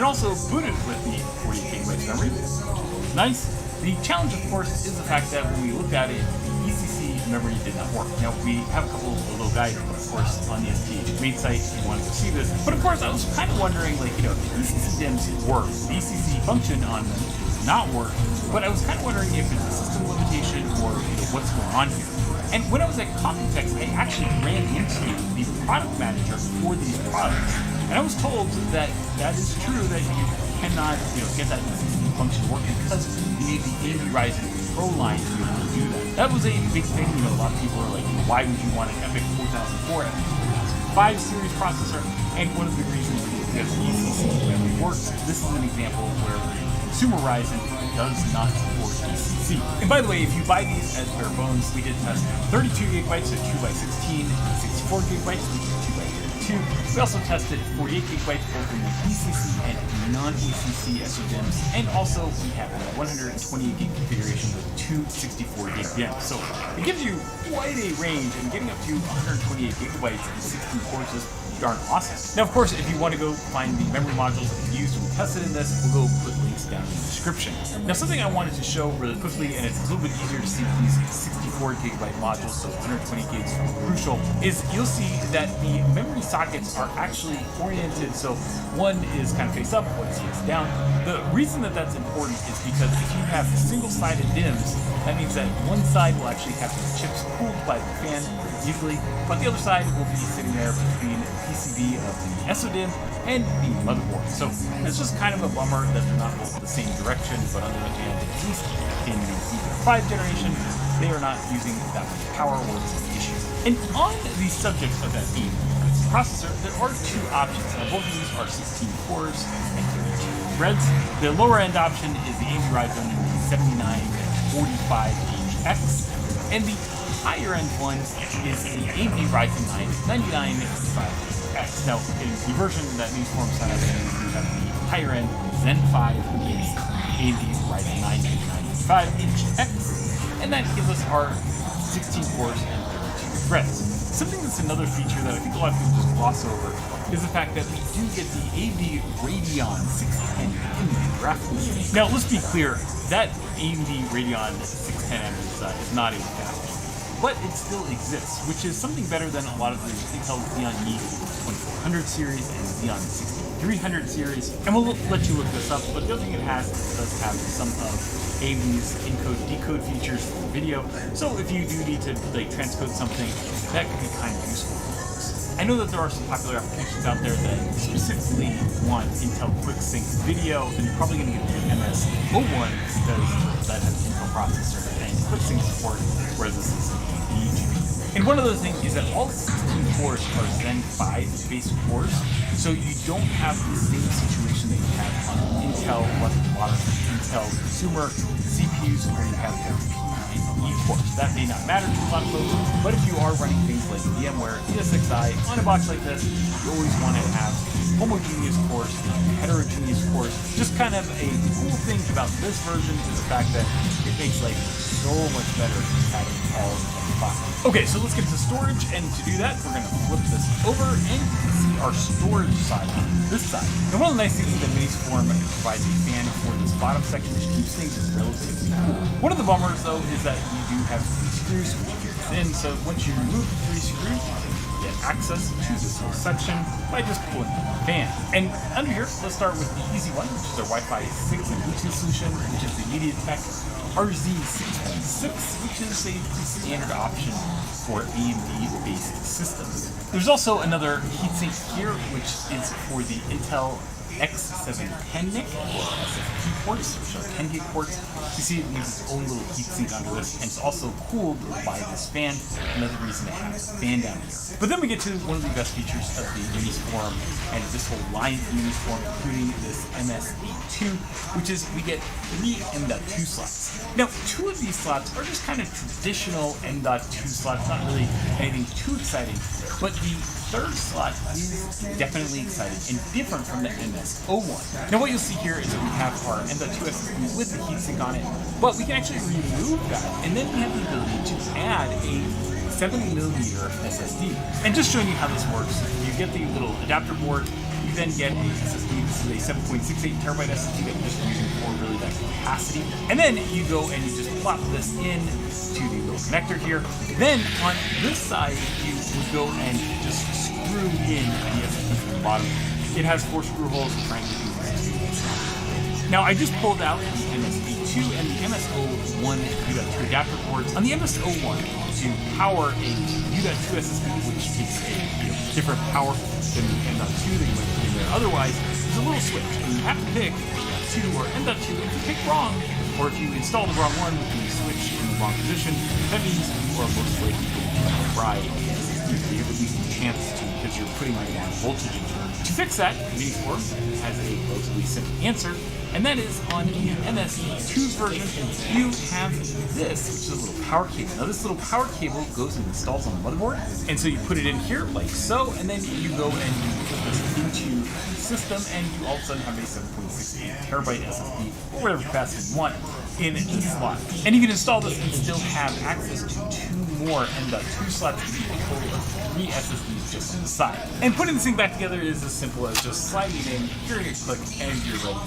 also booted with the 48 gigabytes memory. Nice. The challenge, of course, is the fact that when we looked at it, the ECC memory did not work. Now, we have a couple of little guides, of course, on the STH main site if you wanted to see this. But of course, I was kind of wondering, like, the ECC DIMMs work. The ECC function on them does not work. But I was kind of wondering if it's a system limitation or what's going on here. And when I was at Computex, I actually ran into the product manager for these products. And I was told that that is true, that you cannot get that ECC function working because you need the AMD Ryzen Pro line to be able to do that. That was a big thing. A lot of people are like, why would you want an EPYC 4004 5 series processor? And one of the reasons is because ECC memory works. This is an example where consumer Ryzen does not support ECC. And by the way, if you buy these as bare bones, we did test 32 gigabytes at 2x16, 64 gigabytes at 2x32. We also tested 48 gigabytes both in the ECC and non-ECC SODIMMs, and also we have a 128 gig configuration with two 64 gig DIMMs. So it gives you quite a range, and getting up to 128 gigabytes and 16 cores is darn awesome. Now, of course, if you want to go find the memory modules that we used when we tested in this, we'll go put links down in the description. Now, something I wanted to show really quickly, and it's a little bit easier to see these 64 gigabyte modules, so 120 gigs from Crucial, is you'll see that the memory sockets are actually oriented, so one is kind of face up, one is face down. The reason that that's important is because if you have single-sided DIMMs, that means that one side will actually have the chips cooled by the fan pretty easily, but the other side will be sitting there between the PCB of the SODIMM and the motherboard. So it's just kind of a bummer that they're not both the same direction, but on the other hand, at least in the Z5 generation, they are not using that much power or it's an issue. And on the subject of that theme, processor, there are two options. Now, both of these are 16 cores and 32 threads. The lower end option is the AMD Ryzen 7945HX, and the higher end one is the AMD Ryzen 9 9955X. Now, in the version that news forum side of it, we have the higher end Zen 5 is AMD Ryzen 9 9955HX, and that gives us our 16 cores and 32 threads. Something that's another feature that I think a lot of people just gloss over is the fact that we do get the AMD Radeon 610 in the graphics. Now, let's be clear, that AMD Radeon 610M is not a fast, but it still exists, which is something better than a lot of the Intel Xeon E 2400 series and Xeon 6300 series. And we'll let you look this up, but the other thing it has is it does have some of AMD's encode decode features for video. So if you do need to transcode something, that could be kind of useful for folks. I know that there are some popular applications out there that specifically want Intel QuickSync video, then you're probably going to get the MS01 because that has an Intel processor and QuickSync support, whereas this is an AMD GPU. And one other thing is that all 16 cores are Zen 5 based cores, so you don't have the same situation that you have on Intel, a lot of Intel consumer CPUs where you have their P and E cores. That may not matter to a lot of folks, but if you are running things like VMware, ESXi on a box like this, you always want to have homogeneous cores, heterogeneous cores. Just kind of a cool thing about this version is the fact that it makes life so much better having all of the box. Okay, so let's get to storage, and to do that, we're going to flip this over, and you can see our storage side on this side. And one of the nice things is that Minis Forum provides a fan for this bottom section, which keeps things relatively cool. One of the bummers, though, is that you do have 3 screws which you get in, so once you remove the 3 screws, you get access to this whole section by just pulling the fan. And under here, let's start with the easy one, which is our Wi-Fi 6 and Bluetooth solution, which is the MediaTek RZ6.6, which is a standard option for AMD-based systems. There's also another heatsink here, which is for the Intel X710 NIC, or SFP ports, which are 10 gig ports. You see it needs its own little heatsink under this, and it's also cooled by this fan, another reason to have the fan down here. But then we get to one of the best features of the Minis Forum, and this whole line of Minis Forum, including this MS82, which is we get 3 M.2 slots. Now, 2 of these slots are just kind of traditional M.2 slots, not really anything too exciting, but the 3rd slot is definitely exciting and different from the MS01. Now what you'll see here is that we have our M.2 SSD with the heatsink on it, but we can actually remove that, and then we have the ability to add a 70mm SSD. And just showing you how this works, you get the little adapter board, you then get a SSD. This is a 7.68 terabyte SSD that we're just using for really that capacity. And then you go and you just plop this in to the little connector here. Then on this side, you would go and just screw in the SSD from the bottom. It has 4 screw holes to try and get these. Now I just pulled out the MSB2 and the MSO1 U.2 adapter ports. On the MSO1, to power a U.2 SSD, which takes a different power than the M.2 that you might put in there otherwise, there's a little switch, and you have to pick M.2 or M.2. If you pick wrong, or if you install the wrong one with the switch in the wrong position, that means you are most likely going to fry a SSD. You have at least a chance to, because you're putting the wrong voltage into it. To fix that, Mini4 has a relatively simple answer, and that is on the MS2 version, you have this, which is a little power cable. Now this little power cable goes and installs on the motherboard, and so you put it in here like so, and then you go and you put this into the system, and you all of a sudden have a 7.68 terabyte SSD, or whatever capacity you want, in this slot. And you can install this and still have access to 2 more M.2 slots, to a total of 3 SSDs just on the side. And putting this thing back together is as simple as just sliding it in, hearing a click, and you're ready.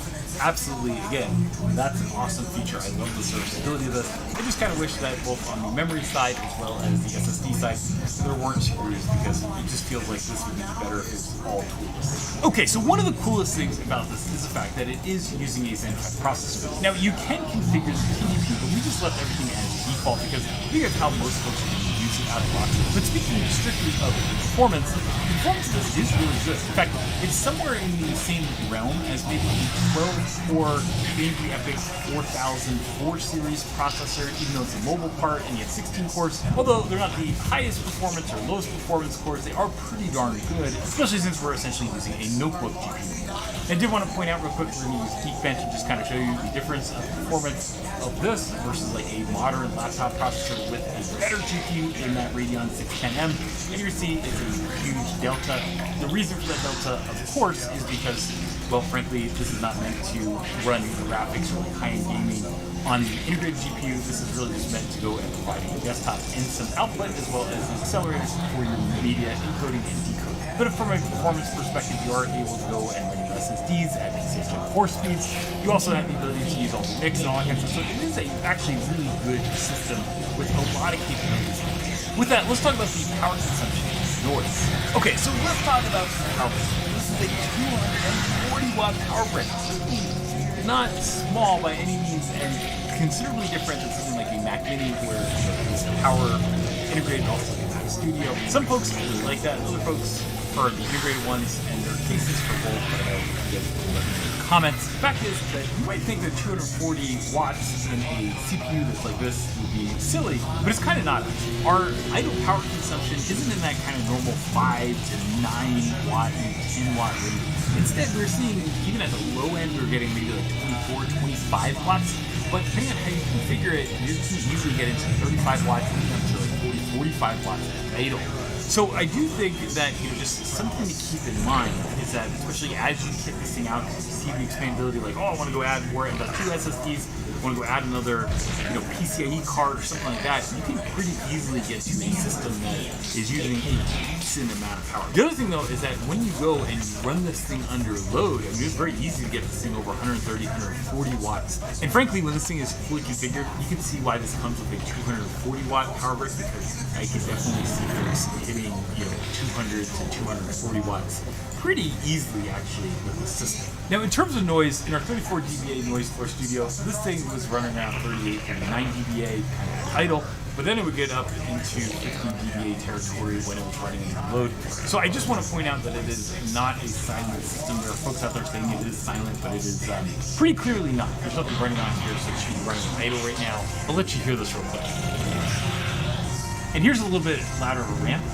Absolutely, again, that's an awesome feature. I love the serviceability of this. I just kind of wish that both on the memory side as well as the SSD side, there weren't screws, because it just feels like this would be better if it was all tools. Okay, so one of the coolest things about this is the fact that it is using a Zen 5 processor. Now, you can configure the TDP, but we just left everything as default because I think that's how most folks are going to use it out of the box. But speaking strictly of performance, the performance of this is really good. In fact, it's somewhere in the same realm as maybe the 12-core AMD EPYC 4004 series processor, even though it's a mobile part and you have 16 cores. Although they're not the highest performance or lowest performance cores, they are pretty darn good, especially since we're essentially using a notebook GPU. I did want to point out real quick, we're going to use Geekbench and just kind of show you the difference of performance of this versus like a modern laptop processor with a better GPU in that Radeon 610M. And you see it's a huge delta. The reason for that delta, of course, is because, well, frankly, this is not meant to run graphics or like high-end gaming on the integrated GPU. This is really just meant to go and provide a desktop and some output, as well as accelerators for your media encoding and decoding. But from a performance perspective, you are able to go and run your SSDs at PCIe 4 speeds. You also have the ability to use all the mix and all that kind of stuff. So it is a actually really good system with a lot of capabilities. With that, let's talk about the power consumption and noise. Okay, so let's talk about the power consumption. This is a 240 watt power brick. Not small by any means, and considerably different than something like a Mac Mini, where it's power integrated also in Mac Studio. Some folks really like that, other folks prefer the integrated ones, and there are cases for both, but I don't get comments. The fact is that you might think that 240 watts in a CPU that's like this would be silly, but it's kind of not. Our idle power consumption isn't in that kind of normal 5 to 9 watt and 10 watt range. Instead, we're seeing, even at the low end, we're getting maybe like 24, 25 watts, but depending on how you configure it, you can easily get into 35 watts and up to like 40, 45 watts at idle. So I do think that, just something to keep in mind is that, especially as you kit this thing out, you see the expandability, like, oh, I want to go add more M.2 SSDs, I want to go add another, PCIe card or something like that, you can pretty easily get to a system that is using a decent amount of power. The other thing, though, is that when you go and you run this thing under load, it's very easy to get this thing over 130, 140 watts. And frankly, when this thing is fully configured, you can see why this comes with a 240 watt power brick, because I can definitely see folks hitting 200 to 240 watts pretty easily, actually, with the system. Now, in terms of noise, in our 34 dBA Noise Floor Studio, this thing was running around 38, kind of 9 dBA, kind of idle, but then it would get up into 50 dBA territory when it was running in load. So I just want to point out that it is not a silent system. There are folks out there saying it is silent, but it is pretty clearly not. There's nothing running on here, so it should be running idle right now. I'll let you hear this real quick. And here's a little bit louder of a ramp.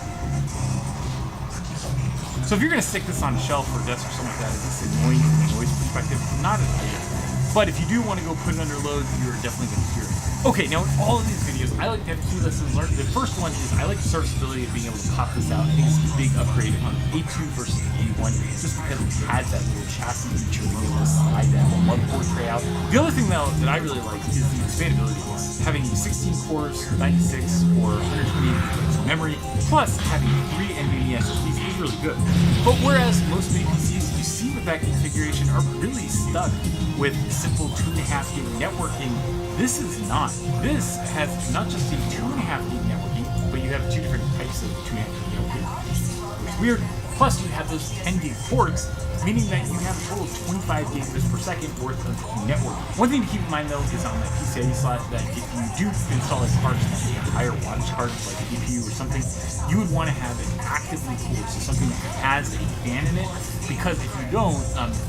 So if you're going to stick this on a shelf or desk or something like that, is this annoying from a noise perspective? Not at all. But if you do want to go put it under load, you're definitely going to hear it. Okay, now in all of these videos, I like to have 2 lessons learned. The first one is I like the serviceability of being able to pop this out. I think it's a big upgrade on the A2 versus the A1, just because it has that little chassis feature, being able to slide that motherboard tray out. The other thing, though, that I really like is the expandability of this. Having 16 cores, 96 or 128 memory, plus having 3 NVMe SSDs is really good. But whereas most mini PCs, you that configuration are really stuck with simple 2.5 gig networking. This is not. This has not just a 2.5 gig networking, but you have two different types of 2.5 gig networking. It's weird. Plus, you have those 10 gig ports, meaning that you have a total of 25 gigabits per second worth of network. One thing to keep in mind though is on that PCIe slot that if you do install a card, especially a higher wattage card like a GPU or something, you would want to have it actively cooled, so something that has a fan in it. Because if you don't,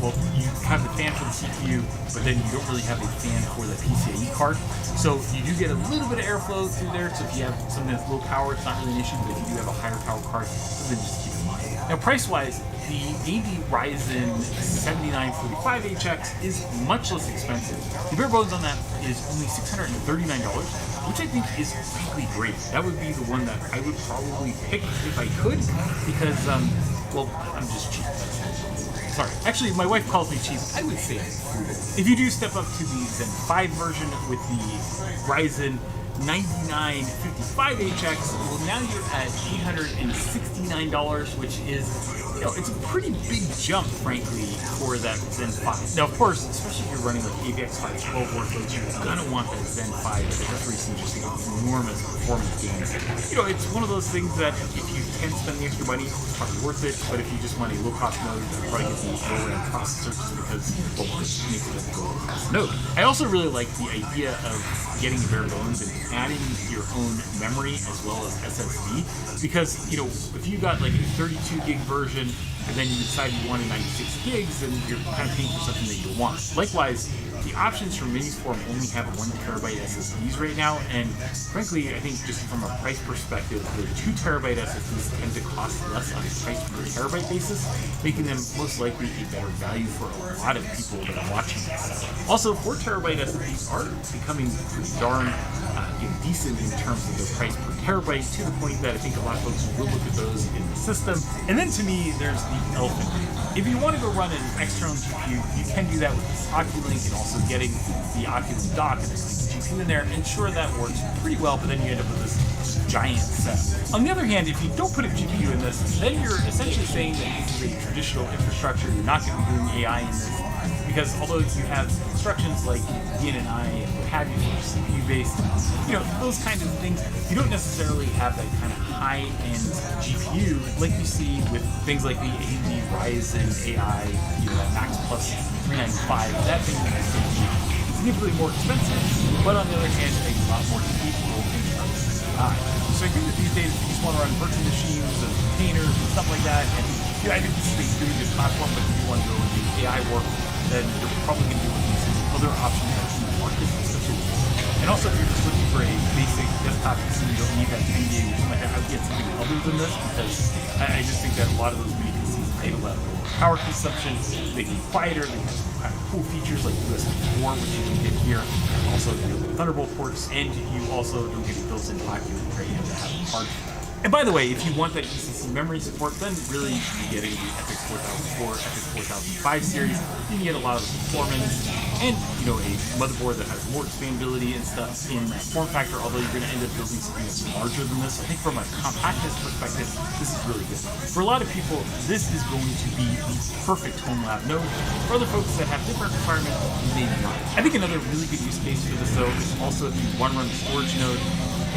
well, you have the fan for the CPU, but then you don't really have a fan for the PCIe card. So you do get a little bit of airflow through there. So if you have something that's low power, it's not really an issue. But if you do have a higher power card, then just keep in mind. Now, price-wise, the AMD Ryzen 7945HX is much less expensive. The bare bones on that is only $639, which I think is really great. That would be the one that I would probably pick if I could, because, well, I'm just cheap. Sorry. Actually, my wife calls me cheap. I would say I'm frugal. If you do step up to the Zen 5 version with the Ryzen 9955HX, well, now you're at $869, which is, you know, it's a pretty big jump, frankly, for that Zen 5. Now, of course, especially if you're running like AVX 512 workloads, you're gonna want that Zen 5 because that's where you see just enormous performance gains. You know, it's one of those things that if you can spend the extra money, it's probably worth it. But if you just want a low-cost node, you'll probably get the lower-end processor just because, well, it makes it a low-cost node. I also really like the idea of getting bare bones and adding your own memory as well as SSD, because, you know, if you got like a 32 gig version and then you decide you wanted 96 gigs, then you're kind of paying for something that you don't want. Likewise, the options from Minisforum only have 1 terabyte SSDs right now, and frankly, I think just from a price perspective, the 2 terabyte SSDs tend to cost less on a price per terabyte basis, making them most likely a better value for a lot of people that are watching this. Also, 4 terabyte SSDs are becoming pretty darn decent in terms of their price per terabyte, to the point that I think a lot of folks will look at those in the system. And then to me, there's the elephant. If you want to go run an external GPU, you can do that with this Oculink and also getting the Oculus dock and the GPU in there, and sure, that works pretty well, but then you end up with this giant setup. On the other hand, if you don't put a GPU in this, then you're essentially saying that this is a traditional infrastructure. You're not going to be doing AI in this, because although you have instructions like DNNI and what have you, which are CPU-based, you know, those kind of things, you don't necessarily have that kind of high-end GPU like you see with things like the AMD Ryzen AI, you know, that Max Plus 395. That thing is going to be significantly more expensive, but on the other hand, a lot more capable in terms of AI. So I think that these days, if you just want to run virtual machines and containers and stuff like that, and you know, I think this is a really good platform, but if you want to go and do AI work, then you're probably going to be looking at some other options that in the market, especially. And also, if you're just looking for a basic desktop PC, you don't need that 10 gig or something like that. I would get something other than this, because I just think that a lot of those mini PCs enable that lower power consumption. They can be quieter. They have some kind of cool features like USB 4, which you can get here. Also, you know, Thunderbolt ports, and you also don't get a built-in Oculus where you have to have a hard for that. And by the way, if you want that ECC memory support, then really you should be getting the EPYC 4004, EPYC 4005 series. You can get a lot of performance and, you know, a motherboard that has more expandability and stuff in that form factor, although you're going to end up building something that's larger than this. I think from a compactness perspective, this is really good. For a lot of people, this is going to be the perfect home lab node. For other folks that have different requirements, maybe not. I think another really good use case for this, though, is also if you want to run a storage node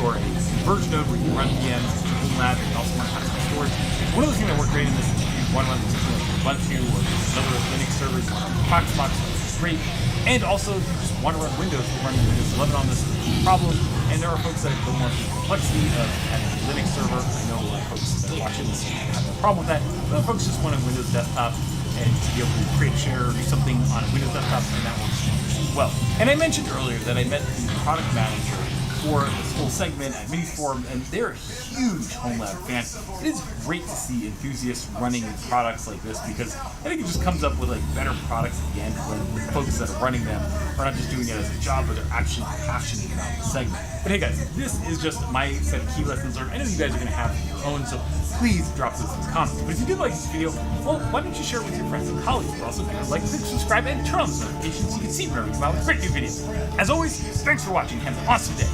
or a converge node where you run VMs to home lab and you also want to have some storage. One of the things that work great in this is if you want to run something like Ubuntu or another Linux server, you want to run Proxmox, which is great. And also, if you just want to run Windows, you run Windows 11 on this, no problem. And there are folks that don't want the complexity of having a Linux server. I know a lot of folks that are watching this have no problem with that. But other folks just want a Windows desktop and to be able to create, share, or do something on a Windows desktop, and that works as well. And I mentioned earlier that I met the product manager for this whole segment at Minisforum, and they're a huge home lab fan. It is great to see enthusiasts running products like this, because I think it just comes up with like better products at the end when the folks that are running them are not just doing it as a job, but they're actually passionate about the segment. But hey guys, this is just my set of key lessons learned. I know you guys are going to have your own, so please drop this in the comments. But if you did like this video, well, why don't you share it with your friends and colleagues? But also, like, click, subscribe, and turn on the notifications so you can see whenever we come out with great new videos. As always, thanks for watching. Have an awesome day.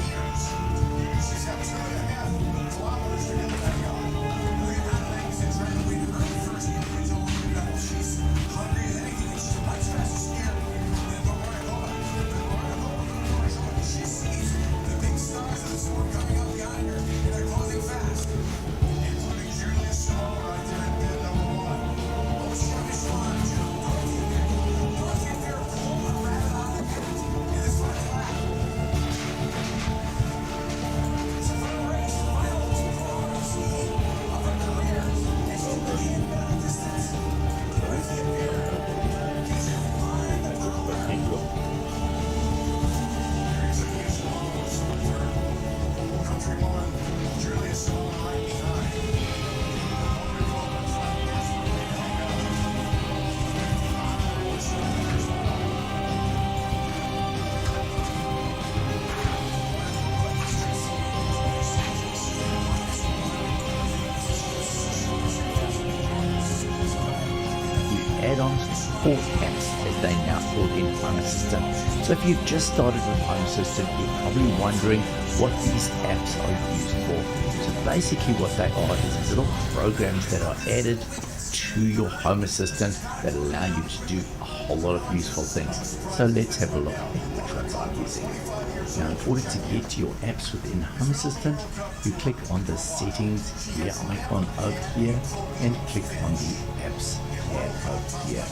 4 apps that they now call in Home Assistant. So if you've just started with Home Assistant, you're probably wondering what these apps are used for. So basically what they are is little programs that are added to your Home Assistant that allow you to do a whole lot of useful things. So let's have a look at which ones I'm using. Now, in order to get to your apps within Home Assistant, you click on the settings gear icon over here and click on the apps tab over here.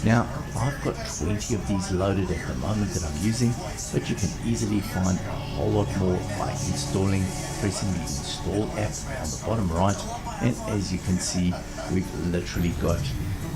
Now, I've got 20 of these loaded at the moment that I'm using, but you can easily find a whole lot more by pressing the install app on the bottom right. And as you can see, we've literally got,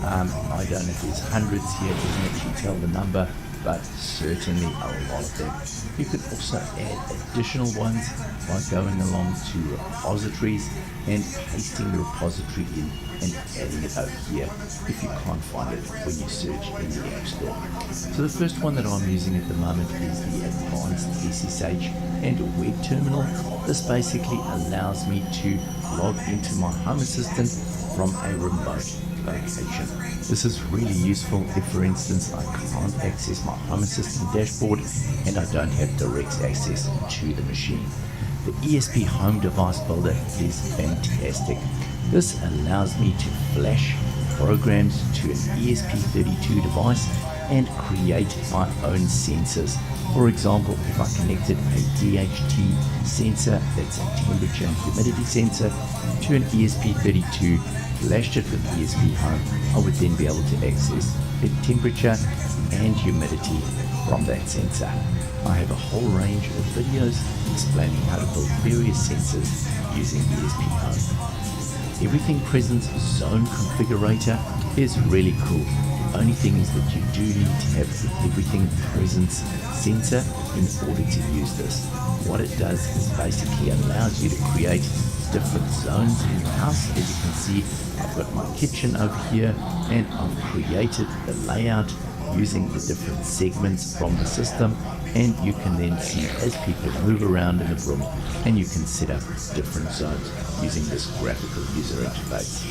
I don't know if there's hundreds here, it doesn't actually tell the number, but certainly a lot of them. You can also add additional ones by going along to repositories and pasting the repository in and adding it over here if you can't find it when you search in the App Store. So the first one that I'm using at the moment is the Advanced SSH and Web Terminal. This basically allows me to log into my Home Assistant from a remote location. This is really useful if, for instance, I can't access my Home Assistant dashboard and I don't have direct access to the machine. The ESP Home Device Builder is fantastic. This allows me to flash programs to an ESP32 device and create my own sensors. For example, if I connected a DHT sensor, that's a temperature and humidity sensor, to an ESP32, flashed it with ESP Home, I would then be able to access the temperature and humidity from that sensor. I have a whole range of videos explaining how to build various sensors using ESP Home. Everything Presence Zone Configurator is really cool. The only thing is that you do need to have the Everything Presence sensor in order to use this. What it does is basically allows you to create different zones in your house. As you can see, I've got my kitchen over here and I've created the layout using the different segments from the system, and you can then see as people move around in the room and you can set up different zones using this graphical user interface.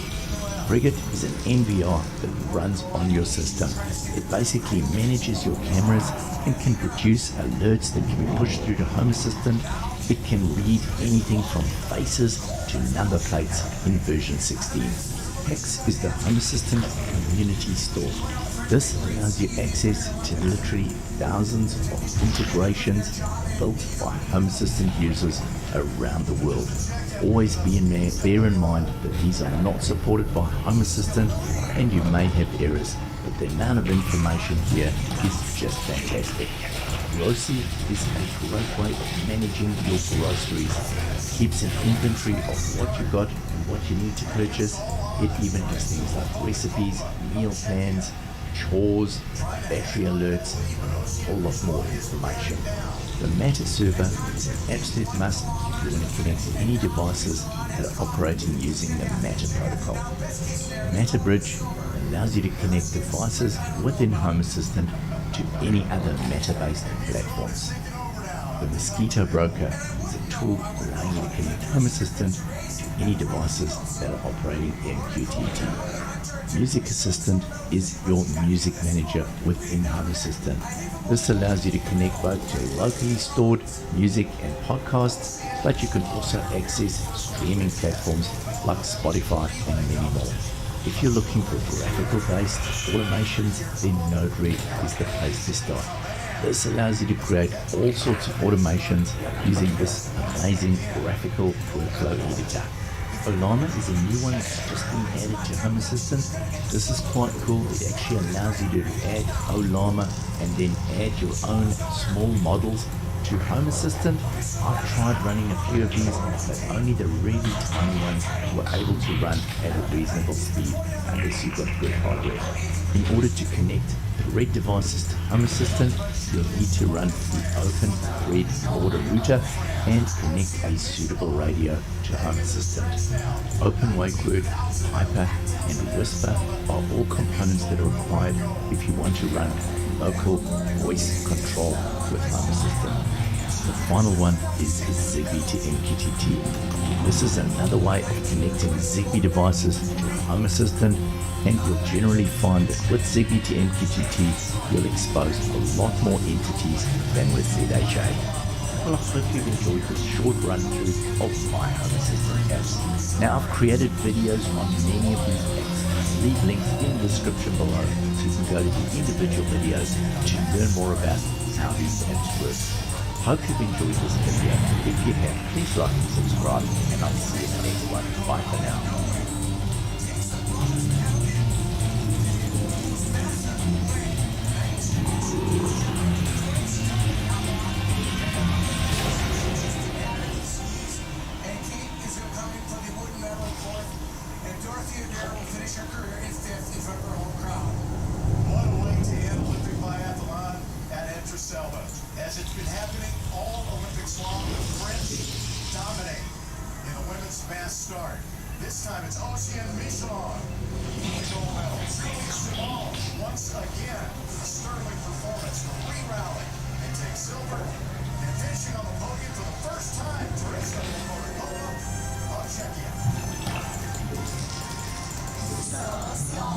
Frigate is an NVR that runs on your system. It basically manages your cameras and can produce alerts that can be pushed through to Home Assistant. It can read anything from faces to number plates in version 16. Hex is the Home Assistant community store. This allows you access to literally thousands of integrations built by Home Assistant users around the world. Always bear in mind that these are not supported by Home Assistant and you may have errors, but the amount of information here is just fantastic. Grocery is a great way of managing your groceries. It keeps an inventory of what you got and what you need to purchase. It even has things like recipes, meal plans, chores, battery alerts, and a whole lot more information. The Matter server is an absolute must if you want to connect to any devices that are operating using the Matter protocol. Matter Bridge allows you to connect devices within Home Assistant to any other Matter-based platforms. The Mosquito Broker is a tool allowing you to connect Home Assistant to any devices that are operating MQTT. Music Assistant is your music manager within Home Assistant. This allows you to connect both to locally stored music and podcasts, but you can also access streaming platforms like Spotify and many more. If you're looking for graphical-based automations, then Node-RED is the place to start. This allows you to create all sorts of automations using this amazing graphical workflow editor. Olama is a new one that's just been added to Home Assistant. This is quite cool. It actually allows you to add Olama and then add your own small models to Home Assistant. I've tried running a few of these, but only the really tiny ones were able to run at a reasonable speed unless you've got good hardware. In order to connect the RED devices to Home Assistant, you'll need to run the Open RED border router and connect a suitable radio to Home Assistant. Open Wakeword, Hyper, and Whisper are all components that are required if you want to run local voice control with Home Assistant. The final one is Zigbee to MQTT. This is another way of connecting Zigbee devices to Home Assistant. and you'll generally find that with Zigbee to MQTT, you'll expose a lot more entities than with ZHA. Well, I hope you've enjoyed this short run through of my Home Assistant apps. Now, I've created videos on many of these apps. Leave links in the description below so you can go to the individual videos to learn more about how these apps work. Hope you've enjoyed this video. If you have, please like and subscribe, and I'll see you in the next one. Bye for now. As it's been happening all Olympics long, the French dominate in the women's mass start. This time it's Ocean Michelin with the gold medal. Simone, once again, a sterling performance from re-rally and take silver. And finishing on the podium for the first time, Teresa Potapova of Czechia.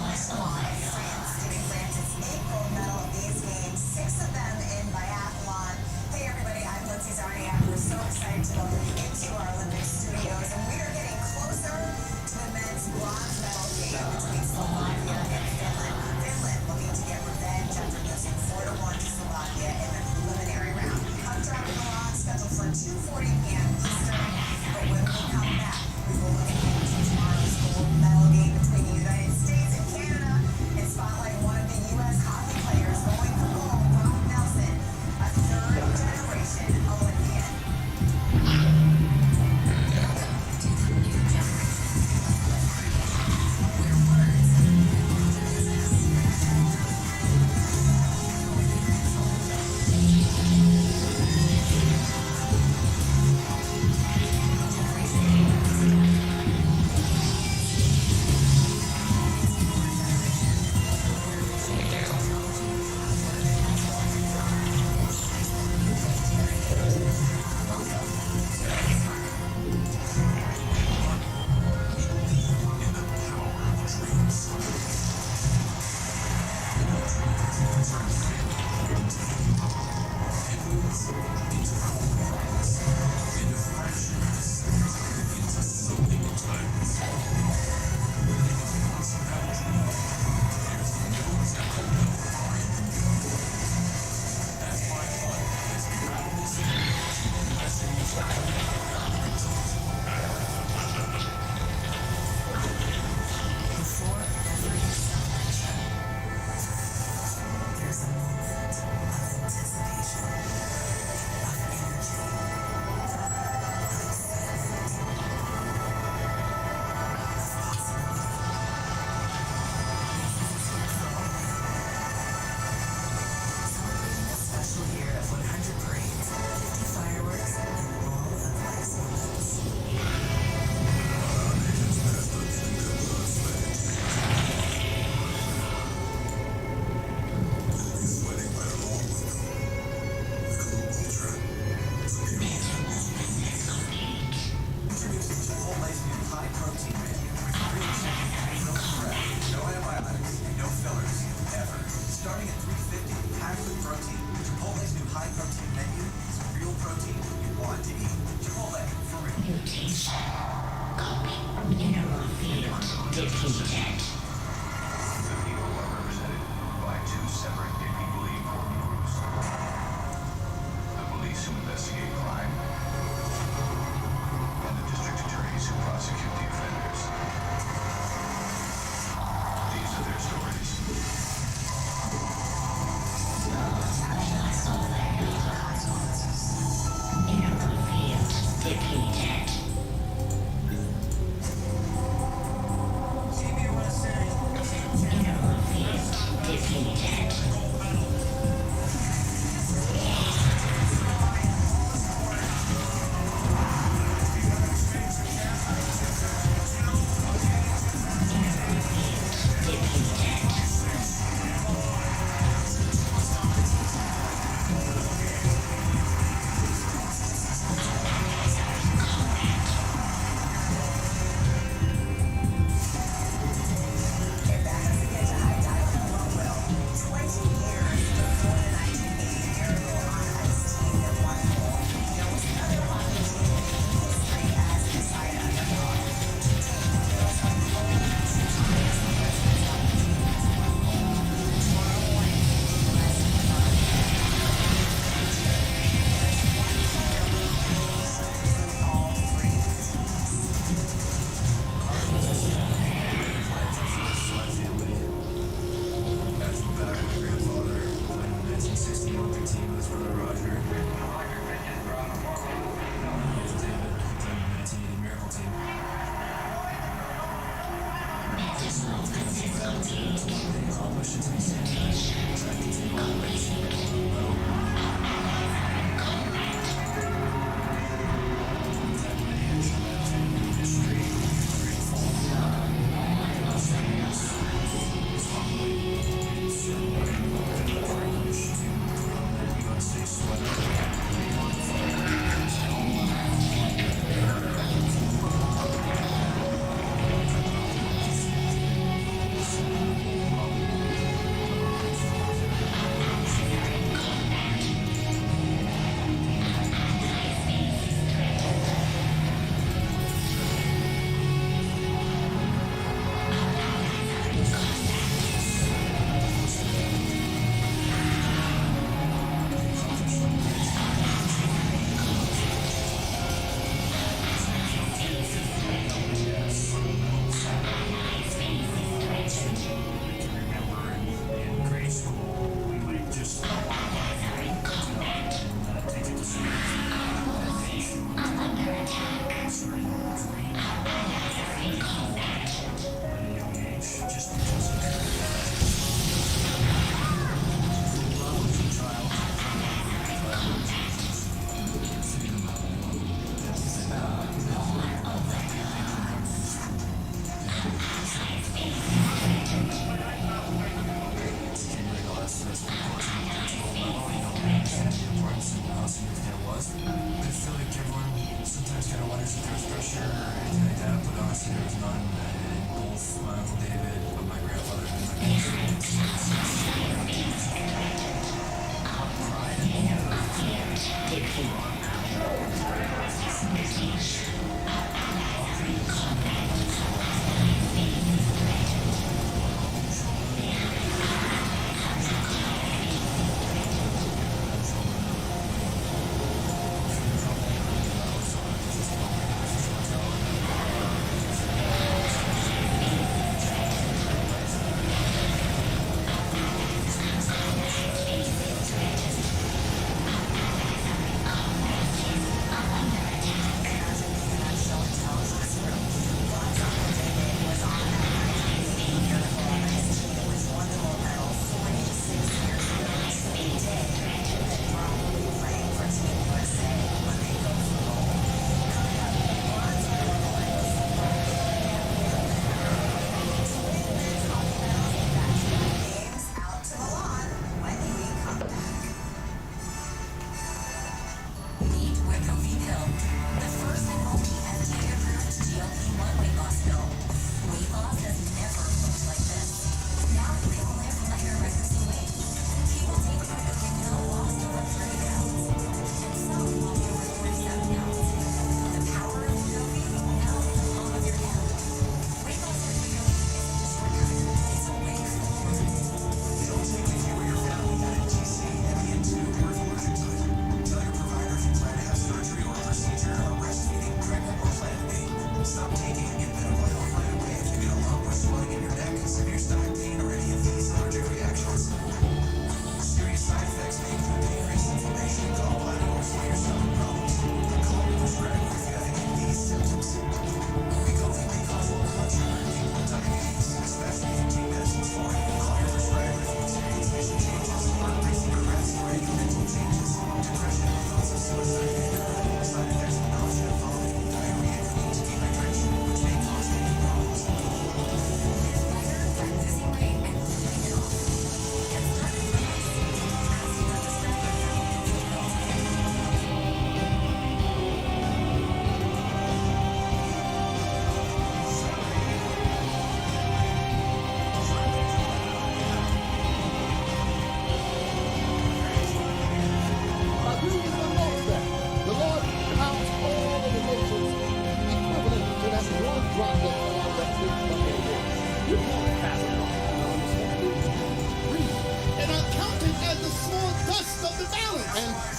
France giving France its 8th gold medal of these games, 6 of them in biathlon. Hey everybody, I'm Lindsay Zarniak. We're so excited to welcome you into our Olympic studios, and we are getting closer to the men's bronze medal game between Slovakia and Finland. Finland looking to get revenge after losing 4-1 to Slovakia in the preliminary round. Puck drop in Milan scheduled for 2:40 p.m. Eastern, but when we come back, we will look into tomorrow's gold medal game between the United States and Canada and spotlight one of the U.S. hockey players going home, Brock Nelson, a third-generation Olympian.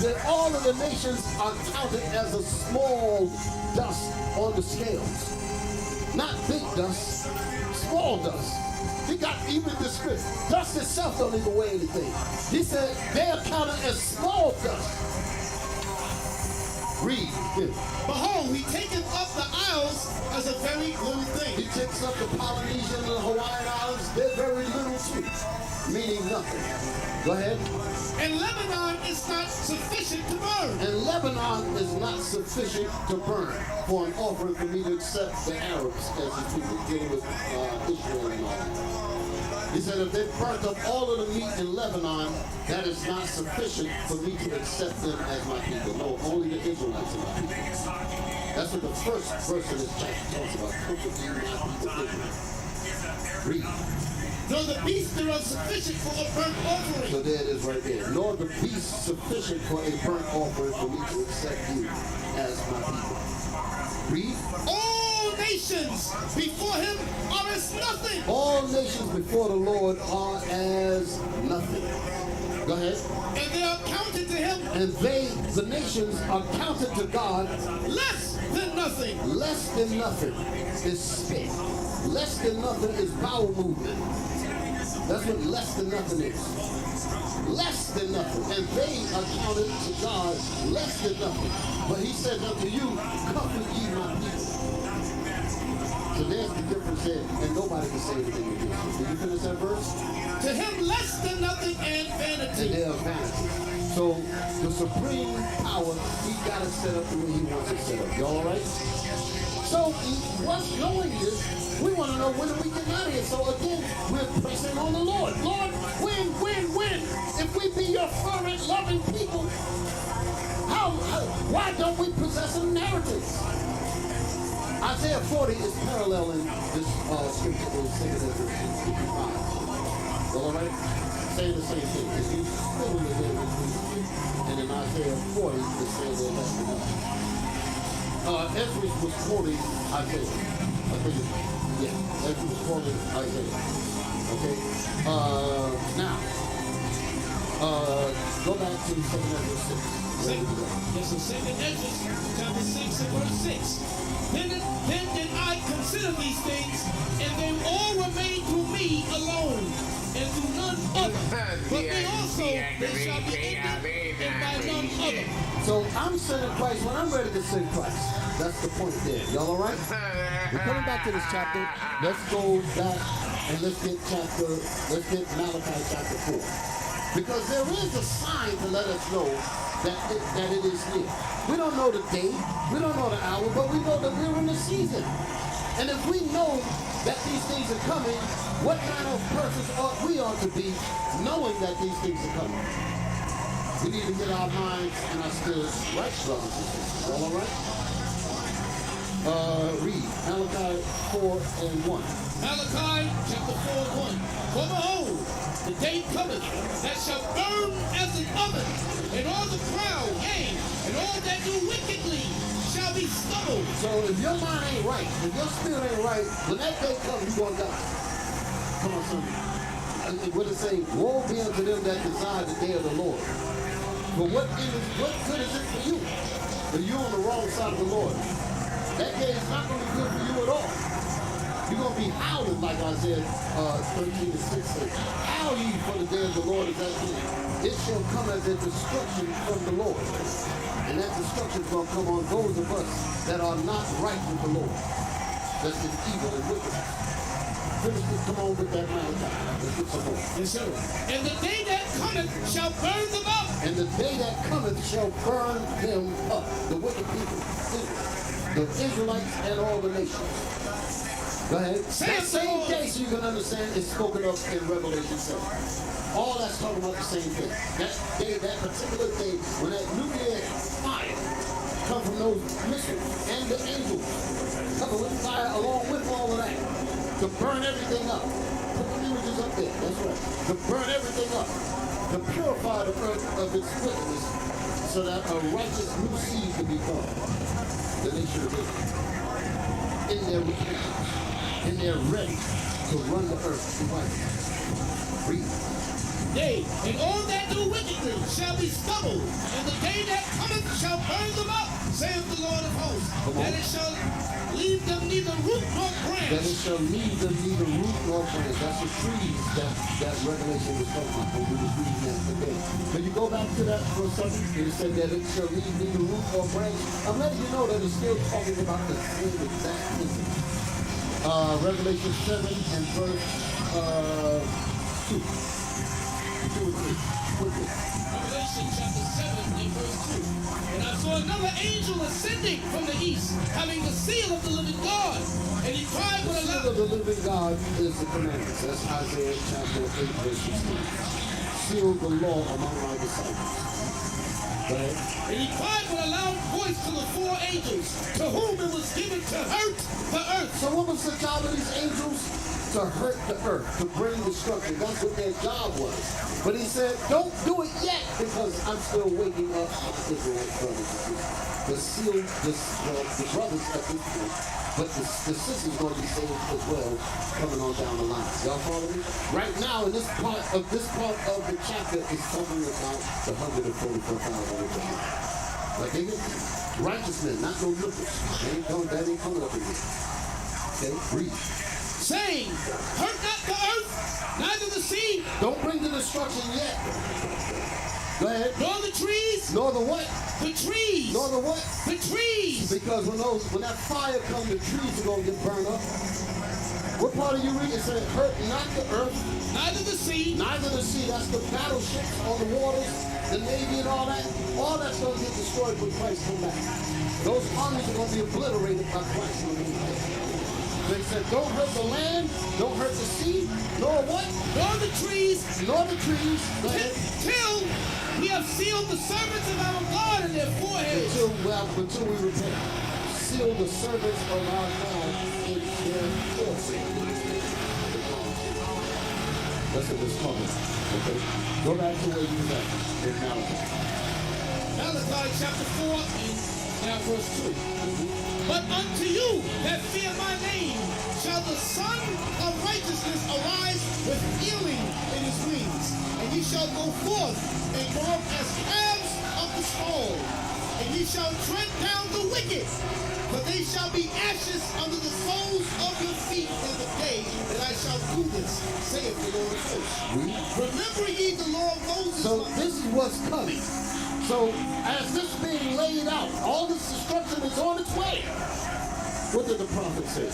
that all of the nations are counted as a small dust on the scales. Not big dust, small dust. He got even the script. Dust itself don't even weigh anything. He said they are counted as small dust. Read. Behold, he taketh up the isles as a very little thing. He takes up the Polynesian and the Hawaiian Islands. They're very little too. meaning nothing. Go ahead. And Lebanon is not sufficient to burn. And Lebanon is not sufficient to burn for an offering for me to accept the Arabs as the people dealing with Israel and all. He said if they burnt up all of the meat in Lebanon, that is not sufficient for me to accept them as my people. No, only the Israelites are my people. That's what the first verse of this chapter talks about. Comfort ye my people Israel. Read. Nor the beasts thereof sufficient for a burnt offering. So there it is right there. Nor the beast sufficient for a burnt offering for me to accept you as my people. Read. All nations before him are as nothing. All nations before the Lord are as nothing. Go ahead. And they are counted to him And they, the nations, are counted to God less than nothing. less than nothing is spit. Less than nothing is bowel movement. That's what less than nothing is. Less than nothing. And they are counted to God less than nothing. But he said unto you, comfort ye my people. So there's the difference there. And nobody can say anything against it. Did you finish that verse? To him less than nothing and And vanity. they are vanity. So the supreme power, he got it set up the way he wants it set up. You all right? So once knowing this, we want to know when do we get out of here. So again, we're pressing on the Lord. Lord, when? If we be your fervent, loving people, why don't we possess a narrative? Isaiah 40 is paralleling this scripture in 2 all right? Saying the same thing. If you still in the and in Isaiah 40, it's saying that that's enough. Ezra was quoting Isaiah. I think Ezra was quoting Isaiah. Okay? Now, go back to 2 Ezra 6. Yes, so 2 Ezra chapter 6 and verse 6. Then did I consider these things, and they all remain to me alone, and to none other. But they also, they shall be ended, and by none other. So I'm sending Christ when I'm ready to send Christ. That's the point there. Y'all all right? We're coming back to this chapter. Let's go back and let's get Malachi chapter 4. Because there is a sign to let us know that it is near. We don't know the day, we don't know the hour, but we know that we're in the season. And if we know that these things are coming, what kind of persons ought we to be knowing that these things are coming? We need to get our minds and our spirits right, brothers and sisters. All right? Read Malachi 4 and 1. Malachi chapter 4 and 1. For behold, the day cometh that shall burn as an oven, and all the proud, yea, and all that do wickedly shall be stubble. So if your mind ain't right, if your spirit ain't right, when that day comes, you're going to die. Come on, son. What it say? Woe be unto them that desire the day of the Lord. But what good is it for you if you're on the wrong side of the Lord? That day is not going to be good for you at all. You're going to be howling like Isaiah 13 and 6 says. Howl ye for the day of the Lord is at hand. It shall come as a destruction from the Lord. And that destruction is going to come on those of us that are not right with the Lord. That's in evil and wickedness. Finish this, come on with that Malachi. Let's get some more. Yes, sir. And the day that cometh shall burn them up. And the day that cometh shall burn them up. The wicked people. The Israelites and all the nations. Go ahead. That same day, so you can understand, is spoken of in Revelation 7. All that's talking about the same thing. That day, that particular day, when that nuclear fire come from those missiles and the angels coming with fire along with all of that to burn everything up. Put the images up there. That's right. To burn everything up. To purify the earth of its wickedness so that a righteous new seed can be born. The nation of Israel. In their repentance. And they're ready to run the earth to righteousness. Read. Yea, and all that do wickedly shall be stubble, and the day that cometh shall burn them up, saith the Lord of hosts. That it shall leave them neither root nor branch. That it shall leave them neither root nor branch. That's the trees that Revelation was talking about when we was reading that today. Can you go back to that for a second? It said that it shall leave neither root nor branch. I'm letting you know that it's still talking about the same exact thing. Revelation 7 and verse 2. quickly. Revelation chapter 7 and verse 2. And I saw another angel ascending from the east, having the seal of the living God. And he cried with a The seal loud of the living God is the commandments. That's Isaiah chapter 8, verse 16. Seal the law among my disciples. Go ahead. And he cried with a loud voice to the four angels, to whom it was given to hurt the earth. So what was the job of these angels? To hurt the earth, to bring destruction. That's what their job was. But he said, don't do it yet, because I'm still waking up my Israelite brothers and sisters. The seal, the brothers at this point, but the sisters going to be saved as well, coming on down the line. Y'all follow me? Right now, in this part of the chapter, is talking about the 144,000. Like righteous men, not no lookers. That ain't coming up in here. Okay, read. Saying, hurt not the earth, neither the sea, Don't bring the destruction yet. Go ahead. nor the trees, Nor the what? the trees, Nor the what? the trees. Because when that fire comes, the trees are going to get burned up. What part of you read? It said, hurt not the earth, Neither the sea, neither the sea. That's the battleships on the waters, the Navy and all that. All that's going to get destroyed when Christ comes back. Those armies are going to be obliterated by Christ. They said, don't hurt the land, don't hurt the sea, nor what? nor the trees, Nor the trees. Go ahead. till we have sealed the servants of our God in their foreheads. Until we repent. Seal the servants of our God in their foreheads. That's what this talking about. Okay? Go back to where you were at in Malachi. Malachi chapter 4 and now verse 2. But unto you that fear my name shall the Son of Righteousness arise with healing in his wings. And ye shall go forth and grow up as calves of the stall. And ye shall tread down the wicked. But they shall be ashes under the soles of your feet in the day that I shall do this, saith the Lord of hosts. Remember ye the law of Moses. So my this is what's coming. So as this being laid out, all this destruction is on its way. What did the prophet say?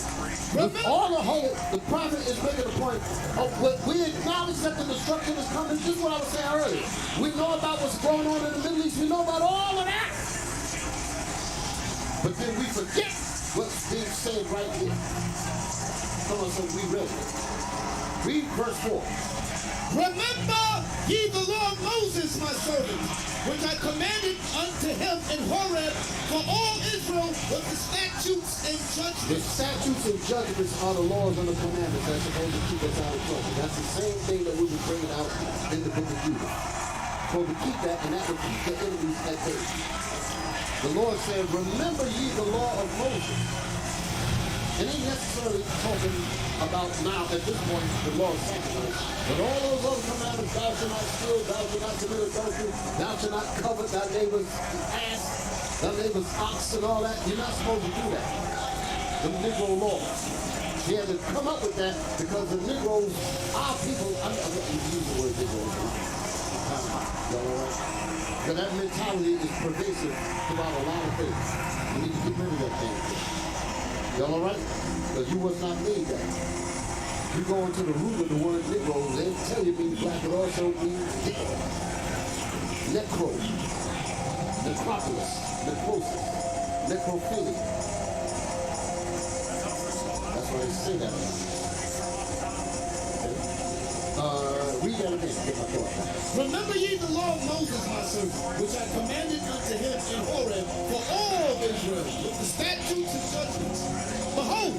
With all the prophet is making a point of what we acknowledge that the destruction is coming. This is what I was saying earlier. We know about what's going on in the Middle East. We know about all of that. But then we forget what's being said right here. Come on, so we read it. Read verse 4. Remember ye the law of Moses, my servant, which I commanded unto him in Horeb for all Israel with the statutes and The judgments. statutes and judgments are the laws and the commandments that's supposed to keep us out of trouble. That's the same thing that we were bringing out in the book of Judah. So to keep that, and that would keep the enemies at bay. The Lord said, remember ye the law of Moses. It ain't necessarily talking about now, at this point, the law of sacrifice. But all those other commandments, thou shalt not steal, thou shalt not commit adultery, thou shalt not covet thy neighbor's ass, thy neighbor's ox and all that. You're not supposed to do that. The Negro laws. He had to come up with that because the Negroes, our people, I'm not going to use the word Negroes. Y'all all right? Because that mentality is pervasive throughout a lot of things. We need to get rid of that thing. Y'all all right? Because you was not made that. You go into the root of the word Negro, they tell you mean black, it also means dead. Necro. Necropolis. Necrosis. Necrophilia. That's why they say that. Read that again. Get my thought back. Remember ye the law of Moses, my servant, which I commanded unto him in Horeb for all Israel with the statutes and judgments. Behold,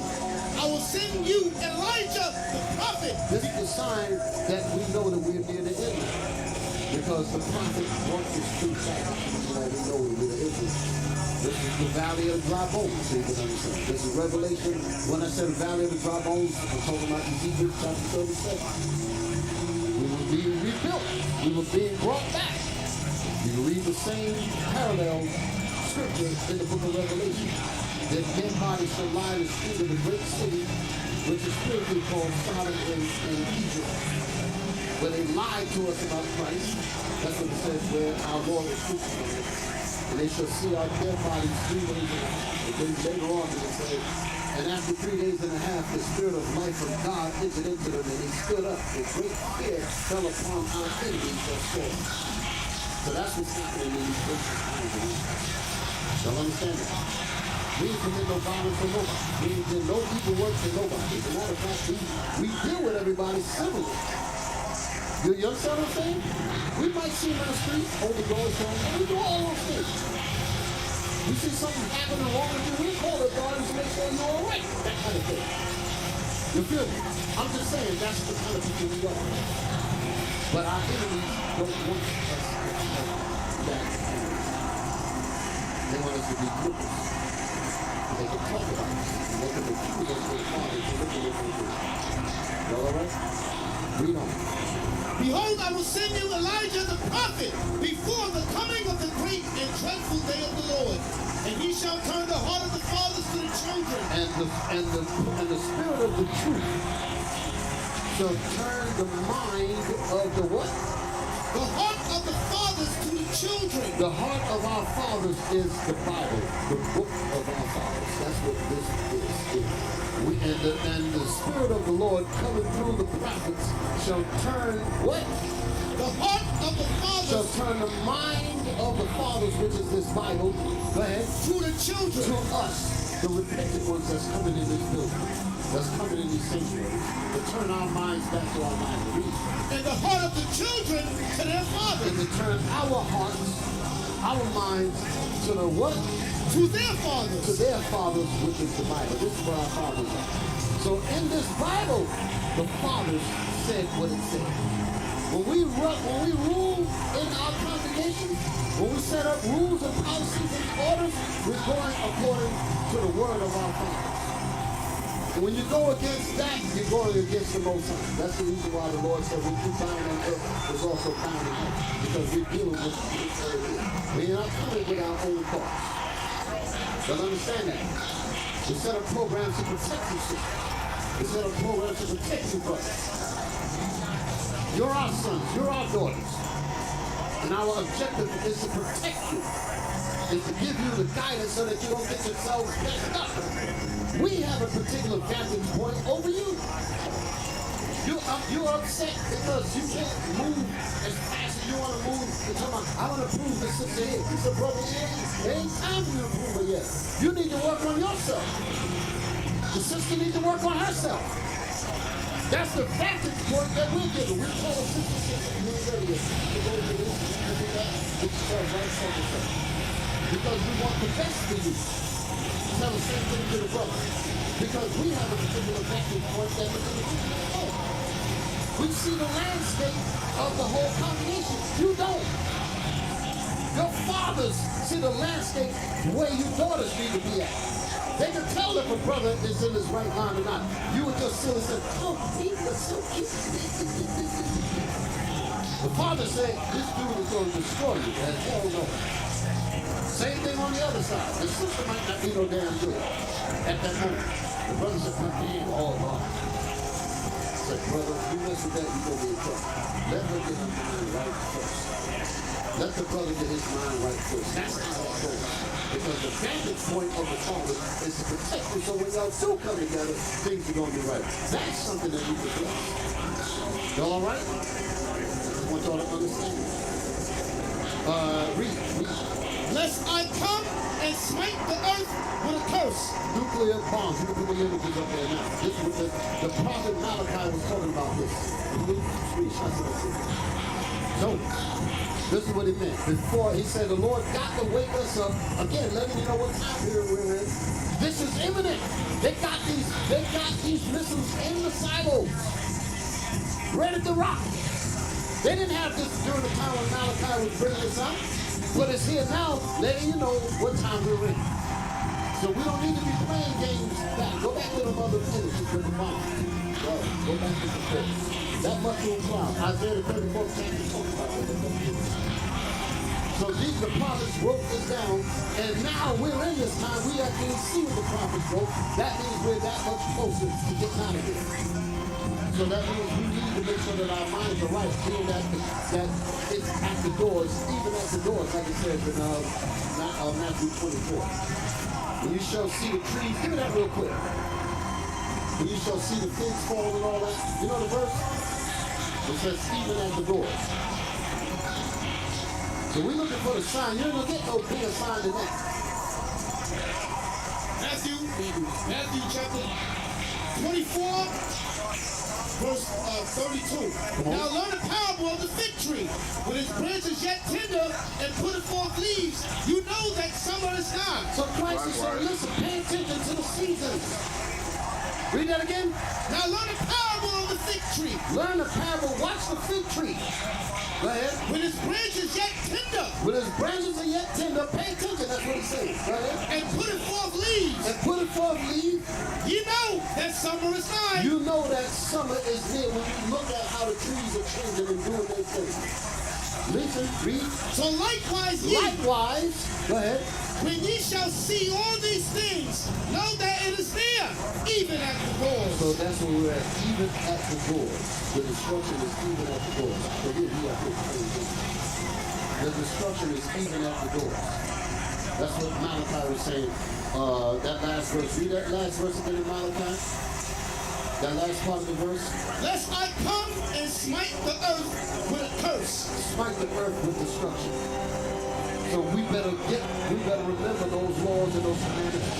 I will send you Elijah the prophet. This is the sign that we know that we're near the end. Because the prophet brought his true sign. So we know we're near the end. This is the valley of dry bones, so you can understand. This is Revelation. When I said valley of the dry bones, I'm talking about Ezekiel chapter 37. We were being rebuilt. We were being brought back. You can read the same parallel scripture in the book of Revelation. That dead bodies shall lie in the street of the great city, which is spiritually called Sodom and Egypt, where they lied to us about Christ. That's what it says, where our Lord was crucified. And they shall see our dead bodies 3 days ago. And then later on, it says, And after 3 days and a half, the spirit of life from God entered into them, and he stood up. And great fear fell upon our enemies that saw him. So that's what's happening in these places. Y'all understand that? We ain't commit no violence to nobody. We ain't did no evil work to nobody. As a matter of fact, we deal with everybody civilly. You understand what I'm saying? We might see them in the street, hold the doors down, and we do all those things. We see something happening wrong with you, we call the authorities to make sure you're all right. That kind of thing. You feel me? I'm just saying that's the kind of people we are. But our enemies don't want us to have that enemies. They want us to be cripples. They can talk about us. They can accuse us of lying to look at what we do. Y'all all right? Read on. Behold, I will send you Elijah the prophet before the coming of the great and dreadful day of the Lord. And he shall turn the heart of the fathers to the children. And the spirit of the truth shall turn the mind of the what? The heart of the fathers to the children. The heart of our fathers is the Bible, the book of our fathers. That's what this is. And the Spirit of the Lord coming through the prophets shall turn what? The heart of the fathers. Shall turn the mind of the fathers, which is this Bible, go ahead, to the children. to us, the repentant ones that's coming in this building, that's coming in these sanctuaries, to turn our minds back to our Bible. And the heart of the children to their fathers. And to turn our hearts, our minds to the what? To their fathers. To their fathers, which is the Bible. This is where our fathers are. So in this Bible, the fathers said what it said. When we rule in our congregation, when we set up rules and policies and orders, we're going according to the word of our fathers. And when you go against that, you're going against the Most High. That's the reason why the Lord said, when you bind on earth, is also bound in heaven. Because we're dealing with this area. We're not coming with our own thoughts. But understand that. We set up programs to protect you, sister. We set up programs to protect you, brother. You're our sons. You're our daughters. And our objective is to protect you. Is to give you the guidance so that you don't get yourselves messed up. We have a particular vantage point over you. You're upset because you can't move as fast as you want to move. You're talking about, I want to prove this sister here. He said, brother, there ain't time for you to prove it yet. You need to work on yourself. The sister needs to work on herself. That's the vantage point that we're giving. We tell a sister, you ain't ready yet. You go to this, you do that. It's right, so. Because we want the best for you. Tell the same thing to the brother. Because we have a particular vantage point that we're going to do. We see the landscape of the whole congregation. You don't. Your fathers see the landscape where your daughters need to be at. They can tell if a brother is in his right line or not. You would just sit and say, oh, he was so cute. The father said, this dude is going to destroy you. And hell no. Same thing on the other side. The sister might not be no damn good at that moment. The brother said, man, all wrong. Said, brother, you mess with that, you're going to be in trouble. Let her get her mind right first. Let the brother get his mind right first. That's how that goes. Because the vantage point of the father is to protect you, so when y'all do come together, things are going to be right. That's something that you can do. Y'all all right? I want y'all to understand. Read. Lest I come and smite the earth with a curse. Nuclear bombs. You can put the images up there now. This was the prophet Malachi was talking about this. So, this is what he meant. Before he said the Lord got to wake us up. Again, letting you know what time period we're in. This is imminent. They got these missiles in the silos. Ready to rock. They didn't have this during the time when Malachi was bringing this up. But it's here now, letting you know what time we're in. So we don't need to be playing games back. Go back to the mother images with the mom. Go back to the first. That much will cloud. Isaiah the 34th chapter talks about that. So the prophets wrote this down, and now we're in this time. We actually see what the prophets wrote. That means we're that much closer to getting out of here. So that means we need to make sure that our minds are right, seeing that it's at the doors, even at the doors, like it says in Matthew 24. When you shall see the trees, give me that real quick. When you shall see the figs fall and all that, you know the verse? It says, even at the doors. So we're looking for the sign. You ain't gonna get no bigger sign than that. Matthew chapter 24, verse 32. Now learn the parable of the fig tree. When its branch is yet tender and putteth forth leaves, you know that summer is nigh. So Christ is saying, listen, pay attention to the seasons. Read that again. Now learn the parable of the fig tree. Learn the parable. Watch the fig tree. Go ahead. When its branch is yet tender When his branches are yet tender, pay attention. That's what he's saying. Go ahead. and putteth forth leaves, And put it forth leaves. you know that summer is nigh. You know that summer is near when you look at how the trees are changing and doing their thing. Listen, read. So likewise ye, Likewise, go ahead. when ye shall see all these things, know that it is near, even at the doors. So that's where we're at, even at the doors. The destruction is even at the doors. So here we are. The destruction is even at the doors. That's what Malachi was saying. That last verse. Read that last verse again in Malachi. That last part of the verse. Lest I come and smite the earth with a curse. Smite the earth with destruction. So we better remember those laws and those commandments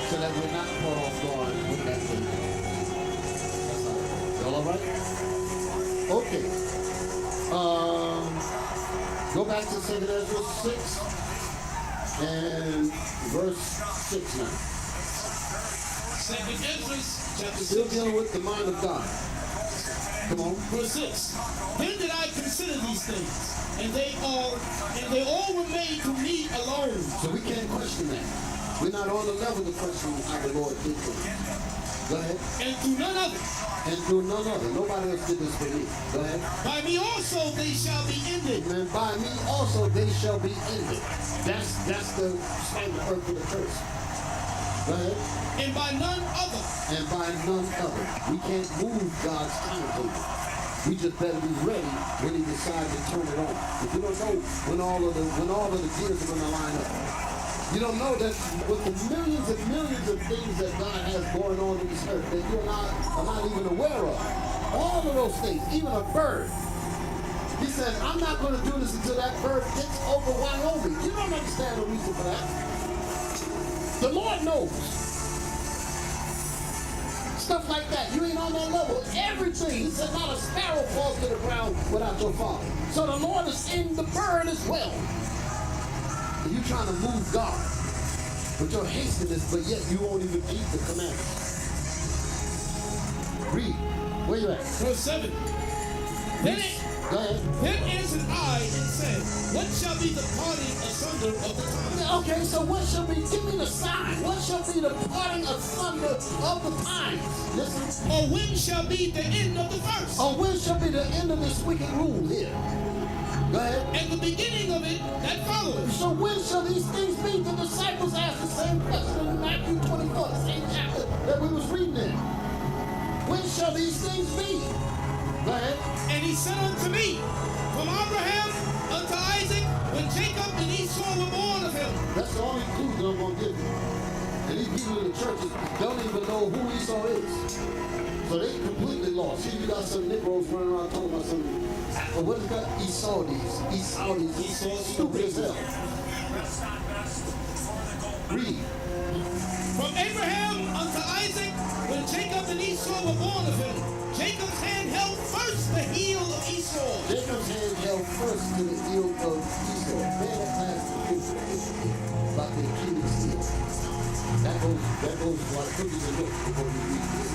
so that we're not caught off guard with that thing. That's all right. Okay. Go back to 2 Ezra 6 and verse 6 now. Second Ezra chapter Still 6, dealing with the mind of God. Come on. verse 6. Then did I consider these things, and they all were made to me alone. So we can't question that. We're not on the level to question how the Lord did things. Go ahead. And to none other. And do none other. Nobody else did this for me. Go ahead. By me also they shall be ended. And by me also they shall be ended. That's the stand the earth with a curse. Go ahead. And by none other. And by none other. We can't move God's timetable. We just better be ready when he decides to turn it on. If you don't know when all of the gears are going to line up. You don't know that with the millions and millions of things that God has going on in this earth that you and I are not even aware of. All of those things, even a bird. He said, I'm not going to do this until that bird gets over Wyoming. You don't understand the reason for that. The Lord knows. Stuff like that. You ain't on that level. Everything. He said, not a sparrow falls to the ground without your father. So the Lord is in the bird as well. And you trying to move God with your hastiness, but yet you won't even keep the commandments. Read. Where you at? Verse 7. Go ahead. Then answered I and said, what shall be the parting asunder of the time? Okay, so what shall be, give me the sign. What shall be the parting asunder of the time? Listen. Or when shall be the end of the verse? Or when shall be the end of this wicked rule here? Go ahead. And the beginning of it that followeth. So when shall these things be? The disciples asked the same question in Matthew 24, the same chapter that we was reading in. When shall these things be? Go ahead. And he said unto me, from Abraham unto Isaac, when Jacob and Esau were born of him. That's the only clue that I'm going to give you. And these people in the churches don't even know who Esau is. So they completely lost. See, you got some Negroes running around talking about something. But what is that? Esau, stupid as hell. Read. From Abraham unto Isaac, when Jacob and Esau were born of him, Jacob's hand held first the heel of Esau. Jacob's hand held first to the heel of Esau. Man, that last about the Achilles heel. That goes like cookies and milk before we read this.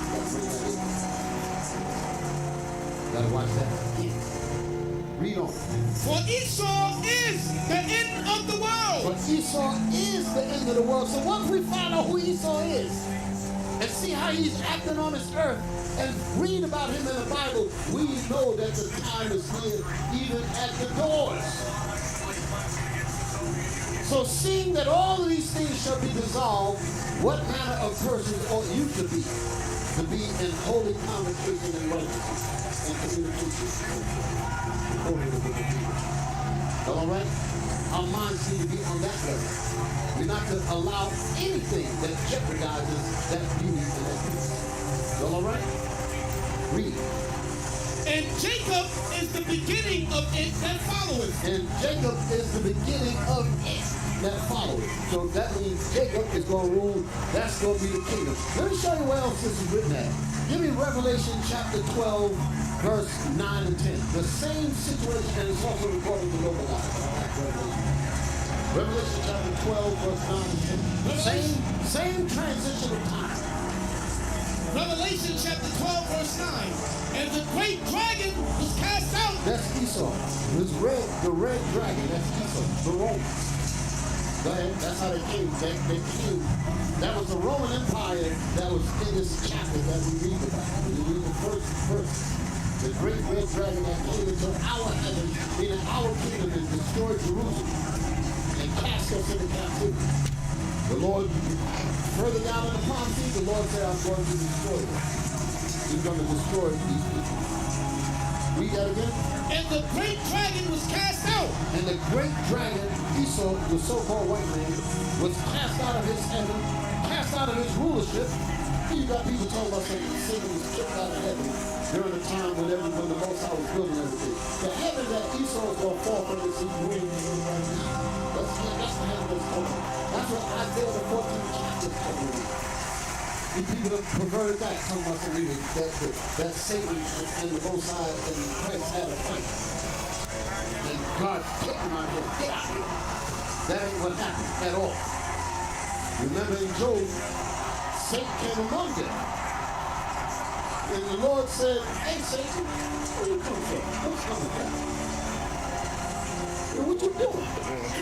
Gotta watch that. Yeah. Read on. For Esau is the end of the world. But Esau is the end of the world. So once we find out who Esau is and see how he's acting on this earth and read about him in the Bible, we know that the time is near, even at the doors. So seeing that all of these things shall be dissolved, what manner of persons ought you to be in holy convocation and righteousness and communication? Holy to be. All right? Our minds need to be on that level. We're not to allow anything that jeopardizes that beauty and that peace. All right? Read. And Jacob is the beginning of it that followeth. And Jacob is the beginning of it that followeth. So that means Jacob is going to rule. That's going to be the kingdom. Let me show you where else this is written at. Give me Revelation chapter 12, verse 9 and 10. The same situation, and it's also recorded to localize. Revelation chapter 12, verse 9 and 10. Same transition of time. Revelation chapter 12, verse 9. And the great dragon was cast out. That's Esau. The red dragon, that's Esau. The Romans. Go ahead. That's how they came. They came. That was the Roman Empire that was in this chapter that we read about. We read the first verse. The great red dragon that came into our heaven, meaning our kingdom, and destroyed Jerusalem and cast us into captivity. The Lord, further down in the prophecy, the Lord said, I'm going to destroy them. He's going to destroy these people. Read that again. And the great dragon was cast out. And the great dragon, Esau, the so-called white man, was cast out of his heaven, cast out of his rulership. You got people talking about saying Satan was kicked out of heaven during the time when the Most High was building everything. The heaven that Esau is going to fall from is ruling right now. That's the heaven that's coming. That's what Isaiah the 14th chapter is talking about. And people have perverted that, talking about some reason that Satan and the Most High and Christ had a fight. And God kicked him out here. Get out of here. That ain't what happened at all. Remember in Job, Satan came among them. And the Lord said, hey Satan, where you come from? What's coming from? What you doing?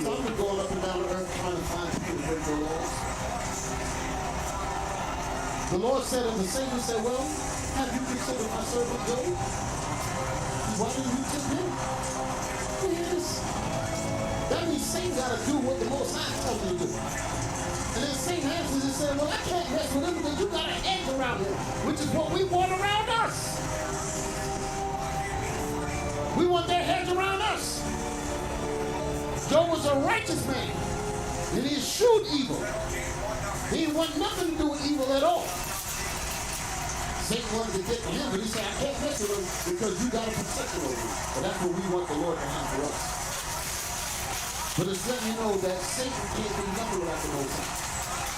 So I'm just going up and down the earth trying to find people to break the laws. The Lord said unto Satan, said, well, have you considered my servant Job? Why didn't you tip him? Yes. That means Satan got to do what the Most High tells him to do. And then Satan answers and said, well, I can't mess with him because you got a hedge around him, which is what we want around us. We want that hedge around us. Job was a righteous man, and he eschewed evil. He didn't want nothing to do with evil at all. Satan wanted to get to him, but he said, I can't mess with him because you got a protection over him. But that's what we want the Lord to have for us. But it's letting you know that Satan can't do nothing without the Most High.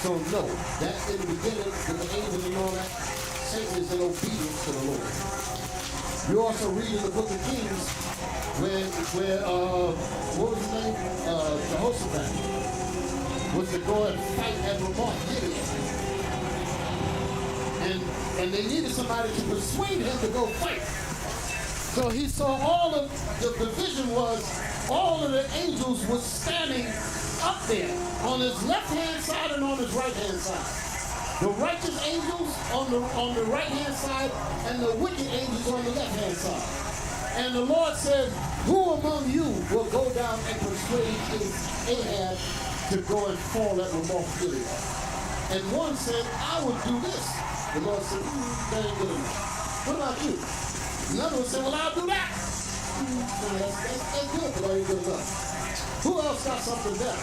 So no, that in the beginning, with the angels and all that, Satan is in obedience to the Lord. You also read in the book of Kings where what was his name? Jehoshaphat was to go and fight at Ramoth Gilead. And they needed somebody to persuade him to go fight. So he saw all of the vision was all of the angels were standing up there on his left-hand side and on his right-hand side. The righteous angels on the right-hand side and the wicked angels on the left-hand side. And the Lord said, who among you will go down and persuade Ahab to go and fall at Ramoth Gilead? And one said, I would do this. The Lord said, that ain't good enough. What about you? Another one said, well, I'll do that. That's good, but that ain't good enough. Who else got something better?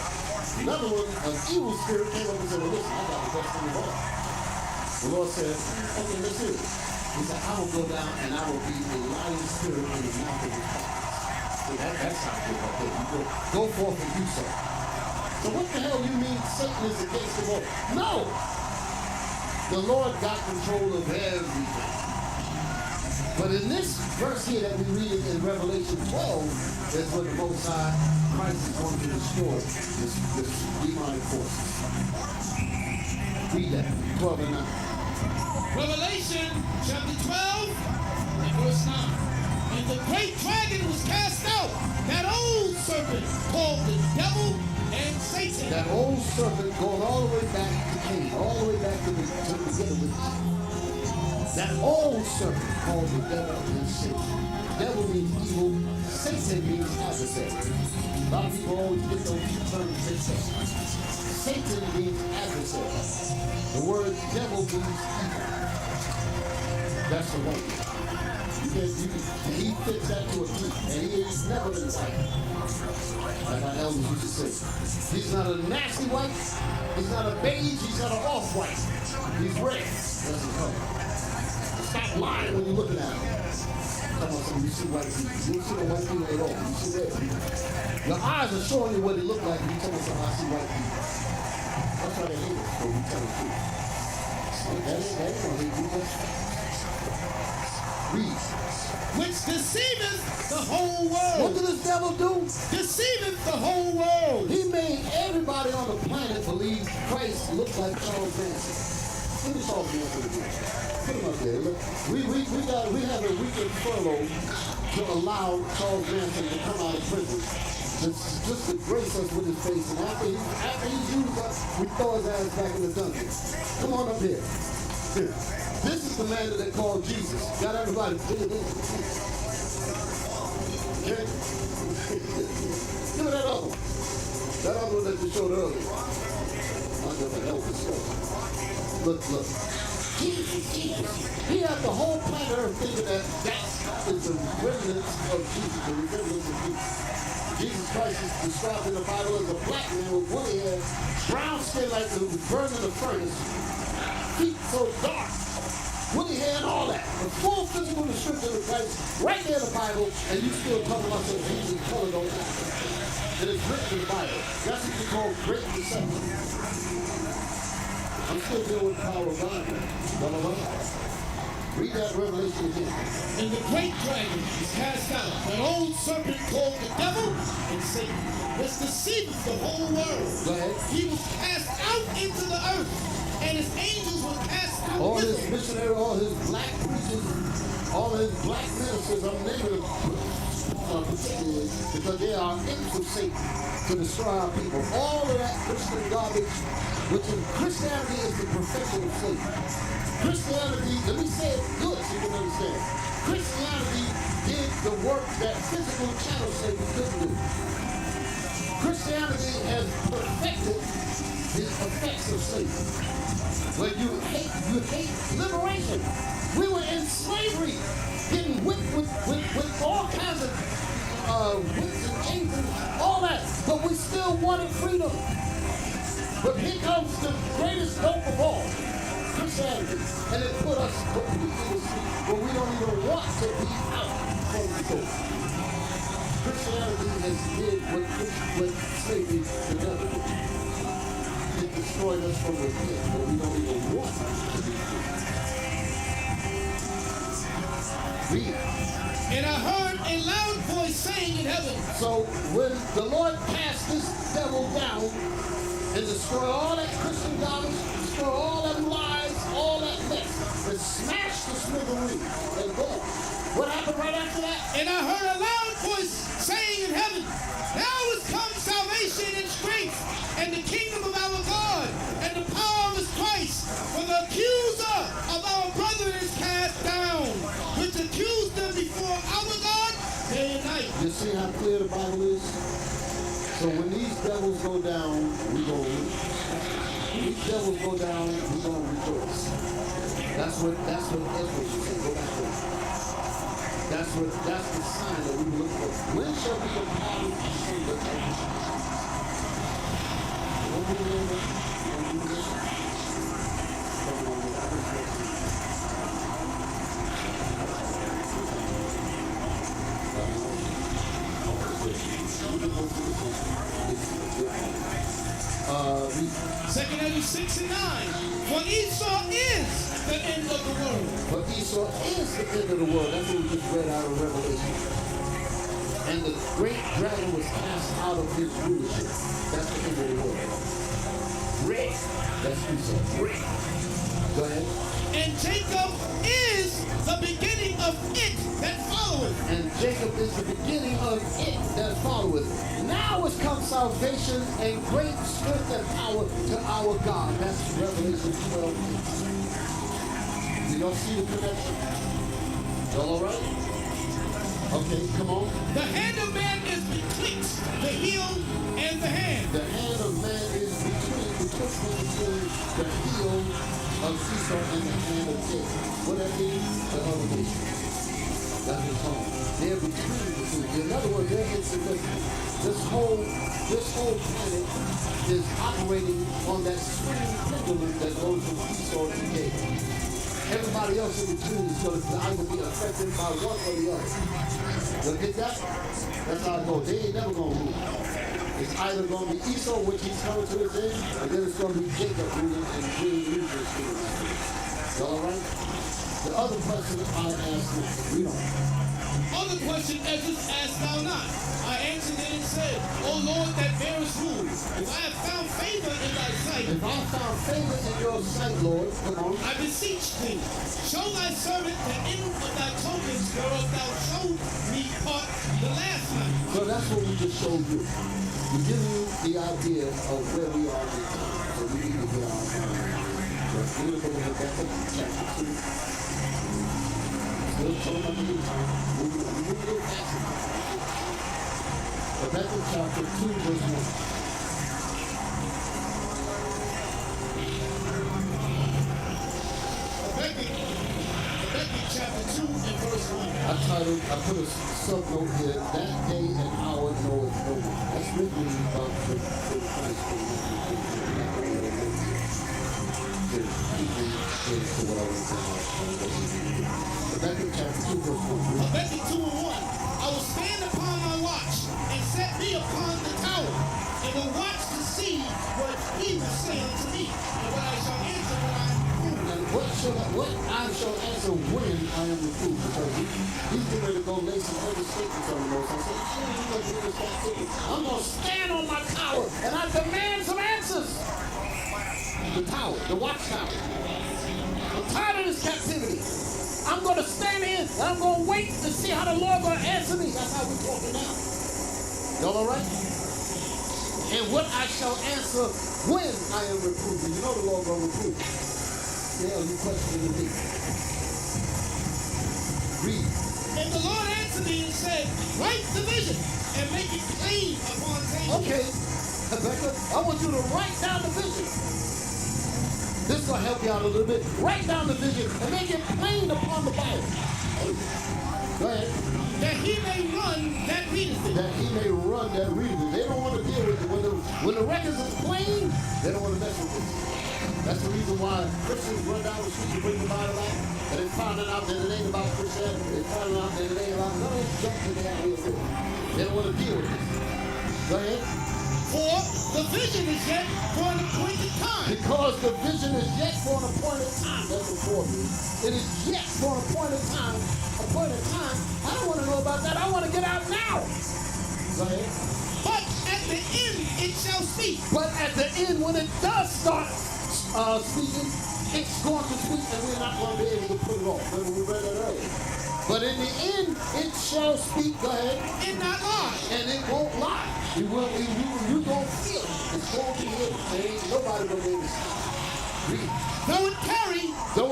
Another one, an evil spirit came up and said, well, listen, I got the best thing of all. The Lord said, okay, let's hear it. He said, I will go down and I will be a lying spirit in the mouth of his prophets. That sounds good right there. You go forth and do so. So what the hell you mean Satan is against the Lord? No! The Lord got control of everything. But in this verse here that we read in Revelation 12, is when the Most High Christ is going to destroy this demonic force. Read that, 12 and 9. Revelation chapter 12 and verse 9. And the great dragon was cast out, that old serpent called the devil and Satan. That old serpent going all the way back to Cain, all the way back to the beginning with Eve. That old serpent called the devil and Satan. Devil means evil, Satan means adversary. A lot of people always get those two terms mixed up. Satan means adversary. The word devil means evil. That's the one. he fits that to a T. And he's never been white. Like our elders used to say. He's not a nasty white. He's not a beige. He's not an off-white. He's red. That's his color. Stop lying when you're looking at him. Come on, you see white people. You don't see no white people at all. You see red people. Your eyes are showing you what they look like when you tell me something, I see white people. That's why they hate us, so we tell the truth. That ain't gonna hate you. Read. Which deceiveth the whole world. What did this devil do? Deceiveth the whole world. He made everybody on the planet believe Christ looked like Charles Manson. Look at Charles Manson again. Put him up there. Look, we have a weekend furlough to allow Charles Manson to come out of prison. Just to grace us with his face. And after he's used us, we throw his ass back in the dungeon. Come on up here. Here. This is the man that they call Jesus. Got everybody. Okay? Give me that other one. That other one that you showed earlier. I never held this stuff. Look. Jesus. He had the whole planet Earth thinking that is the remnants of Jesus, the remembrance of Jesus. Jesus Christ is described in the Bible as a black man with woolly hair, brown skin like it was burned in the furnace, feet so dark, woolly hair and all that. The full physical description of Christ right there in the Bible, and you still talking about some Jesus color don't matter. And it's written in the Bible. That's what you call great deception. I'm still dealing with the power of God. Read that Revelation again. And the great dragon is cast out, that old serpent called the devil and Satan, which deceiveth the whole world. Go ahead. He was cast out into the earth, and his angels were cast out All with his him. missionaries, all his black preachers, all his black ministers, I'm naming them particularly because they are imps of Satan to destroy our people. All of that Christian garbage, which in Christianity is the perfection of Satan. Christianity, let me say it good so you can understand. Christianity did the work that physical channels say we couldn't do. Christianity has perfected the effects of Satan. When you hate liberation. We were in slavery, getting whipped with all kinds of whips and chains and all that, but we still wanted freedom. But here comes the greatest hope of all. Christianity, and it put us completely asleep where we don't even want to be out from the door. Christianity has did what slavery the devil did. It destroyed us from within where we don't even want to be free. Read. And I heard a loud voice saying in heaven. So when the Lord cast this devil down and destroy all that Christian garbage, destroy all them lies, all that mess, and smash the smithereens and go. What happened right after that? And I heard a loud voice saying in heaven, now is come salvation and strength, and the kingdom of our God, and the power of his Christ, for the accuser of our brethren is cast down, which accused them before our God day and night. You see how clear the Bible is? So when these devils go down, we go. When these devils go down, we gonna rejoice. That's what Ezra should say. Go back there. That's the sign that we look for. When shall we compare the kingdom of God? When we remember, when we listen. Second Ezra 6 and 9. For Esau is the end of the world. But Esau is the end of the world. That's what we just read out of Revelation. And the great dragon was cast out of his rulership. That's the end of the world. Red. That's Esau. Red. Go ahead. And Jacob is the beginning of it that followeth. And Jacob is the beginning of it that followeth. Now has come salvation and great strength and power to our God. That's Revelation 12. Do y'all see the connection? Y'all all right? Okay, come on. The hand of man is betwixt the heel and the hand. The hand of man is between the heel of Esau and the hand of Jacob. What that means? The elevation. That's what it's called. They're between the two. In other words, they're insignificant. This whole planet is operating on that swinging pendulum that goes from Esau to Jacob. Everybody else in between is going to either be affected by one or the other. You get that? That's how it goes. They ain't never going to rule. It's either going to be Esau, which he's coming to his end, or then it's going to be Jacob ruling and really losing his kingdom. All right? The other question I asked is, we don't. Other question Ezra asked thou not. I answered it and said, O Lord that bearest rule, if I have found favor in thy sight, If I found favor in your sight, Lord, come on. I beseech thee, show thy servant the end of thy tokens whereof thou showed me part the last night. So that's what we just showed you. We give you the idea of where we are in time. So we need to get our time. Let's do it over here back up to chapter 2. Still showing up in the time. We will go faster. But back in chapter 2, verse 1. Habakkuk chapter 2 and verse 1. I put a subnote here, that day and hour knoweth no one. That's written about the Christ to what I was saying. Habakkuk chapter 2, verse 1. Habakkuk 2 and 1. I will stand upon my watch and set me upon the tower, and will watch to see what he will say unto me, and what I shall answer when I am reproved. And what I shall answer when I am reproved, because he's getting ready to go lay some other statements on the Most High. I'm going to stand on my tower and I demand some answers. The tower, the watchtower. I'm tired of this captivity. I'm going to stand here and I'm going to wait to see how the Lord going to answer me. That's how we're talking now. Y'all all right? And what I shall answer when I am reproved. You know the Lord going to reprove. Yeah, you questioning me. Read. And the Lord answered me and said, write the vision and make it plain upon tables. Okay, Rebecca, I want you to write down the vision. This is going to help you out a little bit. Write down the vision and make it plain upon the Bible. Go ahead. That he may run that readeth it. That he may run that readeth it. They don't want to deal with it. When the records is plain, they don't want to mess with it. That's the reason why Christians run down the street to bring the Bible out. And they finding out that it ain't about Christianity. They finding out that it ain't about none of this junk that they have here for. They don't want to deal with it. Go ahead. For the vision is yet for an appointed time. Because the vision is yet for an appointed time. That's important. It is yet for an appointed time. Appointed time. I don't want to know about that. I want to get out now. Go ahead. But at the end it shall speak. But at the end, when it does start speaking, it's going to speak, and we're not going to be able to put it off. Remember, we read that earlier. But in the end, it shall speak. Go ahead. And not lie. And it won't lie. You don't feel it. It's going to be here. There ain't nobody going to be able to stop it. Read. Though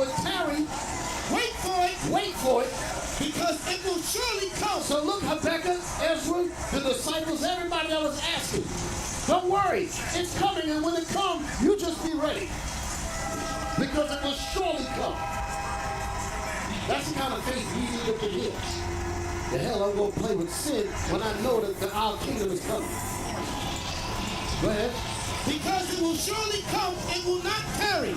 it tarry, wait for it. Wait for it. Because it will surely come. So look, Habakkuk, Ezra, the disciples, everybody that was asking, don't worry, it's coming, and when it comes, you just be ready. Because it will surely come. That's the kind of faith we need up in here. The hell I'm going to play with sin when I know that our kingdom is coming. Go ahead. Because it will surely come, it will not tarry.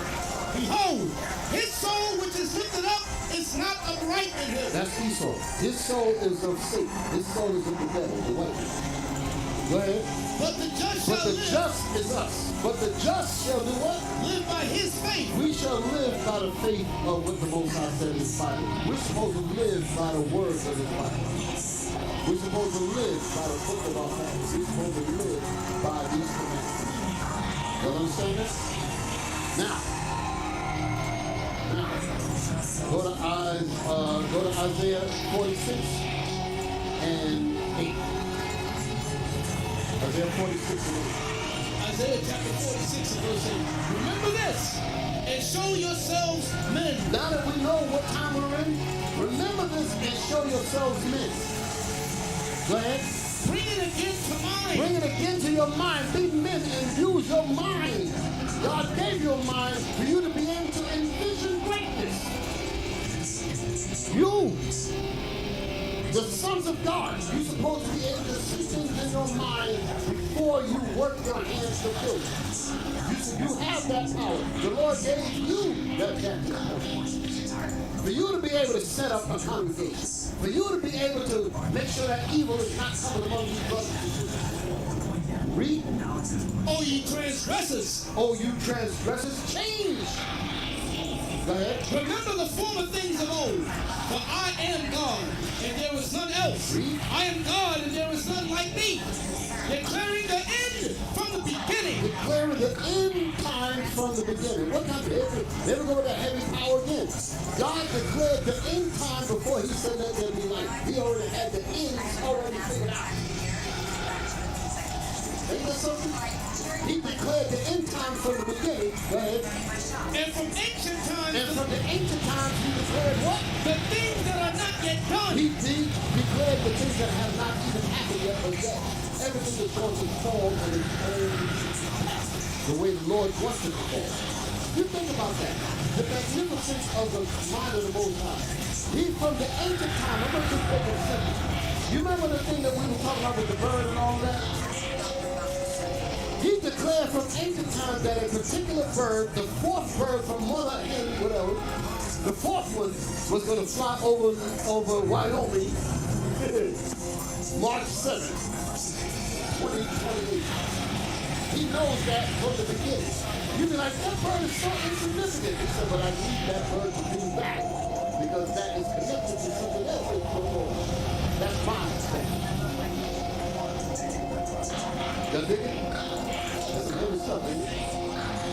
Behold, his soul which is lifted up is not upright in him. That's Esau. His soul is of Satan. His soul is of the devil, the white man. Go ahead. But the just shall But the live. just is us. But the just shall do what? Live by his faith. We shall live by the faith of what the Most High said in his Bible. We're supposed to live by the words of his Bible. We're supposed to live by the book of our families. We're supposed to live by these commandments. Y'all understand that? Now, go to Isaiah 46 and 8. Isaiah 46 and 8. Isaiah chapter 46 and verse 8. Remember this, and show yourselves men. Now that we know what time we're in, remember this and show yourselves men. Go ahead. Bring it again to mind. Bring it again to your mind. Be men and use your mind. God gave you a mind for you to be able to envision greatness. You The sons of God, you're supposed to be able to see things in your mind before you work your hands to build it. You have that power. The Lord gave you that power. For you to be able to set up a congregation. For you to be able to make sure that evil is not coming among you brothers and sisters. Read. O ye transgressors, Oh, you transgressors, change. Go ahead. remember the former things of old. For I am God, and there is none else. Read. I am God, and there is none like me. Declaring the end from the beginning. Declaring the end times from the beginning. What kind of never go with that heavy power again. God declared the end time before he said that there'd be light. He already had the ends already figured out. Ain't that something? He declared the end time from the beginning. Go ahead. And from ancient times, And from the ancient times he declared what? the things that are not yet done. He declared the things that have not even happened yet, but yet everything is going to fall on its own path, the way the Lord wants it to fall. You think about that. The magnificence of the mind of the Most High. He from the ancient time, I'm going to just make it simple. You remember the thing that we were talking about with the bird and all that? He declared from ancient times that a particular bird, the fourth bird from mother hen, whatever, the fourth one was going to fly over Wyoming March 7th, 2028. He knows that from the beginning. You be like, that bird is so insignificant. He said, but I need that bird to be back because that is connected to something else that's going on. That's my understanding. Y'all dig it? That's a good something.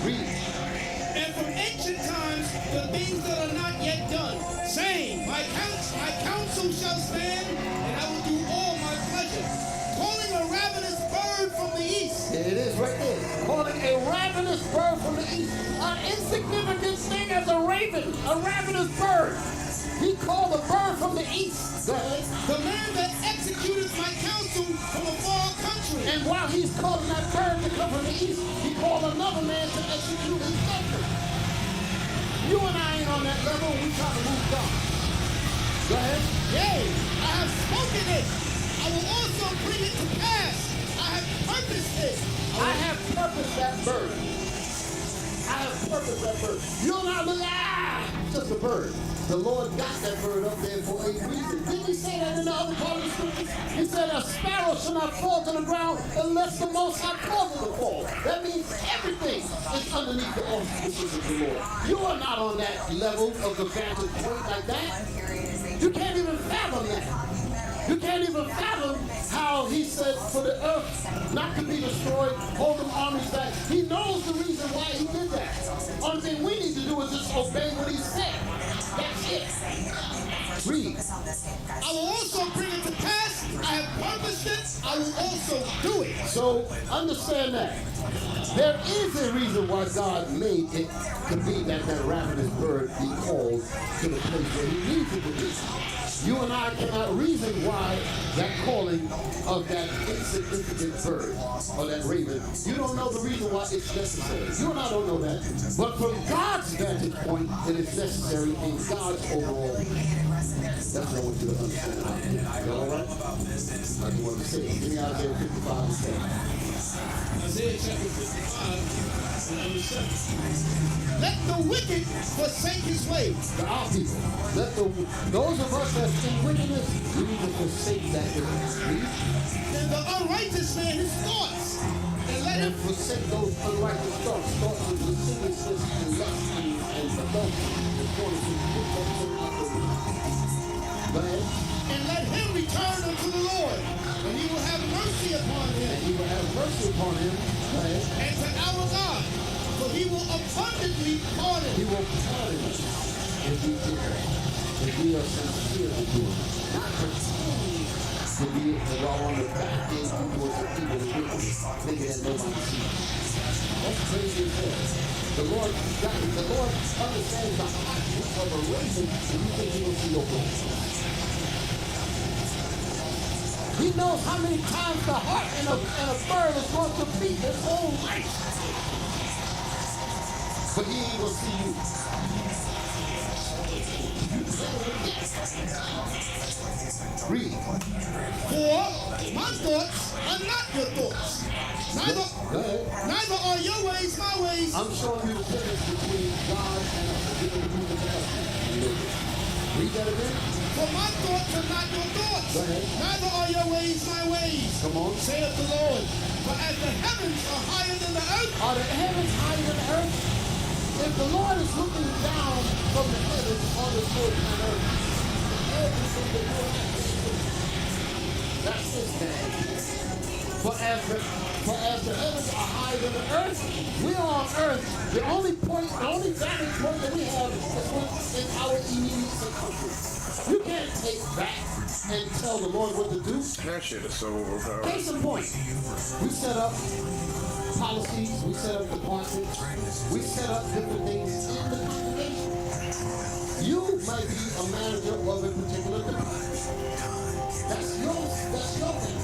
Read. And from ancient times, the things that are not yet done, saying, my counsel shall stand, and I will do all my pleasure. Calling a ravenous bird from the east. There it is right there. Calling a ravenous bird from the east. An insignificant thing as a raven. A ravenous bird. He called a bird from the east. Go ahead. The man that executeth my counsel from a far country. And while he's calling that bird to come from the east, he called another man to execute his judgment. You and I ain't on that level. We trying to move God. Go ahead. Yea, I have spoken it. I will also bring it to pass. I have purposed it. I have purposed that bird. I have purposed that bird. You'll not look, just a bird. The Lord got that bird up there for a reason. Didn't he say that in the other part of the scripture? He said a sparrow shall not fall to the ground unless the Most High causes it to fall. That means everything is underneath the auspices of the Lord. You are not on that level of the vantage point like that. You can't even fathom that. You can't even fathom how he said for the earth not to be destroyed, hold them armies back. He knows the reason why he did that. Only thing we need to do is just obey what he said. That's it. Read. I will also bring it to pass. I have purposed it. I will also do it. So understand that. There is a reason why God made it to be that ravenous bird be called to the place where he needs it to be. You and I cannot reason why that calling of that insignificant bird or that raven. You don't know the reason why it's necessary. You and I don't know that. But from God's vantage point, it is necessary in God's overall. That's what I want you to understand. You all right? I just want to say, give me Isaiah 55 and 10. Isaiah chapter 55, verse 7. Let the wicked forsake his way. To our people, those of us that's in wickedness, we need to forsake that wickedness. And the unrighteous man his thoughts. And let And him forsake those unrighteous thoughts of lasciviousness and lust and adultery and fornication. Go ahead. and let him return unto the Lord, and he will have mercy upon And him, he will have mercy upon him. Go ahead. and to our God, for he will abundantly pardon. He will pardon us if we do that. If we are sincere to do it. Not pretend to be while on the back end towards the people of wickedness, thinking that nobody sees. That's crazy as hell. The Lord understands the heartbeat of a raven, and you think he will see your place. He knows how many times the heart in a bird is going to beat his whole life. But he ain't gonna see you. Read. For my thoughts are not your thoughts. Neither are your ways my ways. I'm showing you the difference between God and read that again. For my thoughts are not your thoughts. Go ahead. Neither are your ways my ways. Come on. Saith the Lord. For as the heavens are higher than the earth. Are the heavens higher than the earth? If the Lord is looking down from the heavens on the earth and earth, everything that the Lord has to do, that's his name. For as the heavens are higher than the earth, we are on earth. The only vantage point that we have is in our immediate circumference. You can't take back and tell the Lord what to do. That shit is so overpowered. Case in point, we set up policies, we set up departments, we set up different things in the congregation. You might be a manager of a particular department. That's your thing.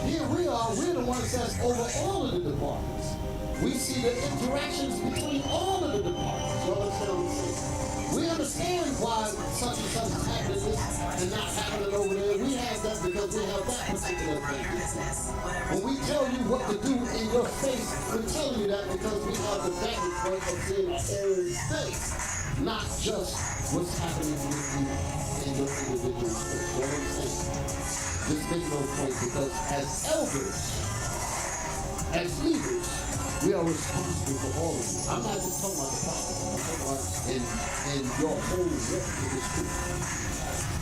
Here we are, we're the ones that's over all of the departments. We see the interactions between all of the departments. You understand what I'm saying? We understand why such and such is happening this and not happening over there. We have that because we have that particular thing. When we tell you what to do in your face, we're telling you that because we have the vantage point of seeing the whole thing, not just what's happening with you in your individual space. You understand? This makes no point because as elders, as leaders, we are responsible for all of you. I'm not just talking about the prophet. I'm talking about in your whole work in the street.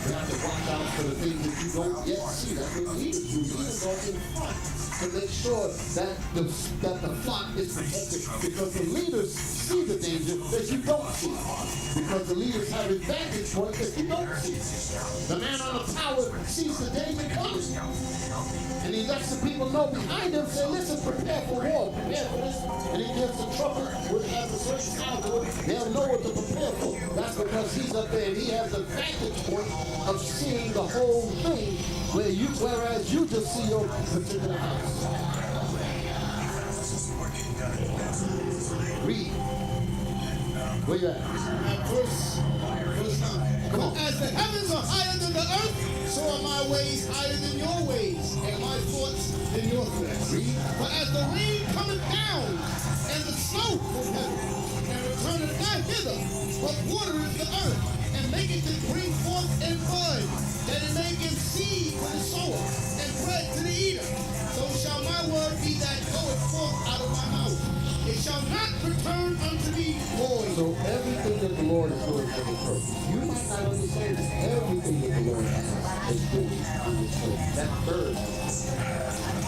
We have to watch out for the things that you don't yet see. That's what leaders do. Leaders are in front to make sure that the flock is protected because the leaders see the danger that you don't see. Because the leaders have a vantage point that you don't see. The man on the tower sees the danger coming. And he lets the people know behind him, say, listen, prepare for war, prepare for this. And he gives the trumpet, which has a certain sound to it, they'll know what to prepare for. That's because he's up there and he has a vantage point of seeing the whole thing, whereas you just see your particular house. Read. Where you at? Verse 9. Come on. As the heavens are higher than the earth, so are my ways higher than your ways, and my thoughts than your thoughts. Read. For as the rain cometh down, and the snow from heaven, and returneth not hither, but watereth the earth, and maketh it bring forth and bud, that it may give seed to the sower, and bread to the eater, so shall my word be that goeth forth out of my mouth. It shall not return unto me void. So everything that the Lord is doing has a purpose. You might not understand this. Everything that the Lord is doing on this earth. That bird,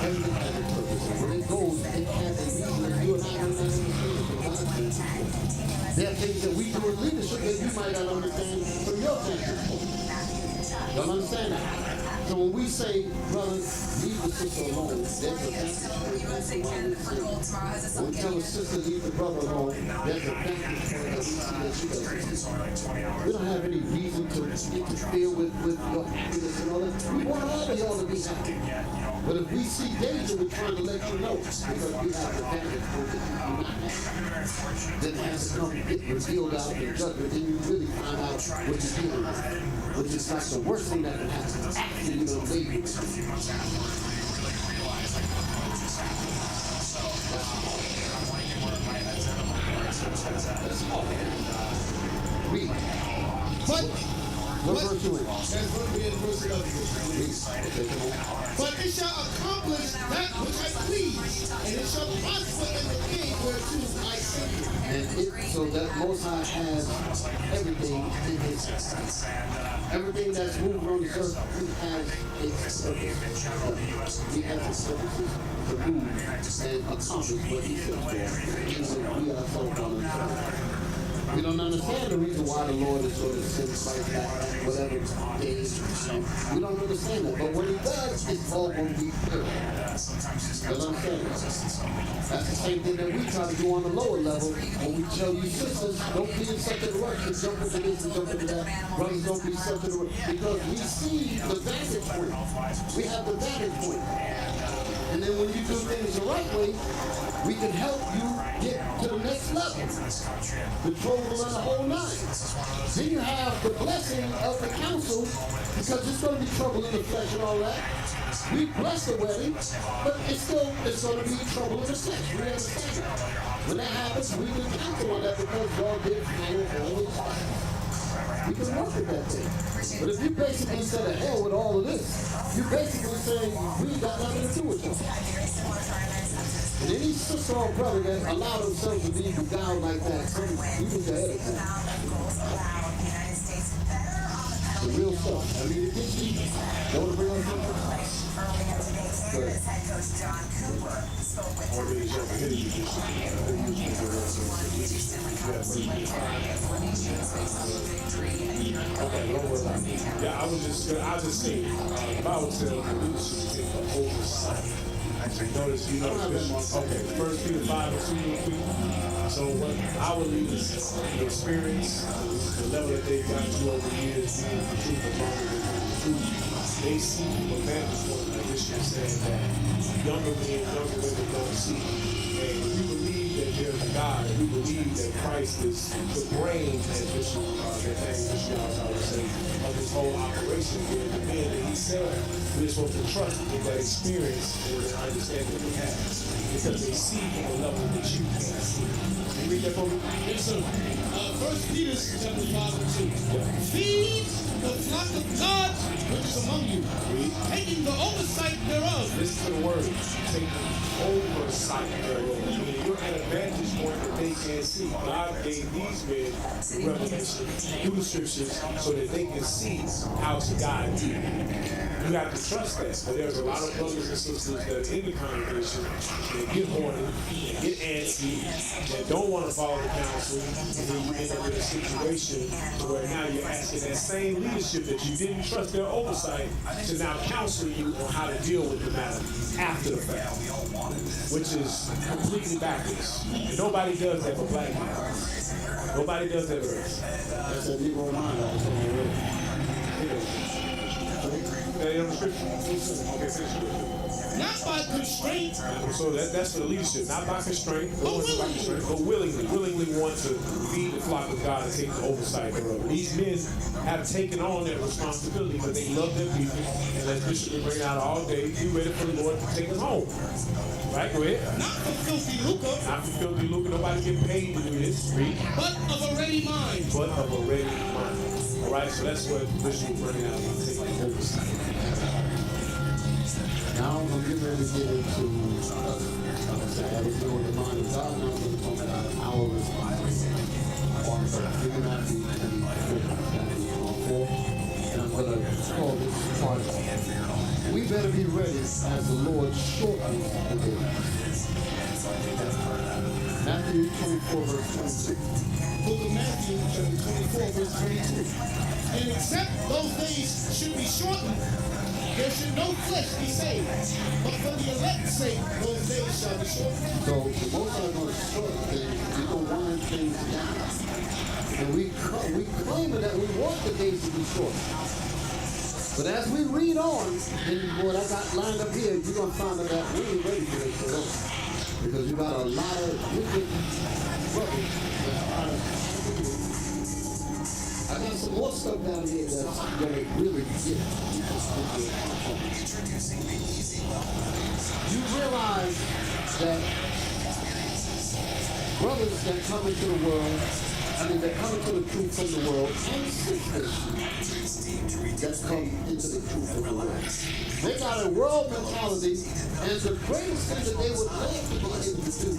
everything has a purpose. And when it goes, it has a reason that you and I don't understand. But God has a purpose. There are things that we do in leadership that you might not understand from your vantage point. Don't understand that? So when we say, brother, leave the sister alone, there's a vantage point. When we tell a sister, leave the brother alone, there's a vantage point that we see that she doesn't see. We don't have any reason to interfere with your happiness and all that. We want all of y'all to be happy. But if we see danger, we're trying to let you know because you have the vantage point that you do not have. Then it has to come get revealed out in judgment, then you really find out what you're dealing with, which is like the worst thing that can happen. After you know, baby. Read. What verse you in? That's going to be in verse 11. But it shall accomplish that which I please, and it shall prosper in the thing whereto I send it. And so that Most High has everything in his hands. Everything that's moving on the earth, he has its purpose. He has its purposes to move and accomplish what he says for. We are so volunteer. We don't understand the reason why the Lord is going to send Christ back at whatever days. We don't understand that. But when he does, it's all going to be clear. You understand that? That's the same thing that we try to do on the lower level when we tell you sisters, don't be in such a rush to jump into this and jump into that. Brothers, don't be such a rush. Because we see the vantage point. We have the vantage point. And then when you do things the right way, we can help you get to the next level. The total and the whole nine. Then you have the blessing of the council, because there's going to be trouble in the flesh and all that. We bless the wedding, but it's going to be trouble in the flesh. We understand that. When that happens, we can counsel on that because God did always. We can work with that thing. But if you basically say to hell with all of this, you're basically saying we ain't got nothing to do with you. And any sister or brother that allow themselves to be beguiled like that, you need to edit that. The real stuff. I mean, it gets deep. Don't want to bring on something? Earlier today, Canada's head coach John Cooper spoke with Yeah, I just say, the Bible tells the leadership to take the oversight. Notice, okay, 1 Peter 5 and 2 real quick. So what our leaders, the experience, the level that they've gotten to over the years, being the truth among the truth, they see from a vantage point, like Bishop saying, that younger men, younger women don't see. And we believe that there's a God, we believe that Christ is the brain, as Bishop, I would say, of this whole operation here. The men that he said, we're supposed to trust in that experience and the understanding that we have. Because they see from a level that you can't see. Can you read that for me? Yes, sir. 1 Peter chapter 5 and 2. Feed the flock of God which is among you, taking the oversight thereof. Listen to the word. Taking oversight thereof. You're at a vantage point that they can't see. God gave these men revelation through the scriptures so that they can see how to guide you. You have to trust that. But there's a lot of brothers and sisters that are in the congregation that get horny, that get antsy, that don't want to follow the counsel, and then you end up in a situation where now you're asking that same leadership that you didn't trust their oversight to now counsel you on how to deal with the matter after the fact, which is completely backwards. And nobody does that for black men. Nobody does that for us. That's a Negro mind. That ain't on the scripture. Okay, finish. Not by constraint, So that's for the leadership, not by constraint, but willingly want to feed the flock of God and take the oversight thereof. These men have taken on that responsibility because they love their people, and as Bishop been bringing out all day, be ready for the Lord to take them home. Right, go ahead. not for filthy lucre, Not for filthy lucre, nobody get paid to do this. Read. but of a ready mind. But of a ready mind. All right, so that's what Bishop was bringing out, taking oversight. Now I'm getting ready to get into I was doing the mind of God, and I'm going to talk about our responsibility. We're not be and I'm going to call this part. We better be ready as the Lord shortens the day. Matthew 24 verse 26. Book of Matthew chapter 24 verse 22. And except those days should be shortened, there should no flesh be saved. But for the elect's sake, those days shall be shortened. So the most are going to shorten things, we're going to wind things down. And we claim that we want the days to be short. But as we read on, and what I got lined up here, you're going to find out that we ain't ready for this at all. Because you got a lot of wicked brothers that are I got some more stuff down here that's going to really get you realize that brothers that come into the world, that come into the truth from the world, and sisters that come into the truth from the world. They got a world mentality, and the greatest thing that they would love to be able to do is to do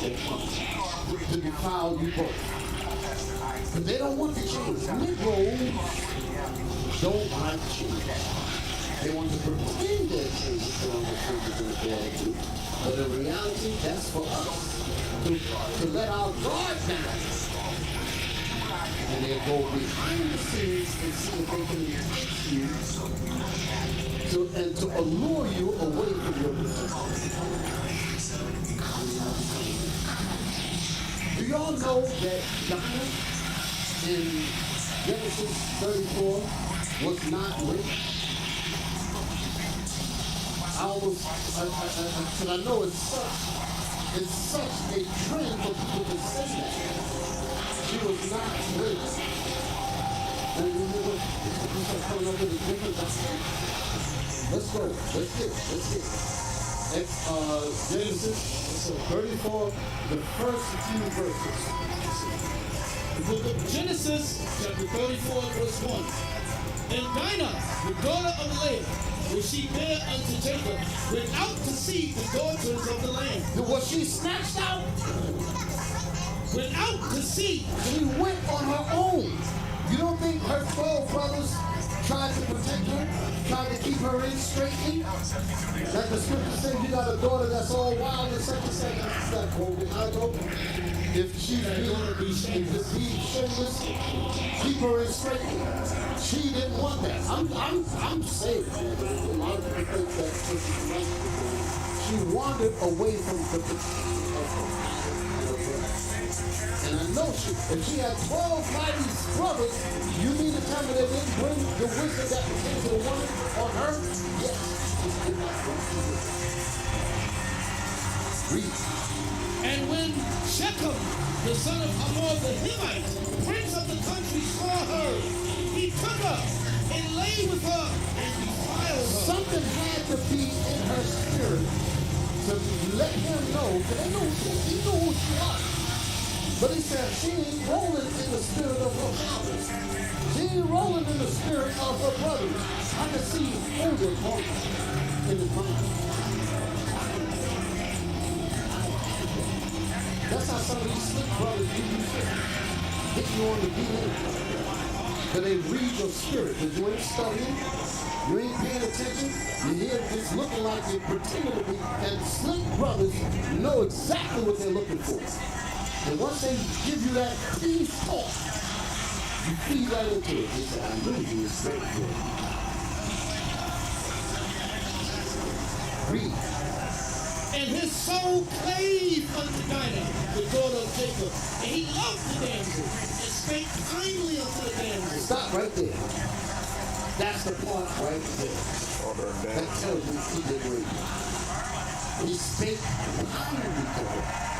to defile you both. But they don't want to change. Negroes don't like change. They want to pretend they're changing from the things that they do. But in reality, that's for us to let our guard down. And they go behind the scenes and see if they can entice you and to allure you away from your position. Do y'all know that Ghana in Genesis 34 was not written. I almost, because I know it's such a trend for people to say that. She was not written. And you remember, you start coming up with a different gospel. Let's go. Let's get it. Genesis 34, the first few verses. The book of Genesis, chapter 34, verse 1. And Dinah, the daughter of Leah, which she bare unto Jacob, went out to see the daughters of the land. Was she snatched out? Went out to see. She went on her own. You don't think her 12 brothers tried to protect her, tried to keep her in straight? Like the scripture says, you got a daughter that's all wild and such and such. It's not quoted. I know. If she's being shameless, keep her in straight. She didn't want that. I'm saying, a lot of people think that she wandered away from the and I know if she had 12 mighty brothers, you mean to tell me they didn't bring the wisdom that pertains to the woman on her? Yes. Read. And when Shechem, the son of Hamor the Hivite, prince of the country, saw her, he took her and lay with her and defiled her. Something had to be in her spirit to let him know, because he knew who she was. But he said she ain't rolling in the spirit of her fathers. She ain't rolling in the spirit of her brothers. I can see older on in his mind. That's how some of these slick brothers do you hit you on the DNA. But they read your spirit, because you ain't studying, you ain't paying attention, you hear it's looking like you're pretending to be, and slick brothers know exactly what they're looking for. And once they give you that peace talk, you feed right into it. They say, I knew you was very good. Read. And his soul clave unto Dinah, the daughter of Jacob. And he loved the damsel, and spake kindly unto the damsel. Stop right there. That's the part right there. That tells you he did read. He spake kindly to her.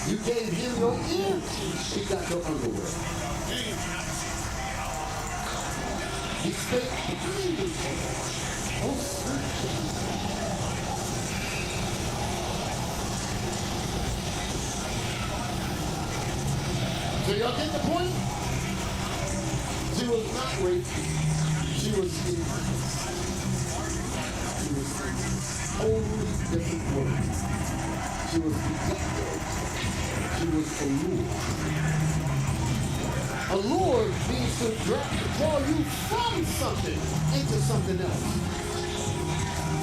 You gave him your ear, he got your underwear. He spake kindly to her. Oh, so y'all get the point? She was not raped. She was in totally different words. She was rejected. She was allured. Allured means to draw you from something into something else.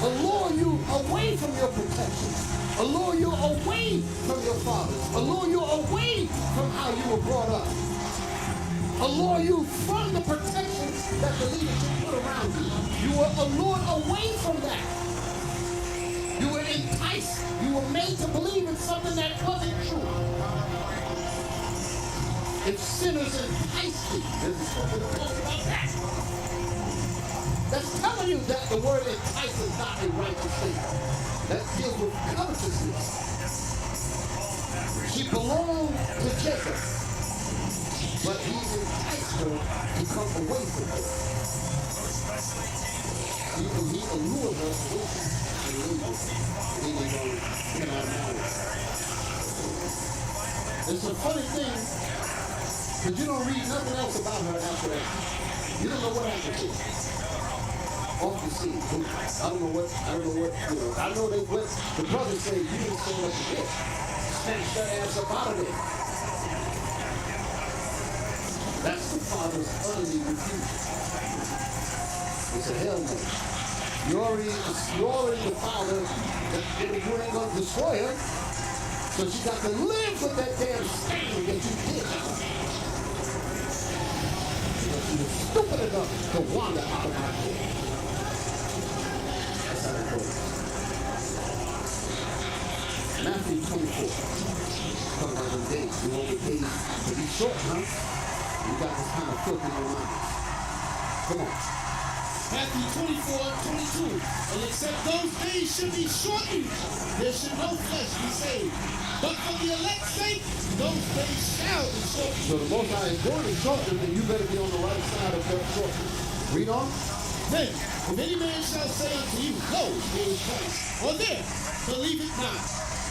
Allure you away from your protection. Allure you away from your fathers. Allure you away from how you were brought up. Allure you from the protection that the leadership put around you. You were allured away from that. You were enticed. You were made to believe in something that wasn't true. If sinners entice you, this is what we're talking about that. That's telling you that the word entice is not a righteous thing. That deals with covetousness. She belonged to Jacob, but he enticed her to come away from him. He allured her with and laid with her. He was on, can I marry her? It's a funny thing, but you don't read nothing else about her after that. You don't know what happened to her. Off the scene. I don't know what, I know they went, the brothers say, you didn't say what you did. Snatch that ass up out of there. That's the father's utterly refusal. He said, hell no. You already the father, you ain't going to destroy her. So she got to live with that damn stain that you did. She was stupid enough to wander out of my head. Matthew 24. Talking about them days. You want the days to be short, huh? You got this kind of filthy in your mind. Come on. Matthew 24:22. And except those days should be shortened, there should no flesh be saved. But for the elect's sake, those days shall be shortened. So the Most High is going to shorten, then you better be on the right side of that shortening. Read on. Then, if any man shall say unto you, Lo, here is Christ, or there, believe it not.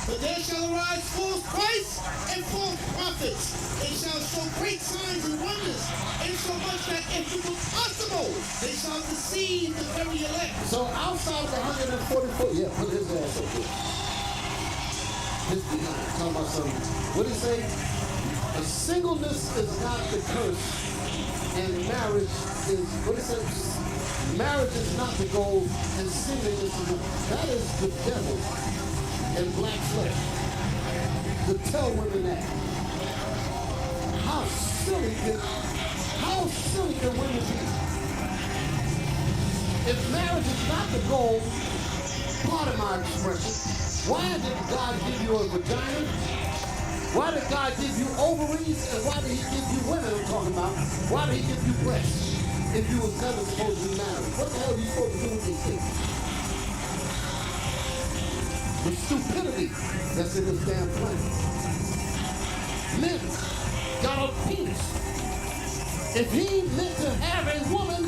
But there shall arise false Christs and false prophets, and shall show great signs and wonders, insomuch that if it were possible, they shall deceive the very elect. So outside of the 144, yeah, put his ass up there. His behind. Talking about something. What did he say? A singleness is not the curse, and marriage is, what did he say? Marriage is not the goal, and singleness is that is the devil in black flesh. To tell women that. How silly can women be? If marriage is not the goal, pardon my expression, why did God give you a vagina? Why did God give you ovaries? And why did he give you women I'm talking about? Why did he give you breasts? If you was never supposed to be married. What the hell are you supposed to do with these things? The stupidity that's in this damn planet. Men got a penis. If he meant to have a woman,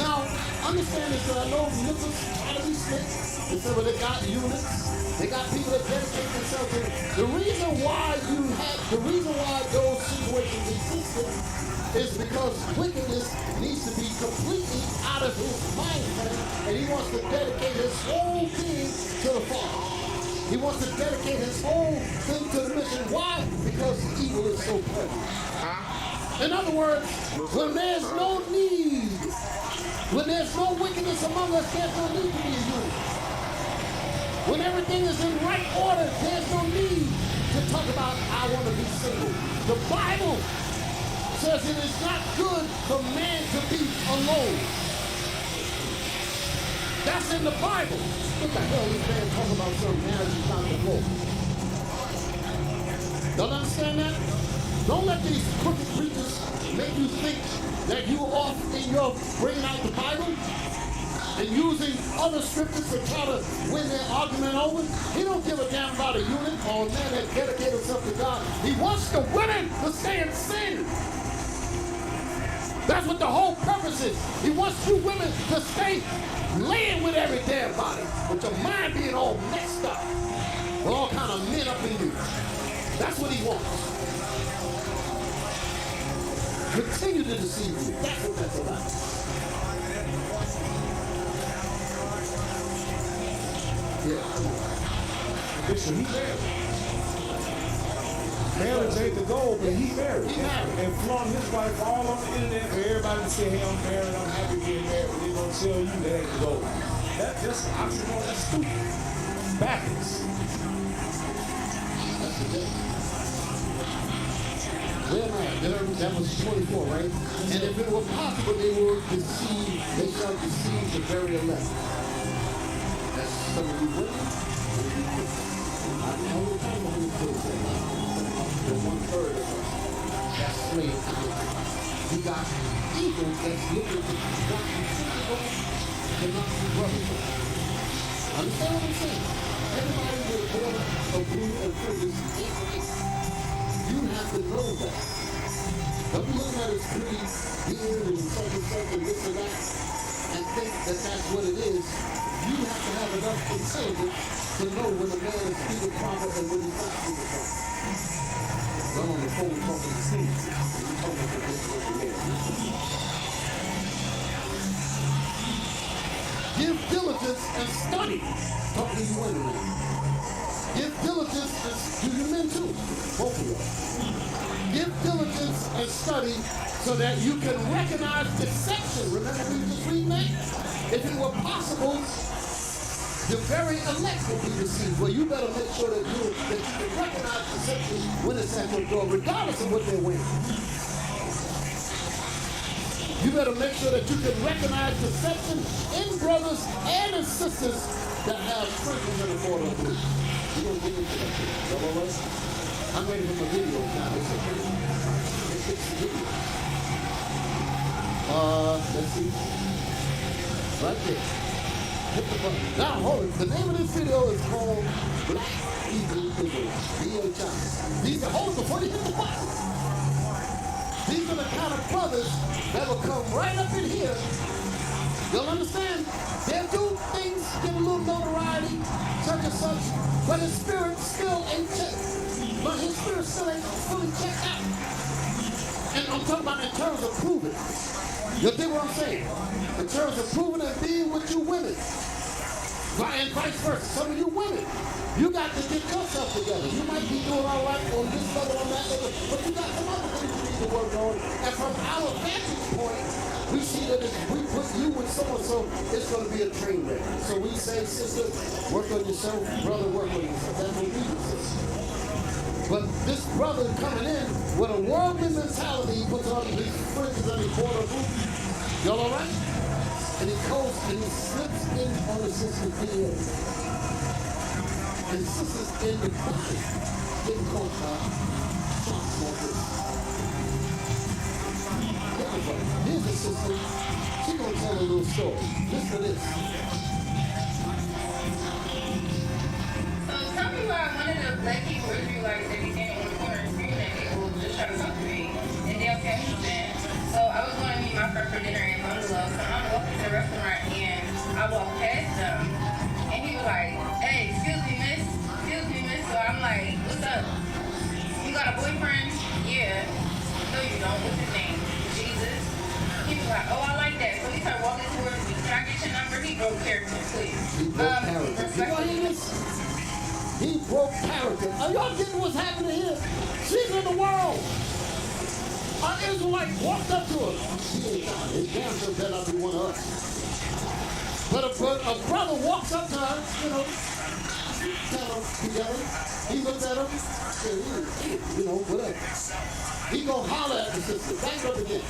now understand this, because I know niggas try to be slick. They say, well, they got units. They got people that dedicate themselves to it. The reason why those situations existed is because wickedness needs to be completely out of his mind, and he wants to dedicate his whole being to the Father. He wants to dedicate his whole thing to the mission. Why? Because evil is so present. In other words, when there's no need, when there's no wickedness among us, there's no need to be a unit. When everything is in right order, there's no need to talk about, I want to be single. The Bible says it is not good for man to be alone. That's in the Bible. What the hell is man talking about some marriage is not the goal? Don't understand that? Don't let these crooked preachers make you think that you off in your bringing out the Bible and using other scriptures to try to win their argument over. He don't give a damn about a unit or a man that dedicated himself to God. He wants the women to stay in sin. That's what the whole purpose is. He wants you women to stay laying with every damn body, with your mind being all messed up, with all kind of men up in you. That's what he wants. Continue to deceive you. That's what that's about. Yeah, come on. Bishop, he married. Marriage ain't the goal, but he married. He married. And flaunt his wife all on the internet for everybody to say, hey, I'm married, I'm happy being married. But they're going to tell you that ain't the goal. That's just oxymoron, that's stupid. Backwards. That's the day. Where am I? That was 24, right? And if it were possible, they will deceive, they shall deceive the very elect. That's some of you women. I know the time of who put it in. The 1/3 of us. That's slave to it. You got evil that's looking to knock you physical and knock you brotherly. Understand what I'm saying? Everybody with a border of blue and privilege ain't right. You have to know that. Don't be looking at his pretty beard and such and this and that and think that that's what it is. You have to have enough intelligence to know when a man is speaking proper and when he's not speaking proper. I'm on the phone talking to Steve. You're talking to this with the man. Give diligence and study. Talking to you women. Give diligence and to you men too. Both of you. Give diligence and study so that you can recognize deception. Remember we were just reading that? If it were possible, the very elect will be deceived. Well, you better make sure that you can recognize deception when it's at your door, regardless of what they're wearing. You better make sure that you can recognize deception in brothers and in sisters that have sprinkles in the border of blue. We're gonna get into that too. Y'all all right? I'm ready for my video now. It's a video. It's a video. Let's see. Right there. Hit the button. Now, hold it. The name of this video is called Black Eagle Israelites. BHI. These are, hold it before you hit the button. These are the kind of brothers that will come right up in here. You'll understand? They'll do things, give a little notoriety, such and such, but his spirit still ain't checked. But his spirit still ain't fully checked out. And I'm talking about in terms of proving. You dig what I'm saying? In terms of proving and being with you women. And vice versa. Some of you women, you got to get yourself together. You might be doing all right on this level, on that level, but you got some other things you need to work on. And from our vantage point, we see that if we put you with so-and-so, it's going to be a train wreck. So we say, sister, work on yourself. Brother, work on yourself. That's what we do, sister. But this brother coming in with a worldly mentality, he puts on his fringes and his border boot. Y'all all right? And he goes and he slips in on the sister's video. And the sister's in the body. Getting caught Here's the sister. She's going to tell a little story. Listen to this. So tell me why one of the black people Israelites that be standing on the corner and screaming at people just try to talk to me. And they'll tell me that. So I was going to meet my friend for dinner in Bungalow. So I'm walking to the restaurant and I walked past them. And he was like, hey, excuse me, miss. Excuse me, miss. So I'm like, what's up? You got a boyfriend? Yeah. No, you don't. What's his name? Jesus. He was like, oh, I like that. So he started walking towards me. Can I get your number? He broke character, please. He broke character. You know hear this? He broke character. Are y'all getting what's happening here? She's in the world. An Israelite walked up to her. She ain't God. His damn sure better not be one of us. But a brother walks up to her, you know, tell her together. He looks at her, you know, whatever. He gonna holler at the sister. Back up again.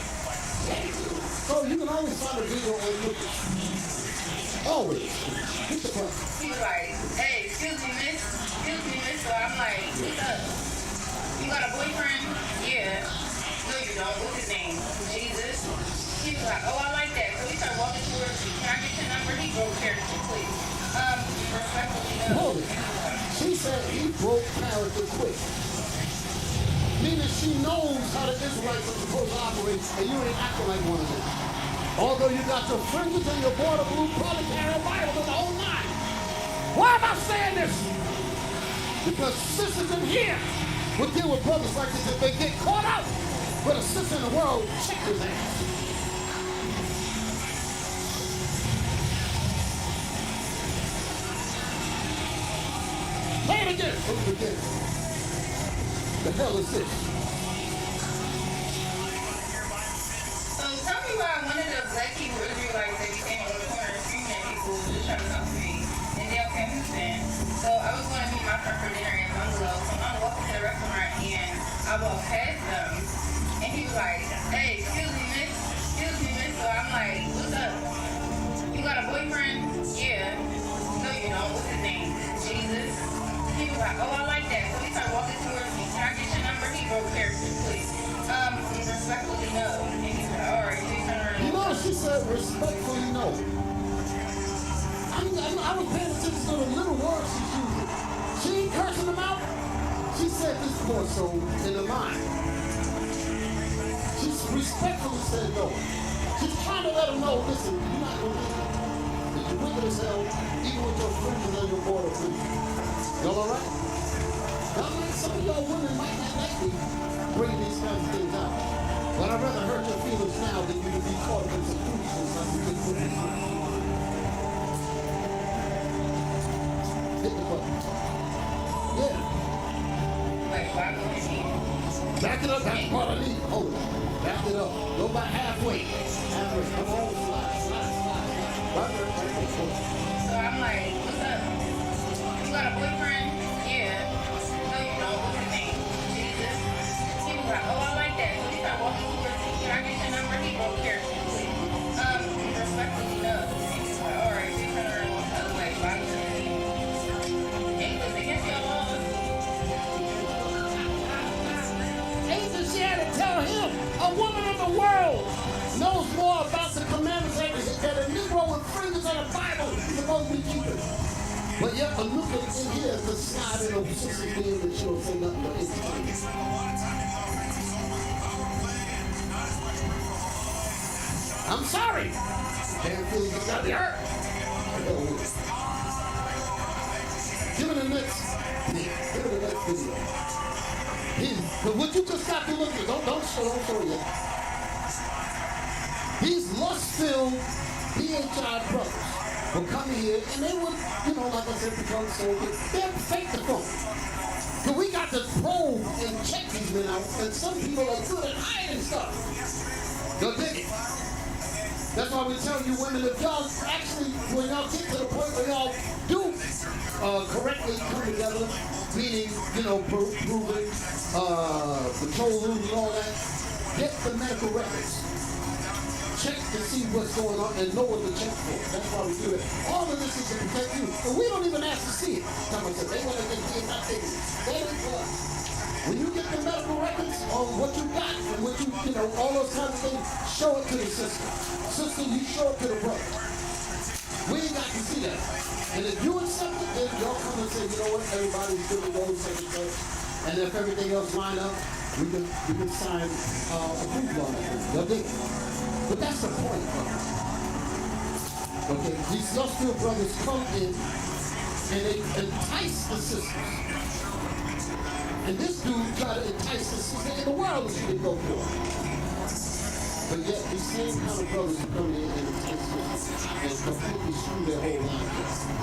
So you can always find a video on YouTube. Always. Hit the button. He was like, hey, excuse me, miss. Excuse me, miss. So I'm like, what's up? You got a boyfriend? Yeah. No, you don't. What's his name? Jesus. He was like, oh, I like that. So he started walking towards me. Can I get your number? He broke character, please. Respectfully, no. Hold it. She said he broke character quick. Meaning she knows how the Israelites are supposed to operate, and you ain't acting like one of them. Although you got your fringes and your border blue, probably carry a Bible in the whole nine. Why am I saying this? Because sisters in here will deal with brothers like this if they get caught out. But a sister in the world, check his ass. Play it again. Play it again. The hell is this? So tell me why one of the black people Israelites that be standing on the corner and screaming at people just trying to talk to me. And they'll tell me that. So I was going to meet my friend for dinner in Bungalow. So I'm walking to the restaurant and I walked past them. And he was like, hey, excuse me, miss. Excuse me, miss. So I'm like, what's up? You got a boyfriend? Yeah. No, you don't. What's his name? Jesus. He was like, oh, I like that. So he started walking towards me. Can I get your number? He broke character, please. Respectfully, no. And he said, all right. So he turned around. You know, she said respectfully no. I was paying attention to the little words she's using. She ain't cursing them out. She said this more so in the mind. She respectfully said no. She's trying to let him know, listen, you're not going to get it. You're wicked as hell, even with your friends and your border friends. Y'all all right? Now, some of y'all women might not like me bringing these kinds of things out. But I'd rather hurt your feelings now than you to be caught up in some foolishness like you did with this. Hit the button. Yeah. Like, why go in here? Back it up. That's the part I need. Hold it. Back it up. Go about halfway. Halfway. Come on. Slide. Right there. So I'm like, what's up? You got a boyfriend? Yeah. No, you don't. What's his name? Jesus. He was like, oh, I like that. So he started walking towards me. Can I get your number? He broke character, please. Respectfully, no. And he was like, all right. So he turned around and walked the other way. Bye. And he was against y'all supposed to be keeping. But yet, a look in here, the sliding of sister being that she don't say nothing but entertain. I'm sorry. Damn feeling you got the earth. Give it the next video. Give it the next video. But what you just got to look at, don't show yet. These lust-filled PHI brothers will come here and they would, like I said, become soldiers. They're fake the phone. So we got to probe and check these men out, and some people are good at hiding stuff. Go dig it. That's why we tell you women, if y'all actually, when y'all get to the point where y'all do correctly come together, meaning, proving control rooms and all that, get the medical records. Check to see what's going on and know what to check for. That's why we do it. All of this is to protect you. And we don't even ask to see it. Someone said they want to get it, not taking it. That ain't for us. When you get the medical records on what you got and what all those kinds of things, show it to the sister. Sister, you show it to the brother. We ain't got to see that. And if you accept it, then y'all come and say, you know what, everybody's good to go, and if everything else line up, we can sign approval on it. Y'all dig it? But that's the point, brother. Okay, these lustful brothers come in and they entice the sisters. And this dude tried to entice the sister in the world that she didn't go for. But yet these same kind of brothers come in and entice sisters and completely screw their whole life.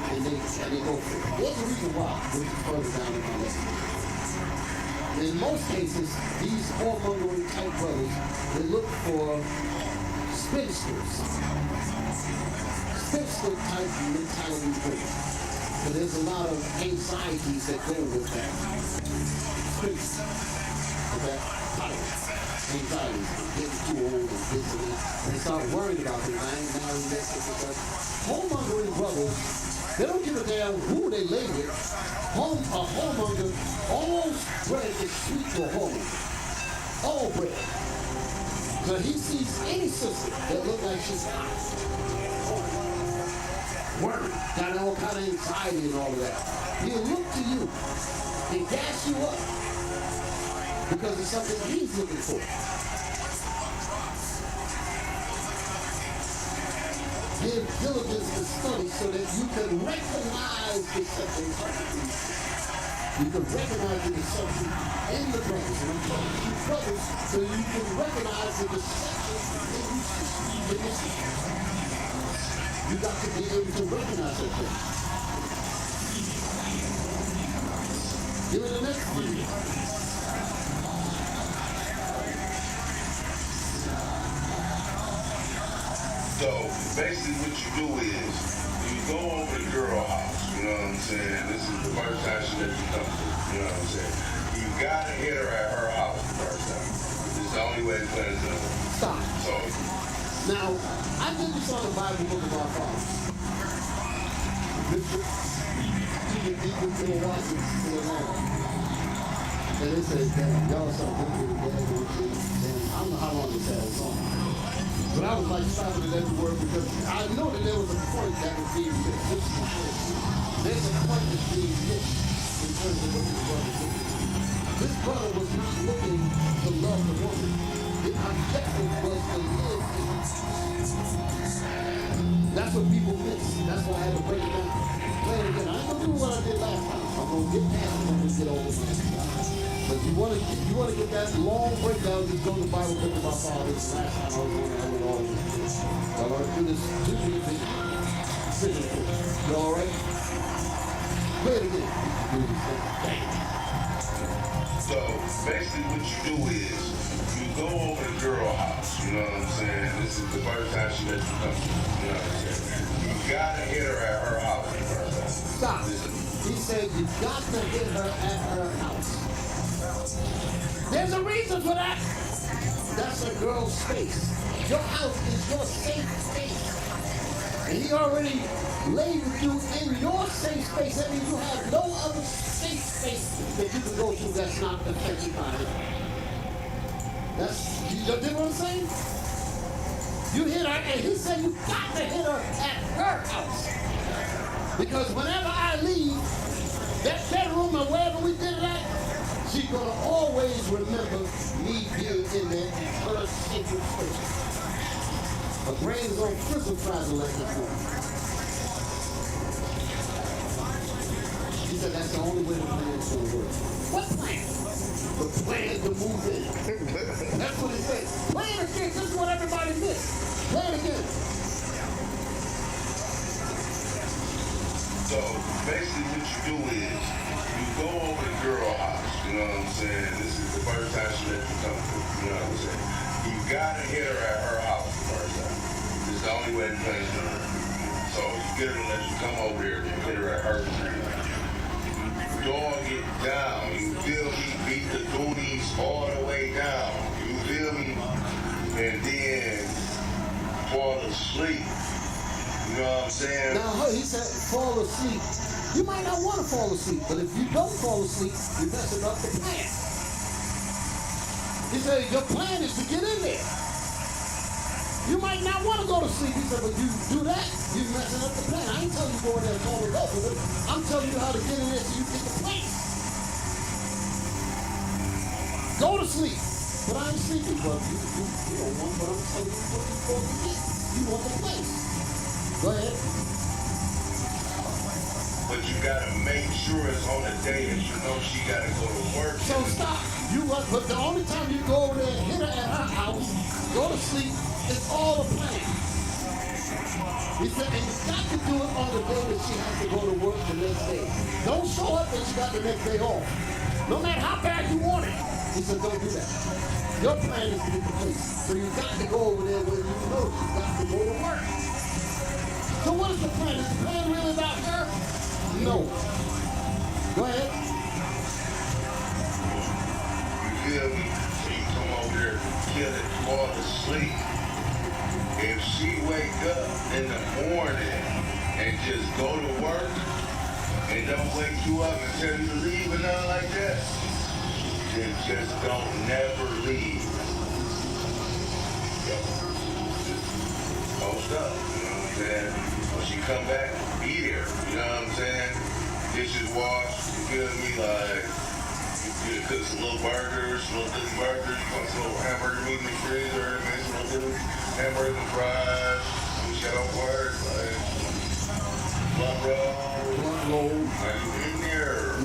And they go for it. There's a reason why, which is further down in my list. In most cases, these whoremongering type brothers, they look for spinsters. Spinster type mentality group. But there's a lot of anxieties that go with that. Spinster. With that title. Anxieties. I'm getting too old and this and that. They start worrying about things. I ain't married this because whoremongering brothers, they don't give a damn who they lay with. A whoremonger, all bread is sweet to a whoremonger. All bread. So he sees any sister that look like she's hot. Worried. Got all kind of anxiety and all of that. He'll look to you and gas you up because it's something he's looking for. Give diligence and study so that you can recognize deception. You can recognize the deception in the brothers. And I'm talking to you brothers so you can recognize the deception in your sisters. You got to be able to recognize that thing. Give me the next video. So basically what you do is you go over to the girl house, you know what I'm saying? This is the first time she let you come to, you know what I'm saying? You gotta hit her at her house the first time. This is the only way to play it. Stop. So now, I did this on the Bible book of our fathers. You can watch it for the land. And they say, damn, y'all so good with the damn, I don't know how long this has on. But I was like stopping at every word because I know that there was a point that was being missed. There's a point that's being missed in terms of what this brother did. This brother was not looking to love the woman. The objective was to live in the. That's what people miss. That's why I had to break it down. Play it again. I ain't gonna do what I did last time. I'm gonna get past it when we get over it. But if you want to get that long breakdown, just go to the Bible book of our fathers. Last time I was going to have it all. Y'all already do this. You all right? Play it again. So basically what you do is you go over to the girl house, you know what I'm saying? This is the first time she let you come to, you know what I'm saying? You gotta hit her at her house the first time. Stop. He said you got to hit her at her house. There's a reason for that. That's a girl's space. Your house is your safe space. And he already labeled you in your safe space. That means you have no other safe space that you can go to that's not affected by it. You know what I'm saying? You hit her, and he said you got to hit her at her house. Because whenever I leave that bedroom or wherever we did it at, she's gonna always remember me being in there at her sacred place. Her brain's on frizzle frazzle like this one. He said that's the only way the plan's gonna work. What plan? The plan to move in. That's what he said. Play it again. This is what everybody missed. Play it again. So basically what you do is you go over to girl house, you know what I'm saying? This is the first time she let you come through, you know what I'm saying? You gotta hit her at her house the first time. This is the only way the plan's gonna work. So you get her to let you come over here and hit her at her crib. Dog it down, you feel me? Beat the goonies all the way down, you feel me? And then fall asleep. You know what I'm saying? Now, he said fall asleep. You might not want to fall asleep, but if you don't fall asleep, you're messing up the plan. He said your plan is to get in there. You might not want to go to sleep. He said, but you do that, you're messing up the plan. I ain't telling you go in there and fall in love with it. I'm telling you how to get in there so you get the plan. Go to sleep. But I ain't sleeping, but you don't want what I'm telling you what you're supposed to get. You want the place. Go ahead. But you gotta make sure it's on the day that you know she gotta go to work. So stop. But the only time you go over there and hit her at her house, go to sleep, it's all a plan. He said, and you got to do it on the day that she has to go to work the next day. Don't show up that she got the next day off. No matter how bad you want it. He said, don't do that. Your plan is to get the place. So you got to go over there where you know you got to go to work. So what is the plan? Is the plan really about her? No. Go ahead. You feel me? So you come over there, kill it, fall asleep. If she wake up in the morning and just go to work and don't wake you up and tell you to leave or nothing like that, then just don't never leave. Post up, you know what I'm saying? When she come back, be there, you know what I'm saying? Dishes washed, you feel me? Like, you cook some little burgers, little Philly burgers, put some little hamburger meat in the freezer, make some little Philly hamburger and fries, some shit on work, like, blunt roll, like, you in there.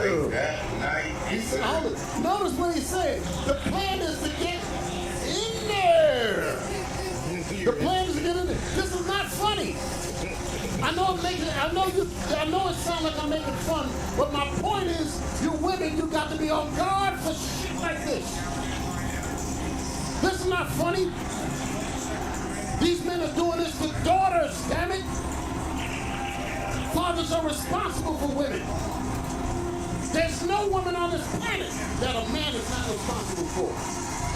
Like that night. He said, hold it. Notice what he said. The plan is to get in there. The plan is to get in there. This is not funny. I know it sounds like I'm making fun, but my point is, you women, you got to be on guard for shit like this. This is not funny. These men are doing this to daughters, damn it. Fathers are responsible for women. There's no woman on this planet that a man is not responsible for.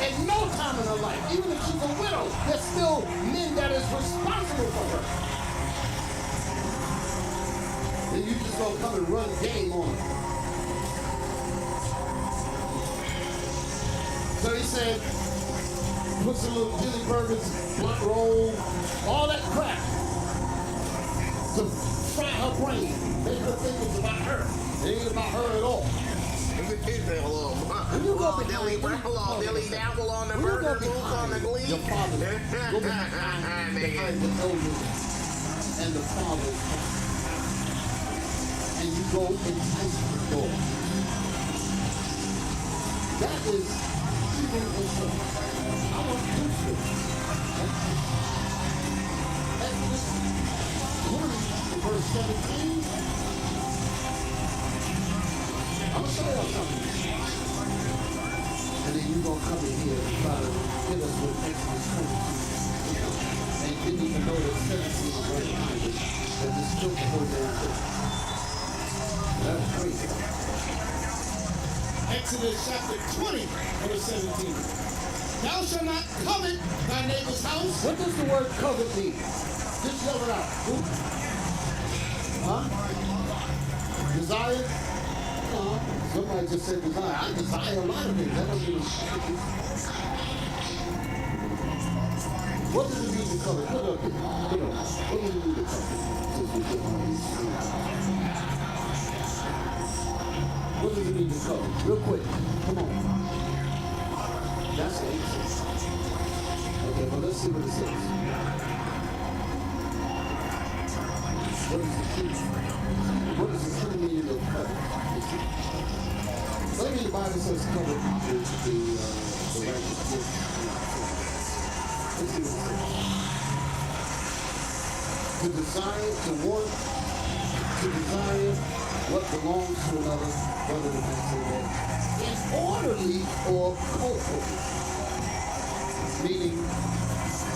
At no time in her life, even if she's a widow, there's still men that is responsible for her. Then you just gonna come and run game on her. So he said, put some little chili burgers, blunt roll, all that crap to fry her brain, make her think it's about her. It ain't about her at all. Billy Dabble on the burger, Wolf on the glee. Your father, go behind the elders and the fathers, and you go entice the door. That is even instruction. I want to do this. Exodus 20, verse 17. I'm going to show y'all something. And then you're going to come in here and try to hit us with Exodus 22. And didn't even know that 17 was right behind it. And it's still the whole damn thing. That's crazy. Exodus chapter 20, verse 17. Thou shalt not covet thy neighbor's house. What does the word covet mean? Just yell it out. Huh? Desire? Somebody just said desire. I desire a lot of things. That doesn't mean What does it mean to covet? Put it up here. Put it up. What does it mean to covet? Since we get on these screens. What does it mean to covet? Real quick. Come on. That's what it says. Okay, well, let's see what it says. What is the true? What is the true meaning of covet? Maybe the Bible says covet is the righteous gift. Let's see what it says. To desire, to want, to desire what belongs to another, whether the man say that, in orderly or culpable, meaning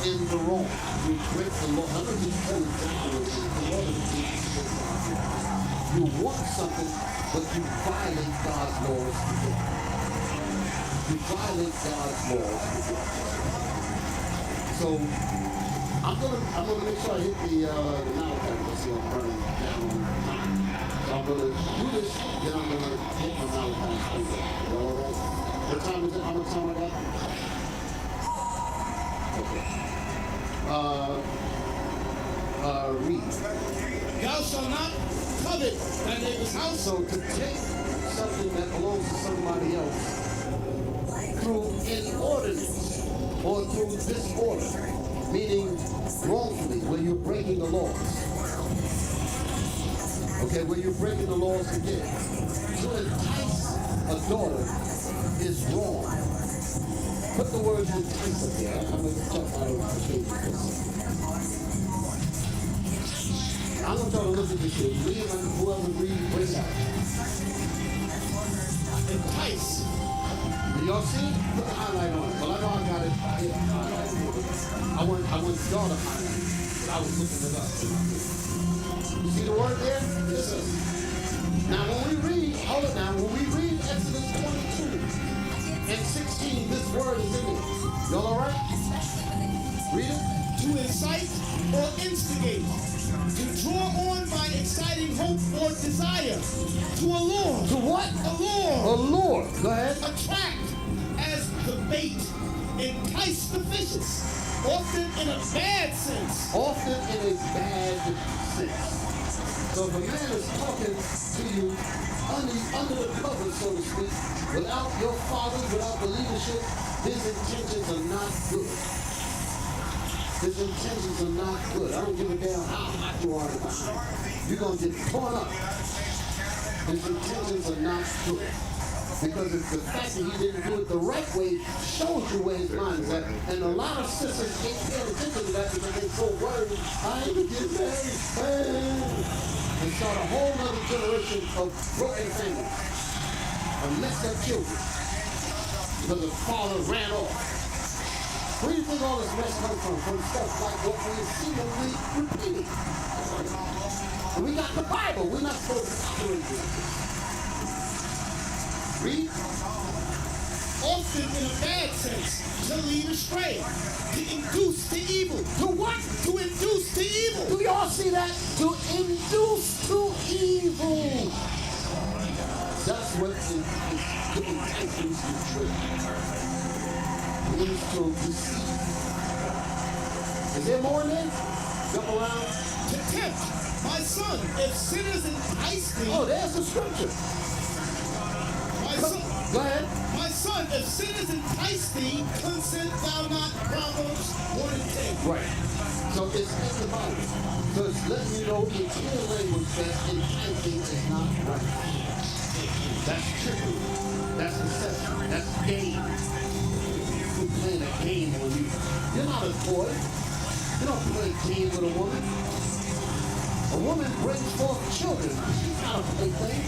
in the wrong. You break the law. I'm going to just tell you exactly what it is. The law of the you want something, but you violate God's laws to get it. You violate God's laws to get it. So I'm gonna make sure I hit the Malachi. Let's see, I'm running down on time. So I'm gonna do this, then I'm gonna hit my Malachi finger. All right? What time is it? How much time I got? Okay. Read. Thou shalt not covet thy neighbor's house. So to take something that belongs to somebody else through inordinance or through disorder, meaning wrongfully, where you're breaking the laws. Okay, where you're breaking the laws to get. To entice a daughter is wrong. Put the word entice up there. I'm going to talk out of the page. I want y'all to look at this here. Read it, and whoever read, bring it out. Entice. Do y'all see it? Put the highlight on it. Well, I know I got it. Yeah. I want y'all to highlight it. But I was looking it up. You see the word there? Yes, sir. Now, when we read, hold it now, when we read Exodus 22 and 16, this word is in it. Y'all all right? Read it. To incite or instigate. To draw on by exciting hope or desire. To allure. To what? Allure. Allure. Go ahead. Attract as the bait. Entice the fishes. Often in a bad sense. Often in a bad sense. So if a man is talking to you under the cover, so to speak, without your father, without the leadership, his intentions are not good. His intentions are not good. I don't give a damn how hot you are behind. You're going to get torn up. His intentions are not good. Because it's the fact that he didn't do it the right way shows you where his mind is at. And a lot of sisters ain't paying attention to that because they're so worried. I ain't gonna get married. And start a whole other generation of broken families. And messed up children. Because the father ran off. Where do you think all this mess comes from? From stuff like what we seemingly repeating. And we got the Bible. We're not supposed to operate this. Read. Often in a bad sense, to lead astray, to induce to evil. To what? To induce to evil. Do y'all see that? To induce to evil. That's what the intentions of truth means, to deceive. Is there more in there? Jump around. To tempt, my son, if sinners entice thee. Oh, there's the scripture. Go ahead. My son, if sinners entice thee, consent thou not. Proverbs 1 and 10. Right. So it's in the Bible. So it's letting you know in clear language that enticing is not right. That's trickery. That's deception. That's game. You're playing a game on you. You're not a toy. You don't play a game with a woman. A woman brings forth children. She's not a plaything.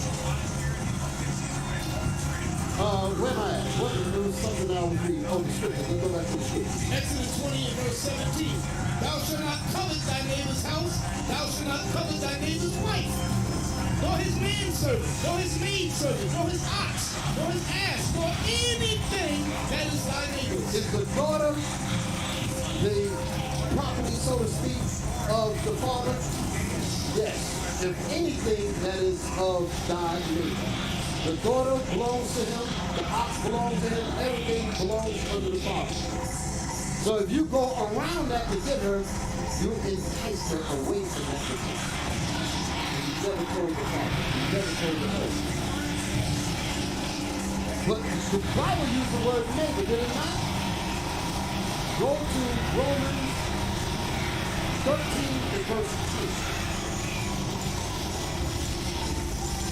Where am I at? What is something I was reading? Oh, the scripture. Let's go back to the scripture. Exodus 20 and verse 17. Thou shalt not covet thy neighbor's house. Thou shalt not covet thy neighbor's wife. Nor his manservant, nor his maidservant, nor his ox, nor his ass, nor anything that is thy neighbor's. Is the daughter the property, so to speak, of the father? Yes. If anything that is of thy neighbor. The daughter belongs to him, the ox belongs to him, everything belongs under the father. So if you go around that to get her, you entice her away from that position. And you never told the father. You never told the husband. But the Bible used the word neighbor, did it not? Go to Romans 13 and verse 2.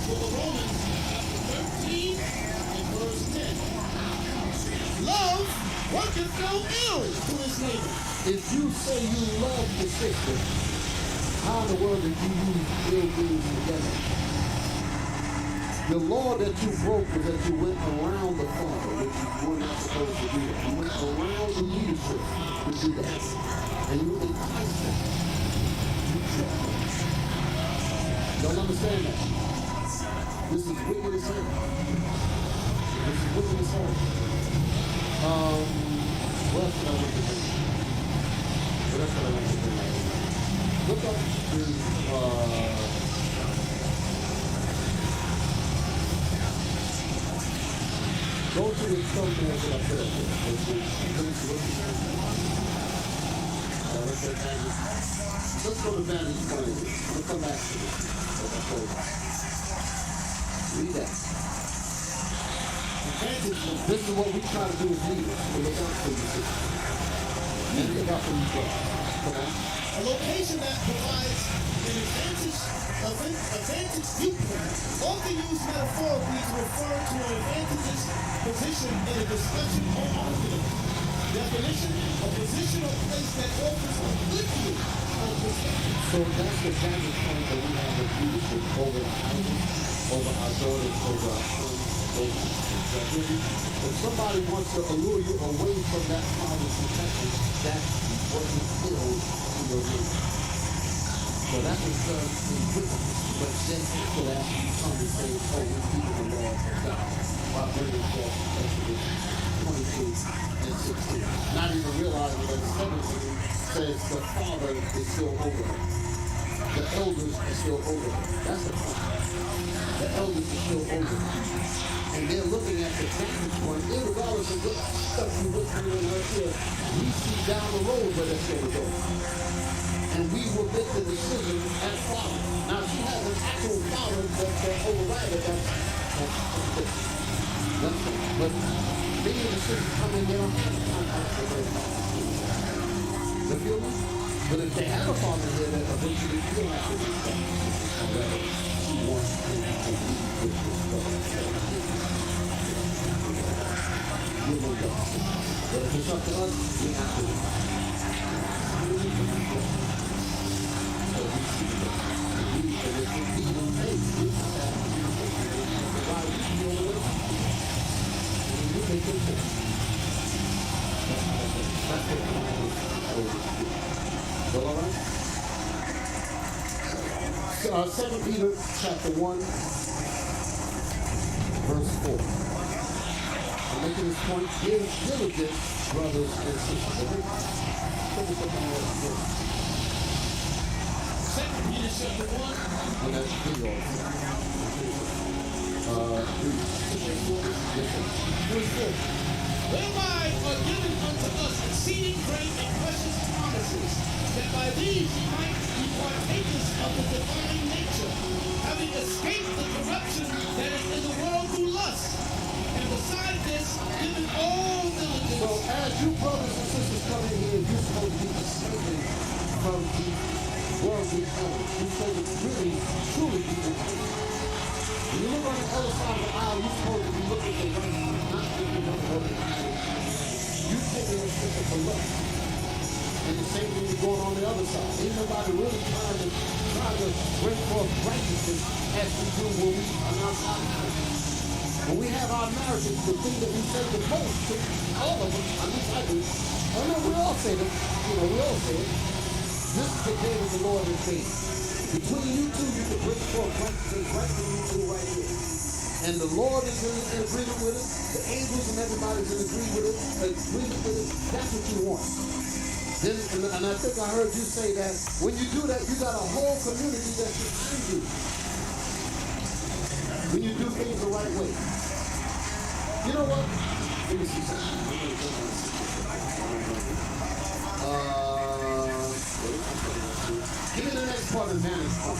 For the Romans chapter 13 and verse 10. Love worketh no ill to his neighbor. If you say you love your sister, how in the world did you use ill beings together? The law that you broke was that you went around the father, which you were not supposed to do. You went around the leadership to do that. And you enticed them. You tricked them. Don't understand that. This is wicked as hell. This is wicked as hell. What else did I want to bring? What else did I want to bring? Look up the, go to the thumbnail that I put up there. Let's go to Vanity Fair. We'll come back to this. Read that. This is what we try to do as leaders. We look out for you. And look out for you first. Come on. A location that provides an advantage viewpoint, often used metaphorically to refer to an advantageous position in a discussion or argument. Definition: a position or place that offers a good view or perspective. So that's the vantage point that we have as leadership over our houses, over our daughters, over our sons, over our children. If somebody wants to allure you away from that father's protection, that's what is filled in your life. So that was done in witness, but then after that, you come and say, oh, we keep the law of God, while bringing forth Exodus 22 and 16. Not even realizing that 17 says the father is still over her. The elders are still over her. That's the point. The elders are still over her. And they're looking at the vantage point, irregardless of what stuff you went through in her ear, we see down the road where that's going to go. And we will make the decision as father. Now, she has an actual father that override it. That's it. But many of the sisters come in, they don't have a contact with their father. You feel me? But if they have a father here that eventually feel like they respect, however, she wants to lead with this brother. You will go. But if it's up to us, we have to do it. So we see that. And if we see them face, we have to do it. Why we feel the way? And we make it fit. That's what I'm so, all right? 2 Peter chapter 1, verse 4. I'm making this point. Give diligence, brothers and sisters. Second Peter chapter 1. And that's video. Verse 4. Whereby are given unto us exceeding great and precious promises, that by these ye might be partakers of the divine nature, having escaped the corruption that is in the world through lust. And besides this, given all diligence. So as you brothers and sisters come in here, you're supposed to be escaping from the worldly elements. You're supposed to really, truly be repentant. When you look on the other side of the aisle, you're supposed to be looking for right, not looking for the other side. You're taking a step for lust. And the same thing is going on the other side. Ain't nobody really trying to bring forth righteousness as we do when we are not outside. When we have our marriages, the thing that we say the most to all of us, at least I do. I know we all say it. We all say it. This is the day that the Lord has made. Between you two, you can bring forth righteousness right from you two right here. And the Lord is in agreement with it. The angels and everybody's in agreement with it. That's what you want. Then, and I think I heard you say that when you do that, you got a whole community that's behind you. When you do things the right way. You know what? Let me see something. Next part of vantage point.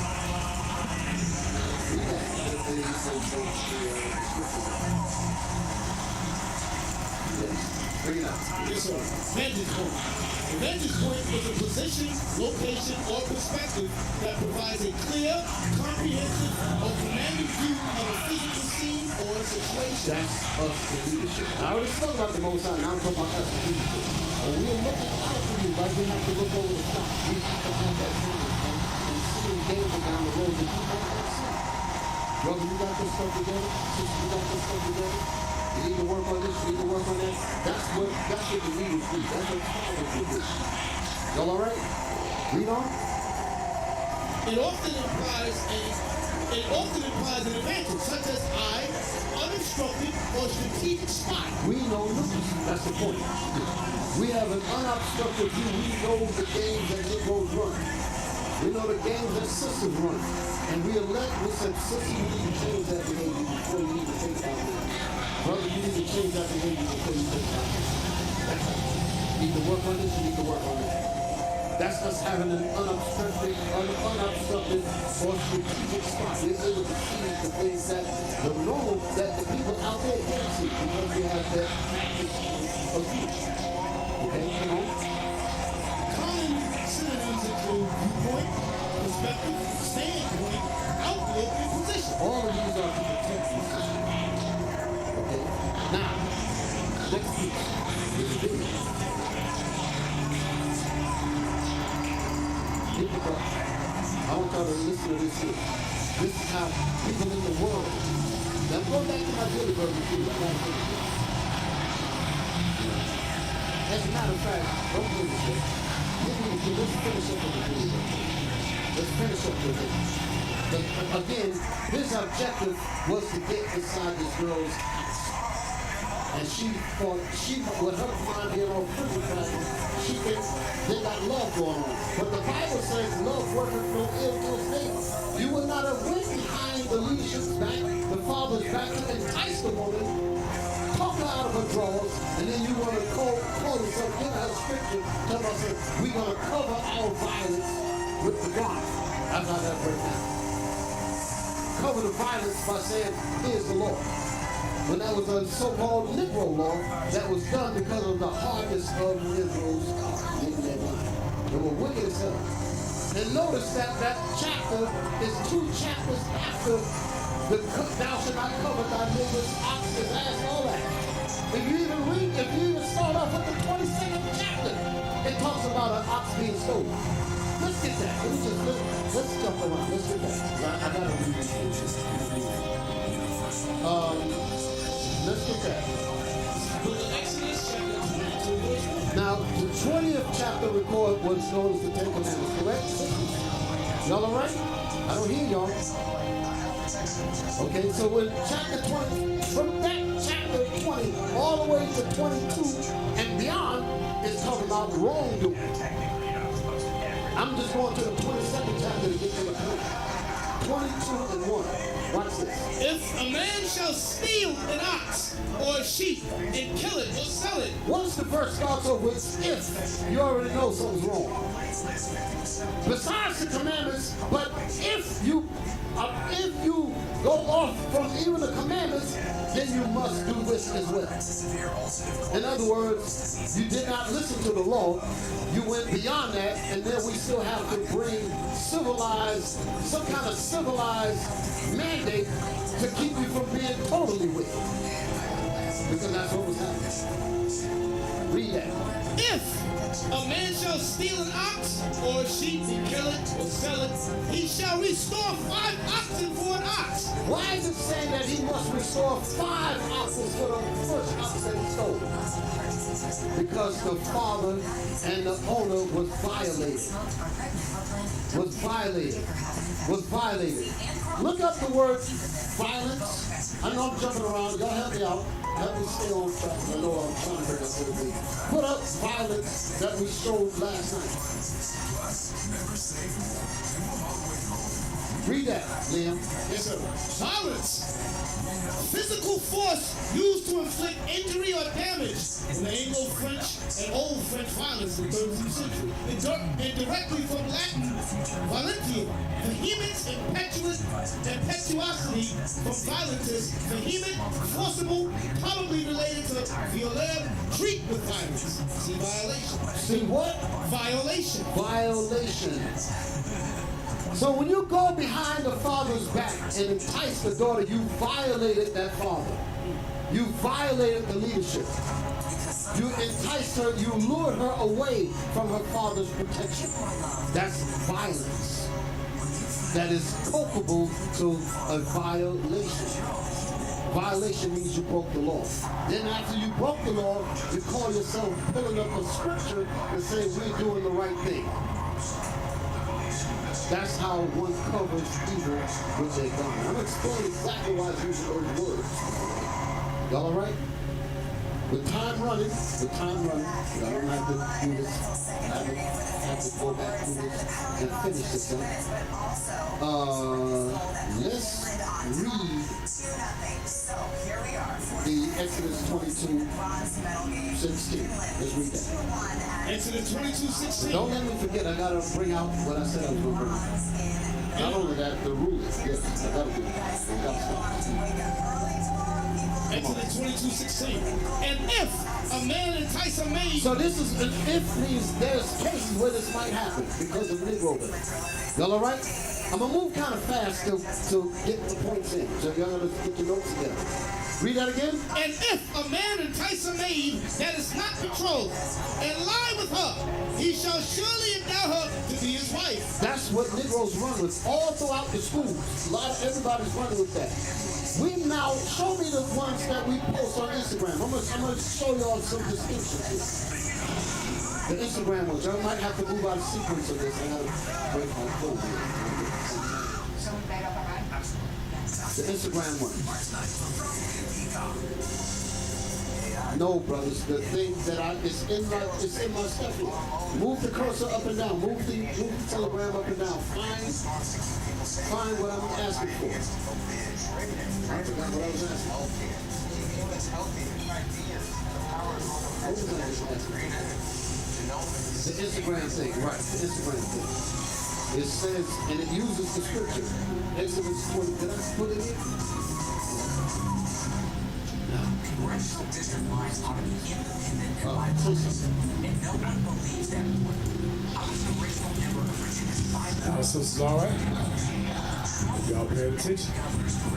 Bring it up. Yes, sir. Vantage point. A vantage point is a position, location, or perspective that provides a clear, comprehensive, or commanding view of a physical scene or situation. That's us in leadership. I already spoke about the Most High, now I'm talking about us in leadership. When we're looking out for you, like we have to look over the top. We have to have that vision and see danger down the road that you might not see. Brother, you got this stuff together? Sister, you got this stuff together? You need to work on this, you need to work on that. That's what the leaders do. That's what followers will do. Y'all all right? Read on. It often implies an advantage, such as unobstructed or strategic spot. We know Lucas. That's the point. We have an unobstructed view. We know the games that Negroes run. We know the games that sisters run. And we said, sister, you need to change that behavior before you need to take that behavior. Brother, you need to change that behavior before you take that behavior. You need to work on this, you need to work on that. That's us having an unobstructed or strategic spot. We're able to see the things that the normal, that the people out there can't see because we have that practice of view. Okay, come on. Common synonyms include viewpoint, perspective, standpoint, outlook, and position. All of these are to protect position. Okay, now, next piece is video. I want y'all to listen to this here. This is how people in the world. Now go back to my Billy Burger too. As a matter of fact, don't do this yet. Let's finish up with the video. Let's finish up with it. But again, his objective was to get inside this girl's house. And she thought, with her mind being all pretty fast, she thinks they got love going on. But the Bible says love worketh no ill to his neighbor. You would not have went behind the leadership's back, the father's back, to entice the woman, talk her out of her drawers, and then you want to call yourself, give her a scripture, tell us that we're going to cover our violence with the garment. That's how that works out. Cover the violence by saying, here's the Lord. When that was a so-called Negro law that was done because of the hardness of Negroes in their mind. They were wicked as hell. And notice that chapter is 2 chapters after the thou shalt not cover thy neighbor's ox, his ass, all that. If you even start off with the 22nd chapter, it talks about an ox being stolen. Let's get that. Let's jump around. Let's get that. I gotta read this. Let's get that. Now, the 20th chapter record what's known as the Ten Commandments, correct? Y'all all right? I don't hear y'all. Okay, so in chapter 20, from that chapter 20 all the way to 22 and beyond, it's talking about wrongdoing. I'm just going to the 22nd chapter to get to the point. 22 and 1. Watch this. If a man shall steal an ox or a sheep and kill it or sell it. Once the verse starts off with if, you already know something's wrong. Besides the commandments, but if you go off from even the commandments, then you must do this as well. In other words, you did not listen to the law, you went beyond that, and then we still have to bring some kind of civilized mandate to keep you from being totally wicked. Because that's what was happening. Read that. If a man shall steal an ox or a sheep and kill it or sell it, he shall restore 5 oxen for an ox. Why is it saying that he must restore 5 oxen for the first ox that he stole? Because the father and the owner was violated. Look up the word violence. I know I'm jumping around. Y'all help me out. Help me stay on track. I know I'm trying to hurt us a little bit. Put up violence that we showed last night. Read that, Liam. Yes, sir. Violence. Physical force used to inflict injury or damage in the Anglo-French and Old French violence in the 13th century. And directly from Latin, violentium, vehemence, impetuosity, from violentus, vehement, forcible, probably related to violare, treat with violence. See violation. See what? Violation. Violation. So when you go behind the father's back and entice the daughter, you violated that father. You violated the leadership. You enticed her, you lured her away from her father's protection. That's violence. That is culpable to a violation. Violation means you broke the law. Then after you broke the law, you call yourself pulling up a scripture and say we're doing the right thing. That's how one covers evil with their garment. I'm explaining exactly why I use those words. Y'all all right? With time running, y'all don't have to do this. I don't have to go back through this and finish this up. Let's read the Exodus 22:16. Let's read that. Exodus 22:16. Don't let me forget, I gotta bring out what I said I was gonna bring out. Not only that, the rules. Yes, I gotta do that. I gotta stop. Exodus 22:16. And if a man entice a maid. So this is an if means there's cases where this might happen because of Negro women. Y'all all right? I'm gonna move kind of fast to get the points in. So y'all gotta get your notes together. Read that again. And if a man entice a maid that is not betrothed and lie with her, he shall surely endow her to be his wife. That's what Negroes run with all throughout the schools. A lot of everybody's running with that. We now show me the ones that we post on Instagram. I'm gonna show y'all some distinctions here. The Instagram ones. Y'all might have to move out of sequence of this. I gotta break my code here. The Instagram one. No, brothers. The thing that it's in my stuff here. Move the cursor up and down. Move the telegram up and down. Find what I'm asking for. I forgot what I was asking. What was I just asking? The Instagram thing, right? The Instagram thing. It says, and it uses the scripture. Exodus 20. Did I put it in? Congressional district lines are an independent and bipartisan, and no one believes that one. I was the original member of Virginia's Now, sisters, all right? Y'all paying attention?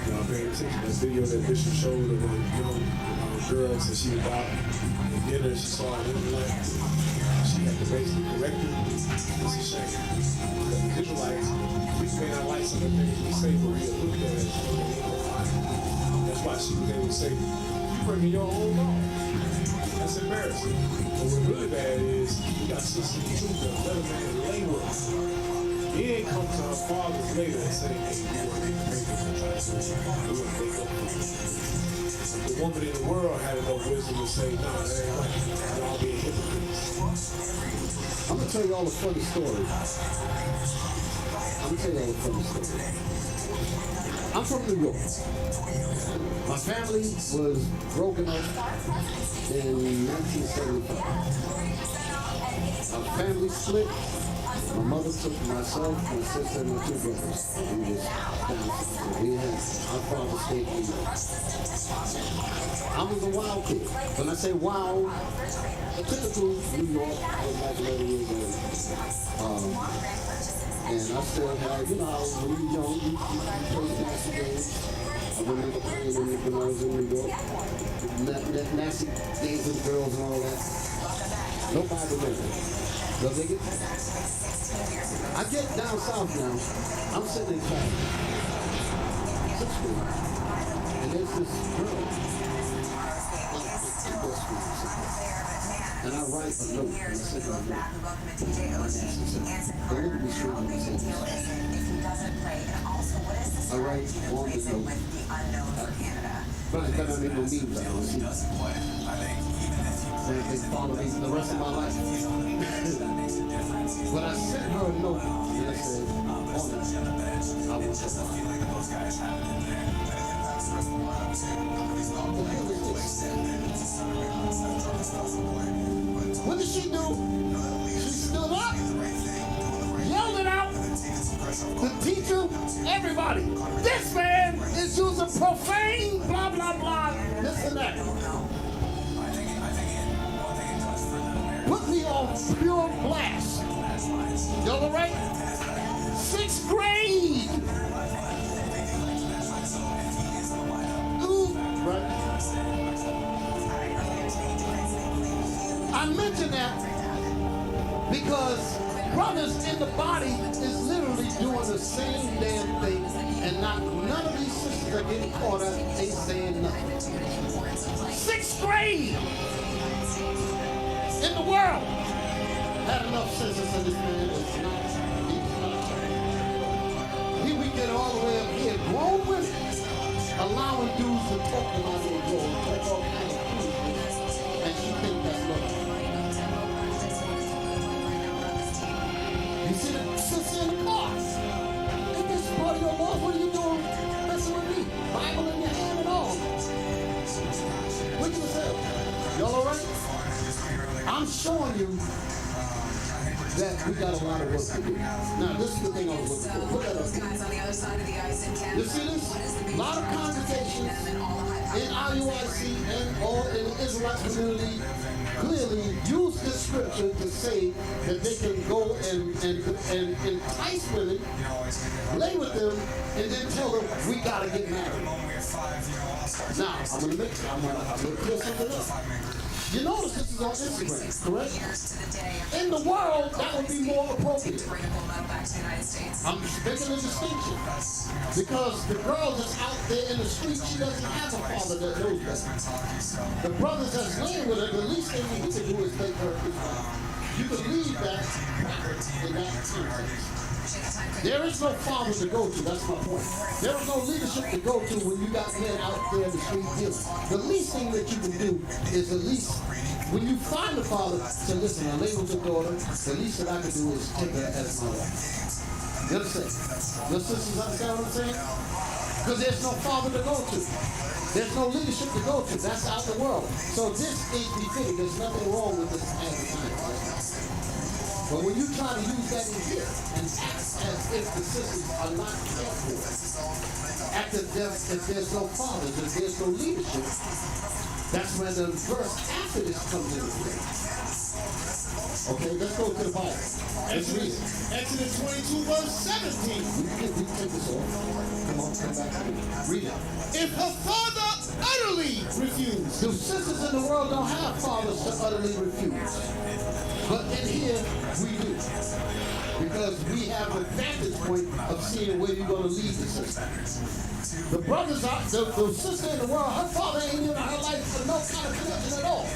Y'all paying attention? That video that Bishop showed of the young girl since she was out at dinner, she saw an Israelite. She had to basically correct her. It's a shame. Because the Israelites, we may not like some of the things we say, but we look at it. That's why she was able to say, you bring me your own law. That's embarrassing. But what's really bad is we got sisters in the truth that let a man lay with us. He ain't come to her fathers later and say, hey, you want to make this and try to do it. The woman in the world had enough wisdom to say, no, that ain't right. Y'all being hypocrites. I'm gonna tell you all a funny story. I'm from New York. My family was broken up in 1975. Our family split. My mother took myself, my sister, and my two brothers. We was down. We had our father stayed in New York. I was a wild kid. When I say wild, a typical New York, I was like 11 years old. And I still had, when you were young, you played nasty games. I remember playing when I was in New York. Nasty games with girls and all that. Nobody remember. Y'all dig it? I get down south now. I'm sitting in class. 6th grade. And there's this girl. And I write a note. And I send her a note. My nasty self. Don't look at me straight when I say this. I write on the note. Brother, that don't make no memes. I don't see. And they follow me the rest of my life. But I sent her a note and I said, on it, I want you, everybody, this man is using profane, blah, blah, blah, this and that. Put me on pure blast. Y'all all right? 6th grade. Ooh, right. I mention that because brothers in the body is literally doing the same damn thing, and none of these sisters are getting caught up, ain't saying nothing. 6th grade in the world had enough sense to say this man is not. Here we get all the way up here, grown women allowing dudes to talk to my little girl, talk all kinds of foolishness, and she think that's love. You see the sister in the car. Ain't this part of your boss? What are you doing messing with me? Bible in your hand and all. What you say? Y'all all right? I'm showing you that we got a lot of work to do. Now, this is the thing I was looking for. Look at us. You see this? A lot of congregations in IUIC and or in the Israelite community clearly use this scripture to say that they can go and entice women, lay with them, and then tell them we gotta get married. Now, I'm gonna clear something up. You notice this is on Instagram, correct? In the world, that would be more appropriate. I'm making a distinction. Because the girl that's out there in the street, she doesn't have a father that knows better. The brothers that's laying with her, the least thing you can do is take her. You can leave that in that context. There is no father to go to, that's my point. There is no leadership to go to when you got men out there in the street dealing. The least thing that you can do is at least, when you find the father, say, listen, I lay with your daughter, the least that I can do is take her as my wife. You understand? Your sisters understand what I'm saying? Because there's no father to go to. There's no leadership to go to. That's out the world. So this is befitting. There's nothing wrong with this at the time. But when you try to use that in here and act as if the sisters are not cared for, act as if there's no fathers, if there's no leadership, that's when the verse after this comes into play. Okay, let's go to the Bible. Let's read it. Exodus 22, verse 17. We can take this off. Come on, come back to me. Read it. If her father utterly refused, The sisters in the world don't have fathers to utterly refuse. But in here, we do. Because we have a vantage point of seeing where you're going to lead the sister. The brothers are, the sister in the world, her father ain't in her life for no kind of connection at all.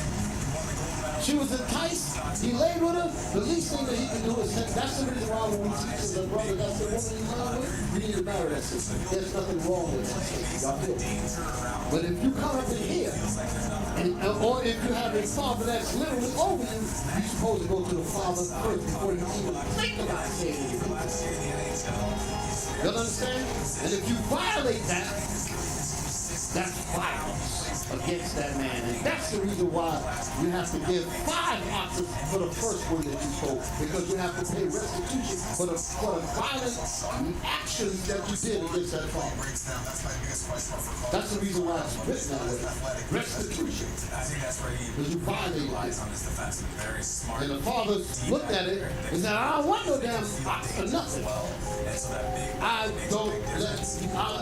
She was enticed, he laid with her, the least thing that he can do is say, that's the reason why when we teach as a brother, that's the woman you love with, you need to marry that sister. There's nothing wrong with that sister. Y'all feel me? But if you come up in here, or if you have a father that's literally over you, you're supposed to go to the father first before you even think about saying anything. Y'all understand? And if you violate that, that's violence against that man. And that's the reason why you have to give 5 oxen for the first one that you sold. Because you have to pay restitution for the violent actions that you did against that father. That's the reason why it's written that way. Restitution. Because you violated it. And the father looked at it and said, I don't want no damn ox for nothing. I'm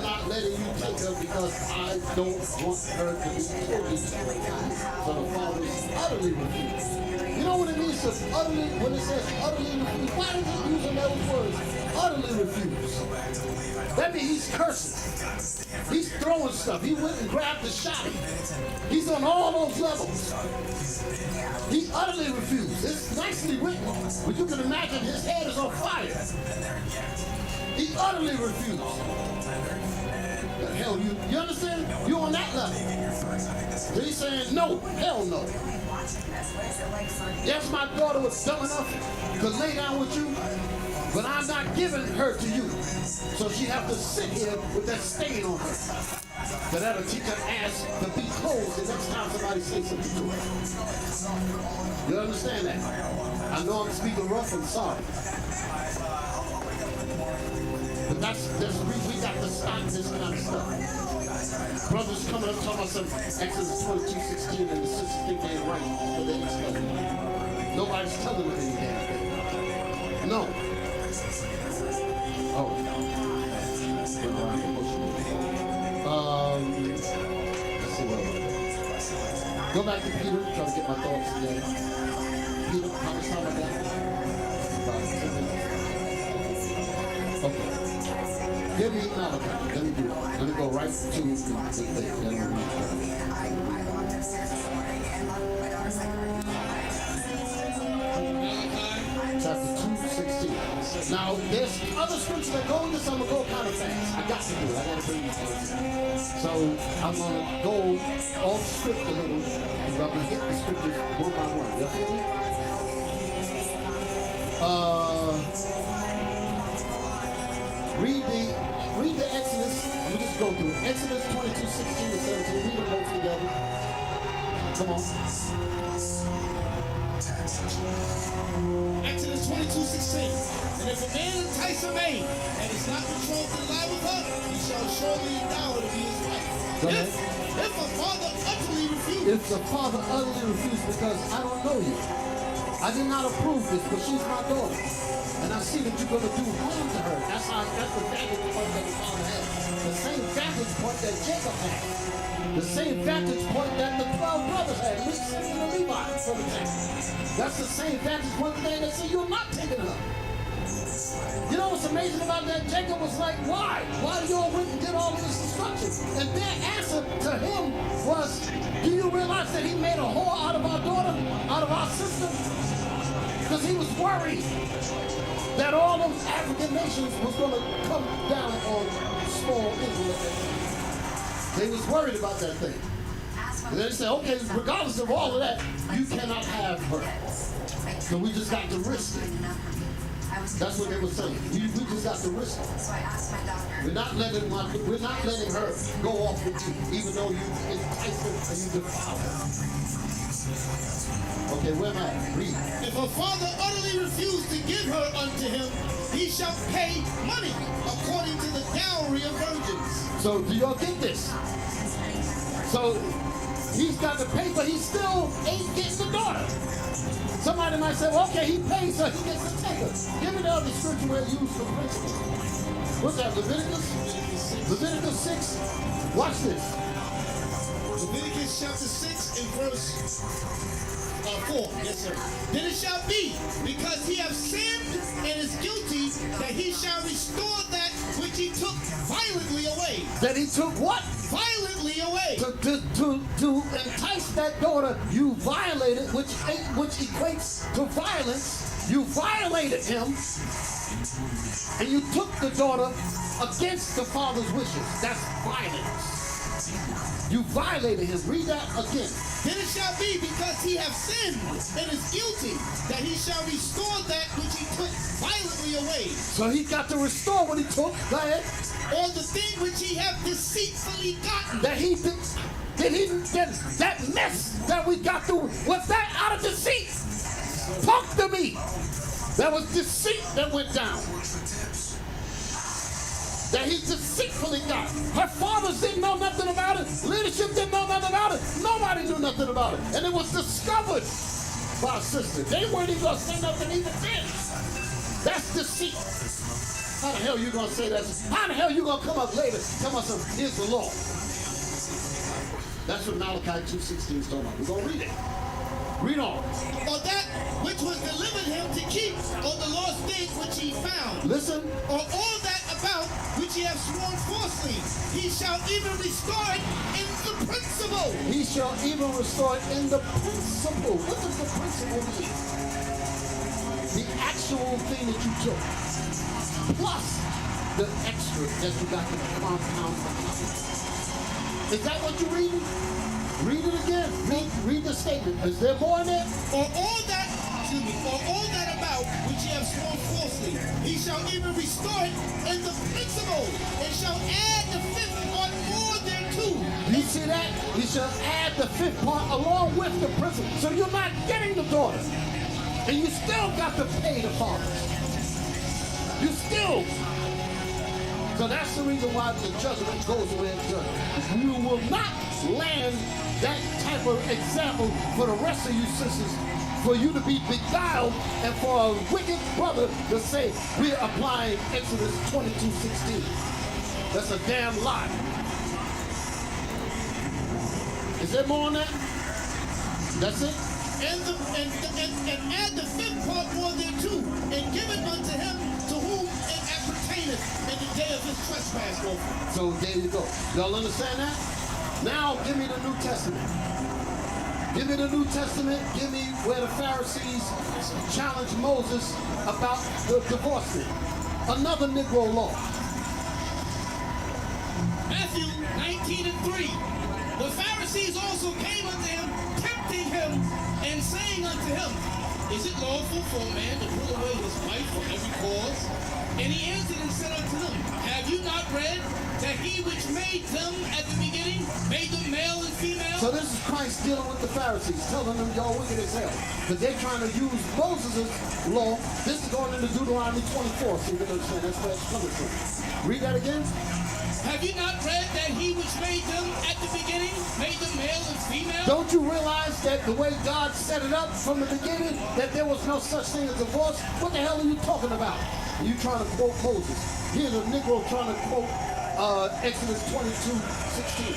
not letting you take her because I don't want her to be totally destroyed. So the father utterly refused. You know what it means to utterly, when it says utterly refuse? Why is it using those words? Utterly refuse. That means he's cursing. He's throwing stuff. He went and grabbed the shotty. He's on all those levels. He utterly refused. It's nicely written, but you can imagine his head is on fire. He utterly refused. The hell, you understand? You're on that level. He's saying, no, hell no. Yes, my daughter was dumb enough to lay down with you, but I'm not giving her to you. So she have to sit here with that stain on her. So that'll teach her ass to be closed the next time somebody says something to her. You understand that? I know I'm speaking rough, I'm sorry. But we got to stop this kind of stuff. Brothers coming up talking about some Exodus 22:16 and the sisters think they ain't right, but they ain't studying. Nobody's telling them any damn thing. No. Oh. Let's see what. Go back to Peter, try to get my thoughts together. Peter, how much time I got? About 10 minutes. Okay. Give me Malachi. Let me do it. Let me go right to the thing. Let me read it. Chapter 2:16. Now, there's other scriptures that go in this. I'm going to go kind of fast. I got to do it. I got to bring these things. So, I'm going to go off script a little, and I'm going to hit the scriptures one by one. You feel me? Read the Exodus. Let me just go through it. Exodus 22:16 to 17. Read them both together. Come on. Exodus 22:16. And if a man entice a maid and is not betrothed to lie with her, he shall surely endow her to be his wife. If a father utterly refuses. If the father utterly refuses because I don't know you. I did not approve this, but she's my daughter. And I see that you're going to do harm to her. That's the vantage point that the father had. The same vantage point that Jacob had. The same vantage point that the 12 brothers had. Listen to the Levites, for example. That's the same vantage point that they say you're not taking her. You know what's amazing about that? Jacob was like, why? Why you all went and did all this destruction? And their answer to him was, do you realize that he made a whore out of our daughter, out of our sister? Because he was worried that all those African nations was going to come down on small Israel. They was worried about that thing. And then they said, okay, regardless of all of that, you cannot have her. So we just got to risk it. That's what they were saying. We just got to risk it. We're not letting her go off with you, even though you entice her and you defile her. Okay, where am I? Read. If her father utterly refused to give her unto him, he shall pay money according to the dowry of virgins. So do y'all get this? So he's got to pay, but he still ain't getting the daughter. Somebody might say, well, okay, he pays her, he gets to take her. Give me the other scripture where he used the principle. What's that, Leviticus? Leviticus 6? Watch this. Leviticus chapter 6 and verse 4. Yes, sir. Then it shall be, because he hath sinned and is guilty, that he shall restore that which he took violently away. That he took what? Violently away. To entice that daughter, you violated, which equates to violence. You violated him, and you took the daughter against the father's wishes. That's violence. You violated him. Read that again. Then it shall be, because he hath sinned and is guilty, that he shall restore that which he took violently away. So he got to restore what he took. Go ahead. Or the thing which he hath deceitfully gotten. That he did that mess that we got through, was that out of deceit? Talk to me. That was deceit that went down. That he deceitfully got. Her fathers didn't know nothing about it. Leadership didn't know nothing about it. Nobody knew nothing about it. And it was discovered by a sister. They weren't even going to say nothing even then. That's deceit. How the hell you going to say that? How the hell you going to come up later and tell us, here's the law? That's what Malachi 2:16 is talking about. We're going to read it. Read on. Or that which was delivered him to keep, or the lost thing which he found. Listen. Or all that about which he hath sworn falsely, he shall even restore it in the principle. He shall even restore it in the principle. What does the principle mean? The actual thing that you took, plus the extra that you got to compound on top of it. Is that what you're reading? Read it again. Read the statement. Is there more in it? Or all that about which he hath sworn falsely, he shall even restore it in the principle, and shall add the fifth part more thereto. You see that? He shall add the fifth part along with the principle. So you're not getting the daughter. And you still got to pay the father. You still So that's the reason why the judgment goes the way it does. You will not land that type of example for the rest of you sisters, for you to be beguiled and for a wicked brother to say we're applying Exodus 22:16. That's a damn lie. Is there more on that? That's it? And add the fifth part more thereto, and give it unto him to whom it appertaineth in the day of his trespass offering. So there you go. Y'all understand that? Now give me the New Testament. Give me the New Testament. Give me where the Pharisees challenged Moses about the divorcement. Another Negro law. Matthew 19:3. The Pharisees also came unto him, tempting him, and saying unto him, Is it lawful for a man to put away his wife for every cause? And he answered and said unto them, Have you not read that he which made them at the beginning made them male and female? So this is Christ dealing with the Pharisees, telling them y'all wicked as hell. Because they're trying to use Moses' law. This is going into Deuteronomy 24, so you can understand that's where it's coming from. Read that again. Have you not read that he which made them at the beginning made them male and female? Don't you realize that the way God set it up from the beginning, that there was no such thing as divorce? What the hell are you talking about? Are you trying to quote Moses? Here's a Negro trying to quote Exodus 22:16.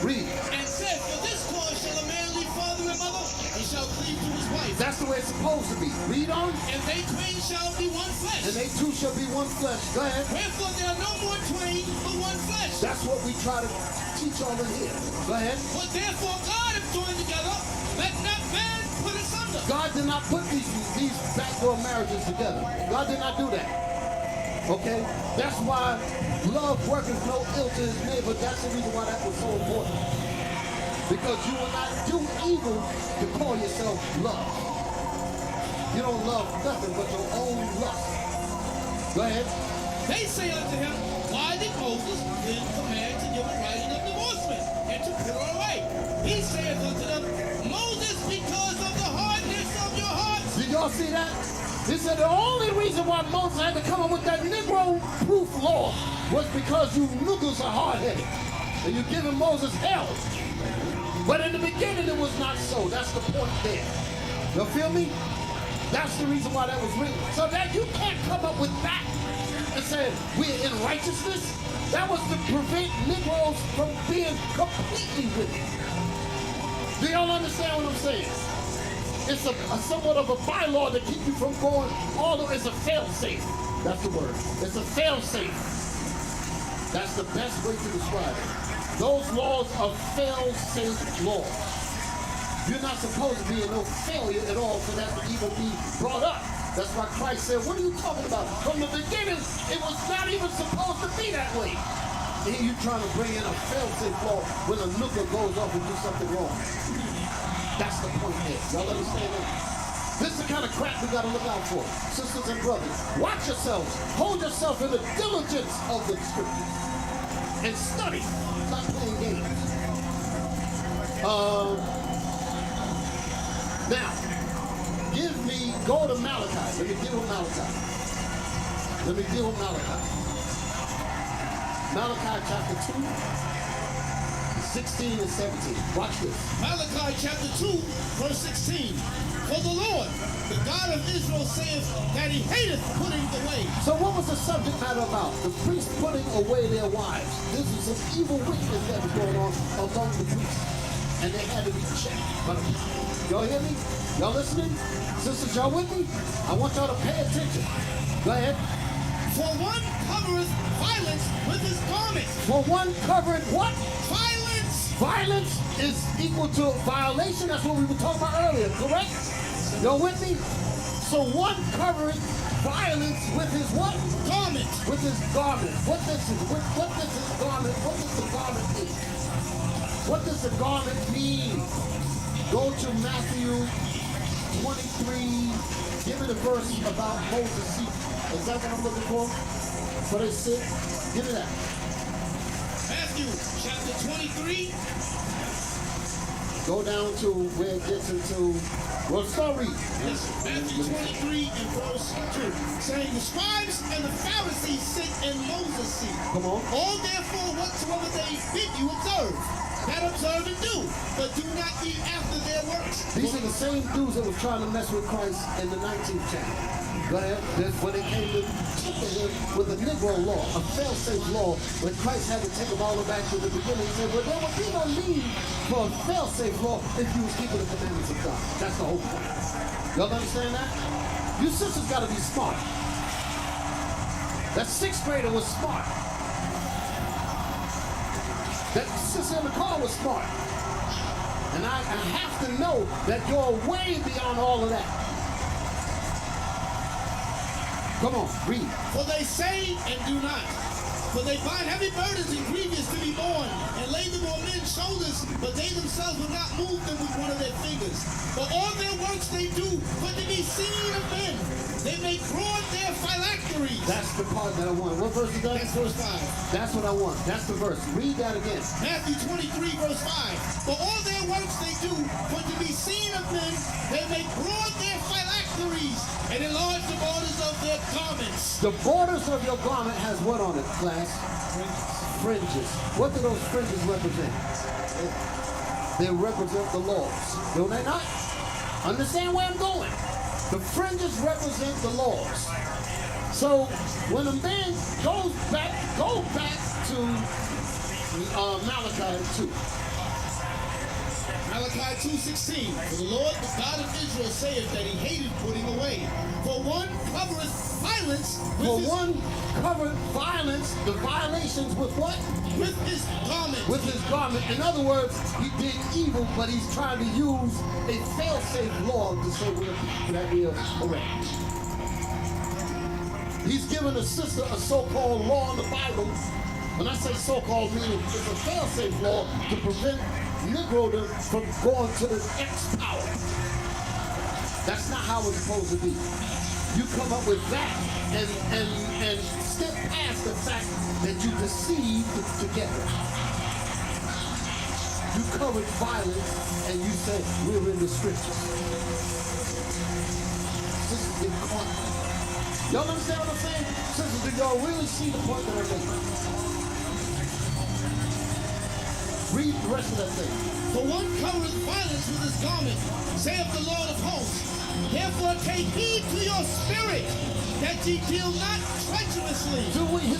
Read. And said, For this cause shall a man leave father and mother, and shall cleave to his wife. That's the way it's supposed to be. Read on. And they twain shall be one flesh. And they two shall be one flesh. Go ahead. Wherefore there are no more twain, but one flesh. That's what we try to teach all in here. Go ahead. What therefore God hath joined together, let not man put asunder. God did not put these backdoor marriages together. God did not do that. Okay? That's why love worketh no ill to his neighbor. That's the reason why that was so important. Because you will not do evil to call yourself love. You don't love nothing but your own lust. Go ahead. They say unto him, Why did Moses then command to give a writing of divorcement and to put her away? He saith unto them, Moses, because of the hardness of your hearts. Did y'all see that? He said the only reason why Moses had to come up with that Negro-proof law was because you niggas are hard-headed. And you're giving Moses hell. But in the beginning, it was not so. That's the point there. You feel me? That's the reason why that was written. So that you can't come up with that and say, we're in righteousness. That was to prevent Negroes from being completely wicked. Do y'all understand what I'm saying? It's a somewhat of a bylaw to keep you from going all the way. It's a fail-safe. That's the word. It's a fail-safe. That's the best way to describe it. Those laws are fail-safe laws. You're not supposed to be in no failure at all for that to even be brought up. That's why Christ said, what are you talking about? From the beginning, it was not even supposed to be that way. And here you're trying to bring in a fail-safe law when a nooker goes off and do something wrong. That's the point there. Y'all understand that? This is the kind of crap we got to look out for. Sisters and brothers, watch yourselves. Hold yourself in the diligence of the scriptures. And study. Stop playing games. Now, go to Malachi. Let me deal with Malachi. Malachi chapter 2. 16 and 17. Watch this. Malachi chapter 2, verse 16. For the Lord, the God of Israel, saith that he hateth putting away. So what was the subject matter about? The priests putting away their wives. This was some evil wickedness that was going on among the priests. And they had to be checked. Y'all hear me? Y'all listening? Sisters, y'all with me? I want y'all to pay attention. Go ahead. For one covereth violence with his garment. For one covering what? Violence. Violence is equal to violation. That's what we were talking about earlier, correct? Y'all with me? So one covering violence with his what? Garment. With his garment. What does his garment, what does the garment mean? What does the garment mean? Go to Matthew 23. Give me the verse about Moses' seat. Is that what I'm looking for? For they sit? Give me that. Matthew chapter 23. Go down to where it gets into Well, start reading. Yes, Matthew 23 and verse 2, saying, the scribes and the Pharisees sit in Moses' seat. Come on. All therefore whatsoever they bid you observe, that observe and do, but do not ye after their works. These are the same dudes that were trying to mess with Christ in the 19th chapter. Go ahead. That's when they came to him with a Negro law, a fail-safe law, when Christ had to take them all back to the beginning and say, well, there would be no need for a fail-safe law if you was keeping the commandments of God. That's the whole point. Y'all understand that? You sisters got to be smart. That 6th grader was smart. That sister in the car was smart. And I have to know that you're way beyond all of that. Come on, read. For they say and do not. For they bind heavy burdens and grievous to be borne, and lay them on men's shoulders, but they themselves will not move them with one of their fingers. For all their works they do, but to be seen of men. They make broad their phylacteries. That's the part that I want. What verse is that? That's verse 5. That's what I want. That's the verse. Read that again. Matthew 23, verse 5. For all their works they do, but to be seen of men, they make broad their phylacteries, and enlarge the borders of their garments. The borders of your garment has what on it, class? Fringes. What do those fringes represent? They represent the laws. Do they not? Understand where I'm going? The fringes represent the laws. So when a man goes back to Malachi 2. Malachi 2:16. For the Lord, the God of Israel, saith that he hated putting away. For one covereth violence with For his, one covered violence, the violations with what? with his garment. With his garment. In other words, he did evil, but he's trying to use a fail-safe law to say that we are correct. He's given a sister a so-called law in the Bible. When I say so-called, meaning it's a fail-safe law to prevent Negro from going to the X power. That's not how it's supposed to be. You come up with that and step past the fact that you deceived together. You covered violence and you said we're in the scriptures. This is big caught. Y'all understand what I'm saying? Sisters, do y'all really see the point that I'm making? Read the rest of that thing. For one covereth violence with his garment, saith the Lord of hosts. Therefore take heed to your spirit, that ye deal not treacherously.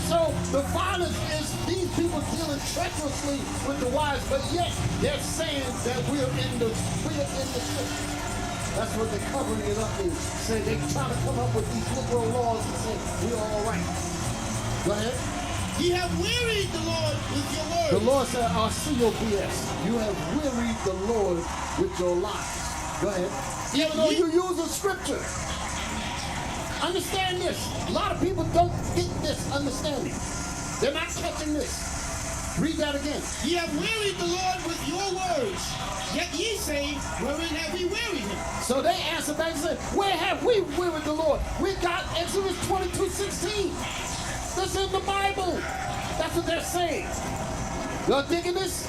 So the violence is these people dealing treacherously with the wives, but yet they're saying that we're in the scripture. That's what they're covering it up in. Saying they trying to come up with these liberal laws and say we're all right. Go ahead. Ye have wearied the Lord with your words. The Lord said, COPS. You have wearied the Lord with your lies. Go ahead. Even though you use a scripture. Understand this. A lot of people don't get this understanding. They're not catching this. Read that again. Ye have wearied the Lord with your words. Yet ye say, wherein have we wearied him? So they answer back and say, where have we wearied the Lord? We got Exodus 22:16. That's in the Bible. That's what they're saying. Y'all digging this?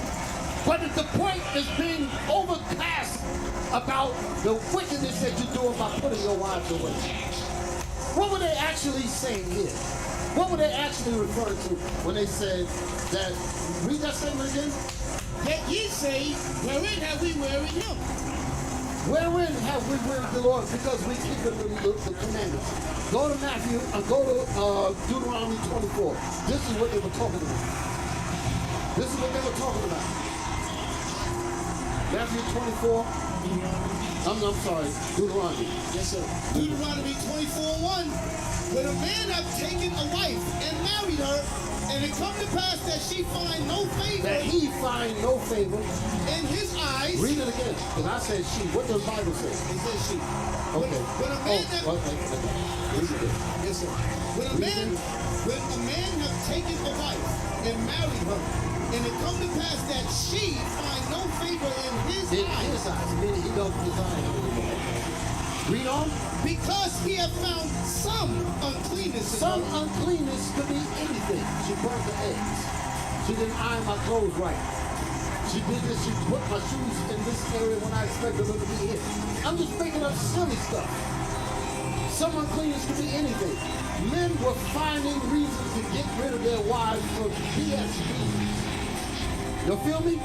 But the point is being overcast about the wickedness that you're doing by putting your wives away. What were they actually saying here? What were they actually referring to when they said that? Read that statement again. Yet ye say, wherein have we wearied him? Wherein have we wearied the Lord? Because we keep the commandments. Go to Matthew, go to Deuteronomy 24. This is what they were talking about. This is what they were talking about. Matthew 24. I'm sorry, Deuteronomy. Yes, sir. Deuteronomy 24:1. When a man hath taken a wife and married her, and it come to pass that she find no favor. That he find no favor in his eyes. Read it again, because I said she. What does the Bible say? It says she. Okay. When a man that, Read it again. yes, sir. When a man hath taken a wife and married her, and it come to pass that she find no favor in his eyes. In his eyes, meaning he don't desire her anymore. Read on. Because he hath found some uncleanness. Some uncleanness could be anything. She burnt the eggs. She didn't iron my clothes right. She did this, she put my shoes in this area when I expected them to be here. I'm just making up silly stuff. Some uncleanness could be anything. Men were finding reasons to get rid of their wives for BS reasons. You feel me?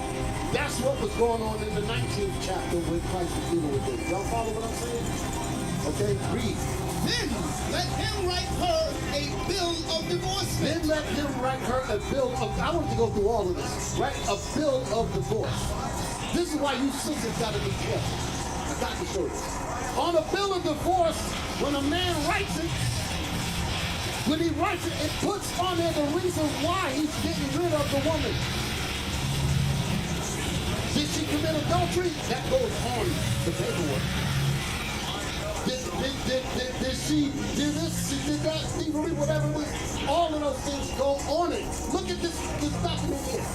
That's what was going on in the 19th chapter when Christ was dealing with this. Y'all follow what I'm saying? Okay, read. Then let him write her a bill of divorcement. Then let him write her a bill of, I want to go through all of this, right? A bill of divorce. This is why you sisters got to be careful. I got to show this. On a bill of divorce, when a man writes it, it puts on there the reason why he's getting rid of the woman. Did she commit adultery? That goes on the paperwork. Did she do this? She did that? Thievery, whatever it is. All of those things go on it. Look at this document here.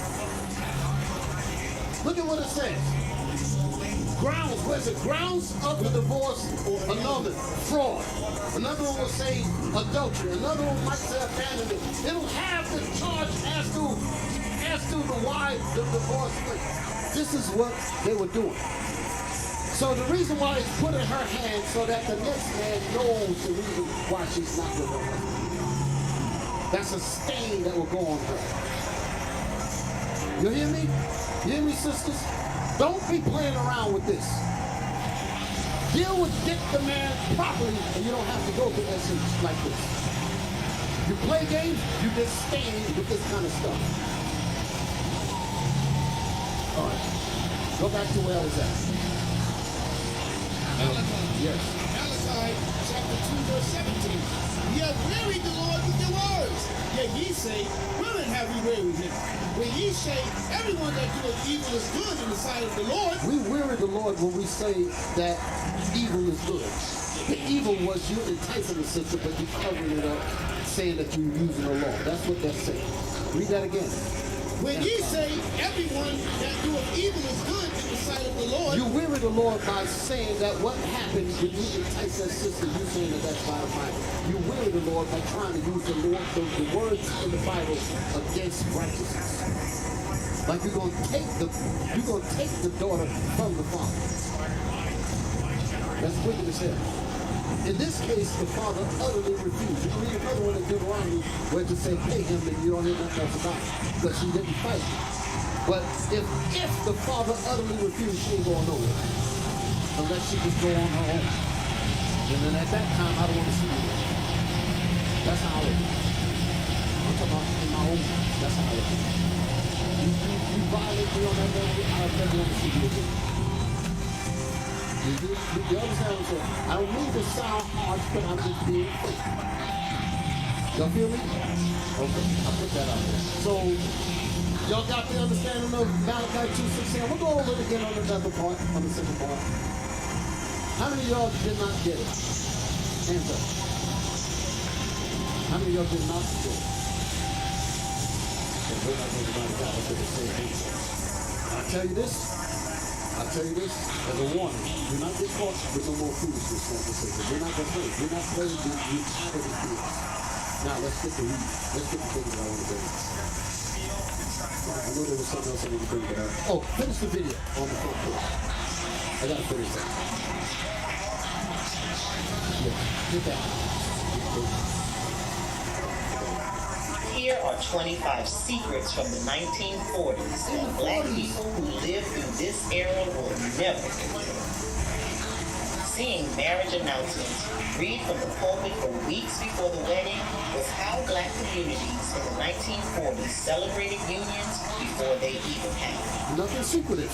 Look at what it says. Grounds. Where's it? Grounds of the divorce or annulment, fraud. Another one will say adultery. Another one might say abandonment. It'll have the charge as to the why the divorce went. This is what they were doing. So the reason why it's put in her hand so that the next man knows the reason why she's not with her. That's a stain that will go on her. You hear me? You hear me, sisters? Don't be playing around with this. Deal with get the man properly, and you don't have to go to essence like this. You play games, you get stained with this kind of stuff. All right. Go back to where I was at. Yes. Malachi chapter 2 verse 17. Ye have wearied the Lord with your words. Yet ye say, wherein have we wearied him? When ye say, everyone that doeth evil is good in the sight of the Lord. We weary the Lord when we say that evil is good. The evil was you enticing the sister, but you covering it up, saying that you're using the law. That's what they're saying. Read that again. When ye say, everyone that doeth evil is good in the sight of the Lord. You weary the Lord by saying that what happens when you entice that sister, you saying that that's by the Bible. You weary the Lord by trying to use the words in the Bible against righteousness. Like you're gonna take the daughter from the father. That's wicked as hell. In this case, the father utterly refused. You can read another one in Deuteronomy where to say, pay him, and you don't hear nothing else about it. Because she didn't fight. But if the father utterly refused, she ain't going nowhere. Unless she just go on her own. And then at that time, I don't want to see you. That's how I look. I'm talking about in my own mind. That's how I look. You violate me on that level, I'll never want to see you again. You understand what I'm saying? I don't mean to sound harsh, but I'm just being frank. Y'all feel me? Okay, I'll put that out there. So, y'all got the understanding of Malachi 2:16. We'll go over it again on another part, on the second part. How many of y'all did not get it? Hands up. How many of y'all did not get it? Okay, we're not going to run out of the same thing. I'll tell you this as a warning. Do not get caught with no more foolishness, like I said. We're not going to play. We're not playing. We have it here. Now, let's get the read. Let's get the things that I want to bring. I know there was something else I need to bring, but oh, finish the video on the front page. I got to finish that. Yeah, get that. Here are 25 secrets from the 1940s that black people who lived through this era will never forget. Seeing marriage announcements read from the pulpit for weeks before the wedding was how black communities in the 1940s celebrated unions before they even happened. Nothing secretive.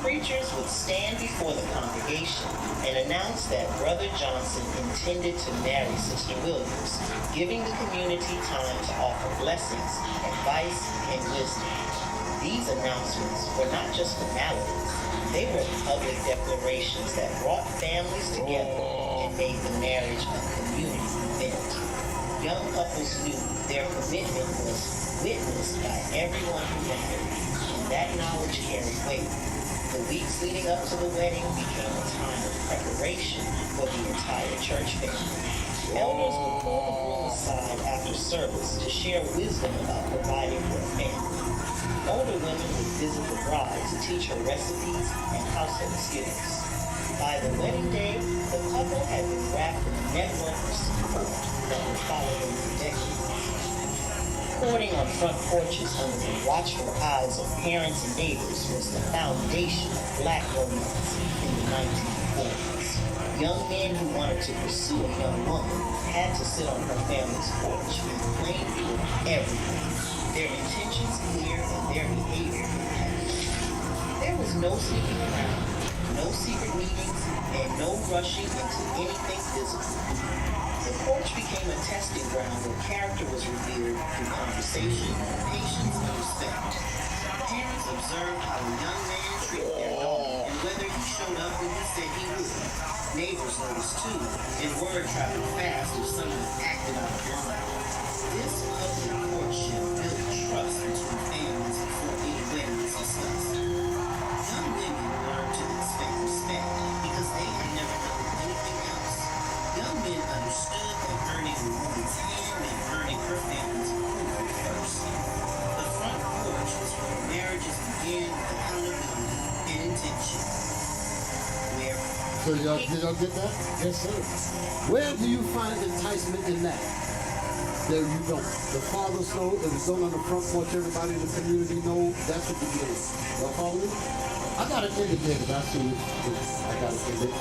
Preachers would stand before the congregation and announce that Brother Johnson intended to marry Sister Williams, giving the community time to offer blessings, advice, and wisdom. These announcements were not just formalities. They were public declarations that brought families together and made the marriage a community event. Young couples knew their commitment was witnessed by everyone who married, and that knowledge carried weight. The weeks leading up to the wedding became a time of preparation for the entire church family. Elders would pull the groom aside after service to share wisdom about providing for a family. Older women would visit the bride to teach her recipes and household skills. By the wedding day, the couple had been wrapped in a network of support that would follow them for decades. Courting on front porches under the watchful eyes of parents and neighbors was the foundation of Black romance in the 1940s. Young men who wanted to pursue a young woman had to sit on her family's porch in plain view of everything, their intentions clear and their behavior impeccable. There was no sneaking around, no secret meetings, and no rushing into anything physical. The porch became a testing ground where character was revealed through conversation, patience, and respect. Parents observed how a young man treated their daughter and whether he showed up when he said he would. Neighbors noticed too, and word traveled fast if someone acted out of line. This public courtship built trust between families before any wedding was discussed. Young women learned to expect respect because they had never known anything else. Young men understood that earning a woman's hand and earning her family's approval first. The front porch was where marriages began with accountability and intention. Where So did y'all get that? Yes, sir. Where do you find enticement in that? There you go. The fathers know, if it's done on the front porch, everybody in the community know that's what you're doing. Y'all follow me? I got it indicated. I see it. I got it indicated.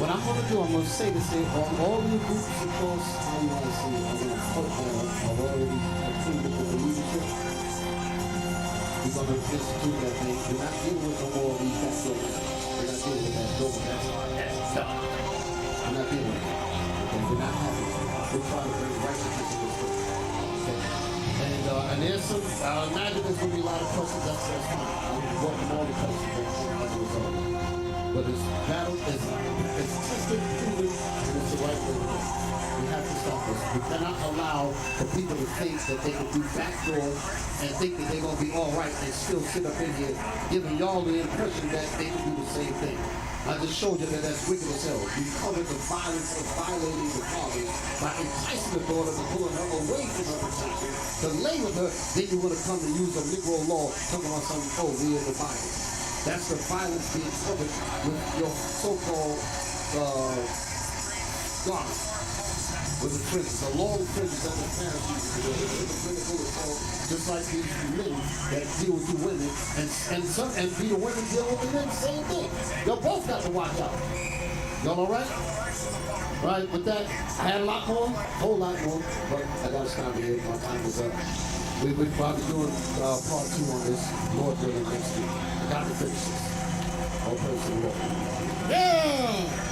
What I'm going to do, I'm going to say this here on all your groups across, how you want to see it. I'm going to put I've already approved it with the leadership. We're going to institute that thing. We're not dealing with no more of these back doors. We're not dealing with that door. That's done. We're not dealing with that. Okay? We're not having it. We're trying to bring righteousness to this place. Okay? And there's some, I imagine there's going to be a lot of questions. That's fine. I'm welcome all the questions as a result. But it's battle, it's tested, proven, and it's the right way to go. We have to stop this. We cannot allow for people to think that they can do backdoor and think that they're going to be all right and still sit up in here giving y'all the impression that they can do the same thing. I just showed you that that's wicked as hell. You covered the violence of violating the father by enticing the daughter to pulling her away from her protection, to lay with her, then you would have come to use a Negro law talking about something, oh, we in the Bible. That's the violence being covered with your so-called garment. With the fringes, the long fringes that the parents used to do. Just like these men that deal with you women, and be the women deal with the men, same thing. Y'all both got to watch out. Y'all all right? Right, with that, I had a lot more, whole lot more, but I got to stop here. My time is up. We're probably doing part 2 on this, Lord willing, next week. I got to finish this. All praise to the Lord. Yeah!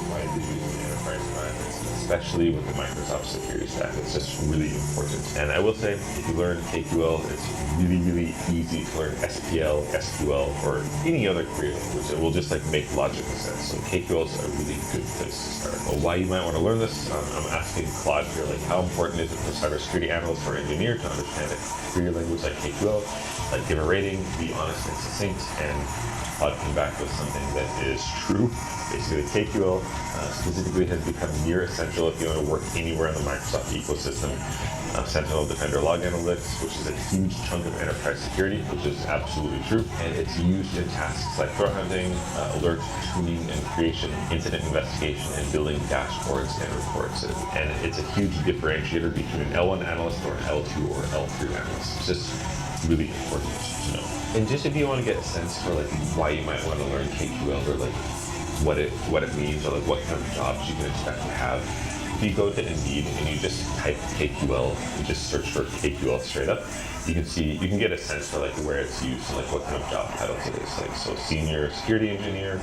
widely used in enterprise environments, especially with the Microsoft security stack. It's just really important. And I will say, if you learn KQL, it's really, really easy to learn SPL, SQL, or any other query language. It will just like make logical sense. So KQL is a really good place to start. Well, why you might want to learn this? I'm asking Claude here, like, how important is it for cybersecurity analysts or engineer to understand a query language like KQL? Like, give a rating, be honest and succinct, and Claude came back with something that is true. Basically, KQL specifically has become near essential if you want to work anywhere in the Microsoft ecosystem. Sentinel Defender Log Analytics, which is a huge chunk of enterprise security, which is absolutely true. And it's used in tasks like threat hunting, alert tuning and creation, incident investigation, and building dashboards and reports. And it's a huge differentiator between an L1 analyst or an L2 or L3 analyst. It's just really important to know. And just if you want to get a sense for like why you might want to learn KQL or like what it means or like what kind of jobs you can expect to have, if you go to Indeed and you just type KQL, you just search for KQL straight up, you can get a sense for like where it's used and like what kind of job titles it is. Like so senior security engineer,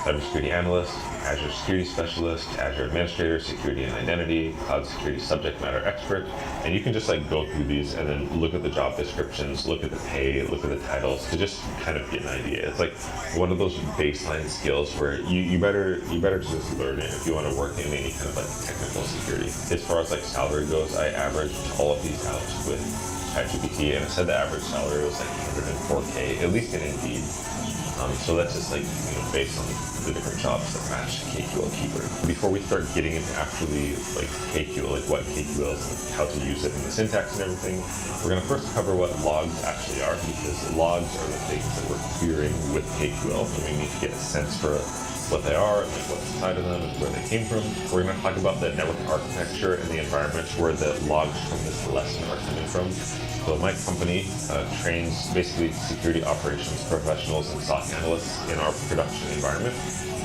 cybersecurity analyst, Azure security specialist, Azure administrator, security and identity, cloud security subject matter expert. And you can just like go through these and then look at the job descriptions, look at the pay, look at the titles to just kind of get an idea. It's like one of those baseline skills where you better just learn it if you want to work in any kind of like technical security. As far as like salary goes, I averaged all of these out with ChatGPT, and it said the average salary was like 104K, at least in Indeed. So that's just like, based on the different jobs that match KQL keyword. Before we start getting into actually like KQL, like what KQL is, like how to use it and the syntax and everything, we're going to first cover what logs actually are, because logs are the things that we're querying with KQL, and we need to get a sense for what they are, and like what's inside of them, and where they came from. We're going to talk about the network architecture and the environment where the logs from this lesson are coming from. So my company trains basically security operations professionals and SOC analysts in our production environment.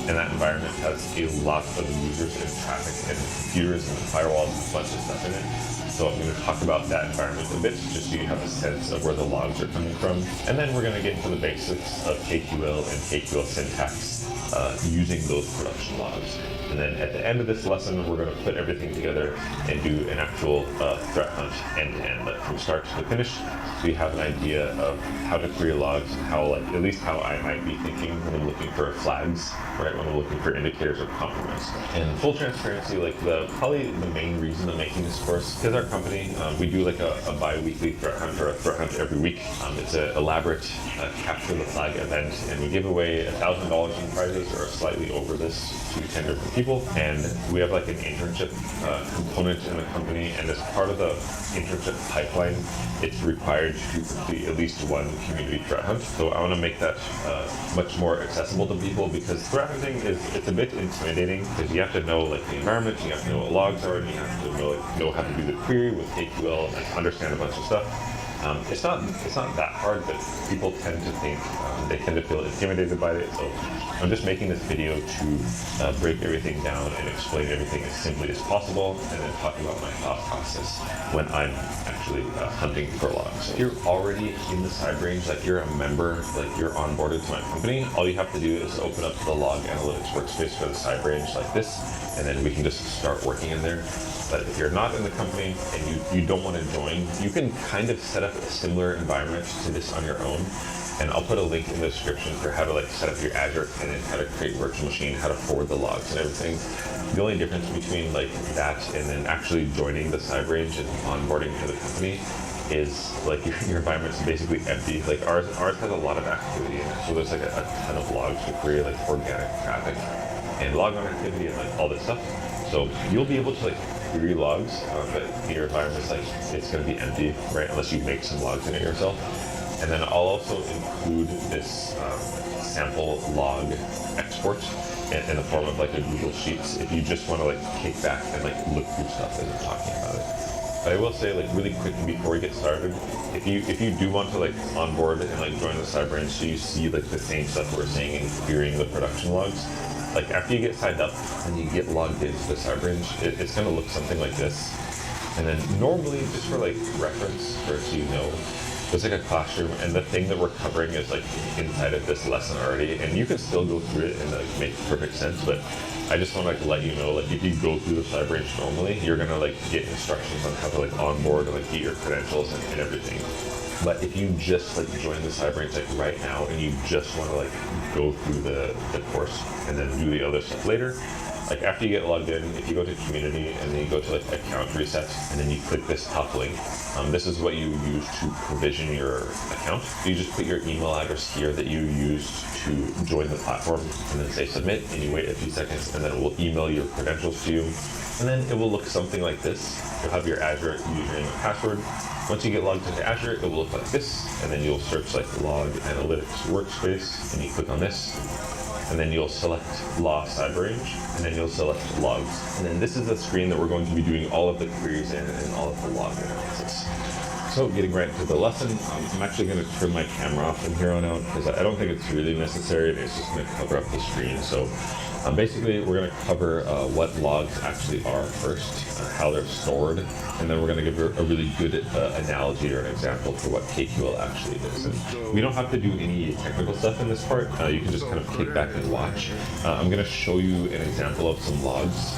And that environment has a lot of users and traffic and computers and firewalls and a bunch of stuff in it. So I'm going to talk about that environment a bit, just so you have a sense of where the logs are coming from. And then we're going to get into the basics of KQL and KQL syntax using those production logs. And then at the end of this lesson, we're going to put everything together and do an actual threat hunt end-to-end, like from start to finish, so you have an idea of how to query logs, how, like, at least how I might be thinking when I'm looking for flags, right, when I'm looking for indicators of compromise. And full transparency, like probably the main reason I'm making this course, because our company, we do like a bi-weekly threat hunt, or a threat hunt every week. It's an elaborate capture the flag event, and we give away $1,000 in prizes, or slightly over this, to 10 different people. And we have like an internship component in the company, and as part of the internship pipeline, it's required to complete at least one community threat hunt. So I want to make that much more accessible to people, because threat hunting it's a bit intimidating, because you have to know like the environment, you have to know what logs are, and you have to know how to do the query with KQL and understand a bunch of stuff. It's not that hard, but people tend to think, they tend to feel intimidated by it. So I'm just making this video to break everything down and explain everything as simply as possible, and then talk about my thought process when I'm actually hunting for logs. If you're already in the cyber range, like you're a member, like you're onboarded to my company, all you have to do is open up the log analytics workspace for the cyber range like this, and then we can just start working in there. But if you're not in the company and you don't want to join, you can kind of set up a similar environment to this on your own. And I'll put a link in the description for how to like set up your Azure tenant, how to create virtual machine, how to forward the logs and everything. The only difference between like that and then actually joining the cyber range and onboarding to the company is like your environment's basically empty. Like ours has a lot of activity in it. So there's like a ton of logs to create like organic traffic and log on activity and like all this stuff. So you'll be able to like query logs, but your environment's like, it's going to be empty, right? Unless you make some logs in it yourself. And then I'll also include this sample log export in the form of like a Google Sheets if you just want to like kick back and like look through stuff as I'm talking about it. But I will say, like, really quickly before we get started, if you do want to like onboard and like join the cyber range, so you see like the same stuff we're saying in querying the production logs, like after you get signed up and you get logged into the cyber range, it's going to look something like this. And then normally, just for like reference, or so you know, It's like a classroom, and the thing that we're covering is like inside of this lesson already, and you can still go through it and like make perfect sense, but I just want to like let you know, like if you go through the CyberRange normally, you're gonna like get instructions on how to like onboard or like get your credentials and everything. But if you just like join the CyberRange like right now and you just want to like go through the course and then do the other stuff later, like after you get logged in, if you go to community and then you go to like account resets and then you click this top link, this is what you use to provision your account. You just put your email address here that you used to join the platform and then say submit, and you wait a few seconds and then it will email your credentials to you. And then it will look something like this. You'll have your Azure username and password. Once you get logged into Azure, it will look like this, and then you'll search like Log Analytics Workspace, and you click on this, and then you'll select Law CyberRange, and then you'll select Logs. And then this is the screen that we're going to be doing all of the queries in and all of the log analysis. So getting right into the lesson, I'm actually going to turn my camera off from here on out because I don't think it's really necessary. It's just going to cover up the screen. So basically, we're going to cover what logs actually are first, how they're stored, and then we're going to give a really good analogy or an example for what KQL actually is. And we don't have to do any technical stuff in this part. You can just kind of kick back and watch. I'm going to show you an example of some logs.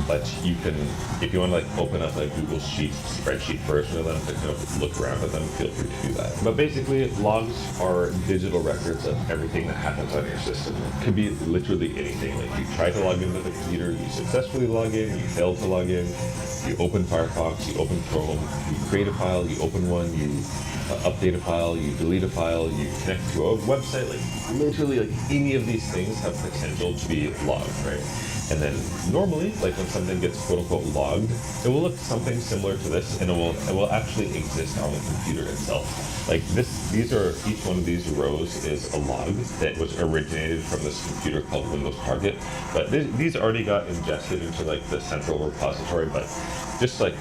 But you can, if you want to like open up a Google Sheets spreadsheet version of them to kind of look around at them, feel free to do that. But basically, logs are digital records of everything that happens on your system. It could be literally anything. Like you try to log into the computer, you successfully log in, you fail to log in, you open Firefox, you open Chrome, you create a file, you open one, you update a file, you delete a file, you connect to a website. Like literally, like any of these things have potential to be logged, right? And then normally, like when something gets quote unquote logged, it will look something similar to this, and it will actually exist on the computer itself. Like each one of these rows is a log that was originated from this computer called Windows Target. But these already got ingested into like the central repository, but just like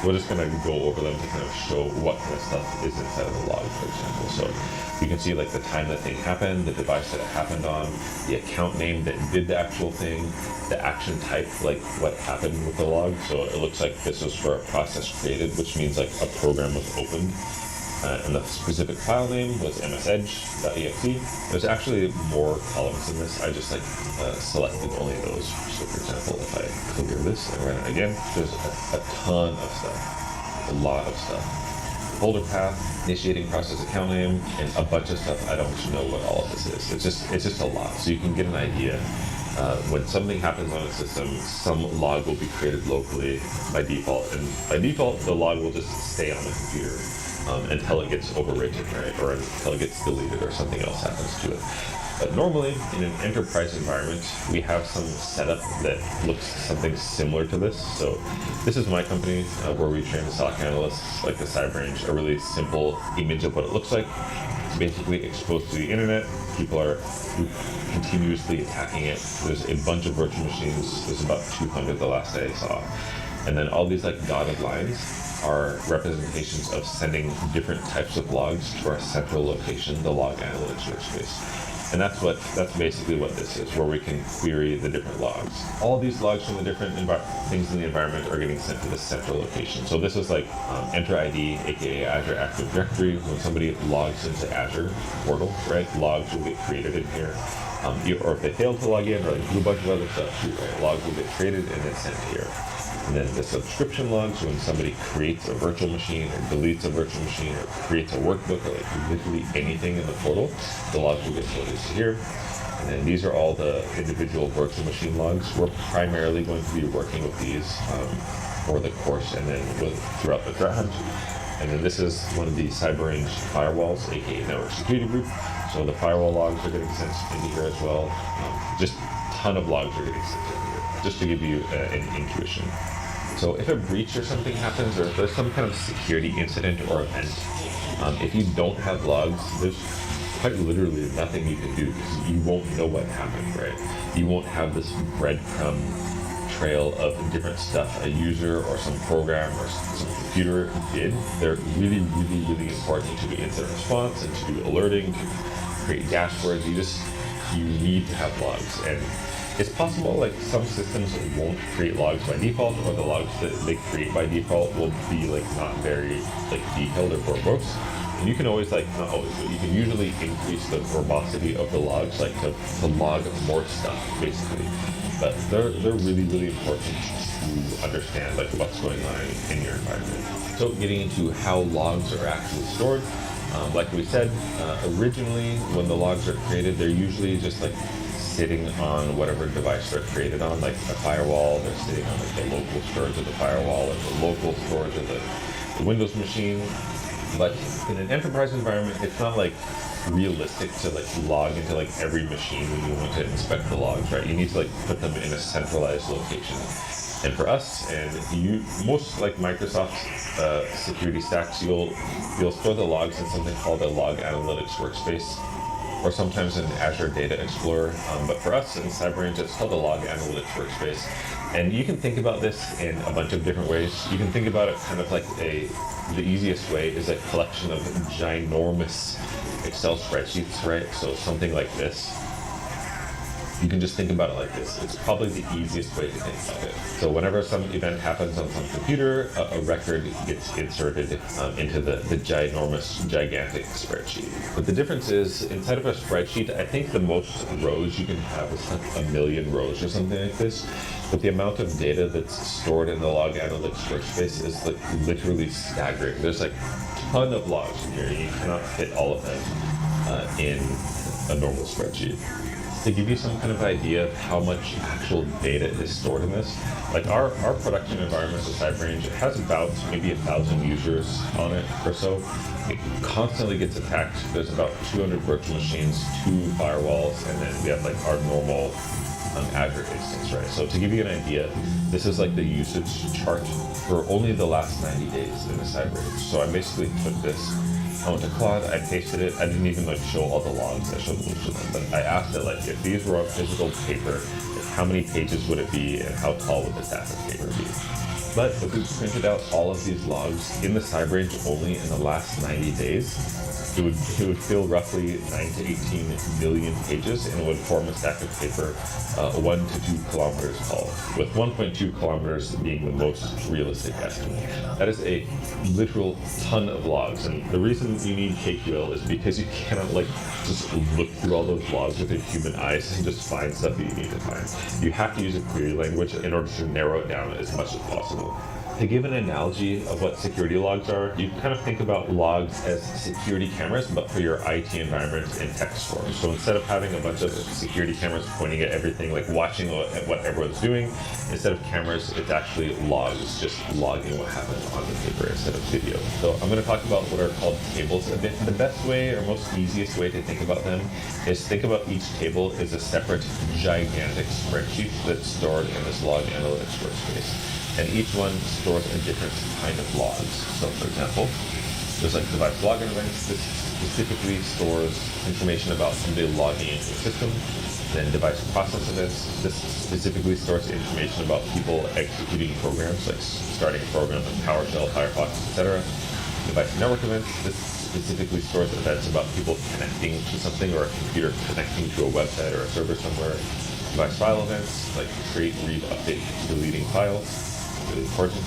we're just gonna go over them to kind of show what kind of stuff is inside of the log, for example. So you can see like the time that thing happened, the device that it happened on, the account name that did the actual thing, the action type, like what happened with the log. So it looks like this was for a process created, which means like a program was opened. And the specific file name was msedge.exe. There's actually more columns in this. I just like selected only those. So for example, if I clear this and run it again, there's a ton of stuff, a lot of stuff. Folder path, initiating process account name, and a bunch of stuff. I don't know what all of this is. It's just a lot. So you can get an idea. When something happens on a system, some log will be created locally by default, and by default, the log will just stay on the computer. Until it gets overwritten, right? Or until it gets deleted or something else happens to it. But normally, in an enterprise environment, we have some setup that looks something similar to this. So this is my company where we train the SOC analysts, like the CyberRange, a really simple image of what it looks like. It's basically exposed to the internet. People are continuously attacking it. There's a bunch of virtual machines. There's about 200 the last day I saw. And then all these like dotted lines are representations of sending different types of logs to our central location, the Log Analytics Workspace. And that's basically what this is, where we can query the different logs. All these logs from the different things in the environment are getting sent to the central location. So this is like Enter ID, aka Azure Active Directory. When somebody logs into Azure portal, right, logs will get created in here. Or if they fail to log in, or like do a bunch of other stuff too, right, logs will get created and then sent here. And then the subscription logs, when somebody creates a virtual machine or deletes a virtual machine or creates a workbook or like literally anything in the portal, the logs will get loaded to here. And then these are all the individual virtual machine logs. We're primarily going to be working with these for the course and then throughout the threat hunt. And then this is one of the CyberRange firewalls, aka network security group. So the firewall logs are getting sent into here as well. Just a ton of logs are getting sent in here, just to give you an intuition. So if a breach or something happens, or if there's some kind of security incident or event, if you don't have logs, there's quite literally nothing you can do because you won't know what happened, right? You won't have this breadcrumb trail of different stuff a user or some program or some computer did. They're really, really, really important to do incident response and to do alerting, to create dashboards. You need to have logs. And it's possible like some systems won't create logs by default, or the logs that they create by default will be like not very like detailed or verbose. And you can always, like, not always, but you can usually increase the verbosity of the logs, like to log more stuff, basically. But they're really, really important to understand, like, what's going on in your environment. So getting into how logs are actually stored, like we said, originally when the logs are created, they're usually just like sitting on whatever device they're created on, like a firewall. They're sitting on like the local storage of the firewall or the local storage of the Windows machine. But in an enterprise environment, it's not like realistic to like log into like every machine when you want to inspect the logs, right? You need to like put them in a centralized location. And for us, and most like Microsoft's security stacks, you'll store the logs in something called a log analytics workspace, or sometimes in Azure Data Explorer. But for us in CyberRange, it's called the log analytics workspace. And you can think about this in a bunch of different ways. You can think about it kind of like the easiest way is a collection of ginormous Excel spreadsheets, right? So something like this. You can just think about it like this. It's probably the easiest way to think about it. So whenever some event happens on some computer, a record gets inserted into the ginormous, gigantic spreadsheet. But the difference is, inside of a spreadsheet, I think the most rows you can have is like 1 million rows or something like this. But the amount of data that's stored in the log analytics workspace is like literally staggering. There's like a ton of logs in here. You cannot fit all of them in a normal spreadsheet. To give you some kind of idea of how much actual data is stored in this, like our production environment with CyberRange, it has about maybe 1,000 users on it or so. It constantly gets attacked. There's about 200 virtual machines, 2 firewalls, and then we have like our normal Azure instance, right? So to give you an idea, this is like the usage chart for only the last 90 days in the CyberRange. So I basically took this, I went to Claude, I pasted it. I didn't even like show all the logs. I showed most of them, but I asked it like, if these were on physical paper, how many pages would it be, and how tall would the stack of paper be? But if we printed out all of these logs in the CyberRange only in the last 90 days, it would fill roughly 9 to 18 million pages, and it would form a stack of paper 1 to 2 kilometers tall, with 1.2 kilometers being the most realistic estimate. That is a literal ton of logs, and the reason you need KQL is because you cannot like just look through all those logs with your human eyes and just find stuff that you need to find. You have to use a query language in order to narrow it down as much as possible. To give an analogy of what security logs are, you can kind of think about logs as security cameras, but for your IT environment in text form. So instead of having a bunch of security cameras pointing at everything, like watching what everyone's doing, instead of cameras, it's actually logs, just logging what happened on the paper instead of video. So I'm going to talk about what are called tables a bit. The best way or most easiest way to think about them is think about each table as a separate gigantic spreadsheet that's stored in this log analytics workspace. And each one stores a different kind of logs. So for example, there's like device login events. This specifically stores information about somebody logging into a system. Then device process events. This specifically stores information about people executing programs, like starting a program in PowerShell, Firefox, etc. Device network events. This specifically stores events about people connecting to something, or a computer connecting to a website or a server somewhere. Device file events, like create, read, update, deleting files. Really important,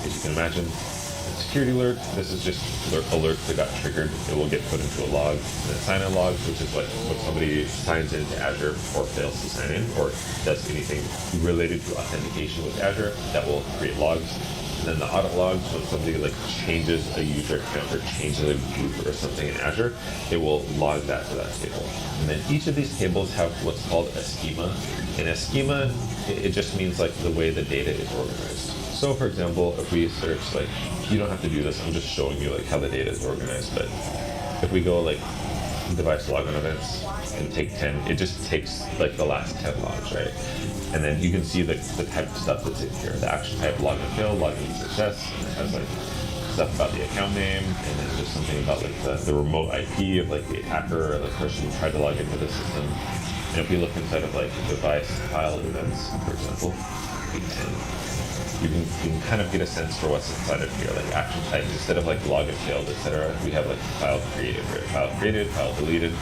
as you can imagine. And security alert, this is just alerts that got triggered. It will get put into a log. And then sign-in logs, which is like when somebody signs into Azure or fails to sign in, or does anything related to authentication with Azure, that will create logs. And then the audit logs, when somebody like changes a user account or changes a group or something in Azure, it will log that to that table. And then each of these tables have what's called a schema. And a schema, it just means like the way the data is organized. So for example, if we search, like, you don't have to do this, I'm just showing you like how the data is organized, but if we go like device login events and take 10, it just takes like the last 10 logs, right? And then you can see the type of stuff that's in here. The action type, login failed, login success, and it has like stuff about the account name, and then just something about like the remote IP of like the attacker or the person who tried to log into the system. And if we look inside of like device file events, for example, you can kind of get a sense for what's inside of here, like action type. Instead of like login failed, etc., we have like file created, right? File created, file deleted,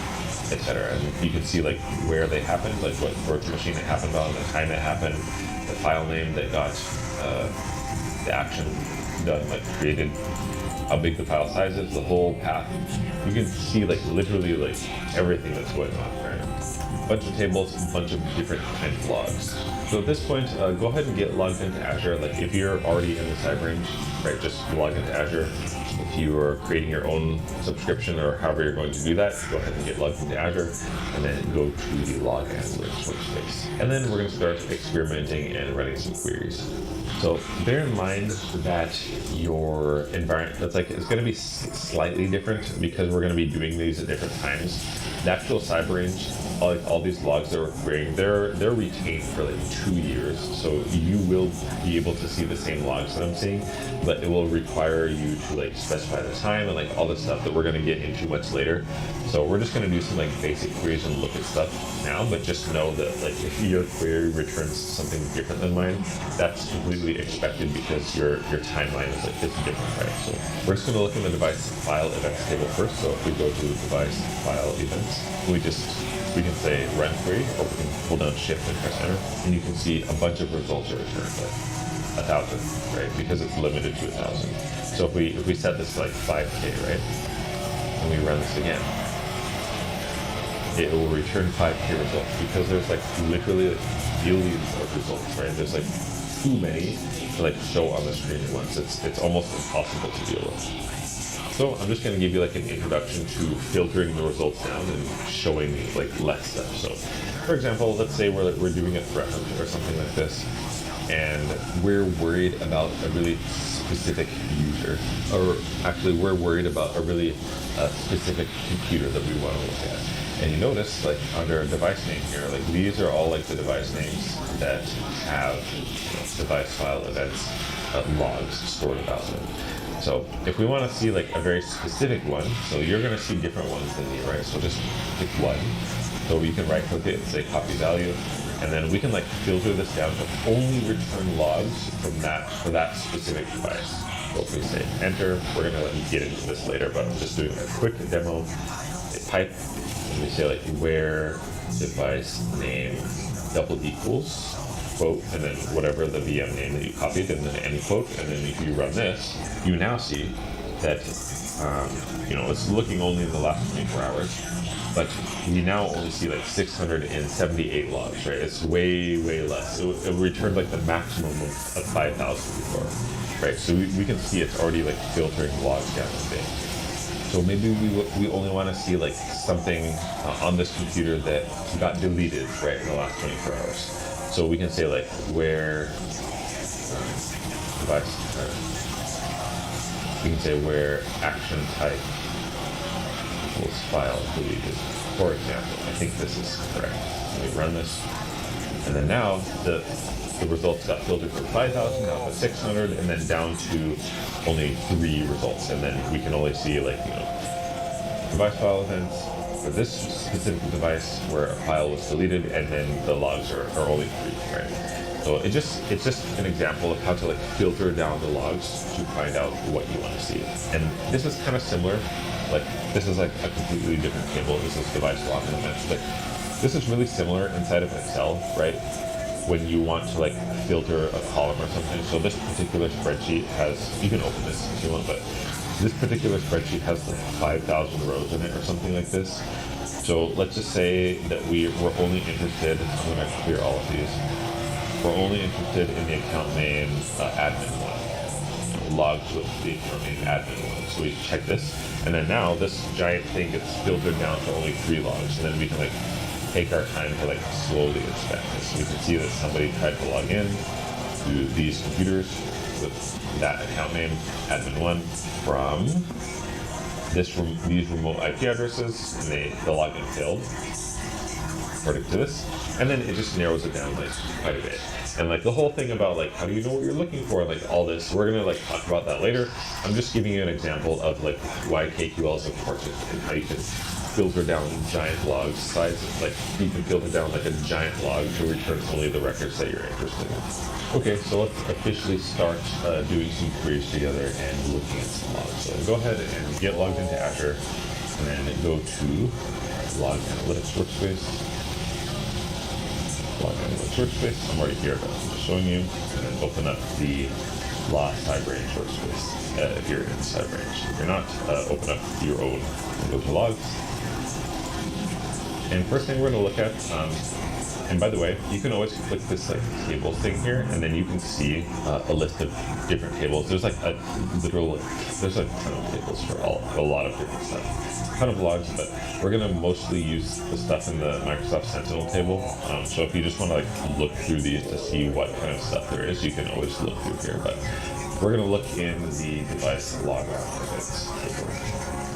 etc. And you can see like where they happened, like what virtual machine it happened on, the time it happened, the file name that got the action done, like created how big the file size is, the whole path. You can see like literally like everything that's going on, right? Bunch of tables, a bunch of different kinds of logs. So at this point, go ahead and get logged into Azure. Like if you're already in the Cyber, right, just log into Azure. If you are creating your own subscription or however you're going to do that, go ahead and get logged into Azure and then go to the log analytics workspace. And then we're going to start experimenting and running some queries. So bear in mind that your environment, it's going to be slightly different because we're going to be doing these at different times. The actual Cyber range, all these logs that we're querying, they're retained for like 2 years. So you will be able to see the same logs that I'm seeing, but it will require you to like specify the time and like all the stuff that we're going to get into much later. So we're just going to do some like basic queries and look at stuff now, but just know that like if your query returns something different than mine, that's completely expected because your timeline is like it's different, right? So we're just going to look in the device file events table first. So if we go to device file events, we can say run query, or we can pull down shift and press enter, and you can see a bunch of results are returned, like 1,000, right? Because it's limited to 1,000. So if we set this to like 5K, right, and we run this again, it will return 5K results because there's like literally like billions of results, right? There's like too many to like show on the screen at once. It's almost impossible to deal with. So I'm just going to give you like an introduction to filtering the results down and showing like less stuff. So for example, let's say we're doing a threat hunt or something like this, and we're worried about a really specific user, or actually we're worried about a really specific computer that we want to look at. And you notice like under a device name here, like these are all like the device names that have device file events logs stored about them. So if we want to see like a very specific one, so you're going to see different ones than me, right? So just pick one. So you can right click it and say copy value, and then we can like filter this down to only return logs from for that specific device. So if we say enter, we're going to get into this later, but I'm just doing a quick demo. Type, and we say like where device name double equals quote, and then whatever the VM name that you copied, and then any quote, and then if you run this, you now see that it's looking only in the last 24 hours, but we now only see like 678 logs, right? It's way less. It returned like the maximum of 5,000 before, right? So we can see it's already like filtering logs down a bit. So maybe we only want to see like something on this computer that got deleted right in the last 24 hours. So we can say like where device, we can say where action type equals file deleted. For example, I think this is correct. Let me run this, and then now the results got filtered from 5,000 down to 600, and then down to only 3 results, and then we can only see like device file events for this specific device where a file was deleted, and then the logs are only 3, right? So it's just an example of how to like filter down the logs to find out what you want to see. And this is kind of similar. Like this is like a completely different table. This is device log and events, but this is really similar inside of Excel, right? When you want to like filter a column or something. So this particular spreadsheet has, you can open this if you want, but this particular spreadsheet has like 5,000 rows in it or something like this. So let's just say that we're only interested, I'm going to clear all of these. We're only interested in the account name admin1. Logs with the account name admin1. So we check this, and then now this giant thing gets filtered down to only 3 logs, and then we can like take our time to like slowly inspect this. We can see that somebody tried to log in to these computers with that account name, admin1, from these remote IP addresses, and the login failed, according to this. And then it just narrows it down like quite a bit. And like the whole thing about like how do you know what you're looking for, like all this, we're gonna like talk about that later. I'm just giving you an example of like why KQL is important and how you can filter down giant log sizes. Like you can filter down like a giant log to return only the records that you're interested in. Okay, so let's officially start doing some queries together and looking at some logs. So go ahead and get logged into Azure, and then go to Log Analytics Workspace. Log Analytics Workspace. I'm already here, but I'm just showing you. And then open up the lost side range workspace if you're in side range. If you're not, open up your own and go to logs. And first thing we're going to look at, and by the way, you can always click this like table thing here, and then you can see a list of different tables. There's like a literal, there's a ton of tables for a lot of different stuff. A ton of logs, but we're going to mostly use the stuff in the Microsoft Sentinel table. So if you just want to like look through these to see what kind of stuff there is, you can always look through here. But we're going to look in the device log events table.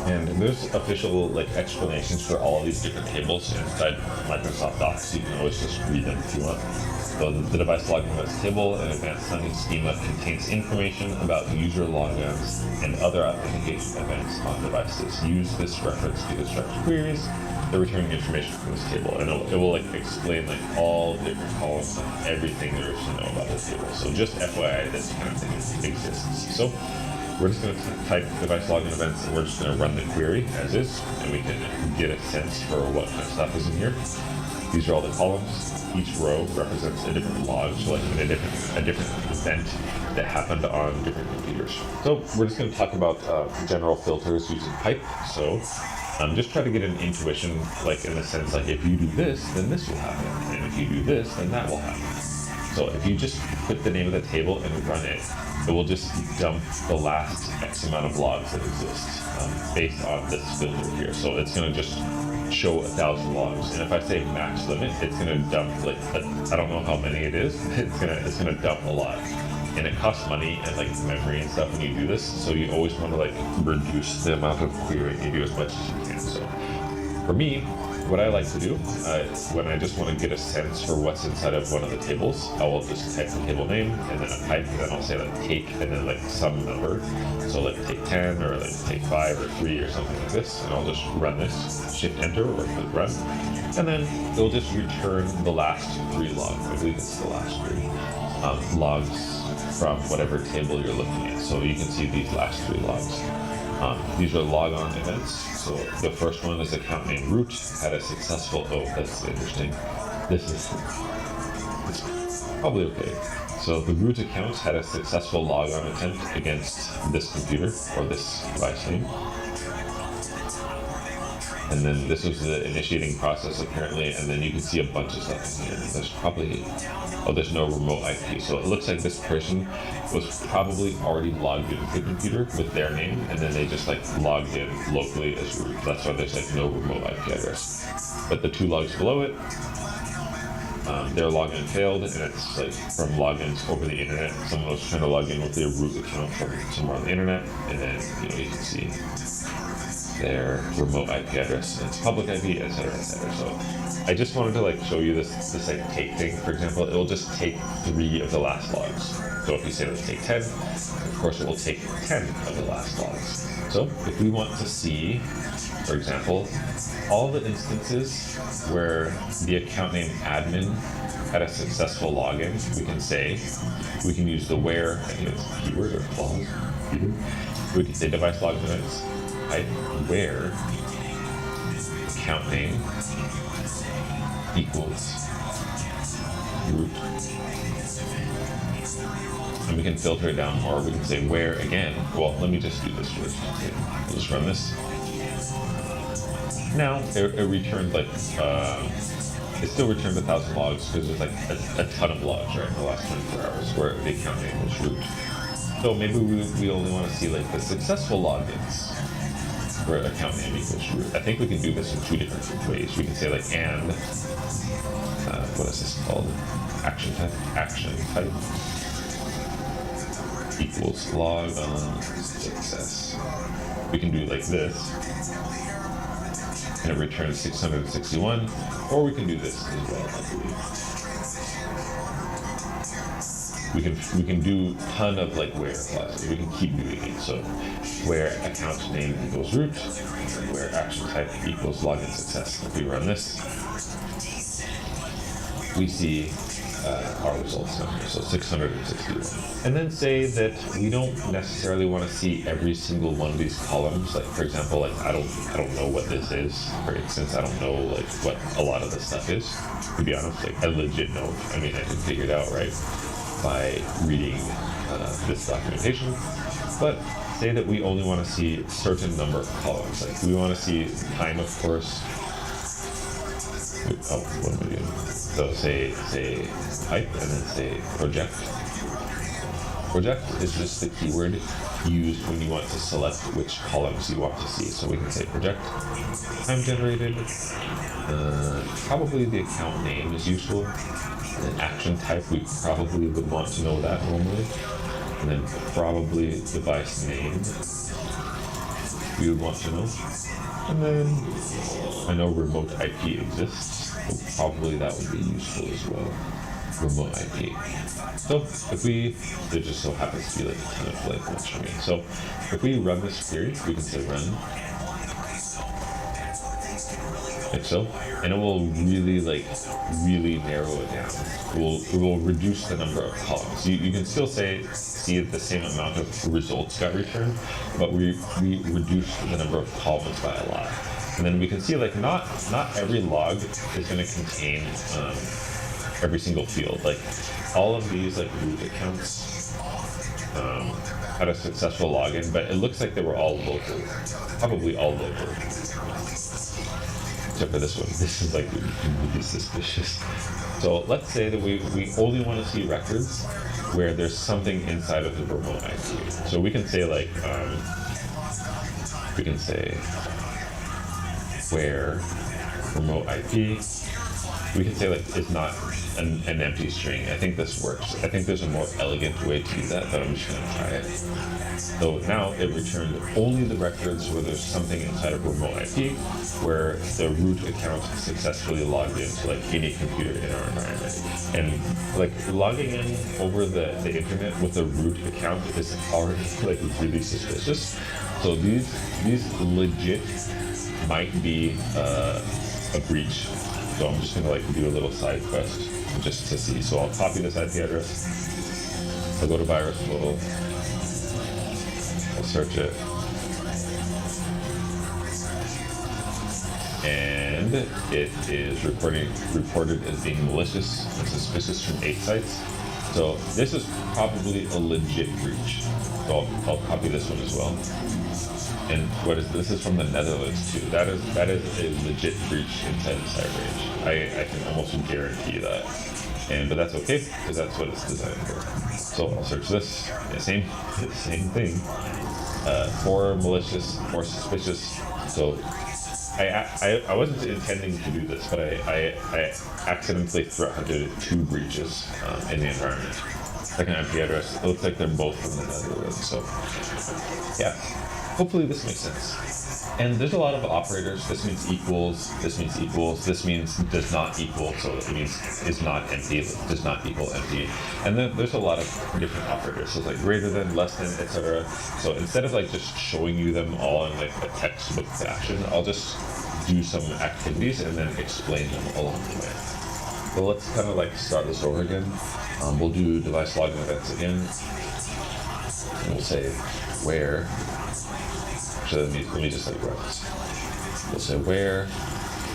And there's official like explanations for all of these different tables inside Microsoft Docs. You can always just read them if you want. So the device log events table and advanced sending schema contains information about user logins and other authentication events on devices. Use this reference to construct queries that return information from this table, and it will like explain like all different columns and everything there is to know about this table. So just FYI, this kind of thing exists. So we're just going to type device login events, and we're just going to run the query as is, and we can get a sense for what kind of stuff is in here. These are all the columns. Each row represents a different log, so like a different event that happened on different computers. So we're just going to talk about general filters using pipe. So just try to get an intuition, like in the sense like if you do this, then this will happen, and if you do this, then that will happen. So if you just put the name of the table and run it, it will just dump the last X amount of logs that exist based on this filter here. So it's going to just show 1,000 logs, and if I say max limit, it's going to dump like I don't know how many it is. It's gonna dump a lot, and it costs money and like memory and stuff when you do this. So you always want to like reduce the amount of querying you do as much as you can. So for me, what I like to do when I just want to get a sense for what's inside of one of the tables, I will just type the table name and then a pipe, and then I'll say like take and then like some number. So like take 10 or like take 5 or 3 or something like this, and I'll just run this, shift enter or click run, and then it'll just return the last 3 logs. I believe it's the last 3 logs from whatever table you're looking at. So you can see these last 3 logs. These are logon events. So the first one is account name root had a successful, oh, that's interesting. It's probably okay. So the root account had a successful logon attempt against this computer or this device name. And then this was the initiating process apparently, and then you can see a bunch of stuff in here. There's probably, oh, there's no remote IP. So it looks like this person was probably already logged into the computer with their name, and then they just like logged in locally as root. That's why there's like no remote IP address. But the 2 logs below it, their login failed, and it's like from logins over the internet. Someone was trying to log in with their root account from somewhere on the internet, and then you can see their remote IP address, and its public IP, etc., etc. So I just wanted to like show you this like take thing. For example, it will just take 3 of the last logs. So if you say let's take 10, of course it will take 10 of the last logs. So if we want to see, for example, all the instances where the account name admin had a successful login, we can use the where, I think it's keyword or clause. We can say device log events, type where account name equals root, and we can filter it down more. We can say where again. Well, let me just do this first. Okay. We'll just run this. Now it returned like it still returned 1,000 logs because there's like a ton of logs right in the last 24 hours where the account name was root. So maybe we only want to see like the successful logins where account name equals root. I think we can do this in 2 different ways. We can say like and what is this called? Action type equals logon success. We can do like this, and it returns 661, or we can do this as well, I believe. We can do a ton of like where classes. We can keep doing it. So where account name equals root, and where action type equals login success. If we run this, we see our results number, so 661. And then say that we don't necessarily want to see every single one of these columns. Like for example, like I don't know what this is. For instance, I don't know like what a lot of this stuff is. To be honest, like I legit know. I mean, I can figure it out, right? By reading this documentation, but say that we only want to see a certain number of columns. Like we want to see time, of course. Oh, what am I doing? So say type and then say project. Project is just the keyword used when you want to select which columns you want to see. So we can say project, time generated, probably the account name is useful. An action type, we probably would want to know that normally. And then probably device name, we would want to know. And then I know remote IP exists, so probably that would be useful as well. Remote IP. So if we, there just so happens to be like a ton of blank ones for me. So if we run this query, we can say run, like so, and it will really narrow it down. It will reduce the number of columns. You can still see the same amount of results got returned, but we reduced the number of columns by a lot. And then we can see like not every log is going to contain every single field. Like all of these like root accounts had a successful login, but it looks like they were all local, probably all local. Except for this one. This is like really suspicious. So let's say that we only want to see records where there's something inside of the remote IP. So we can say like, we can say where remote IP, we can say like it's not an empty string. I think this works. I think there's a more elegant way to do that, but I'm just gonna try it. So now it returned only the records where there's something inside of remote IP, where the root account successfully logged into like any computer in our environment. And like logging in over the internet with a root account is already like really suspicious. So these legit might be a breach. So I'm just gonna like do a little side quest just to see. So I'll copy this IP address. I'll go to virus modal. I'll search it. And it is reported as being malicious and suspicious from 8 sites. So this is probably a legit breach. So I'll copy this one as well. And what is this? Is from the Netherlands too. That is a legit breach inside of CyberAge. I can almost guarantee that. But that's okay because that's what it's designed for. So I'll search this. Yeah, same thing. For malicious, for suspicious. So I wasn't intending to do this, but I accidentally threaded 2 breaches in the environment. Second IP address. It looks like they're both from the Netherlands. So yeah. Hopefully this makes sense. And there's a lot of operators. This means equals, this means equals, this means does not equal, so it means is not empty, does not equal empty. And then there's a lot of different operators. So it's like greater than, less than, etc. So instead of like just showing you them all in like a textbook fashion, I'll just do some activities and then explain them along the way. So let's kind of like start this over again. We'll do device login events again. And we'll say where. So let me just like run this. We'll say where,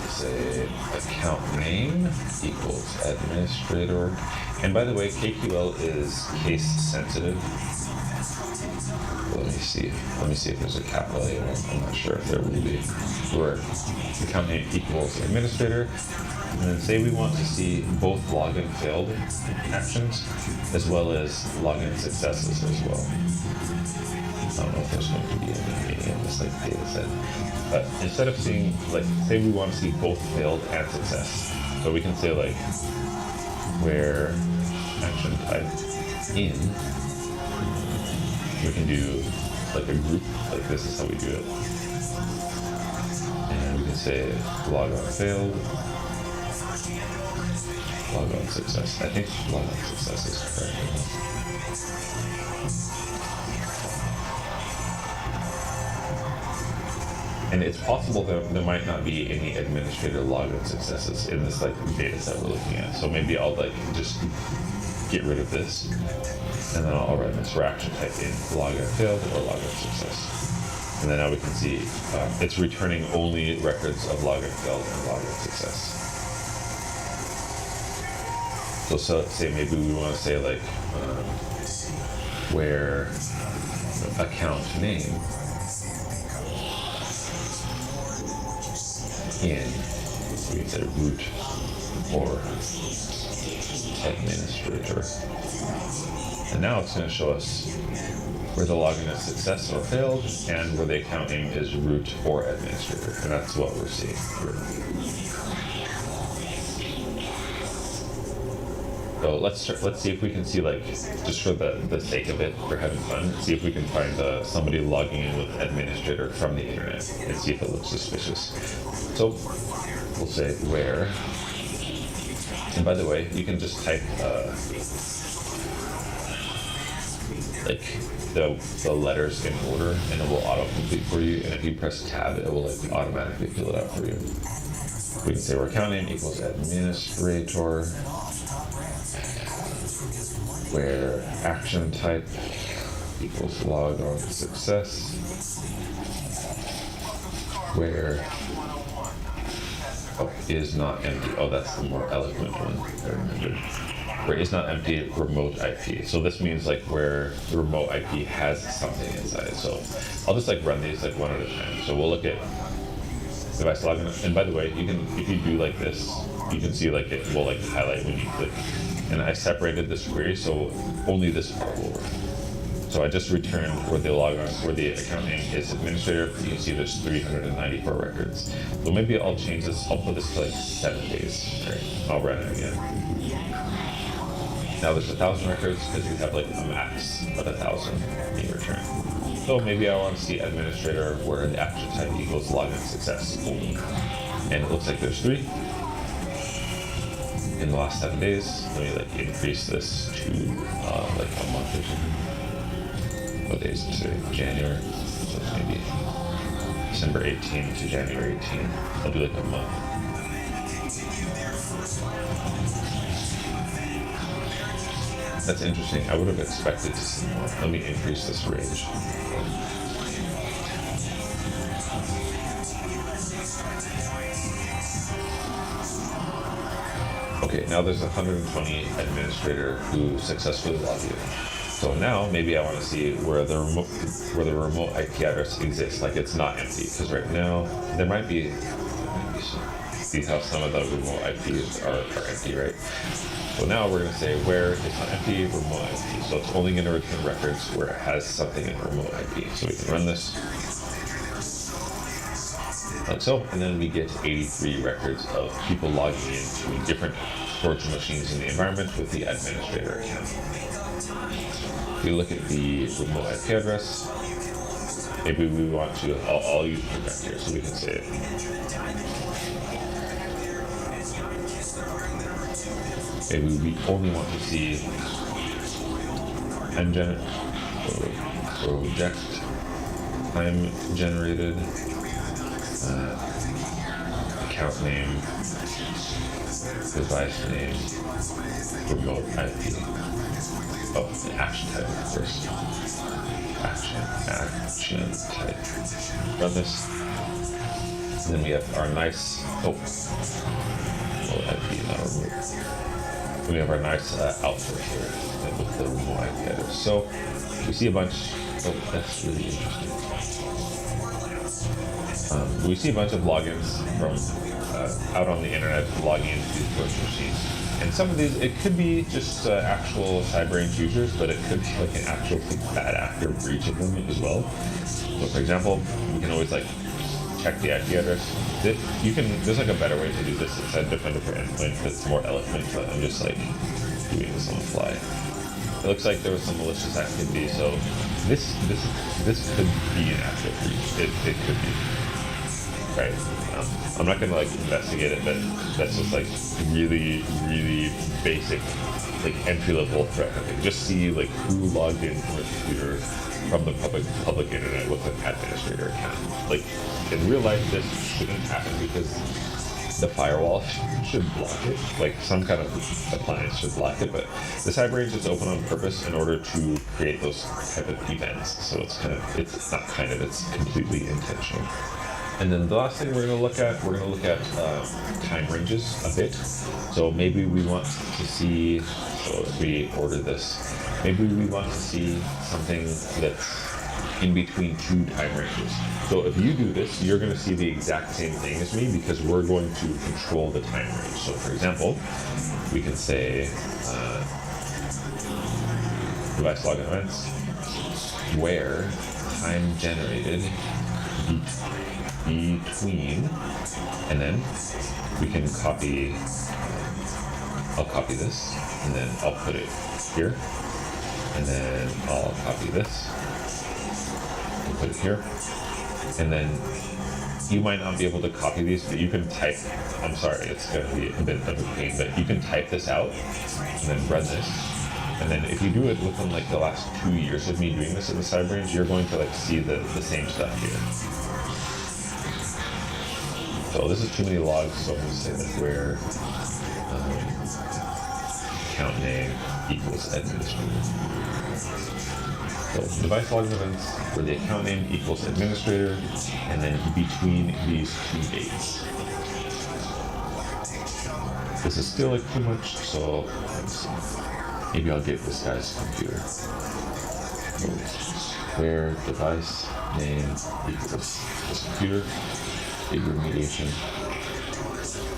say account name equals administrator. And by the way, KQL is case sensitive. Let me see if there's a capital A one. I'm not sure if there will be. Where account name equals administrator. And then say we want to see both login failed actions as well as login successes as well. I don't know if there's going to be any in this like data set. But instead of seeing like say we want to see both failed and success. So we can say like where action type in, we can do like a group, like this is how we do it. And we can say log on failed, log on success. I think log on success is correct. And it's possible that there might not be any administrator login successes in this like data set we're looking at. So maybe I'll like just get rid of this, and then I'll run this action type in login failed or login success. And then now we can see it's returning only records of login failed and login success. So say maybe we want to say like where account name in, we can say root or administrator. And now it's going to show us where the login is success or failed and where the account name is root or administrator. And that's what we're seeing here. So let's see if we can see, like, just for the sake of it, for having fun, see if we can find somebody logging in with administrator from the internet and see if it looks suspicious. So we'll say where, and by the way, you can just type like the letters in order, and it will autocomplete for you. And if you press tab, it will like automatically fill it out for you. We can say where account name equals administrator, where action type equals log on success, where is not empty. Oh, that's the more eloquent one, I remember. Where is not empty remote IP. So this means like where the remote IP has something inside. So I'll just like run these like one at a time. So we'll look at device login. And by the way, you can, if you do like this, you can see like it will like highlight when you click. And I separated this query so only this part will run. So I just returned where the where the account name is administrator. You can see there's 394 records. So maybe I'll change this. I'll put this to like 7 days. All right, I'll run it again. Now there's 1,000 records because we have like a max of 1,000 being returned. So maybe I want to see administrator where the action type equals login success only. And it looks like there's 3 in the last 7 days. Let me like increase this to like a month or something. What days is today? January. So it's maybe December 18 to January 18. I'll do like a month. That's interesting. I would have expected to see more. Let me increase this range. Okay, now there's 120 administrator who successfully logged in. So now maybe I want to see where the remote IP address exists, like it's not empty. Because right now there might be. See how some of the remote IPs are empty, right? So now we're going to say where it's not empty, remote IP. So it's only going to return records where it has something in remote IP. So we can run this. Like so, and then we get 83 records of people logging into different storage machines in the environment with the administrator account. If we look at the remote IP address, maybe we want to, I'll use project here so we can say it. Maybe we only want to see engine project time generated, account name, device name, remote IP. Oh, the action type first. Action type. Run this. And then we have our nice, remote IP, not remote. We have our nice output here with the remote IP address. So we see a bunch. Oh, that's really interesting. We see a bunch of logins from out on the internet logging into these virtual machines. And some of these, it could be just actual CyberRange users, but it could be like an actual bad actor breach of them as well. So for example, we can always like check the IP address. There's like a better way to do this inside Defender for Endpoint that's more eloquent, but I'm just like doing this on the fly. It looks like there was some malicious activity, so this could be an actual breach. It could be. Right. I'm not gonna like investigate it, but that's just like really, really basic, like entry-level threat hunting. Just see like who logged in from a computer from the public internet with an administrator account. Like in real life, this shouldn't happen because the firewall should block it. Like some kind of appliance should block it, but the CyberRange is open on purpose in order to create those type of events. So it's completely intentional. And then the last thing we're going to look at time ranges a bit. So maybe we want to see, so if we order this, maybe we want to see something that's in between two time ranges. So if you do this, you're going to see the exact same thing as me because we're going to control the time range. So for example, we can say device login events where time generated between, and then we can copy, I'll copy this, and then I'll put it here, and then I'll copy this, and put it here, and then you might not be able to copy these, but you can type, I'm sorry, it's going to be a bit of a pain, but you can type this out, and then run this. And then if you do it within like the last 2 years of me doing this in the side range, you're going to like see the same stuff here. So this is too many logs, so I'm going to say that where account name equals administrator. So device login events where the account name equals administrator, and then between these two dates. This is still like too much, so let's see. Maybe I'll get this guy's computer. So where device name equals this computer, big remediation.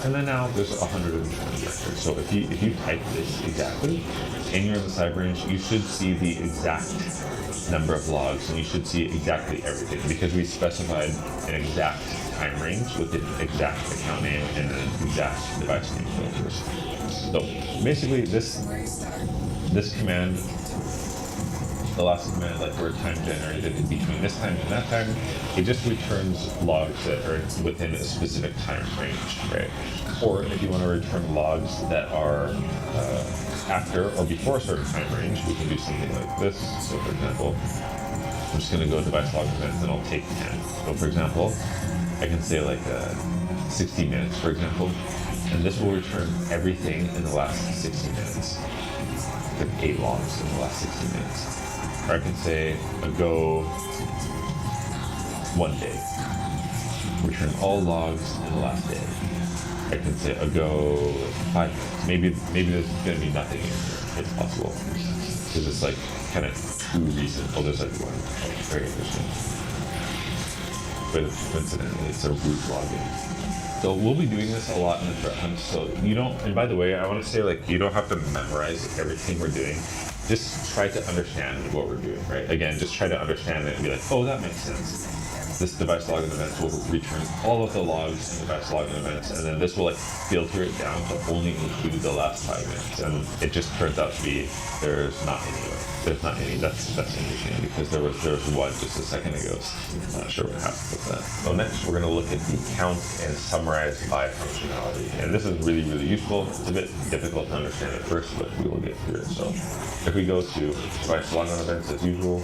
And then now there's 120 records. So if you type this exactly, and you're in the side range, you should see the exact number of logs, and you should see exactly everything because we specified an exact time range with an exact account name and an exact device name filters. So basically this command, the last command, like where time generated in between this time and that time, it just returns logs that are within a specific time range, right? Or if you want to return logs that are after or before a certain time range, we can do something like this. So for example, I'm just going to go device log events and I'll take 10. So for example, I can say like 60 minutes, for example, and this will return everything in the last 60 minutes. Like 8 logs in the last 60 minutes. Or I can say ago 1 day. Return all logs in the last day. I can say ago 5 minutes. Maybe there's going to be nothing in here. It's possible. Because it's like kind of too recent. Oh, there's like one. Very interesting. But coincidentally, it's a root login. So we'll be doing this a lot in the threat hunt. So you don't, and by the way, I want to say like, you don't have to memorize everything we're doing. Just try to understand what we're doing, right? Again, just try to understand it and be like, oh, that makes sense. This device login events will return all of the logs in device login events, and then this will like filter it down to only include the last 5 minutes. And it just turns out to be there's not any of it. There's not any. That's interesting because there was one just a second ago. I'm not sure what happened with that. So next we're going to look at the count and summarize by functionality, and this is really useful. It's a bit difficult to understand at first, but we will get through it. So if we go to device login events as usual.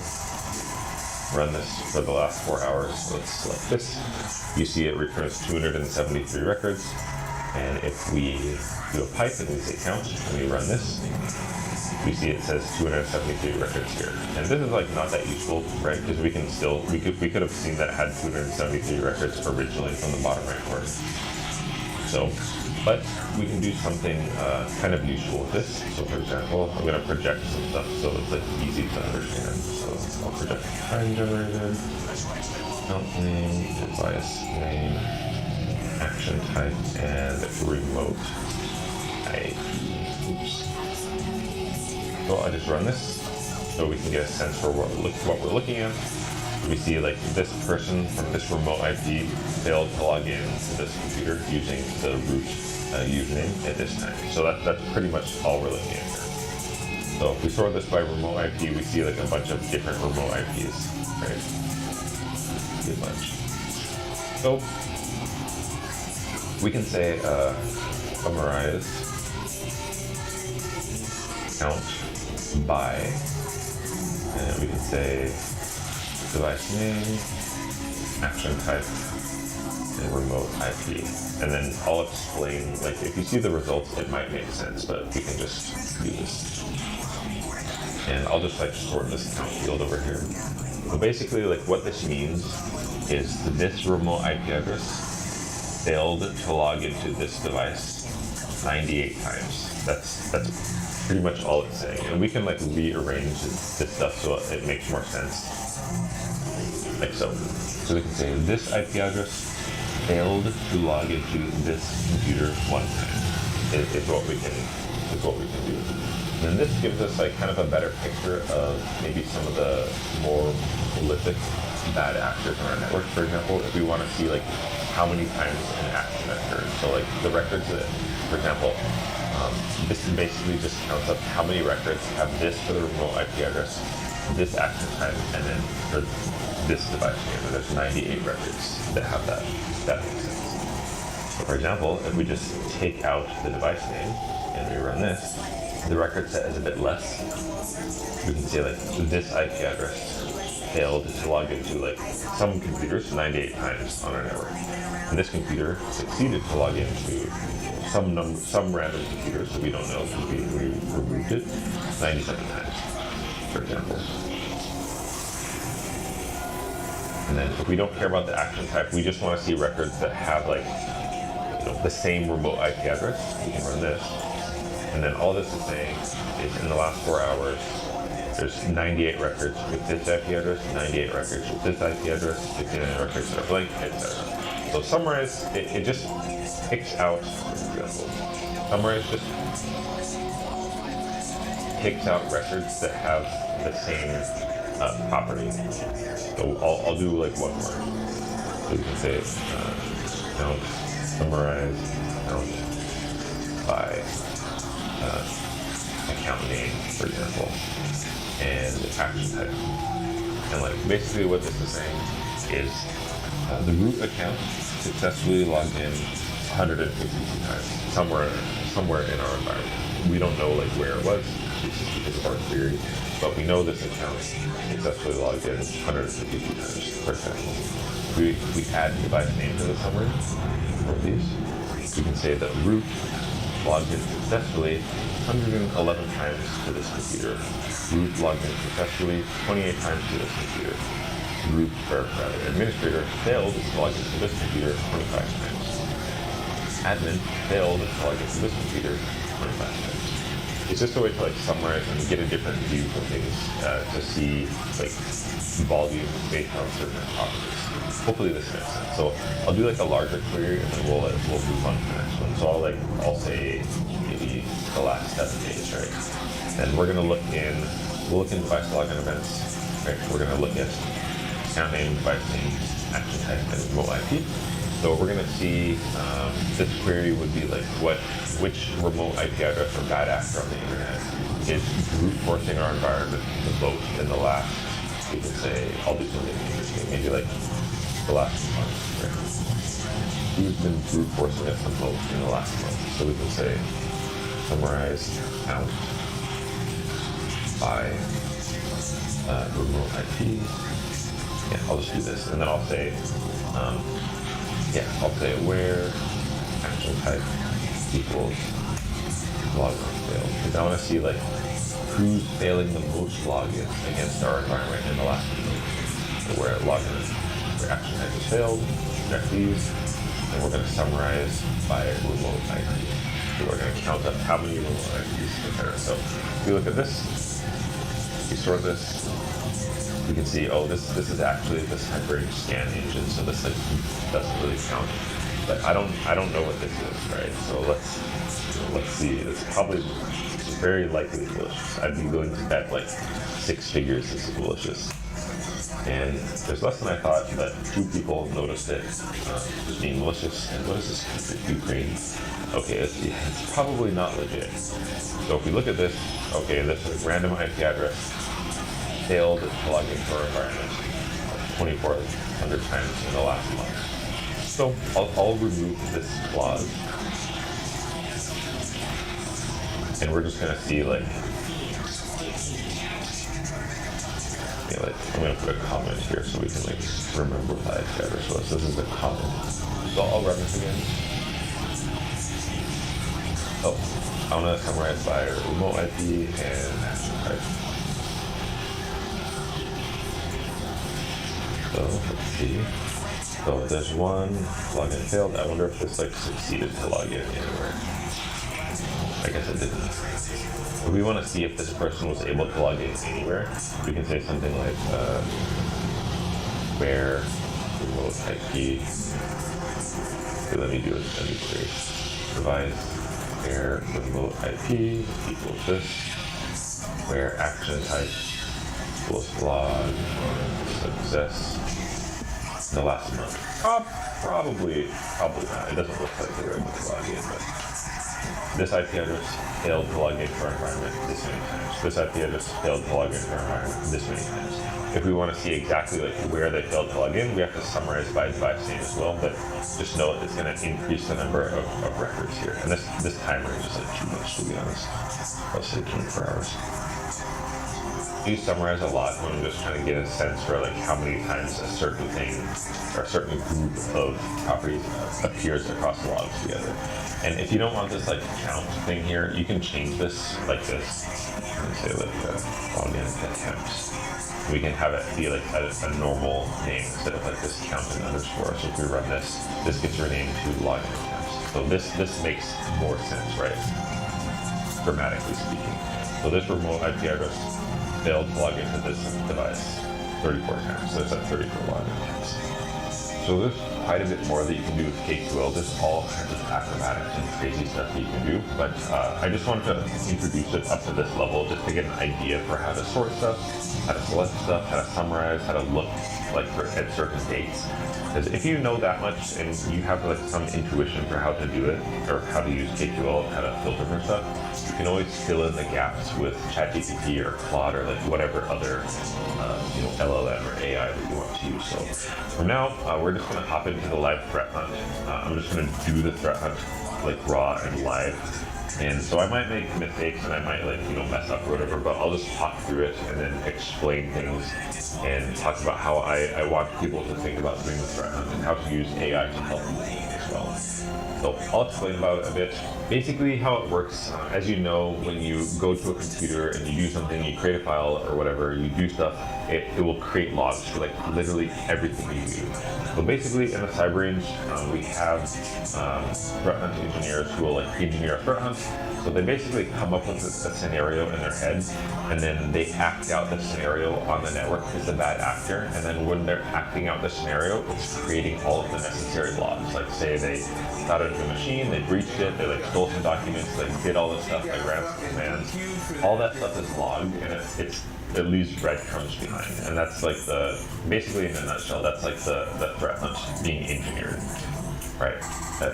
Run this for the last 4 hours. So let's select this. You see it returns 273 records. And if we do a pipe and we say count and we run this, we see it says 273 records here. And this is like not that useful, right? Because we can still, we could have seen that it had 273 records originally from the bottom right corner. So, but we can do something kind of useful with this. So for example, I'm going to project some stuff so it's like easy to understand. So I'll project time generated, account name, device name, action type, and remote IP. Oops. So I just run this so we can get a sense for what we're looking at. We see like this person from this remote IP failed to log in to this computer using the root username at this time. So that's pretty much all we're looking at here. So if we sort this by remote IP, we see like a bunch of different remote IPs, right? A bunch. So we can say summarize count by, and we can say device name, action type, and remote IP. And then I'll explain, like if you see the results, it might make sense, but we can just do this. And I'll just like sort this count field over here. So basically like what this means is this remote IP address failed to log into this device 98 times. That's pretty much all it's saying. And we can like rearrange this stuff so it makes more sense. Like so. So we can say this IP address failed to log into this computer one time. Is what we can do. And then this gives us like kind of a better picture of maybe some of the more prolific bad actors on our network. For example, if we want to see like how many times an action occurred. So like the records that, for example, this basically just counts up how many records have this for the remote IP address, this action time, and then for this device name. And there's 98 records that have that. That makes sense. So for example, if we just take out the device name and we run this, the record set is a bit less. We can see like this IP address failed to log into like some computers 98 times on our network. And this computer succeeded to log into some random computer, so we don't know because we removed it 97 times, for example. And then if we don't care about the action type, we just want to see records that have like the same remote IP address. We can run this. And then all this is saying is in the last 4 hours, there's 98 records with this IP address, 98 records with this IP address, 69 records that are blank, etc. So summarize, it just picks out, for example, summarize just picks out records that have the same property. So I'll do like one more. So you can say count, summarize, count by account name, for example, and action type. And like basically what this is saying is the root account successfully logged in 152 times somewhere in our environment. We don't know like where it was because of our query, but we know this account successfully logged in 152 times, for example. We add device name to the summary for these. We can say that root logged in successfully 111 times to this computer. Root logged in successfully 28 times to this computer. Root, or rather, administrator failed to log into this computer 25 times. Admin failed to log into this computer 25 times. It's just a way to like summarize and get a different view for things to see like volume based on certain properties. Hopefully this makes sense. So I'll do like a larger query and then we'll move on to the next one. So I'll say maybe the last 7 days, right? And we'll look in device login events, right? We're gonna look at account name, device name, action type, and remote IP. So we're gonna see this query would be like which remote IP address or bad actor on the internet is brute forcing our environment the most in the last, we can say, I'll do something interesting, maybe like the last month, right? Who's been brute forcing us the most in the last month? So we can say summarize count by remote IP. Yeah, I'll just do this, and then I'll say, where action type equals login failed. Because I want to see like who's failing the most logins against our environment in the last month. So where action type is failed, check these, and we're going to summarize by remote IP. So we're going to count up how many remote IPs, etc. So if we look at this, we sort this. We can see, oh, this is actually this temporary scan engine, so this like doesn't really count. But I don't know what this is, right? So let's see. It's probably very likely malicious. I'd be willing to bet like 6 figures this is malicious. And there's less than I thought, but 2 people noticed it as being malicious. And what is this country? Ukraine. Okay, it's probably not legit. So if we look at this, okay, this is random IP address failed to log into our environment 2,400 times in the last month. So I'll remove this clause, and we're just gonna see like I'm gonna put a comment here so we can like remember what the IP address was. This is a comment. So I'll run this again. Oh, I want to summarize by remote IP and action type. So let's see. So there's one login failed. I wonder if this like succeeded to log in anywhere. I guess it didn't. If we want to see if this person was able to log in anywhere, we can say something like where remote IP. Okay, let me do a query. Provide where remote IP equals this. Where action type equals log success. The last month. Probably not. It doesn't look like they're able to log in, but this IP address failed to log into our environment this many times. This IP address failed to log into our environment this many times. If we want to see exactly like where they failed to log in, we have to summarize by name as well, but just know it's going to increase the number of records here. And this time range is like too much, to be honest. I'll say 24 hours. You summarize a lot when I'm just trying to get a sense for like how many times a certain thing or a certain group of properties appears across logs together. And if you don't want this like count thing here, you can change this like this. Let me say like login attempts. We can have it be like a normal name instead of like this count and underscore. So if we run this gets renamed to login attempts. So this makes more sense, right? Grammatically speaking. So this remote IP address failed to log into this device 34 times. So it's at 34 login attempts. So there's quite a bit more that you can do with KQL. There's all kinds of acrobatics and crazy stuff that you can do, but I just wanted to introduce it up to this level just to get an idea for how to sort stuff, how to select stuff, how to summarize, how to look like at certain dates. Because if you know that much and you have like some intuition for how to do it or how to use KQL, how to filter for stuff, you can always fill in the gaps with ChatGPT or Claude or like whatever other LLM or AI that you want to use. So for now, we're just going to hop into the live threat hunt. I'm just going to do the threat hunt like raw and live. And so I might make mistakes and I might mess up or whatever, but I'll just talk through it and then explain things and talk about how I want people to think about doing the threat hunt and how to use AI to help you as well. So I'll explain about it a bit. Basically how it works, as you know, when you go to a computer and you do something, you create a file or whatever, you do stuff, it will create logs for like literally everything you do. So basically in the cyber range, we have threat hunt engineers who will like engineer a threat hunt. So they basically come up with a scenario in their head and then they act out the scenario on the network as a bad actor. And then when they're acting out the scenario, it's creating all of the necessary logs. Like say they got into a machine, they breached it, they like stole some documents, they did all this stuff, like ran some commands. All that stuff is logged and it leaves breadcrumbs behind. And that's like basically in a nutshell, that's like the threat hunt being engineered. Right.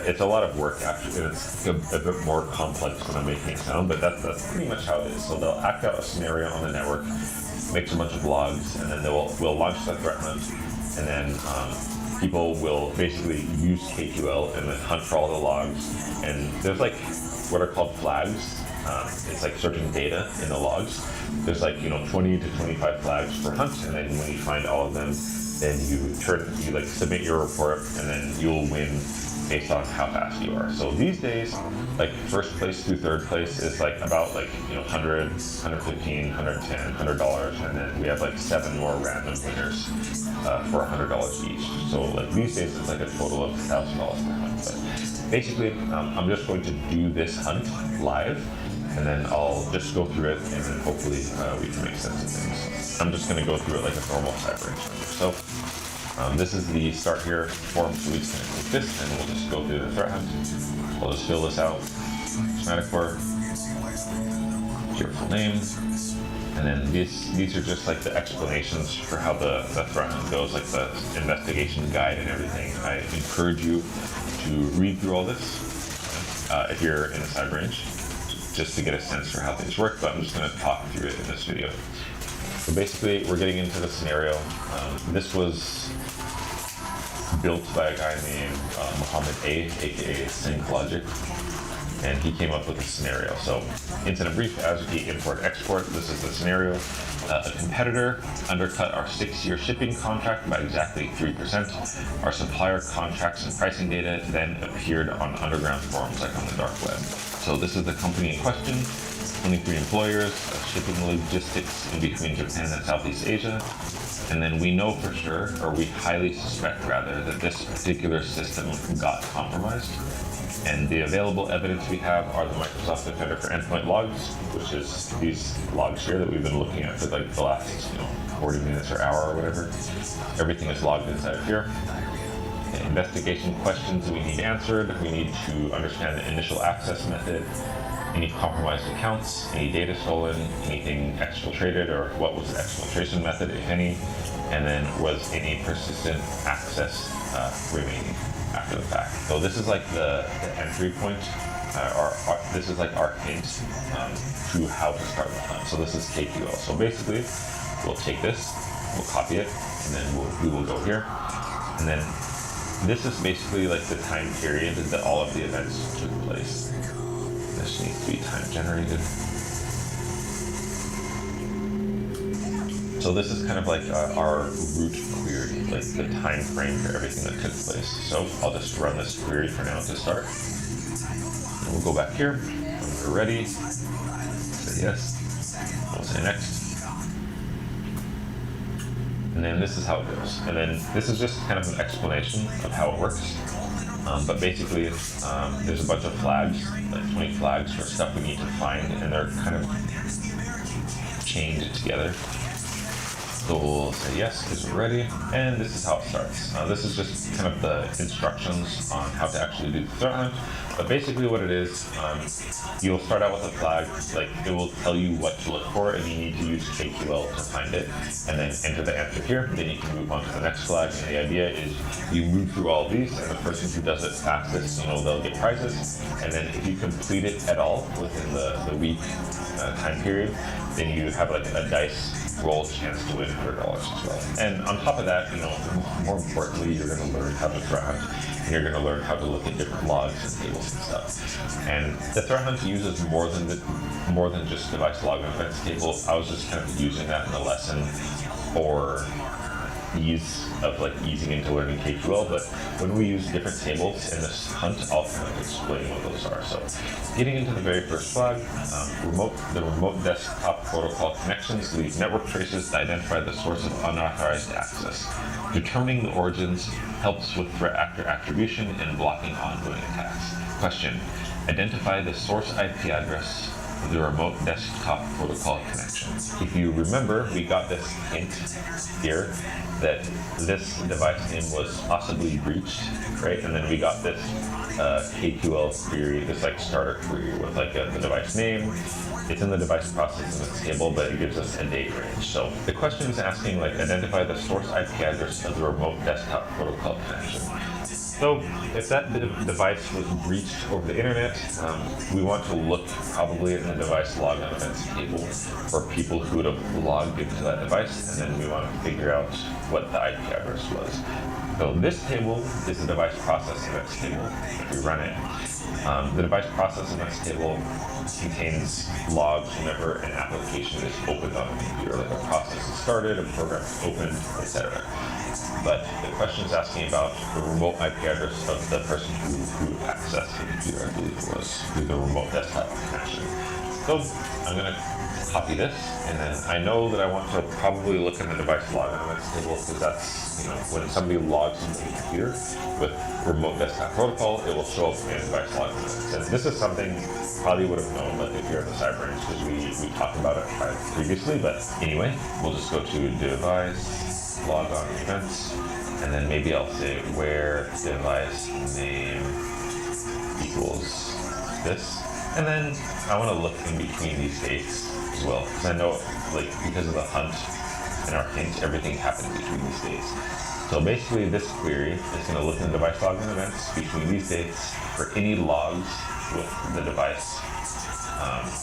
It's a lot of work actually, and it's a bit more complex than I'm making it sound, but that's pretty much how it is. So they'll act out a scenario on the network, make a bunch of logs, and then we'll launch that threat hunt, and then people will basically use KQL and then hunt for all the logs. And there's like what are called flags. It's like searching data in the logs. There's like 20 to 25 flags per hunt, and then when you find all of them, then you submit your report, and then you'll win based on how fast you are. So these days, like first place through third place is like about like 100, 115, 110, $100, and then we have like 7 more random winners for $100 each. So like these days it's like a total of $1,000 per hunt. But basically, I'm just going to do this hunt live, and then I'll just go through it, and then hopefully we can make sense of things. I'm just going to go through it like a normal cyber engineer. So this is the start here form, so we just going to click this, and we'll just go through the threat hunt. We'll just fill this out, schematic work, your full name, and then these are just like the explanations for how the threat hunt goes, like the investigation guide and everything. I encourage you to read through all this if you're in the cyber range, just to get a sense for how things work, but I'm just going to talk through it in this video. So basically, we're getting into the scenario. This was built by a guy named Muhammad A, aka Sync Logic, and he came up with a scenario. So, incident brief, ASCII import export. This is the scenario. A competitor undercut our 6-year shipping contract by exactly 3%. Our supplier contracts and pricing data then appeared on underground forums like on the dark web. So this is the company in question. 23 employers, shipping logistics in between Japan and Southeast Asia. And then we know for sure, or we highly suspect rather, that this particular system got compromised. And the available evidence we have are the Microsoft Defender for Endpoint logs, which is these logs here that we've been looking at for like the last 40 minutes or hour or whatever. Everything is logged inside of here. Investigation questions we need answered. We need to understand the initial access method, any compromised accounts, any data stolen, anything exfiltrated, or what was the exfiltration method, if any, and then was any persistent access remaining after the fact. So this is like the entry point, this is like our hint to how to start the hunt. So this is KQL. So basically, we'll take this, we'll copy it, and then we will go here, and then this is basically like the time period that all of the events took place. This needs to be time generated. So this is kind of like our root query, like the time frame for everything that took place. So I'll just run this query for now to start. And we'll go back here. When we're ready, say yes. We'll say next. And then this is how it goes. And then this is just kind of an explanation of how it works. But basically, there's a bunch of flags, like 20 flags for stuff we need to find, and they're kind of chained together. So we'll say yes, because we're ready, and this is how it starts. This is just kind of the instructions on how to actually do the threat hunt. But basically what it is, you'll start out with a flag, like it will tell you what to look for, and you need to use KQL to find it, and then enter the answer here. Then you can move on to the next flag, and the idea is you move through all of these, and the person who does it fastest, they'll get prizes. And then if you complete it at all within the week time period, then you have like a dice roll chance to win $100 as well. And on top of that, more importantly, you're going to learn how to threat hunt, and you're going to learn how to look at different logs and tables and stuff. And the threat hunt uses more than just device log and events table. I was just kind of using that in the lesson for ease of easing into learning KQL, but when we use different tables in this hunt, I'll kind of explain what those are. So getting into the very first flag, the remote desktop protocol connections leave network traces to identify the source of unauthorized access. Determining the origins helps with threat actor attribution and blocking ongoing attacks. Question: identify the source IP address of the remote desktop protocol connection. If you remember, we got this hint here that this device name was possibly breached, right? And then we got this KQL query, this starter query with the device name. It's in the device processing table, but it gives us a date range. So the question is asking identify the source IP address of the remote desktop protocol connection. So if that device was breached over the internet, we want to look probably in the device log and events table for people who would have logged into that device, and then we want to figure out what the IP address was. So this table is the device process events table. If we run it, the device process events table contains logs whenever an application is opened on a computer, like a process is started, a program is opened, etc. But the question is asking about the remote IP address of the person who accessed the computer, I believe it was, through the remote desktop connection. So I'm going to copy this, and then I know that I want to probably look in the device log and events table, because that's, when somebody logs into the computer with remote desktop protocol, it will show up in device log and events. And this is something you probably would have known if you're in the cyber branch, because we talked about it previously. But anyway, we'll just go to device, log on events, and then maybe I'll say where device name equals this. And then I want to look in between these dates as well, because I know, because of the hunt and our hint, everything happened between these dates. So basically, this query is going to look in the device log and events between these dates for any logs with the device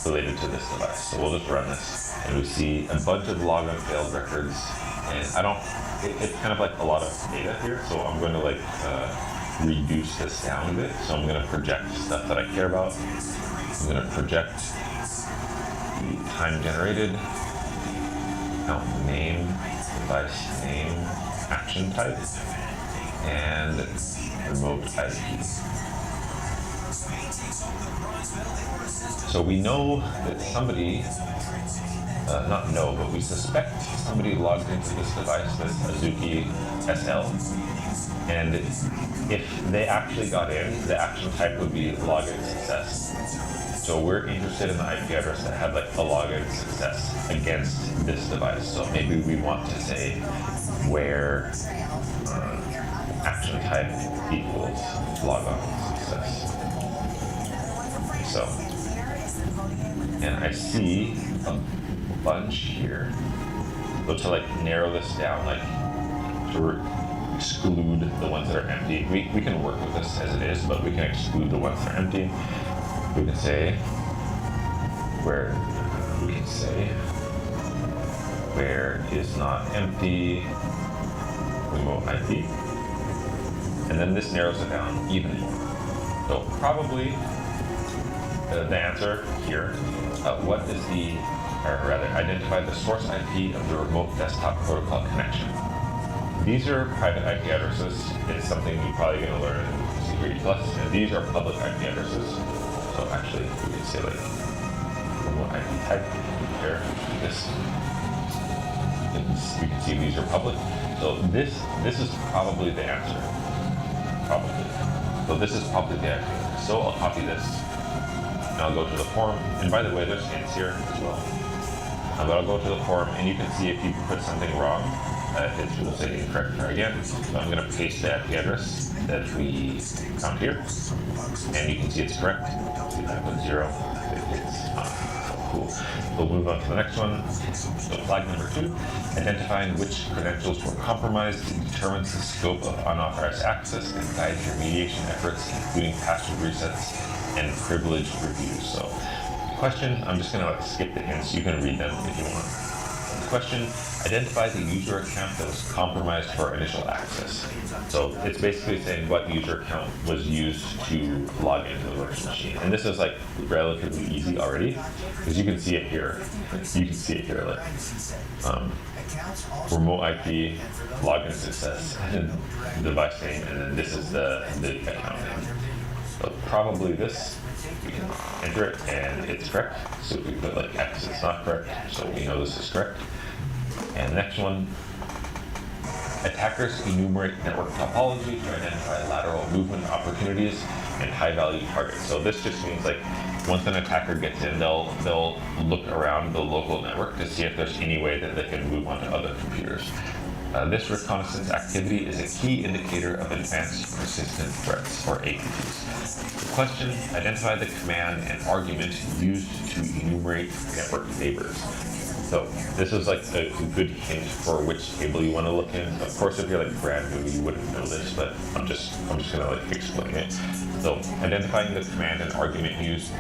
related to this device. So we'll just run this, and we see a bunch of log on failed records, and it's kind of a lot of data here, so I'm going to reduce this down a bit. So I'm going to project stuff that I care about. I'm going to project the time generated, account name, device name, action type, and remote IP. So we know that somebody not know, but we suspect somebody logged into this device with Azuki SL. And if they actually got in, the action type would be login success. So we're interested in the IP address that had like a login success against this device. So maybe we want to say where action type equals logon success. So, and I see a bunch here. So to like narrow this down, like to exclude the ones that are empty. We can work with this as it is, but we can exclude the ones that are empty. We can say where is not empty, remote IP. And then this narrows it down even more. So probably the answer here, what is the, or rather, identify the source IP of the remote desktop protocol connection. These are private IP addresses. It's something you're probably going to learn in Security Plus, and these are public IP addresses. So actually, we can say like remote IP type here. This, we can see these are public. So this is probably the answer. Probably. So this is probably the answer. So I'll copy this, and I'll go to the forum. And by the way, there's hints here as well. But I'll go to the forum, and you can see if you put something wrong. It will say incorrect try again. So I'm going to paste the IP address that we found here, and you can see it's correct. If I put 0, it's not. Cool. We'll move on to the next one. So flag number 2, identifying which credentials were compromised determines the scope of unauthorized access and guides your mediation efforts, including password resets and privilege reviews. So question, I'm just going to skip the hints. You can read them if you want. Question, identify the user account that was compromised for initial access. So it's basically saying what user account was used to log into the virtual machine. And this is like relatively easy already, because you can see it here. You can see it here, like remote IP, login success, and device name, and then this is the account name. So probably this. We can enter it and it's correct. So if we put like X, it's not correct. So we know this is correct. And next one, attackers enumerate network topology to identify lateral movement opportunities and high-value targets. So this just means like once an attacker gets in, they'll look around the local network to see if there's any way that they can move onto other computers. This reconnaissance activity is a key indicator of advanced persistent threats, or APTs. The question, identify the command and argument used to enumerate network neighbors. So this is like a good hint for which table you want to look in. Of course, if you're like brand new, you wouldn't know this, but I'm just gonna like explain it. So identifying the command and argument used.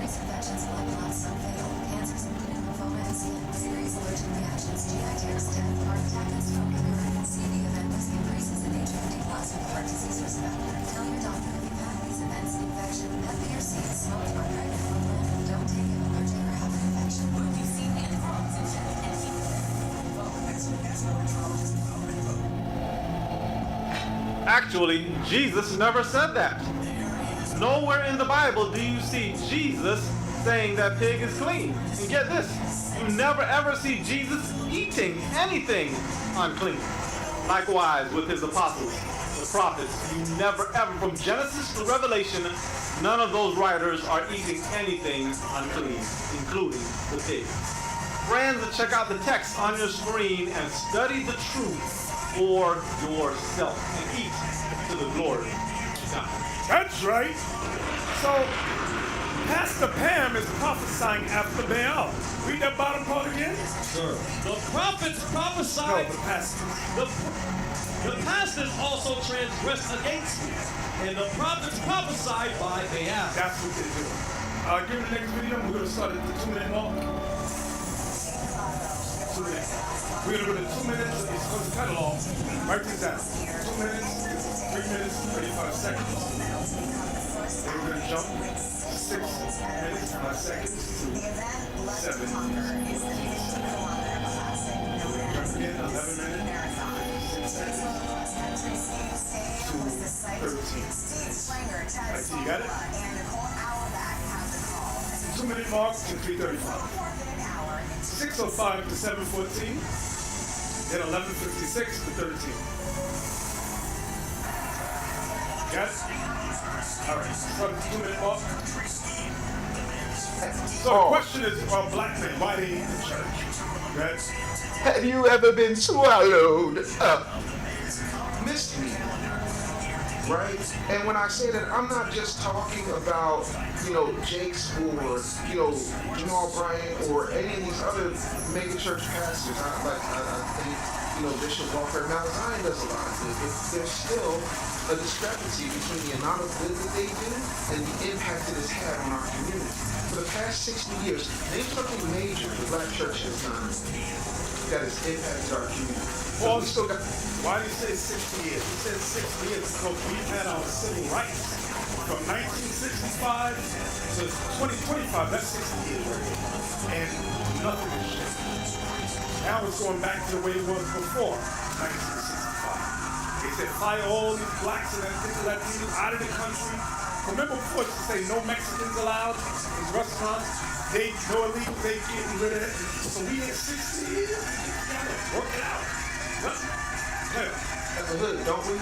Actually, Jesus never said that. Nowhere in the Bible do you see Jesus saying that pig is clean. And get this, you never ever see Jesus eating anything unclean. Likewise with his apostles, the prophets, you never ever, from Genesis to Revelation, none of those writers are eating anything unclean, including the pig. Friends, check out the text on your screen and study the truth for yourself and eat to the glory of God. That's right. So, Pastor Pam is prophesying after Baal. Read that bottom part again. Sir. The prophets prophesied. No, the pastor. The pastors also transgressed against me, and the prophets prophesied by Baal. That's what they're doing. Give me the next video. We're going to start at the 2-minute mark. 2 minutes. We're going to go to 2 minutes. It's going to cut it off. Write this down. 2 minutes, 3 minutes, 35 seconds. Then we're going to jump 6 minutes, 5 seconds to 7 minutes. We're going to jump again 11 minutes, 6 seconds to 13. Alright, so you got it? 2-minute mark to 3:35. 6:05 to 7:14. Then 11:56 to 13. Got it? All right. From 2-minute mark. So the question is about black men. Why they in the church? Right? Have you ever been swallowed up? Missed me. Right? And when I say that, I'm not just talking about, Jake's or, Jamal Bryant or any of these other mega church pastors. I think, Bishop Walker Mount Zion does a lot of good. There's still a discrepancy between the amount of good that they do and the impact it has had on our community. For the past 60 years, name something major the black church has done that has impacted our community. Well, we still got. Why do you say 60 years? You said 60 years because we've had our civil rights from 1965 to 2025. That's 60 years right there. And nothing has changed. Now it's going back to the way it was before 1965. They said fire all these blacks and Latinos out of the country. Remember before to say no Mexicans allowed in restaurants? No illegal, they getting rid of it. So we had 60 years. Work it out. As a hood, don't we?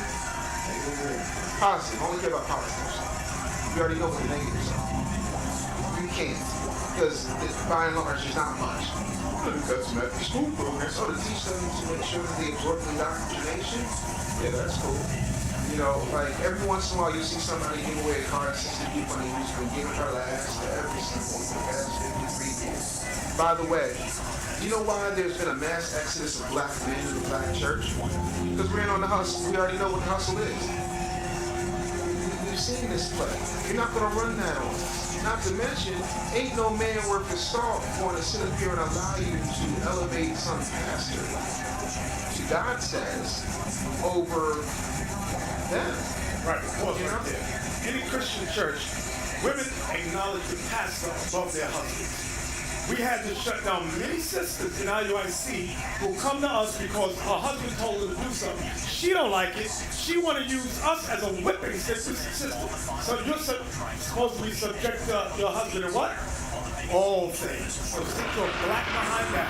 Positive. Only care about positives. You already know what the negatives are. You can't. Because by and large, there's not much. We've got some after school programs. So to teach them to make sure that they absorb the indoctrination, yeah, that's cool. Every once in a while you see somebody give away a car to 60 people and who's been giving her last to every single one for the past 53 years. By the way, you know why there's been a mass exodus of black men in the black church? Because we're in on the hustle. We already know what the hustle is. We've seen this play. You're not going to run that on us. Not to mention, ain't no man worth his salt going to sit up here and allow you to elevate some pastor, God says, over them. Right, pause right there. Any Christian church, women acknowledge the pastor above their husbands. We had to shut down many sisters in IUIC who come to us because her husband told her to do something. She don't like it. She want to use us as a whipping system. So you're supposed to be subject to your husband and what? All things. So stick your black behind that.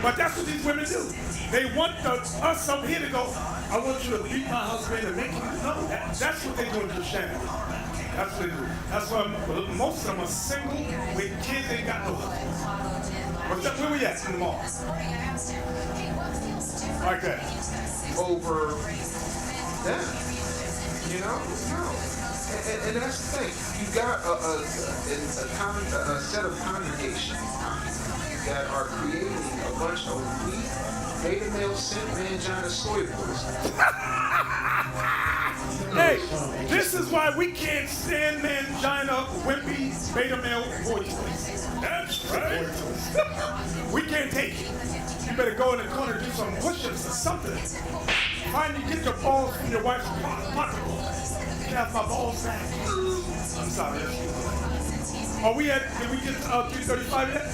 But that's what these women do. They want us up here to go, I want you to beat my husband and make him know that. That's what they do in Christianity. That's what they do. That's why most of them are single with kids ain't got no husbands. Where we at in the mall? Like that. Over them. No. And that's the thing. You got a set of congregations that are creating a bunch of weak beta male simp mangina soy boys. Hey, this is why we can't stand mangina, wimpy, beta male boys. That's right. We can't take it. You better go in the corner and do some push-ups or something. Finally get your balls from your wife's pocket. Have my balls back. I'm sorry. Did we get 335 yet?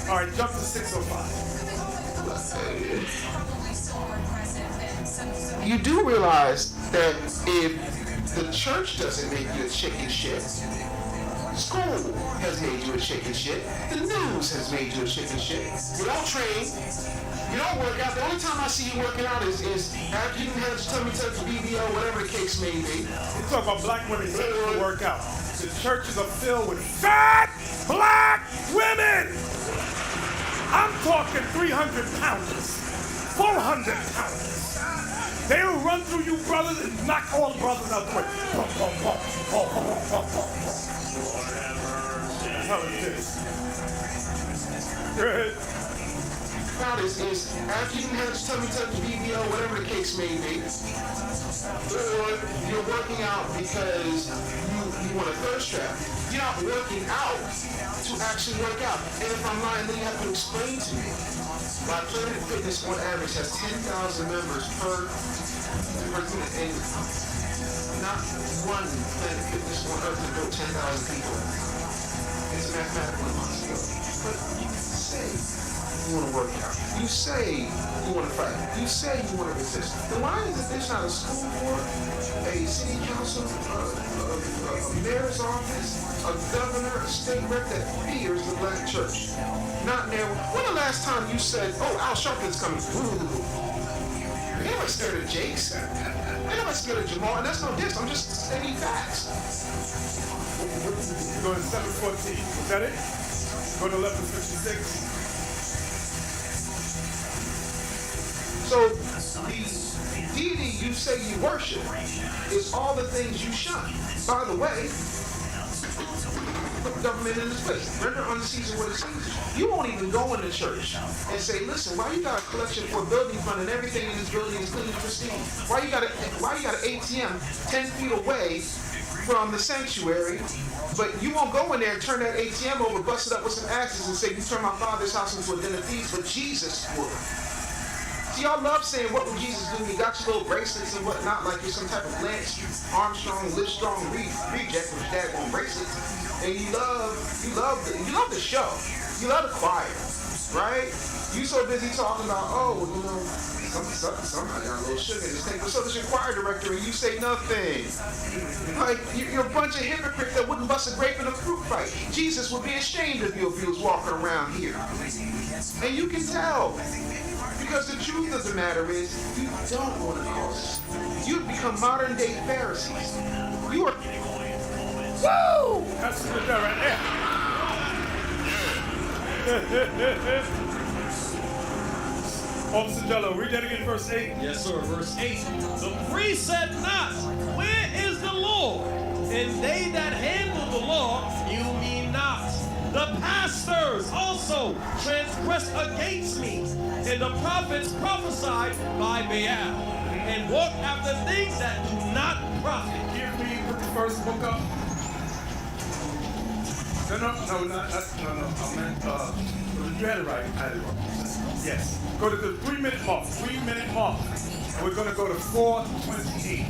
All right, jump to 605. You do realize that if the church doesn't make you a chicken shit, school has made you a chicken shit, the news has made you a chicken shit. You don't train, you don't work out. The only time I see you working out is after you have tummy tuck, BBL, whatever the case may be. You talk about black women who work out. The churches are filled with fat black women. I'm talking 300 pounders, 400 pounders. They will run through you brothers and knock all the brothers out the way. How is this? Good. Now is after you have tummy tuck, BBL, whatever the case may be, or you're working out because you want a thirst trap. You're not working out to actually work out. And if I'm lying, then you have to explain to me. My Planet Fitness on average has 10,000 members per unit, and not one Planet Fitness on earth to build 10,000 people. It's a mathematical impossibility. But you say you want to work out. You say you want to fight. You say you want to resist. Then why is it there's not a school board, a city council, a mayor's office, a governor, a state rep that fears the black church. Not there. When the last time you said, "Oh, Al Sharpton's coming"? They never scared of Jakes. They never scared of Jamal, and that's no diss. I'm just stating facts. We're going to 7:14. Is that it? Go to 11:56. So the deity you say you worship is all the things you shun. By the way, put the government in its place. Render unto Caesar what is Caesar. You won't even go into church and say, "Listen, why you got a collection for a building fund and everything in this building is clean and pristine? Why you got an ATM 10 feet away from the sanctuary?" But you won't go in there and turn that ATM over, bust it up with some axes and say, "You turned my father's house into a den of thieves," but Jesus would. See, y'all love saying, "What would Jesus do?" You got your little bracelets and whatnot, like you're some type of Lance Armstrong, Livestrong reject with daggone bracelets. And you love the show. You love the choir, right? You so busy talking about, "Oh, you know, somebody got a little sugar in this thing." But so does your choir director, and you say nothing. Like, you're a bunch of hypocrites that wouldn't bust a grape in a fruit fight. Jesus would be ashamed of you if he was walking around here. And you can tell. Because the truth of the matter is, you don't want to cause. You've become modern day Pharisees. You are. Woo! That's the guy right there. Officer Jello, read that again, verse 8. Yes, sir. Verse 8. The priest said not, "Where is the Lord?" And they that handle the law knew me not. The pastors also transgressed against me, and the prophets prophesied by Baal, and walked after things that do not profit. Give me, put the first book up. No. I meant, you had it right. I had it wrong. Yes. Go to the 3-minute mark. 3-minute mark. And we're going to go to 4:28.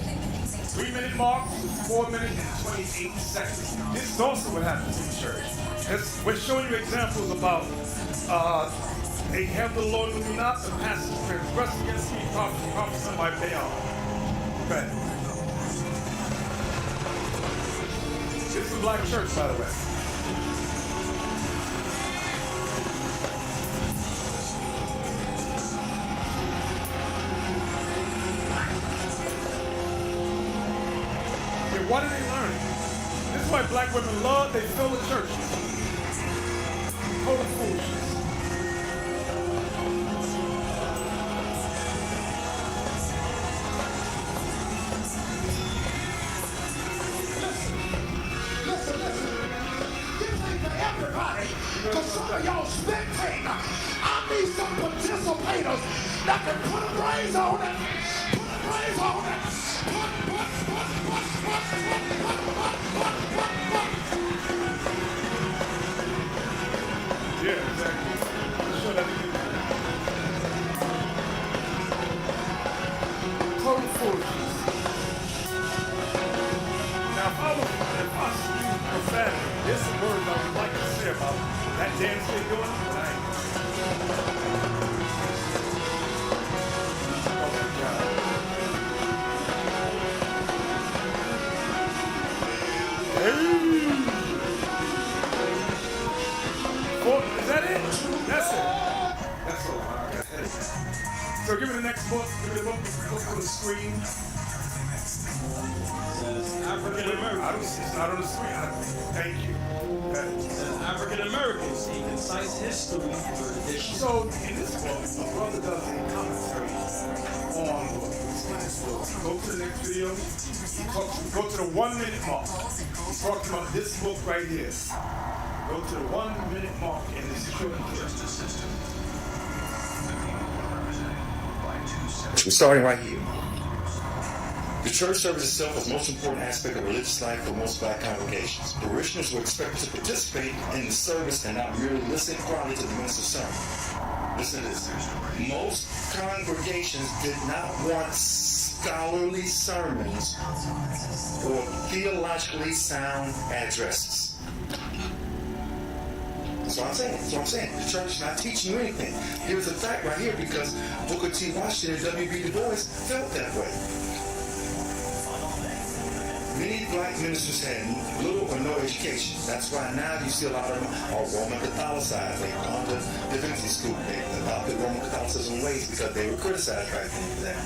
3-minute mark, 4 minutes and 28 seconds. This is also what happens in church. We're showing you examples about they have the Lord who do not, the pastors transgress against me, prophesy by Baal. Okay. This is a black church, by the way. Okay, what are they learning? This is why black women love, they fill the church. Total foolishness. Listen. This ain't for everybody. Because some of y'all spectating. I need some participators that can put a praise on it. Put a praise on it. Yeah, exactly. I'm sure that total foolishness. Now, if I speak profanity, there's some words I would like to say about that dance they're doing, but I ain't. Oh my God. Hey! Is that it? That's it. That's all. I got headache. So give me the next book. Give me the book. Look on the screen. African Americans. It's not on the screen. Thank you. African Americans, a concise history edition. So in this book, a brother does a commentary on the book. Go to the next video. Go to the 1-minute mark. He's talking about this book right here. Go to the 1-minute mark in this short clip. We're starting right here. The church service itself is the most important aspect of religious life for most black congregations. Parishioners were expected to participate in the service and not merely listen quietly to the minister's sermon. Listen to this. Most congregations did not want scholarly sermons or theologically sound addresses. That's what I'm saying. The church is not teaching you anything. Here's a fact right here because Booker T. Washington and W.B. Du Bois felt that way. Many black ministers had little or no education. That's why now you see a lot of them are Roman Catholicized. They've gone to divinity school. They adopted Roman Catholicism ways because they were criticized right then for that.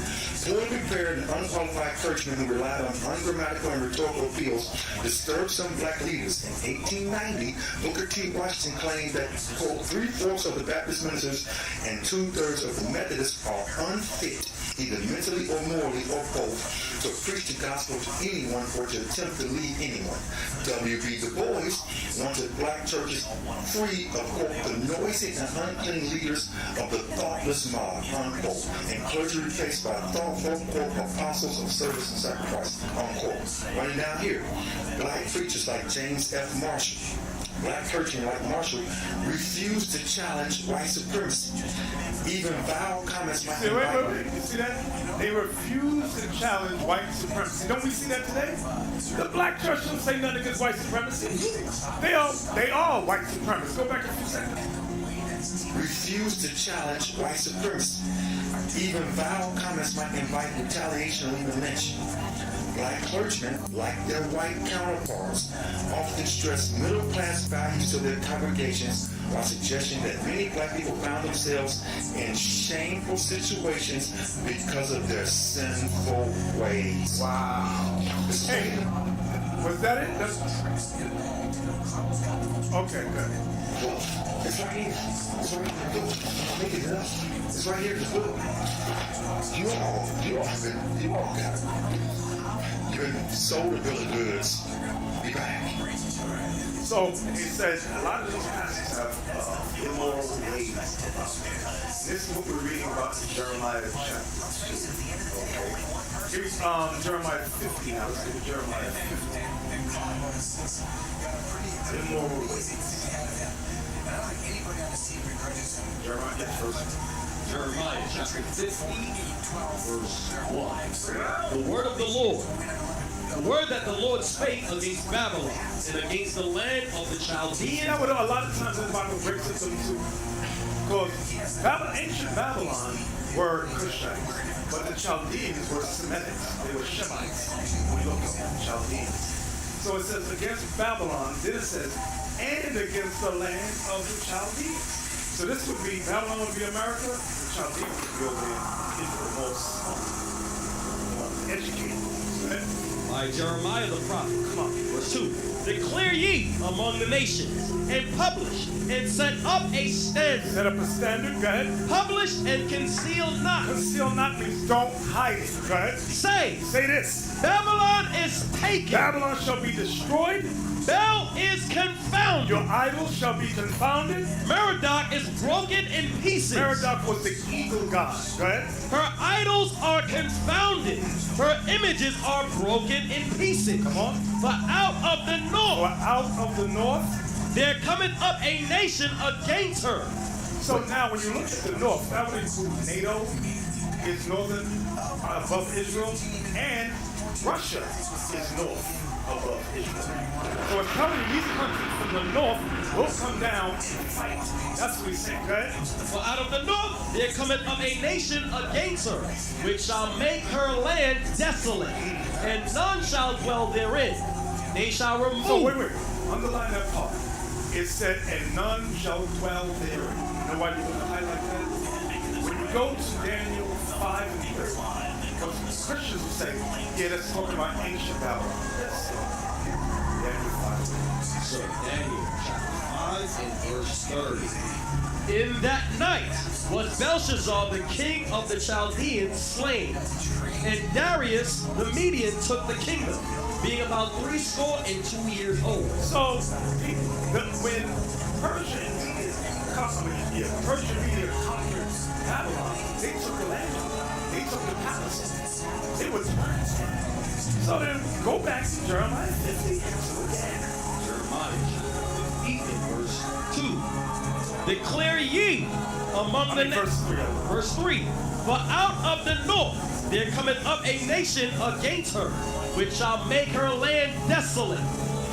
Poorly prepared and unqualified clergymen who relied on ungrammatical and rhetorical appeals disturbed some black leaders. In 1890, Booker T. Washington claimed that, quote, 3/4 of the Baptist ministers and 2/3 of the Methodists are unfit, either mentally or morally or both, to preach the gospel to anyone or to attempt to lead anyone. W.B. Du Bois wanted black churches free of, quote, the noisy and unclean leaders of the thoughtless mob, unquote, and clergy replaced by thoughtful, quote, apostles of service and sacrifice, unquote. Running down here, black preachers like James F. Marshall, black clergymen like Marshall refused to challenge white supremacy. Even vile comments might be wait. You see that? They refuse to challenge white supremacy. Don't we see that today? The black church don't say nothing against white supremacy. They are white supremacists. Go back a few seconds. Refused to challenge white supremacy. Even vile comments might invite retaliation or even lynching. Black clergymen, like their white counterparts, often stress middle-class values to their congregations while suggesting that many black people found themselves in shameful situations because of their sinful ways. Wow. Hey, was that it? Okay, good. It's right here. It's right here. I'm making it up. It's right here in the book. You all got it. You've been sold a bill of goods. Be back. So it says a lot of these passages have immoral ways about it. This is what we're reading about in Jeremiah chapter 2. Okay. Here's Jeremiah 15. Now let's go to Jeremiah 15. Immoral ways. Jeremiah chapter 15, verse 1. The word of the Lord. The word that the Lord spake against Babylon and against the land of the Chaldeans. Yeah, what a lot of times in the Bible breaks it into, because ancient Babylon were Christians, but the Chaldeans were Semitics. They were Shemites. We look at the Chaldeans. So it says against Babylon, then it says, and against the land of the Chaldeans. So this would be, Babylon would be America, the Chaldeans would be over in the most educated. By Jeremiah the prophet. Come on. Verse 2. Declare ye among the nations, and publish, and set up a standard. Set up a standard, go ahead. Publish and conceal not. Conceal not means don't hide it, go ahead. Say this. Babylon is taken. Babylon shall be destroyed. Bel is confounded. Your idols shall be confounded. Merodach is broken in pieces. Merodach was the eagle god. Go ahead. Her idols are confounded. Her images are broken in pieces. Come on. For out of the north. For out of the north. There cometh up a nation against her. So now when you look at the north, that would include NATO, is northern above Israel, and Russia is north above Israel. So it's telling you these countries from the north will come down and fight. That's what he's saying, right? For out of the north there cometh up a nation against her, which shall make her land desolate, and none shall dwell therein. They shall remove. So wait. Underline that part. It said, and none shall dwell therein. You know why you want to highlight that? When you go to Daniel 5 and 3, because Christians will say, yeah, that's talking about ancient Babylon. Yes. Daniel 5. So Daniel chapter 5 and verse 30. In that night was Belshazzar, the king of the Chaldeans, slain, and Darius the Median took the kingdom, being about 62 years old. So when Persia and Media conquered Babylon, they took the land, they took the palace, they were tyrants. So then go back to Jeremiah 50 and again. Jeremiah 50 and verse 2. Declare ye among the nations. Verse 3. For out of the north there cometh up a nation against her, which shall make her land desolate,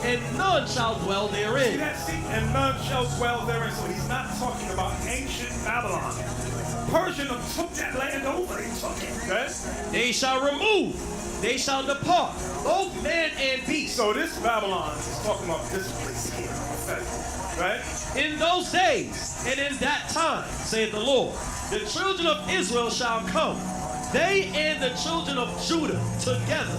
and none shall dwell therein. See that? And none shall dwell therein. So he's not talking about ancient Babylon. Persia took that land over. They took it. Okay? They shall remove. They shall depart, both man and beast, So this Babylon is talking about this place here, right? In those days and in that time, saith the Lord, the children of Israel shall come, they and the children of Judah together,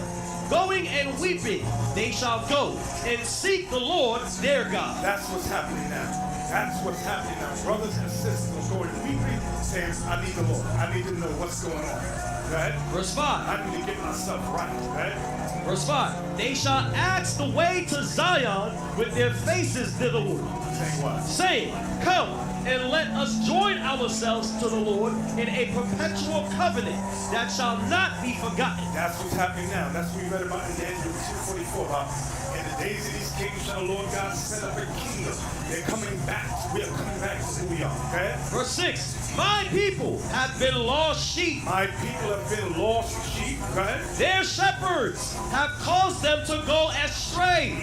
going and weeping, they shall go and seek the Lord their God. That's what's happening now. That's what's happening now. Brothers and sisters going weeping, saying, I need the Lord. I need to know what's going on. Right? Verse 5. I need to get myself right. Right? Verse 5. They shall ask the way to Zion with their faces thitherward. Saying what? Saying, come and let us join ourselves to the Lord in a perpetual covenant that shall not be forgotten. That's what's happening now. That's what we read about in Daniel 2:44 about. In the days of these kings shall the Lord God set up a kingdom. They're coming back. We are coming back to who we are. Okay? Verse 6. My people have been lost sheep. My people have been lost sheep. Right? Their shepherds have caused them to go astray.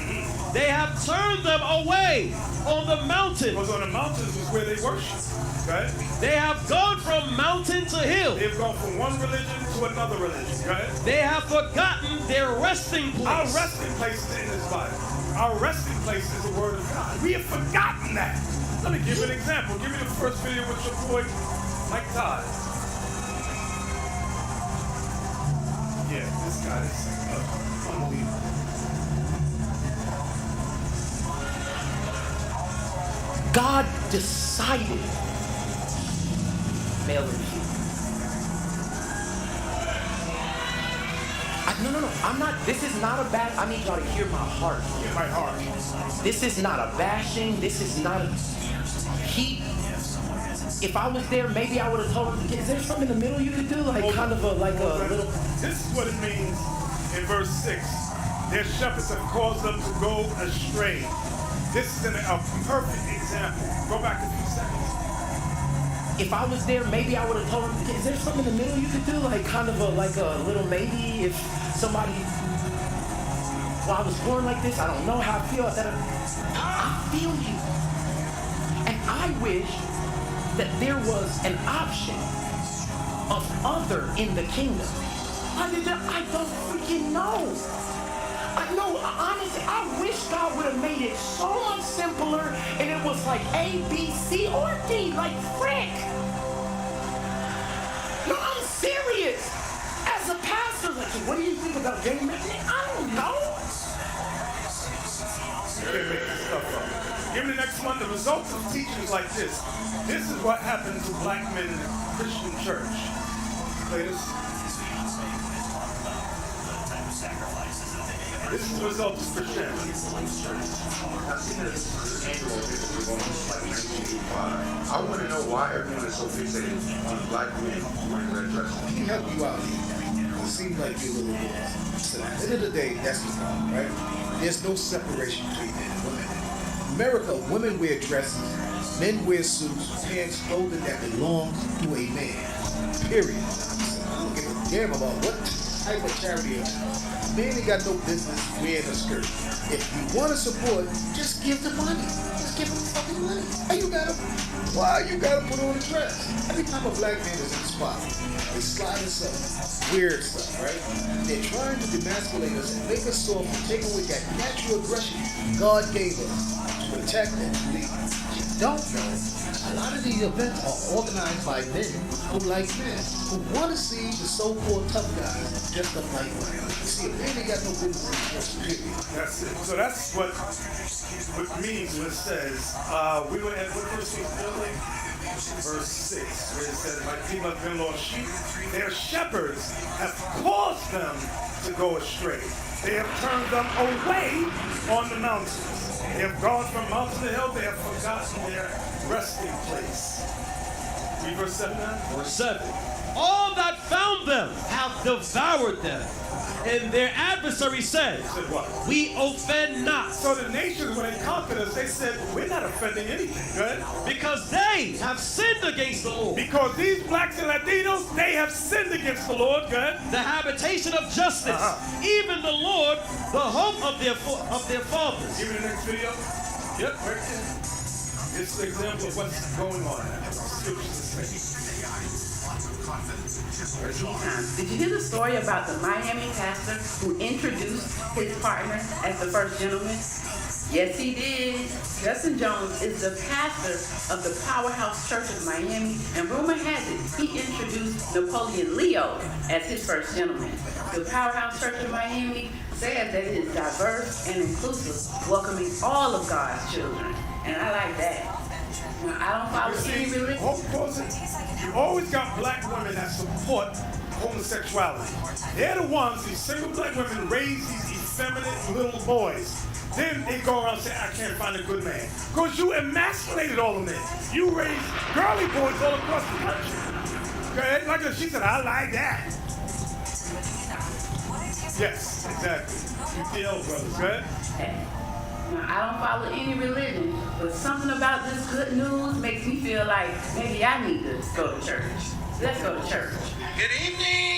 They have turned them away on the mountain. Because on the mountains is where they worship. Right? They have gone from mountain to hill. They've gone from one religion to another religion. Right? They have forgotten their resting place. Our resting place is in this Bible. Our resting place is the Word of God. We have forgotten that. Let me give you an example. Give me the first video with your boy, Mike Todd. Yeah, this guy is unbelievable. God decided male and female. No. I'm not. This is not a bad. I need y'all to hear my heart. Hear my heart. This is not a bashing. This is not a. If I was there, maybe I would have told him. Is there something in the middle you could do, like kind of a little? This is what it means in verse 6. Their shepherds have caused them to go astray. This is a perfect example. Go back a few seconds. If I was there, maybe I would have told him, is there something in the middle you could do? Like kind of a little maybe if somebody, well, I was born like this, I don't know how I feel. I feel you. And I wish that there was an option of other in the kingdom. I don't freaking know. Honestly, I wish God would have made it so much simpler and it was like A, B, C, or D, like frick. No, I'm serious. As a pastor, like, what do you think about gay men? I don't know. Give me the next one. The results of teachings like this. This is what happened to black men in the Christian church. Play this. This is the result of Christianity. I've seen this annual event we're going to like 1985. I want to know why everyone is so fixated on black men wearing red dresses. Let me help you out here. It seems like you're a little bit. So at the end of the day, that's the problem, right? There's no separation between men and women. In America, women wear dresses, men wear suits, pants, clothing that belong to a man. Period. I don't give a damn about what type of charity it is. Man ain't got no business wearing a skirt. If you want to support, just give the money. Just give them fucking money. Why you gotta put on a dress? Every time a black man is in the spot, they slide us up, weird stuff, right? They're trying to demasculate us and make us soft and take away that natural aggression God gave us to protect and to lead. You don't know, a lot of these events are organized by men who like men, who want to see the so-called tough guys dressed up like women. You see, a man ain't got no business in the first period. That's it. So that's what it means when it says, we were at what verse was building? Verse 6, where it says, my people have been lost sheep. Their shepherds have caused them to go astray. They have turned them away on the mountains. They have gone from mountain to hill. They have forgotten their resting place. Read verse 7 now. Verse 7. All that found them have devoured them. And their adversary said, we offend not. So the nations, when they conquered us, they said, we're not offending anything, good? Because they have sinned against the Lord. Because these blacks and Latinos, they have sinned against the Lord, good? The habitation of justice, even the Lord, the hope of their fathers. Give me the next video. Yep, right there. This is an example of what's going on. Scriptures say. Did you hear the story about the Miami pastor who introduced his partner as the first gentleman? Yes, he did. Justin Jones is the pastor of the Powerhouse Church of Miami, and rumor has it he introduced Napoleon Leo as his first gentleman. The Powerhouse Church of Miami says that it is diverse and inclusive, welcoming all of God's children, and I like that. Now, I don't follow any religion. You always got black women that support homosexuality. They're the ones, these single black women, raise these effeminate little boys. Then they go around and say, I can't find a good man. Because you emasculated all the men. You raised girly boys all across the country. Okay? Like she said, I like that. Yes, exactly. UPL brothers, right? Now, I don't follow any religion, but something about this good news makes me feel like maybe I need to go to church. Let's go to church. Good evening!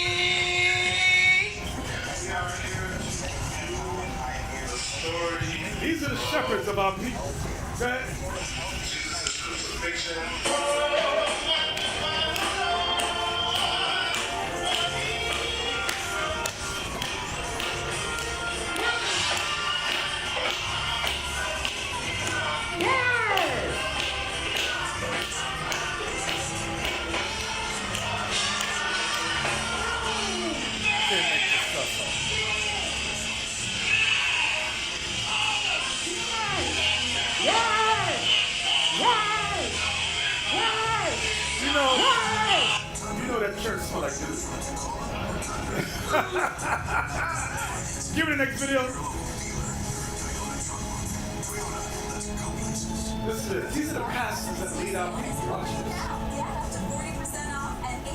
These are the shepherds of our people. Okay? You know that church smells like this. Give me the next video. These are the pastors that lead our people. Watch this.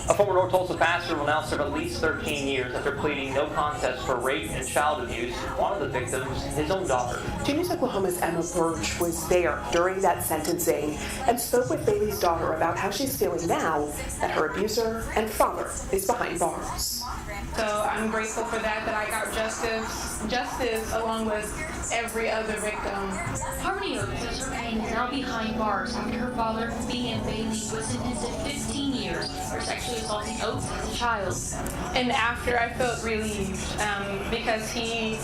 A former North Tulsa pastor will now serve at least 13 years after pleading no contest for rape and child abuse. One of the victims, his own daughter. News Oklahoma's Emma Birch was there during that sentencing and spoke with Bailey's daughter about how she's feeling now that her abuser and father is behind bars. So I'm grateful for that I got justice along with every other victim. Harmony Oates says her pain is now behind bars after her father, B.M. Bailey, was sentenced to 15 years for sexually assaulting Oates as a child. And after, I felt relieved because he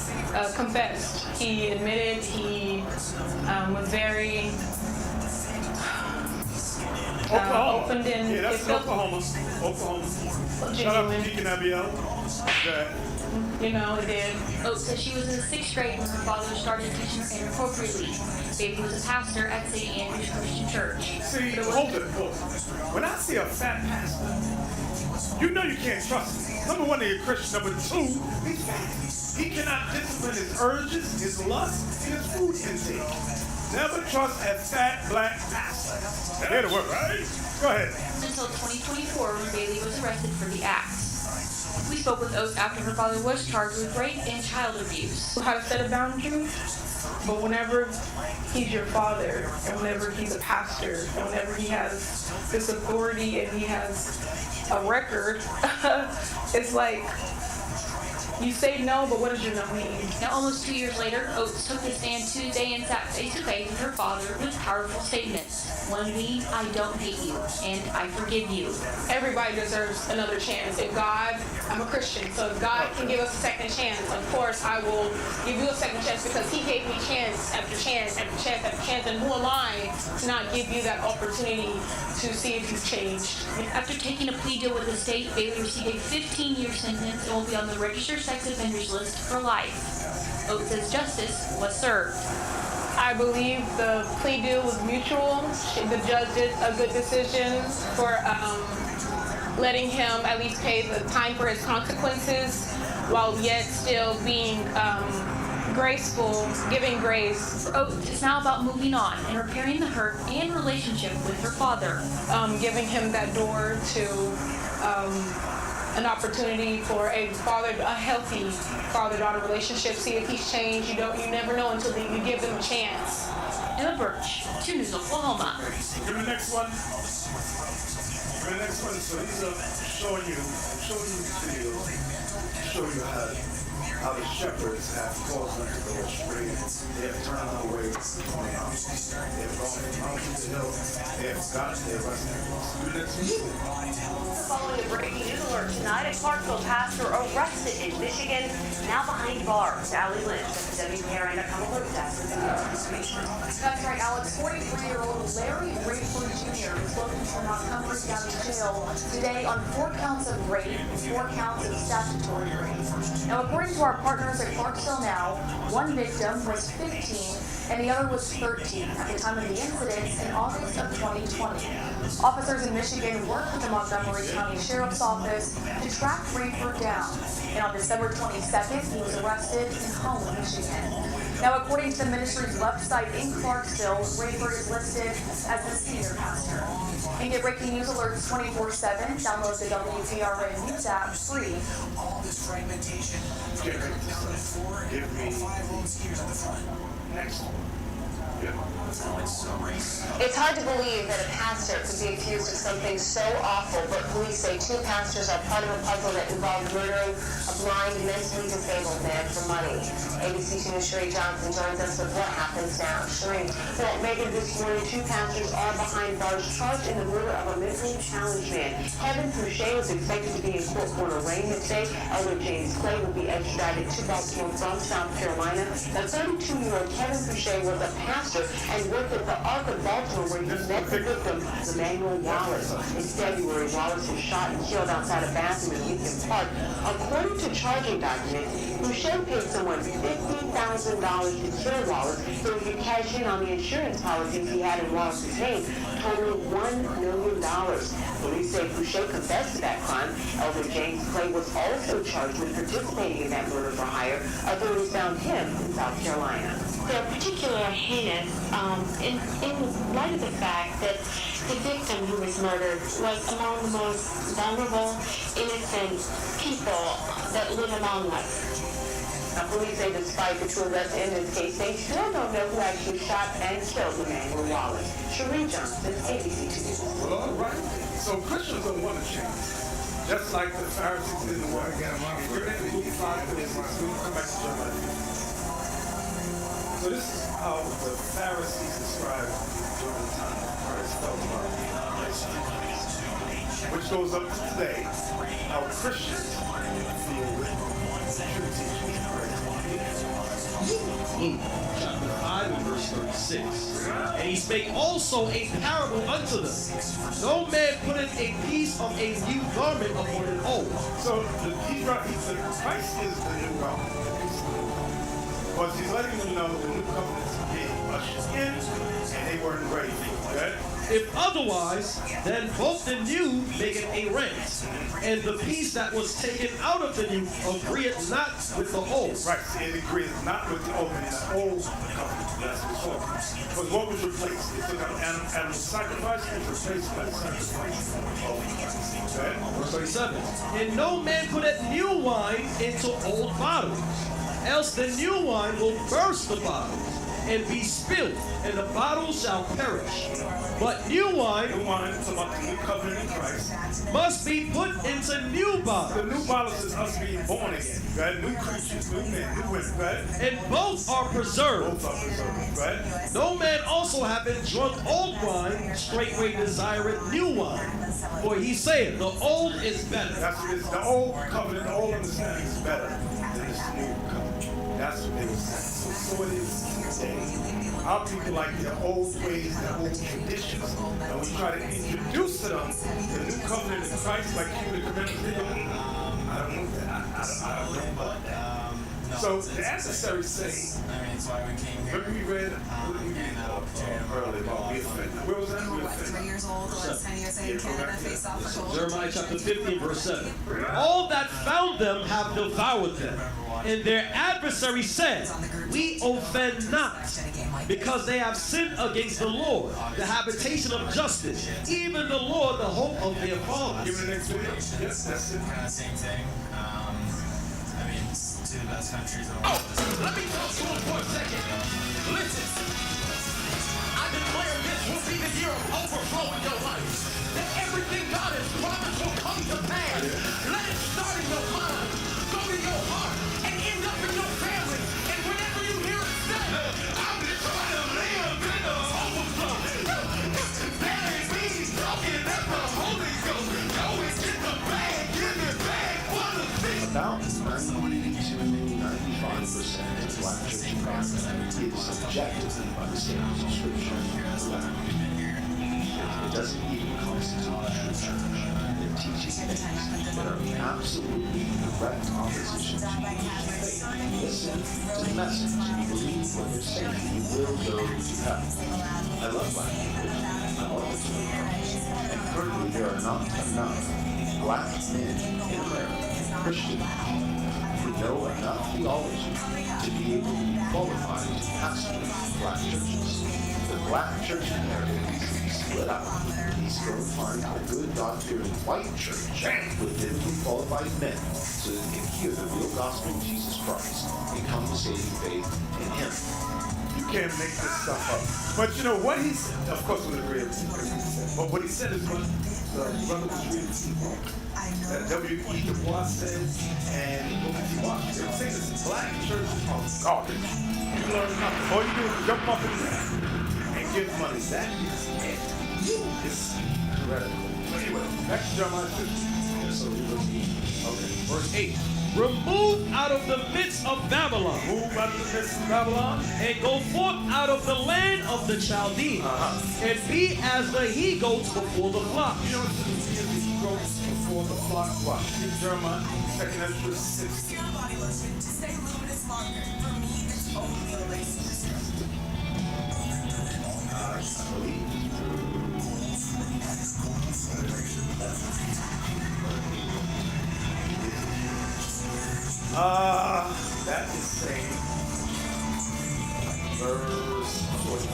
confessed. He admitted he was very opened in. Yeah, that's Oklahoma. Shout out to Deacon Abiel. You know, it did. Oates says she was in the 6th grade when her father started teaching her inappropriately. Bailey was a pastor at St. Andrew's Christian Church. See, hold it. When I see a fat pastor, you know you can't trust him. Number one, he's a Christian. Number two, he's fat. He cannot discipline his urges, his lust, and his food intake. Never trust a fat black pastor. Here to work, right? Go ahead. Until 2024, when Bailey was arrested for the acts. We spoke with Oates after her father was charged with rape and child abuse. How to set a boundary, but whenever he's your father, and whenever he's a pastor, and whenever he has this authority and he has a record, it's like, you say no, but what does your no mean? Now, almost 2 years later, Oates took the stand Tuesday and sat face-to-face with her father with powerful statements. One being, I don't hate you, and I forgive you. Everybody deserves another chance. If God, I'm a Christian, so if God can give us a second chance, of course I will give you a second chance because he gave me chance after chance after chance after chance, and who am I to not give you that opportunity to see if you've changed? After taking a plea deal with the state, Bailey received a 15-year sentence and will be on the registered sex offenders list for life. Oates says justice was served. I believe the plea deal was mutual. The judge did a good decision for letting him at least pay the time for his consequences while yet still being graceful, giving grace. For Oates, it's now about moving on and repairing the hurt and relationship with her father. Giving him that door to an opportunity for a healthy father-daughter relationship. See if he's changed. You never know until you give them a chance. Emma Birch, 2 News Oklahoma. Give me the next one. Give me the next one. So these are showing you the video, show you how the shepherds have caused them to go astray. They have turned away from the house. They have gone from mountain to hill. They have forgotten their students. Following a breaking news alert tonight, a Clarksville pastor arrested in Michigan, now behind bars. Allie Lynch at the WKRN.com alert desk with the information. That's right, Alex. 43-year-old Larry Rayford Jr. is looking for Montgomery County Jail today on 4 counts of rape and 4 counts of statutory rape. Now, according to our partners at Clarksville Now, one victim was 15 and the other was 13 at the time of the incidents in August of 2020. Officers in Michigan worked with the Montgomery County Sheriff's Office to track Rayford down. And on December 22nd, he was arrested in Holland, Michigan. Now, according to the ministry's website in Clarksville, Rayford is listed as the senior pastor. And get breaking news alerts 24/7. Download the WKRN News app free. All this fragmentation from the accounted for Give me 5 votes here at the front. next. It's hard to believe that a pastor could be accused of something so awful, but police say 2 pastors are part of a puzzle that involved murdering a blind, mentally disabled man for money. ABC 2 News' Sheree Johnson joins us with what happens now. Sheree, well, Megan, this morning 2 pastors are behind bars charged in the murder of a mentally challenged man. Kevin Fouché was expected to be in court for an arraignment today. Elder James Clay will be extradited to Baltimore from South Carolina. The 32-year-old Kevin Fouché was a pastor and worked at the Ark of Baltimore where he met the victim, Emmanuel Wallace. In February, Wallace was shot and killed outside a bathroom in Lincoln Park. According to charging documents, Fouché paid someone $50,000 to kill Wallace so he could cash in on the insurance policies he had in Wallace's name, totaling $1 million. Police say Fouché confessed to that crime. Elder James Clay was also charged with participating in that murder for hire. Authorities found him in South Carolina. They're particularly heinous in light of the fact that the victim who was murdered was among the most vulnerable, innocent people that live among us. Now, police say despite the 2 arrests in this case, they still don't know who actually shot and killed Emmanuel Wallace. Sheree Johnson, ABC 2 News. Well, all right. So Christians don't want to change. Just like the Pharisees didn't want to get them out. We're in Luke 5, we'll come back to John. So this is how the Pharisees described during the time of Christ felt about which goes up to today, how Christians feel with true teaching of Christ. Luke chapter 5 and verse 36. And he spake also a parable unto them. No man putteth a piece of a new garment upon an old. So Christ is the new garment. But he's letting them know the new covenant is being ushered in, and they weren't ready for it. If otherwise, then both the new make it a rent, and the piece that was taken out of the new agreeth not with the old. Right, it agrees not with the old, and the old covenant. That's what it's for. But what was replaced? They took out animal sacrifice and replaced by sacrifice of Christ. Okay? Verse 37. And no man putteth new wine into old bottles, else the new wine will burst the bottles, and be spilled, and the bottles shall perish. But new wine, about the new covenant in Christ, must be put into new bottles. The new bottles is us being born again, right? New creatures, new men, new women, right? And both are preserved. Both are preserved, right? No man also having drunk old wine, straightway desireth new wine. For he saith, the old is better. That's what it is. The old covenant, the old understanding is better than this new covenant. That's what they were saying. So it is today. Our people like their old ways, their old traditions, and we try to introduce to them the new covenant in Christ, like keeping the commandments. They don't. I don't know that. I don't know about that. So the adversaries say, remember we read earlier about we offended. Where was that? We offended. Jeremiah chapter 15, verse 7. All that found them have devoured them, and their adversary said, we offend not, because they have sinned against the Lord, the habitation of justice, even the Lord, the hope of their fathers. Give me the next video. Yes, that's it. Kind of same thing. I mean, two of the best countries in the Oh, world. let me talk to him for a second. Listen, I declare this will be the year of overflow in your life. That everything God has promised will come to pass. Let it start in your mind, go to your heart, and end up in your family. And whenever you hear it said, It is objectively understanding of Scripture. It doesn't even constitute true church. They're teaching things that are absolutely direct opposition to Christian faith. Listen to the message. Believe what they're saying. You will go to heaven. I love black people. I want them to know Christ. And currently there are not enough black men in America, Christian, who know enough theology to be able to be qualified to pastor black churches. The black church in America needs to be split up. He's going to find a good, God-fearing white church with biblically qualified men so that they can hear the real gospel of Jesus Christ and come to saving faith in Him. You can't make this stuff up. But you know what he said, of course, was agree with what he said. But what he said is what the brother was reading to you. That W.E. Du Bois said, and Booker T. Washington. They were saying this black churches are garbage. You learn nothing. All you do is jump up and down and give money. That is it. It's heretical. Anyway, back to Jeremiah 50. So okay. Verse 8. Remove out of the midst of Babylon. Move out of the midst of Babylon. And go forth out of the land of the Chaldeans. And be as the he-goats before the flock. You know what the he-goats before the flock? What? In Jeremiah, 2nd Ezra 6. I believe. That is saying verse 40.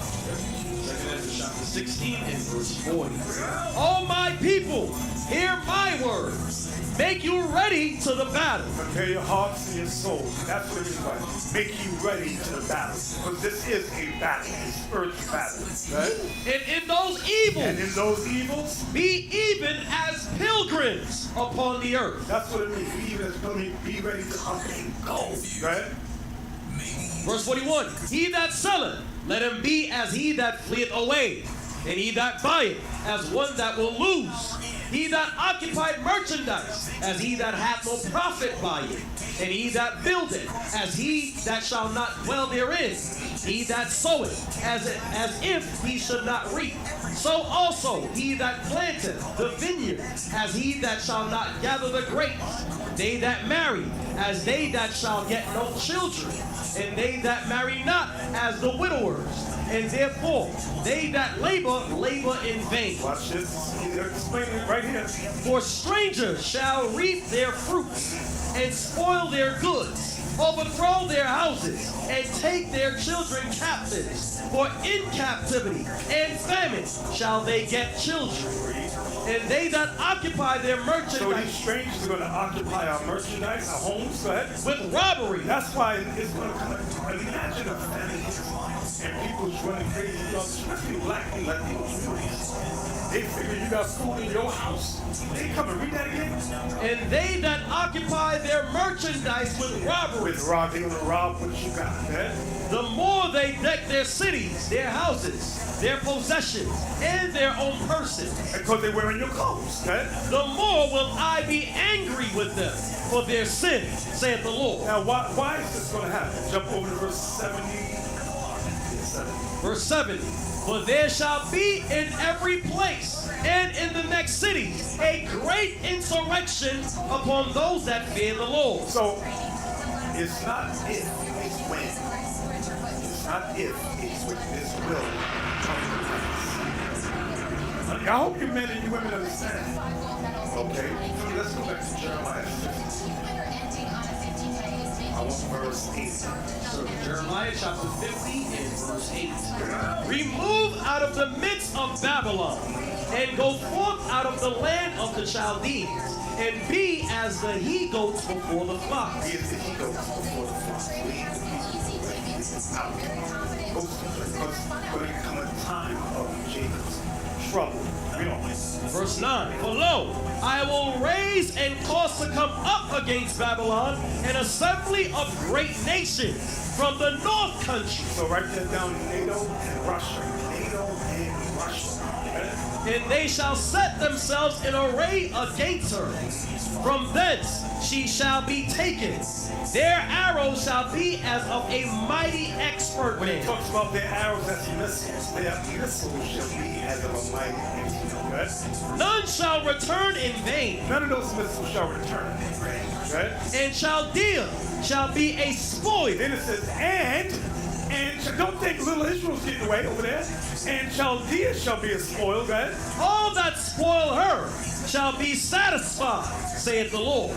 2nd Ezra chapter 16 and verse 40. Oh my people, hear my words. Make you ready to the battle. Prepare your hearts and your souls. That's what it means by make you ready to the battle. Because this is a battle, a spiritual battle. Right? And in those evils, be even as pilgrims upon the earth. That's what it means. Be even as pilgrims. Be ready to up and go. Right? Verse 41. He that selleth, let him be as he that fleeth away. And he that buyeth, as one that will lose. He that occupied merchandise, as he that hath no profit by it. And he that buildeth, as he that shall not dwell therein. He that soweth, as if he should not reap. So also he that planteth the vineyard, as he that shall not gather the grapes. They that marry, as they that shall get no children. And they that marry not, as the widowers. And therefore, they that labor in vain. Watch this. They're explaining it right here. For strangers shall reap their fruits, and spoil their goods, overthrow their houses, and take their children captives. For in captivity and famine shall they get children. And they that occupy their merchandise. So these strangers are going to occupy our merchandise, our homes, go ahead. With robbery. That's why it's going to come. Imagine a famine and people's running crazy, especially black and Latinos. They figure you got food in your house. They come and read that again. And they that occupy their merchandise with robbery. With rob, they're going to rob what you got, man. The more they deck their cities, their houses, their possessions, and their own persons. Because they're wearing your clothes, okay? The more will I be angry with them for their sin, saith the Lord. Now, why is this going to happen? Jump over to verse 70. Verse 70. For there shall be in every place and in the next city a great insurrection upon those that fear the Lord. So, it's not if, it's when. It's not if, it's when this will come to pass. I hope you men and you women understand. Okay? So let's go back to Jeremiah 15. I want verse 8. So Jeremiah chapter 50 and verse 8. Remove out of the midst of Babylon, and go forth out of the land of the Chaldeans, and be as the he-goats before the flock. Be as the he-goats before the flock. Lead the people out. Because going to come a time of Jacob's trouble. Verse 9. For lo, I will raise and cause to come up against Babylon an assembly of great nations from the north country. So write that down, NATO and Russia. NATO and Russia. And they shall set themselves in array against her. From thence she shall be taken. Their arrows shall be as of a mighty expert When he man. talks about their arrows, that's missiles. Their missiles shall be as of a mighty expert. Right? None shall return in vain. None of those missiles shall return. Right? And Chaldea shall be a spoil. Then it says, and don't think little Israel's getting away over there. And Chaldea shall be a spoil, right? All that spoil her shall be satisfied, saith the Lord.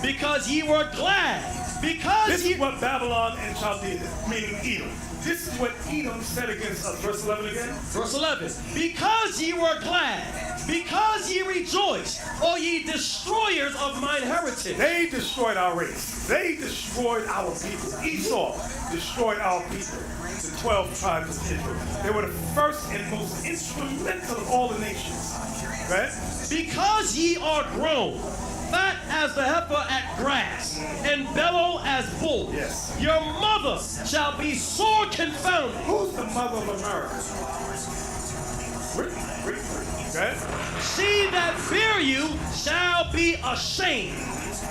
Because ye were glad. Because this is what Babylon and Chaldea did, meaning Edom. This is what Edom said against us. Verse 11 again. Verse 11. Because ye were glad, because ye rejoiced, O ye destroyers of mine heritage. They destroyed our race. They destroyed our people. Esau destroyed our people. The 12 tribes of Israel. They were the first and most instrumental of all the nations. Right? Because ye are grown, fat as the heifer at grass, and bellow as bull. Yes. Your mother shall be sore confounded. Who's the mother of America? Okay? She that bear you shall be ashamed.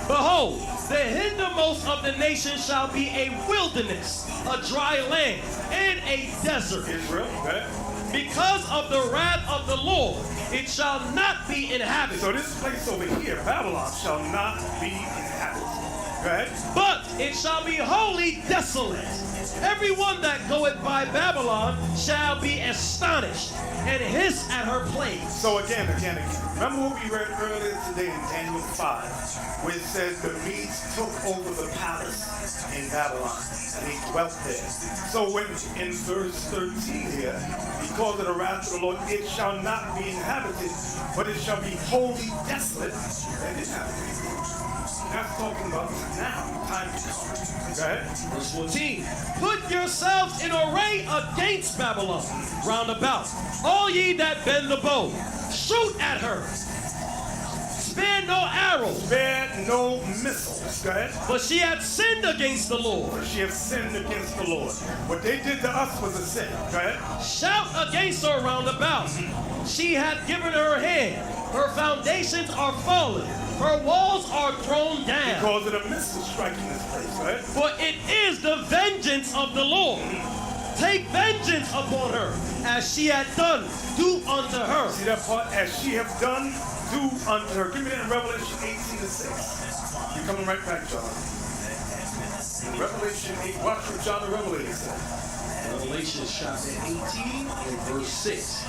Behold, the hindermost of the nations shall be a wilderness, a dry land, and a desert. Israel, okay? Because of the wrath of the Lord, it shall not be inhabited. So this place over here, Babylon, shall not be inhabited. Right? But it shall be wholly desolate. Everyone that goeth by Babylon shall be astonished and hiss at her plagues. So again. Remember what we read earlier today in Daniel 5, where it says the Medes took over the palace in Babylon and they dwelt there. So when in verse 13 here, because of the wrath of the Lord, it shall not be inhabited, but it shall be wholly desolate and inhabited. That's talking about now, time to come. Okay? Verse 14. Put yourselves in array against Babylon, round about, all ye that bend the bow. Shoot at her. Spare no arrows. Spare no missiles. Okay? For she had sinned against the Lord. For she had sinned against the Lord. What they did to us was a sin. Okay? Shout against her round about. She had given her hand. Her foundations are fallen. Her walls are thrown down. Because of the missile striking this place, right? For it is the vengeance of the Lord. Take vengeance upon her, as she had done, do unto her. See that part? As she have done, do unto her. Give me that in Revelation 18:6. You're coming right back, John. In Revelation 8, watch what John the Revelator said. Revelation chapter 18 and verse 6.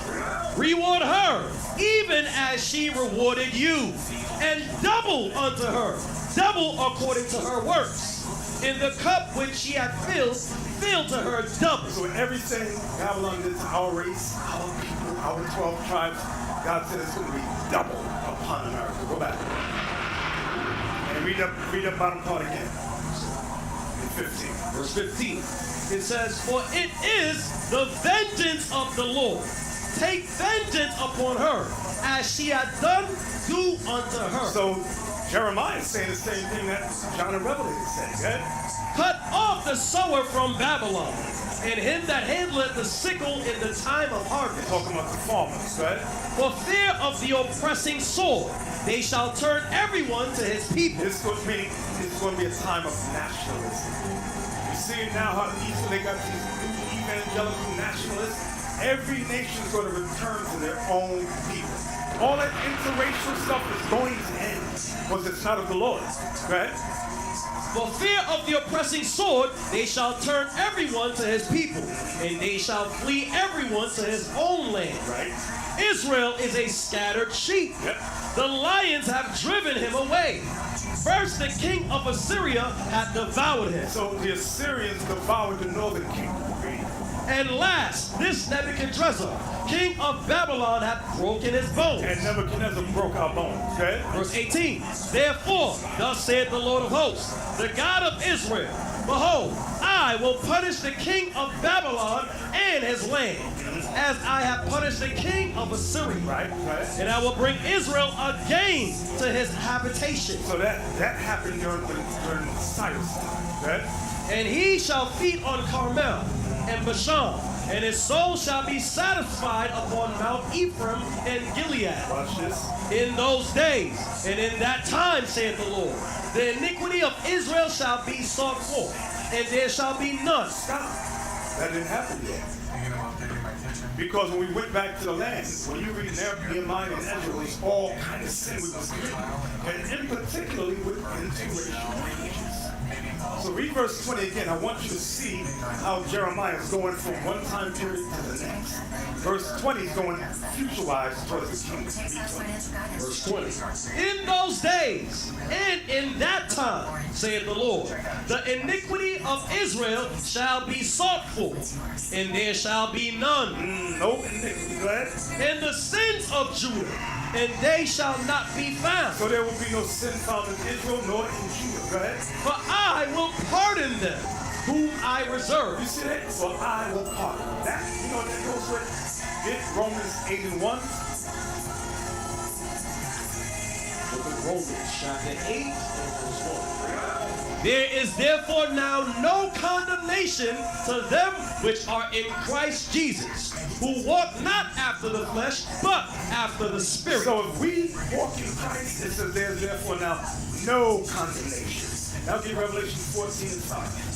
Reward her, even as she rewarded you, and double unto her, double according to her works. In the cup which she had filled, fill to her double. So everything Babylon did to our race, our people, our 12 tribes, God said it's going to be double upon America. Go back. And read up bottom part again. In 15. Verse 15. It says, for it is the vengeance of the Lord. Take vengeance upon her, as she had done, do unto her. So Jeremiah is saying the same thing that John the Revelator said, right? Cut off the sower from Babylon, and him that handleth the sickle in the time of harvest. Talking about the farmers, right? For fear of the oppressing sword, they shall turn everyone to his people. It's going to be a time of nationalism. You see it now how they got these new evangelical nationalists. Every nation is going to return to their own people. All that interracial stuff is going to end because it's not of the Lord, right? For fear of the oppressing sword, they shall turn everyone to his people, and they shall flee everyone to his own land. Right. Israel is a scattered sheep. Yep. The lions have driven him away. First, the king of Assyria had devoured him. So the Assyrians devoured the northern kingdom. And last, this Nebuchadnezzar, king of Babylon, hath broken his bones. And Nebuchadnezzar broke our bones. Okay? Verse 18. Therefore, thus saith the Lord of hosts, the God of Israel, behold, I will punish the king of Babylon and his land, as I have punished the king of Assyria. Right. And I will bring Israel again to his habitation. So that happened during Cyrus time. Right? And he shall feed on Carmel and Bashan, and his soul shall be satisfied upon Mount Ephraim and Gilead. Watch this. In those days and in that time, saith the Lord, The iniquity of Israel shall be sought for, and there shall be none. Stop. That didn't happen yet. Because when we went back to the land, when you read Nehemiah and Ezra, it was all kind of sin we was committing. And in particularly with interracial. So read verse 20 again. I want you to see how Jeremiah is going from one time period to the next. Verse 20 is going future-wise towards the kingdom. Verse 20. In those days and in that time, saith the Lord, the iniquity of Israel shall be sought for, and there shall be none. No iniquity. Go ahead. And the sins of Judah, and they shall not be found. So there will be no sin found in Israel nor in Judah. Go ahead. For I will pardon them whom I reserve. You see that? For I will pardon. That, you know, that goes with Romans 8 and 1. Book of Romans chapter 8 and verse 1. There is therefore now no condemnation to them which are in Christ Jesus, who walk not after the flesh, but after the Spirit. So if we walk in Christ, it says there's therefore now no condemnation. Now get Revelation 14 and 5.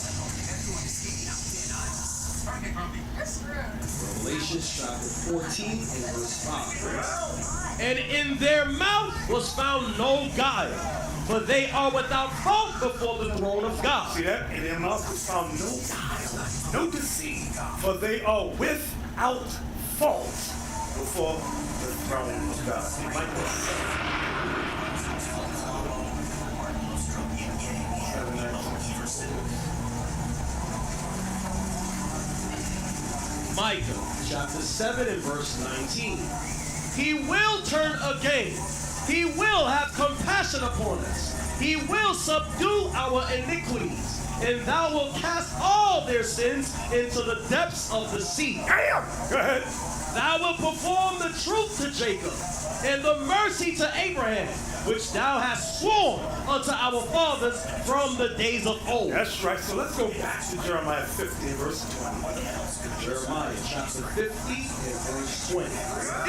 Revelation chapter 14 and verse 5. And in their mouth was found no guile, for they are without fault before the throne of God. See that? In their mouth was found no guile, no deceit, for they are without fault before the throne of God. Micah chapter 7 and verse 19. He will turn again. He will have compassion upon us. He will subdue our iniquities, and thou wilt cast all their sins into the depths of the sea. Damn! Go ahead. Thou wilt perform the truth to Jacob, and the mercy to Abraham, which thou hast sworn unto our fathers from the days of old. That's right. So let's go back to Jeremiah 50 and verse 20. Jeremiah chapter 50 and verse 20.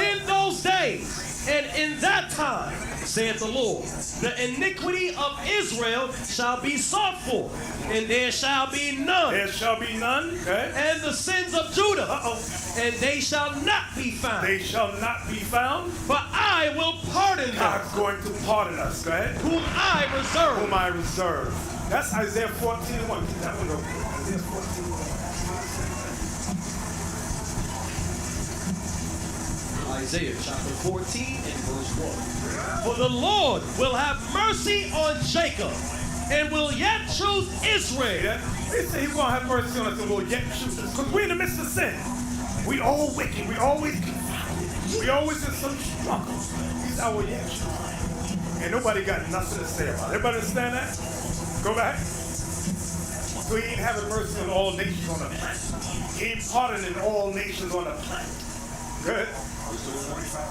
In those days and in that time, saith the Lord, the iniquity of Israel shall be sought for, and there shall be none. There shall be none. Okay. And the sins of Judah, and they shall not be found. They shall not be found. For I will pardon them. God's going to pardon us. Go ahead. Whom I reserve. Whom I reserve. That's Isaiah 14 and 1. Keep that one open. Isaiah 14 and 1. Isaiah chapter 14 and verse 1. For the Lord will have mercy on Jacob, and will yet choose Israel. Yeah? They say he's going to have mercy on us and will yet choose us. Because we're in the midst of sin. We all wicked. We always confounded. We always in some struggle. He's our yet choose. And nobody got nothing to say about it. Everybody understand that? Go back. So he ain't having mercy on all nations on the planet. He ain't pardoning all nations on the planet. Good.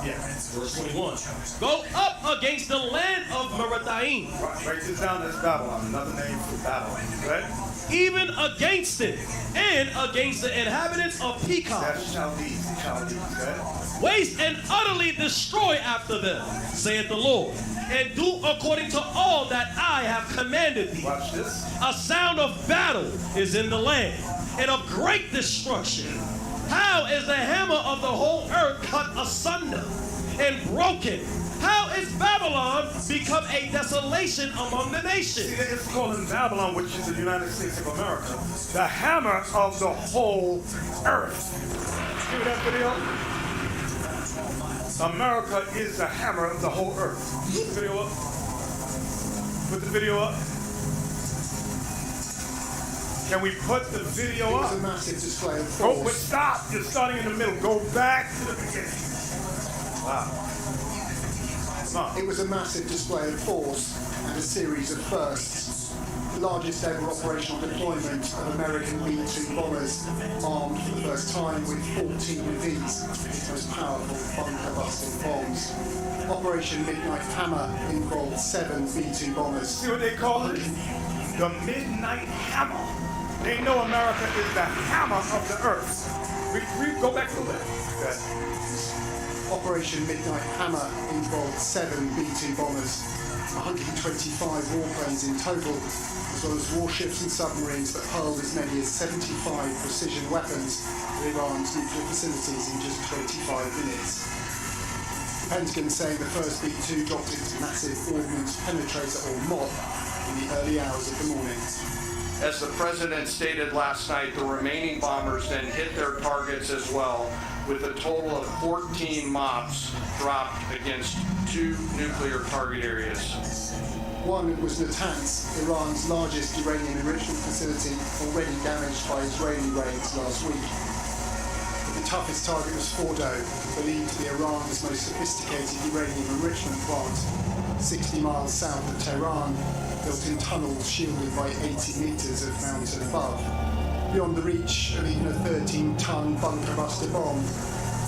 Yeah. Verse 21. Go up against the land of Merathaim. Write this down as Babylon, another name for Babylon. Right? Even against it, and against the inhabitants of Pekah. That's Chaldees. Right? Waste and utterly destroy after them, saith the Lord, and do according to all that I have commanded thee. Watch this. A sound of battle is in the land, and of great destruction. How is the hammer of the whole earth cut asunder and broken? How is Babylon become a desolation among the nations? See, it's called in Babylon, which is the United States of America, the hammer of the whole earth. See that video? America is the hammer of the whole earth. Put the video up. Put the video up. Can we put the video up? It was a massive display of Oh, force. but stop. You're starting in the middle. Go back to the beginning. Wow. It was a massive display of force and a series of firsts. The largest ever operational deployment of American B-2 bombers, armed for the first time with 14 of these most powerful bunker-busting bombs. Operation Midnight Hammer involved 7 B-2 bombers. See what they call it? The Midnight Hammer. They know America is the hammer of the earth. We go back a little bit. Okay. Operation Midnight Hammer involved 7 B-2 bombers. 125 warplanes in total, as well as warships and submarines that hurled as many as 75 precision weapons at Iran's nuclear facilities in just 25 minutes. The Pentagon saying the first B-2 dropped its massive ordnance penetrator, or MOP, in the early hours of the morning. As the president stated last night, the remaining bombers then hit their targets as well, with a total of 14 MOPs dropped against 2 nuclear target areas. One was Natanz, Iran's largest uranium enrichment facility, already damaged by Israeli raids last week. But the toughest target was Fordo, believed to be Iran's most sophisticated uranium enrichment plant, 60 miles south of Tehran, built in tunnels shielded by 80 meters of mountain above, beyond the reach of even a 13-ton bunker-buster bomb,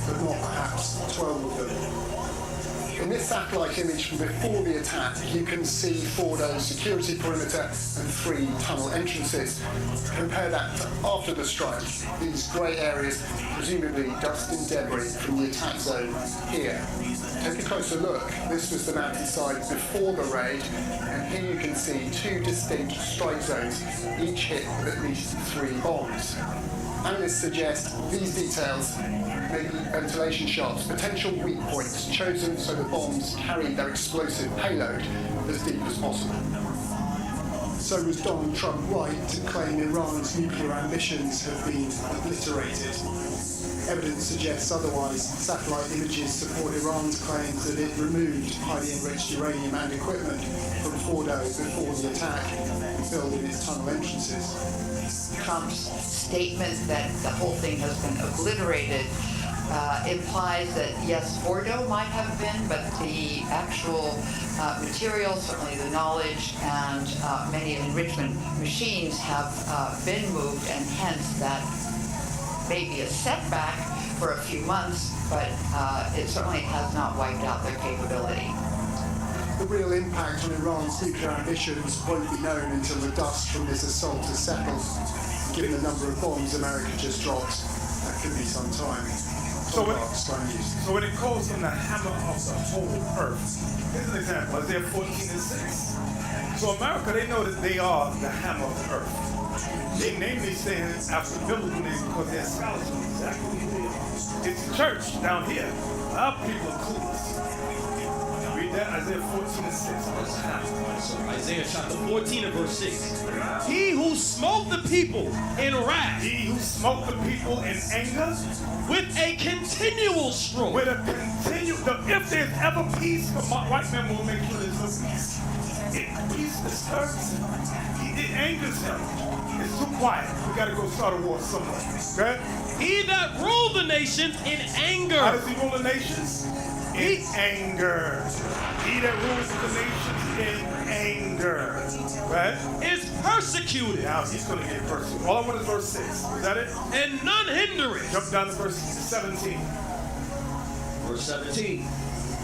but not perhaps 12 of them. In this satellite image from before the attack, you can see Fordo's security perimeter and 3 tunnel entrances. Compare that to after the strike, these grey areas, presumably dust and debris from the attack zone here. Take a closer look. This was the mountainside before the raid, and here you can see 2 distinct strike zones, each hit with at least 3 bombs. Analysts suggest these details may be ventilation shots, potential weak points chosen so the bombs carried their explosive payload as deep as possible. So was Donald Trump right to claim Iran's nuclear ambitions have been obliterated? Evidence suggests otherwise. Satellite images support Iran's claims that it removed highly enriched uranium and equipment from Fordo before the attack and filled in its tunnel entrances. Trump's statement that the whole thing has been obliterated implies that yes, Fordo might have been, but the actual material, certainly the knowledge, and many enrichment machines have been moved, and hence that may be a setback for a few months, but it certainly has not wiped out their capability. The real impact on Iran's nuclear ambitions won't be known until the dust from this assault has settled. Given the number of bombs America just dropped, that could be some time. So when it calls them the hammer of the whole earth, here's an example, Isaiah 14 and 6. So America, they know that they are the hammer of the earth. They name these things after biblical names because they're scholars of exactly who they are. It's the church down here. Our people are clueless. Read that, Isaiah 14 and 6. So Isaiah chapter 14 and verse 6. He who smote the people in wrath. He who smote the people in anger. With a continual stroke. With a continual, if there's ever peace, the white man will make sure there's no peace. If peace disturbs him, it angers him. It's too quiet. We gotta go start a war somewhere. Okay? He that ruled the nations in anger. How does he rule the nations? In anger. He that rules the nations in anger. Right? Is persecuted. Now he's going to get persecuted. All I want is verse 6. Is that it? And none hinder it. Jump down to verse 17. Verse 17.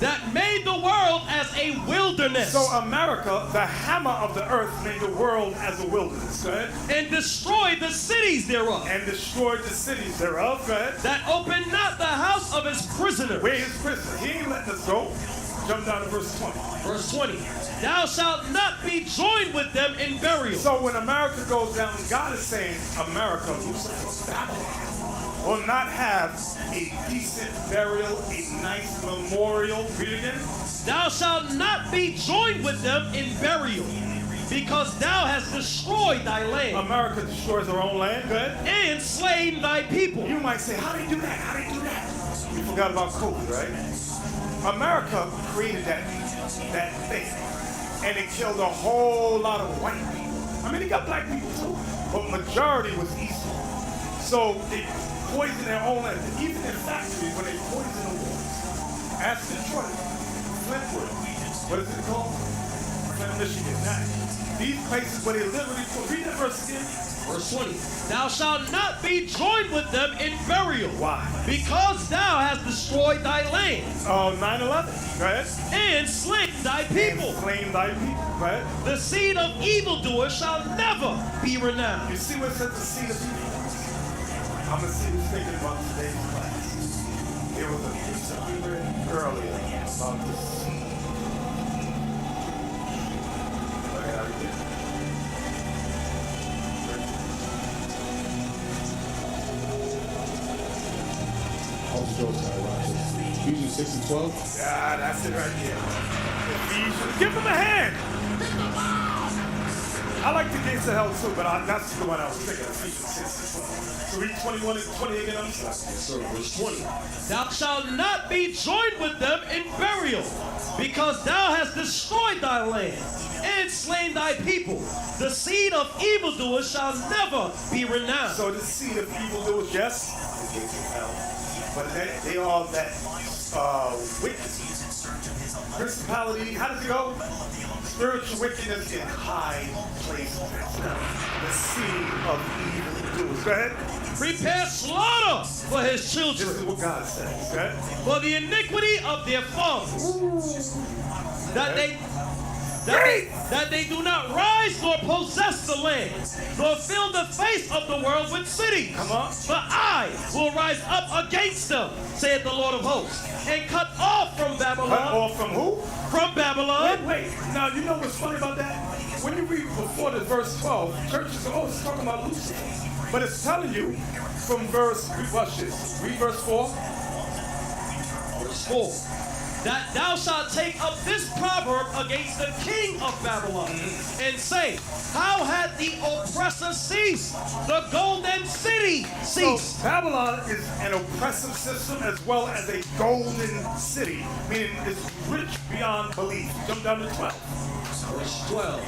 That made the world as a wilderness. So America, the hammer of the earth, made the world as a wilderness. Right? And destroyed the cities thereof. And destroyed the cities thereof. Right? That opened not the house of his prisoners. Where his prisoners? He ain't letting us go. Jump down to verse 20. Verse 20. Thou shalt not be joined with them in burial. So when America goes down, God is saying, America, will not have a decent burial, a nice memorial. Read it again. Thou shalt not be joined with them in burial, because thou hast destroyed thy land. America destroys her own land, good. And slain thy people. You might say, how do you do that? How do you do that? You forgot about COVID, right? America created that thing, and it killed a whole lot of white people. I mean, it got black people too, but majority was Esau. So they poisoned their own land. Even in factories, when they poison the water. Ask Detroit, Flintwood, what is it called? Flint, Michigan. Now, these places where they literally read that verse again. Verse 20. Thou shalt not be joined with them in burial. Why? Because thou hast destroyed thy land. 9/11. Go ahead. And slain thy people. And slain thy people. Go ahead. The seed of evildoers shall never be renowned. You see what it says, the seed of evil? I'm going to see who's thinking about today's class. There was a piece that we read earlier about the seed. Ephesians 6 and 12. Yeah, that's it right there. Ephesians. Give him a hand. I like the gates of hell too, but that's the one I was thinking. Ephesians 6 and 12. So read 21 and 20 again. I'm sorry. So verse 20. Thou shalt not be joined with them in burial, because thou hast destroyed thy land and slain thy people. The seed of evildoers shall never be renowned. So the seed of evildoers, yes, the gates of hell, but they are that wicked principality. How does it go? Spiritual wickedness in high places. The seed of evildoers. Go ahead. Prepare slaughter for his children. This is what God says. Okay? For the iniquity of their fathers, that they do not rise nor possess the land, nor fill the face of the world with cities. Come on. But I will rise up against them, saith the Lord of hosts, and cut off from Babylon. Cut off from who? From Babylon. Wait. Now, you know what's funny about that? When you read before the verse 12, churches are always talking about Lucifer. But it's telling you from verse, watch this, read verse 4. Verse 4. That thou shalt take up this proverb against the king of Babylon, and say, how hath the oppressor ceased? The golden city ceased. So Babylon is an oppressive system as well as a golden city, meaning it's rich beyond belief. Jump down to 12. Verse 12.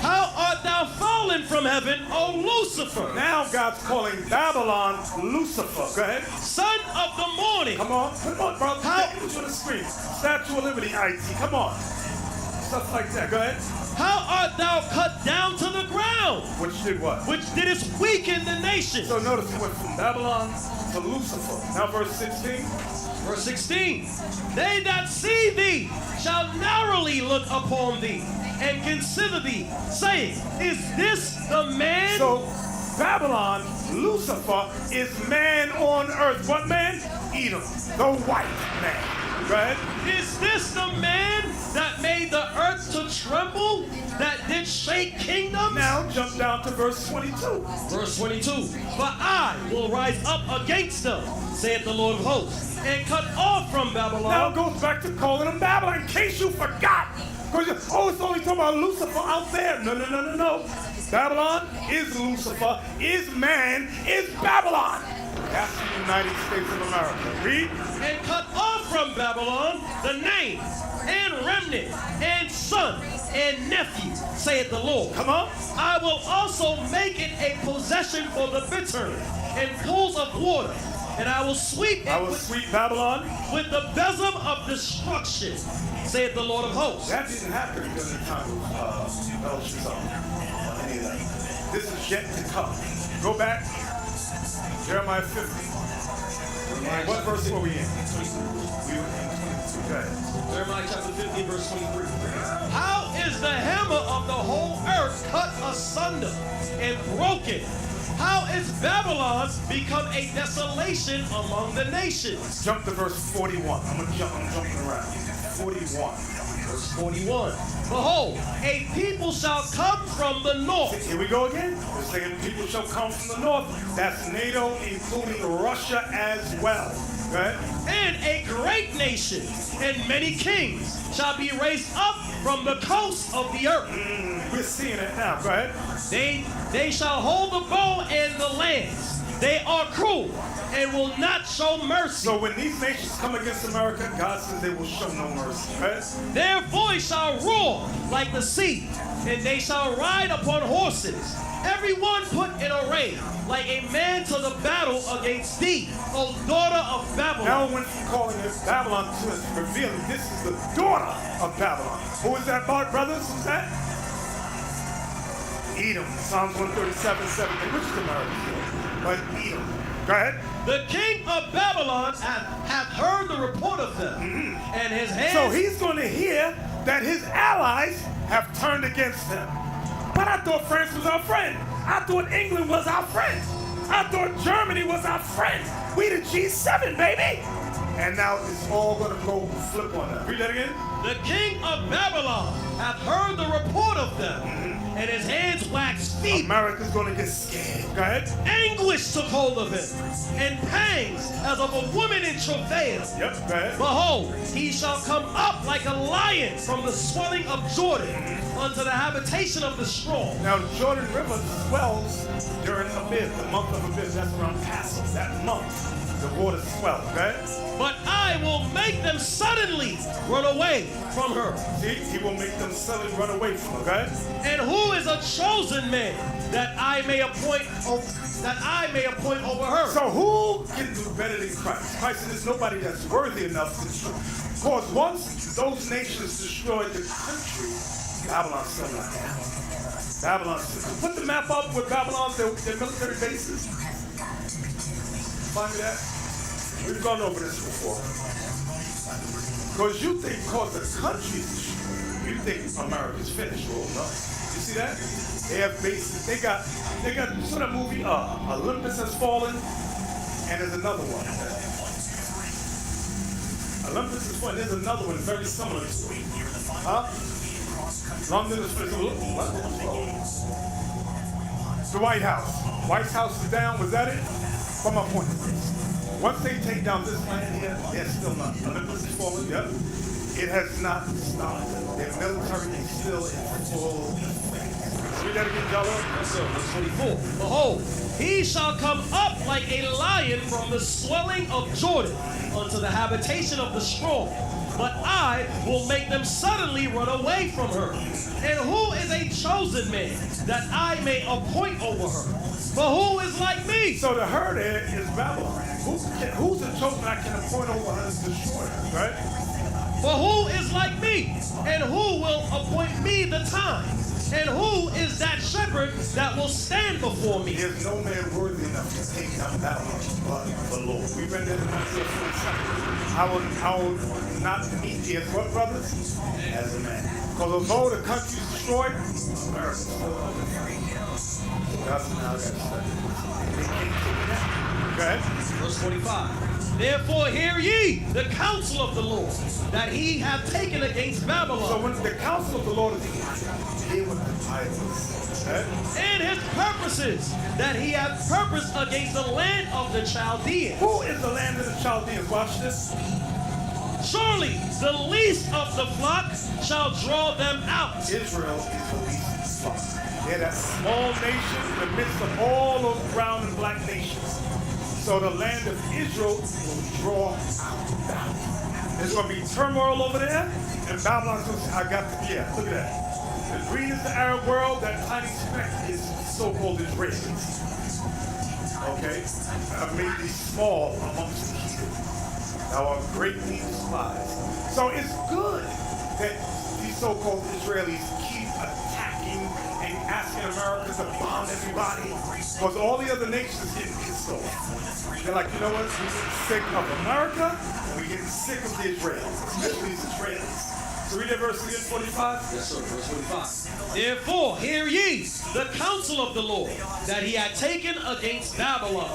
How art thou fallen from heaven, O Lucifer? Now God's calling Babylon Lucifer. Go ahead. Son of the morning. Come on, brother. Take it to the screen. Statue of Liberty, IT. Come on. Stuff like that. Go ahead. How art thou cut down to the ground? Which did what? Which didst weaken the nation. So notice it went from Babylon to Lucifer. Now verse 16. Verse 16. They that see thee shall narrowly look upon thee, and consider thee, saying, is this the man? So Babylon, Lucifer, is man on earth. What man? Edom, the white man. Go ahead. Is this the man that made the earth to tremble, that did shake kingdoms? Now jump down to verse 22. Verse 22. But I will rise up against them, saith the Lord of hosts, and cut off from Babylon. Now it goes back to calling them Babylon, in case you forgot. Because it's only talking about Lucifer out there. No. Babylon is Lucifer, is man, is Babylon. That's the United States of America. Read. And cut off from Babylon the name, and remnant, and son, and nephew, saith the Lord. Come on. I will also make it a possession for the bittern, and pools of water. And I will sweep Babylon with the besom of destruction, saith the Lord of hosts. That didn't happen during the time of Belshazzar. Any of that. This is yet to come. Go back. Jeremiah 50. What verse were we in? Jeremiah chapter 50, verse 23. How is the hammer of the whole earth cut asunder and broken? How is Babylon become a desolation among the nations? Jump to verse 41. I'm jumping around. 41. Verse 41. Behold, a people shall come from the north. Here we go again. We're saying people shall come from the north. That's NATO, including Russia as well. Right? And a great nation and many kings shall be raised up from the coast of the earth. We're seeing it now. Go ahead. They shall hold the bow and the lance. They are cruel and will not show mercy. So when these nations come against America, God says they will show no mercy. Right? Their voice shall roar like the sea, and they shall ride upon horses. Everyone put in array like a man to the battle against thee, O daughter of Babylon. Now when he's calling it Babylon to us, revealing this is the daughter of Babylon. Who is that, brothers? Who's that? Edom. Psalms 137:7. Which is America? But Edom. Go ahead. The king of Babylon hath heard the report of them, and his hands. So he's going to hear that his allies have turned against him. But I thought France was our friend. I thought England was our friend. I thought Germany was our friend. We the G7, baby. And now it's all going to go flip on them. Read that again. The king of Babylon hath heard the report of them, and his hands waxed feeble. America's going to get scared. Go ahead. Anguish took hold of him, and pangs as of a woman in travail. Yep, go ahead. Behold, he shall come up like a lion from the swelling of Jordan unto the habitation of the strong. Now, the Jordan River swells during Abib, the month of Abib. That's around Passover. That month, the water swells, okay? But I will make them suddenly run away from her. See, he will make them suddenly run away from her, okay? And who is a chosen man that I may appoint over her? So who can do better than Christ? Christ said there's nobody that's worthy enough to destroy. Because once those nations destroyed the country, Babylon's still not down. Babylon's still. Put the map up with Babylon's their military bases. Find me that. We've gone over this before. Because you think because the country's destroyed, you think America's finished. Well, no. You see that? They have bases. They got you saw that movie, Olympus Has Fallen, and there's another one. Olympus Has Fallen, there's another one very similar to it. Huh? London is finished. The White House. White House is down, was that it? From my point of view. Once they take down this land here, they're still not. Olympus is falling, yep. It has not stopped. Their military is still in full. Read that again, Jello. Yes, sir. Verse 24. Behold, he shall come up like a lion from the swelling of Jordan unto the habitation of the strong. But I will make them suddenly run away from her. And who is a chosen man that I may appoint over her? For who is like me? So the her there is Babylon. Who's the chosen I can appoint over her to destroy her, right? For who is like me? And who will appoint me the time? And who is that shepherd that will stand before me? There's no man worthy enough to take down Babylon but the Lord. We read that in Isaiah 47. I will not meet thee as what, brothers? As a man. Because although the country is destroyed, America is still over there. That's now got to study. Go ahead. Verse 45. Therefore hear ye the counsel of the Lord, that he hath taken against Babylon. So when the counsel of the Lord is hear what the Bible says. And his purposes, that he hath purposed against the land of the Chaldeans. Who is the land of the Chaldeans? Watch this. Surely the least of the flock shall draw them out. Israel is the least of the flock. They're that small nation in the midst of all those brown and black nations. So the land of Israel will draw out Babylon. There's going to be turmoil over there, and Babylon's going to say, look at that. The green is the Arab world, that tiny speck is so-called Israelis. Okay? I've made these small amongst the heathen. Thou art greatly despised. So it's good that these so-called Israelis keep attacking and asking America to bomb everybody, because all the other nations getting pissed off. They're like, you know what? We're getting sick of America, and we're getting sick of the Israelis, especially these Israelis. So read that verse again, 45? Yes, sir, verse 45. Therefore, hear ye the counsel of the Lord, that he had taken against Babylon,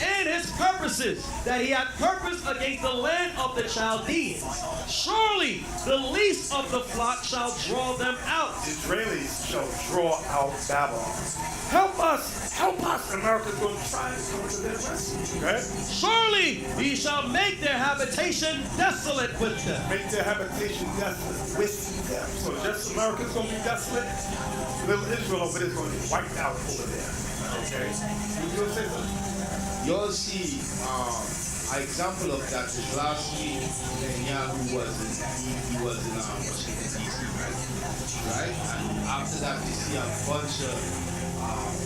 and his purposes, that he had purposed against the land of the Chaldeans. Surely the least of the flock shall draw them out. Israelis shall draw out Babylon. Help us. America's going to try to come to their rescue. Okay? Surely he shall make their habitation desolate with them. Make their habitation desolate with them. So just America's going to be desolate. Little Israel over there is going to be wiped out over there. Okay? You going to say something? You'll see an example of that is last week Netanyahu was in Washington DC, right? And after that we see a bunch of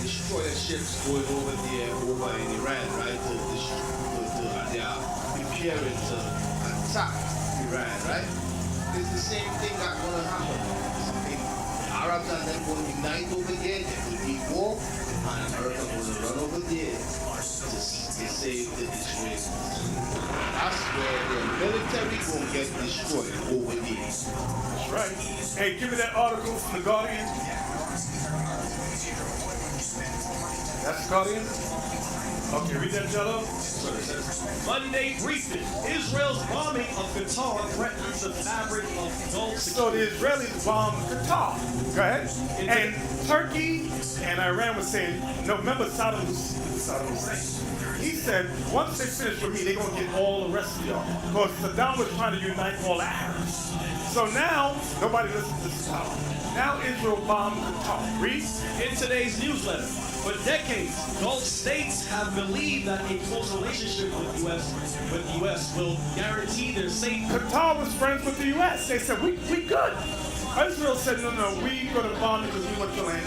destroyer ships going over there over in Iran, right? They are preparing to attack Iran, right? It's the same thing that's going to happen. Arabs and them going to unite over there, there will be war, and America going to run over there to save the Israelis. That's where the military going to get destroyed over there. That's right. Hey, give me that article from The Guardian. That's The Guardian? Okay, read that, Jello. Monday briefing. Israel's bombing of Qatar threatens the fabric of Gulf security. So the Israelis bombed Qatar. Go ahead. And Turkey and Iran was saying, no, remember Saddam Hussein. He said, once they finish with me, they're going to get all the rest of y'all. Because Saddam was trying to unite all the Arabs. So now, nobody listens to Saddam. Now Israel bombed Qatar. Read. In today's newsletter, for decades, Gulf states have believed that a close relationship with the U.S. will guarantee their safety. Qatar was friends with the U.S. They said, we good. Israel said, no, we going to bomb you because we want your land.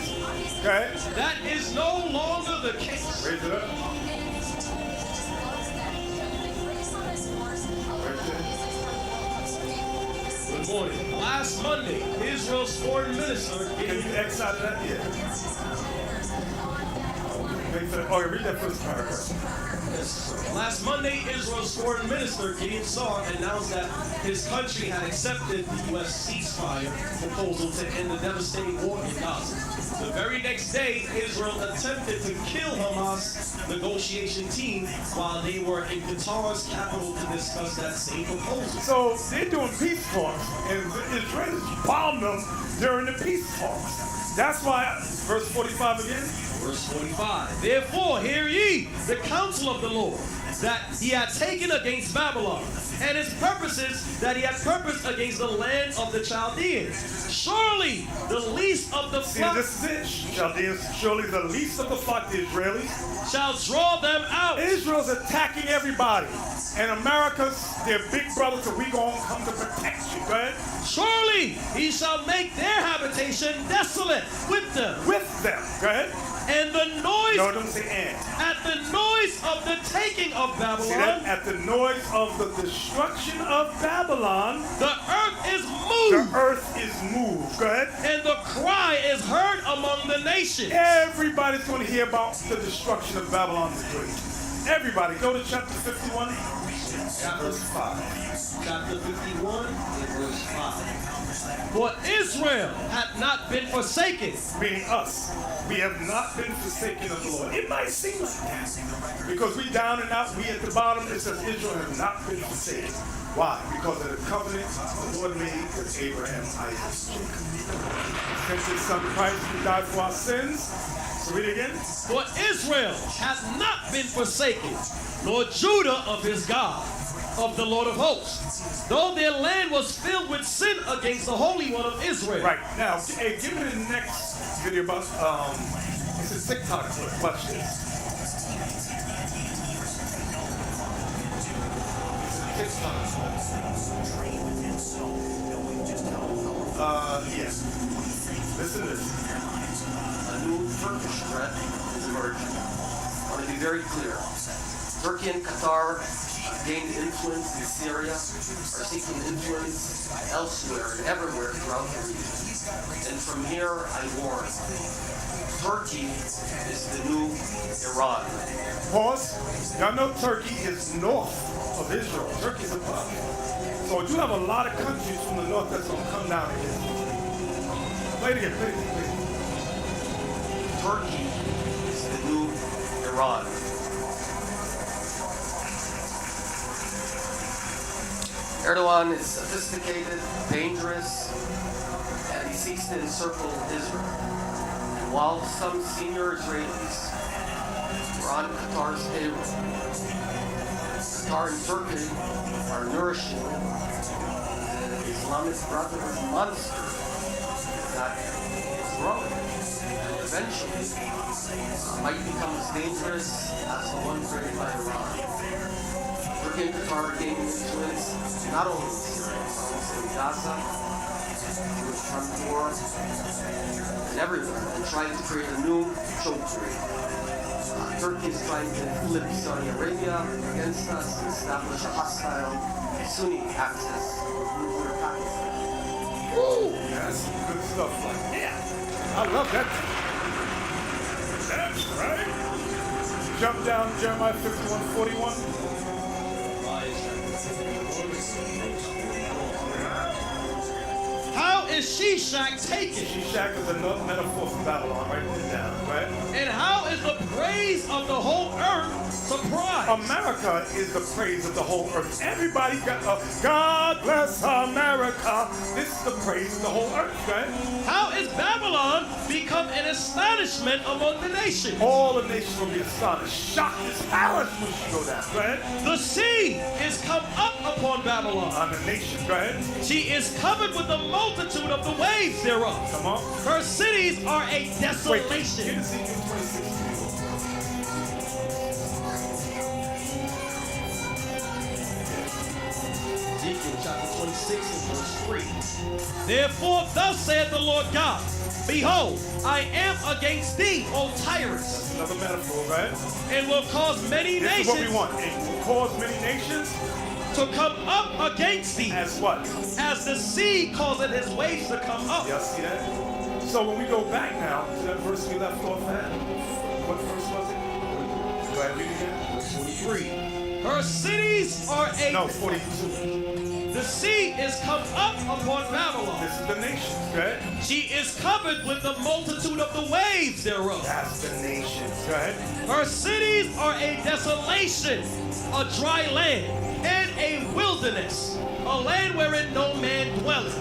Okay? That is no longer the case. Raise it up. Good morning. Last Monday, Israel's foreign minister... Can you X out of that? Yeah. Oh, read that first paragraph. Last Monday, Israel's foreign minister, Gideon Saar, announced that his country had accepted the U.S. ceasefire proposal to end the devastating war in Gaza. The very next day, Israel attempted to kill Hamas negotiation team while they were in Qatar's capital to discuss that same proposal. So they're doing peace talks, and the Israelis bombed them during the peace talks. That's why, verse 45 again. Verse 45. Therefore, hear ye the counsel of the Lord, that he had taken against Babylon, and his purposes that he had purposed against the land of the Chaldeans. Surely the least of the flock... See, this is it. Chaldeans, surely the least of the flock, the Israelis, shall draw them out. Israel's attacking everybody. And America's their big brother, so we gonna come to protect you. Go ahead. Surely he shall make their habitation desolate with them. With them. Go ahead. And the noise... No, don't say and. At the noise of the taking of Babylon... See that? At the noise of the destruction of Babylon... The earth is moved. The earth is moved. Go ahead. And the cry is heard among the nations. Everybody's going to hear about the destruction of Babylon the Great. Everybody, go to chapter 51. Verse 5. Chapter 51 and verse 5. For Israel had not been forsaken. Meaning us. We have not been forsaken of the Lord. It might seem like that. Because we down and out, we at the bottom, it says Israel has not been forsaken. Why? Because of the covenant the Lord made with Abraham, Isaac, Jacob. Sent his son Christ to die for our sins. So read it again. For Israel hath not been forsaken, nor Judah of his God, of the Lord of hosts, though their land was filled with sin against the Holy One of Israel. Right. Now, hey, give me the next video about, it's a TikTok clip. Watch this. Yes. Listen to this. A new Turkish threat is emerging. I want to be very clear. Turkey and Qatar gained influence in Syria, are seeking influence elsewhere and everywhere throughout the region. And from here, I warn, Turkey is the new Iran. Pause. Y'all know Turkey is north of Israel. Turkey's above. So you have a lot of countries from the north that's going to come down here. Play it again, play it again, play it again. Turkey is the new Iran. Erdogan is sophisticated, dangerous, and he seeks to encircle Israel. And while some senior Israelis were on Qatar's payroll, Qatar and Turkey are nourishing the Islamic Brotherhood monster that is growing and eventually might become as dangerous as the one created by Iran. Turkey and Qatar gaining influence not only in Syria, but also in Gaza, with front war, and everywhere, and trying to create a new choke trade. Turkey is trying to flip Saudi Arabia against us and establish a hostile Sunni axis with nuclear Pakistan. Woo! That's some good stuff like that. I love that. That's right. Jump down Jeremiah 51:41. How is Shishak taken? Shishak is another metaphor for Babylon. Write this down, right? And how is the praise of the whole earth surprised? America is the praise of the whole earth. Everybody got God bless America. This is the praise of the whole earth, right? How is Babylon become an astonishment among the nations? All the nations will be astonished. Shocked as Alice when she go down, right? The sea is come up upon Babylon. On the nations, right? She is covered with the multitude of the waves thereof. Come on. Her cities are a desolation. Wait, get Ezekiel 26. Ezekiel chapter 26 and verse 3. Therefore, thus saith the Lord God, behold, I am against thee, O Tyrus. Another metaphor, right? And will cause many nations. This is what we want. It will cause many nations to come up against thee. As what? As the sea causeth his waves to come up. Y'all see that? So when we go back now to that verse we left off at, what verse was it? Go ahead, read it again. 43. Her cities are a... No, 42. The sea is come up upon Babylon. This is the nations, right? She is covered with the multitude of the waves thereof. That's the nations, right? Her cities are a desolation, a dry land, and a wilderness, a land wherein no man dwelleth.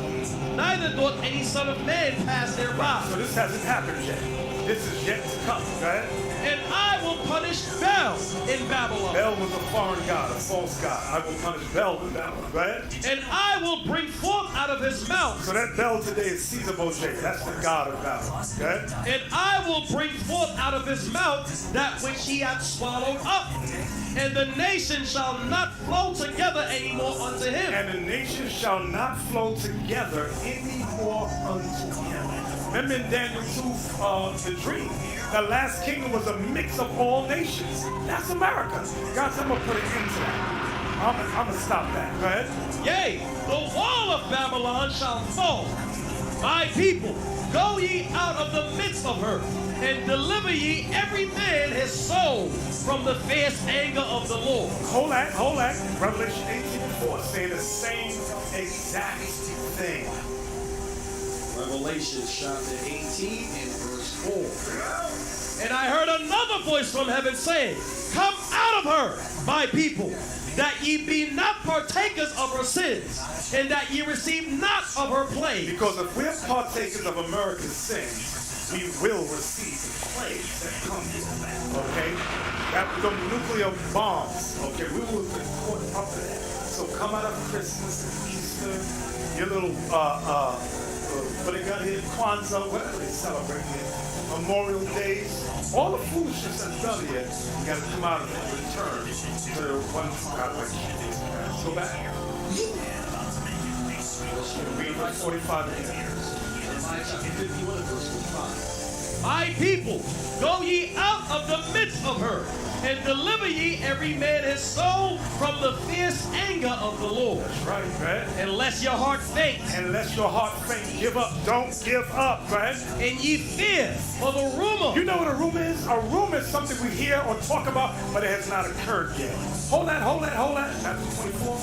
Neither doth any son of man pass thereby. So this hasn't happened yet. This is yet to come, right? And I will punish Bel in Babylon. Bel was a foreign god, a false god. I will punish Bel in Babylon, right? And I will bring forth out of his mouth. So that Bel today is Caesar Borgia. That's the god of Babylon, okay? And I will bring forth out of his mouth that which he hath swallowed up. And the nation shall not flow together anymore unto him. And the nation shall not flow together anymore unto him. Remember in Daniel 2, the dream, the last kingdom was a mix of all nations. That's America. Guys, I'm going to put an end to that. I'm going to stop that. Go ahead. Yea, the wall of Babylon shall fall. My people, go ye out of the midst of her, and deliver ye every man his soul from the fierce anger of the Lord. Hold that. Revelation 18:4 saying the same exact thing. Revelation chapter 18 and verse 4. And I heard another voice from heaven saying, come out of her, my people, that ye be not partakers of her sins, and that ye receive not of her plagues. Because if we're partakers of America's sins, we will receive the plagues that come. Okay? That the nuclear bombs. Okay, we will be caught up in that. So come out of Christmas and Easter, your little what they got here, Kwanzaa, whatever they celebrate here, Memorial Days, all the foolishness that's done here, you got to come out of it and return to the one God like Jesus. Go back. Read verse 45 again. My people, go ye out of the midst of her, and deliver ye every man his soul from the fierce anger of the Lord. That's right, right? Unless your heart faint. Unless your heart faint, give up. Don't give up, right? And ye fear for the rumor. You know what a rumor is? A rumor is something we hear or talk about, but it has not occurred yet. Hold that. Chapter 24.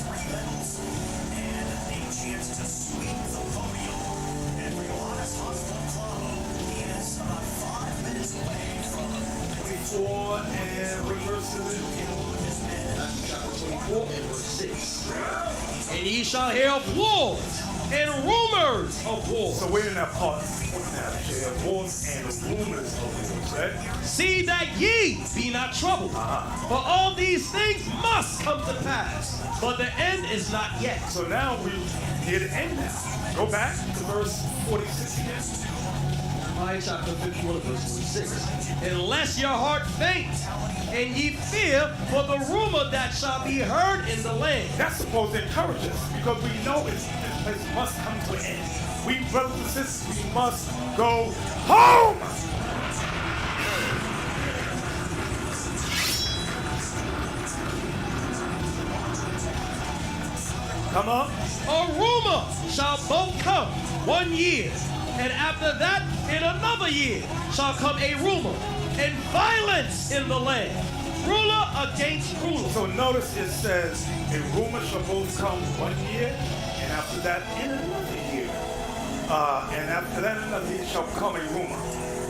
And reverses it. Chapter 24 and verse 6. And ye shall hear of wars and rumors of wars. So we're in that part now. Wars and rumors of wars, right? See that ye be not troubled. For all these things must come to pass, but the end is not yet. So now we near the end now. Go back to verse 46 again. Chapter 51 verse 46. Unless your heart faint, and ye fear for the rumor that shall be heard in the land. That's supposed to encourage us, because we know this place must come to an end. We brothers and sisters, we must go home. Come on. A rumor shall both come 1 year, and after that, in another year, shall come a rumor, and violence in the land, ruler against ruler. So notice it says, a rumor shall both come 1 year, and after that, in another year, And after that another year shall come a rumor.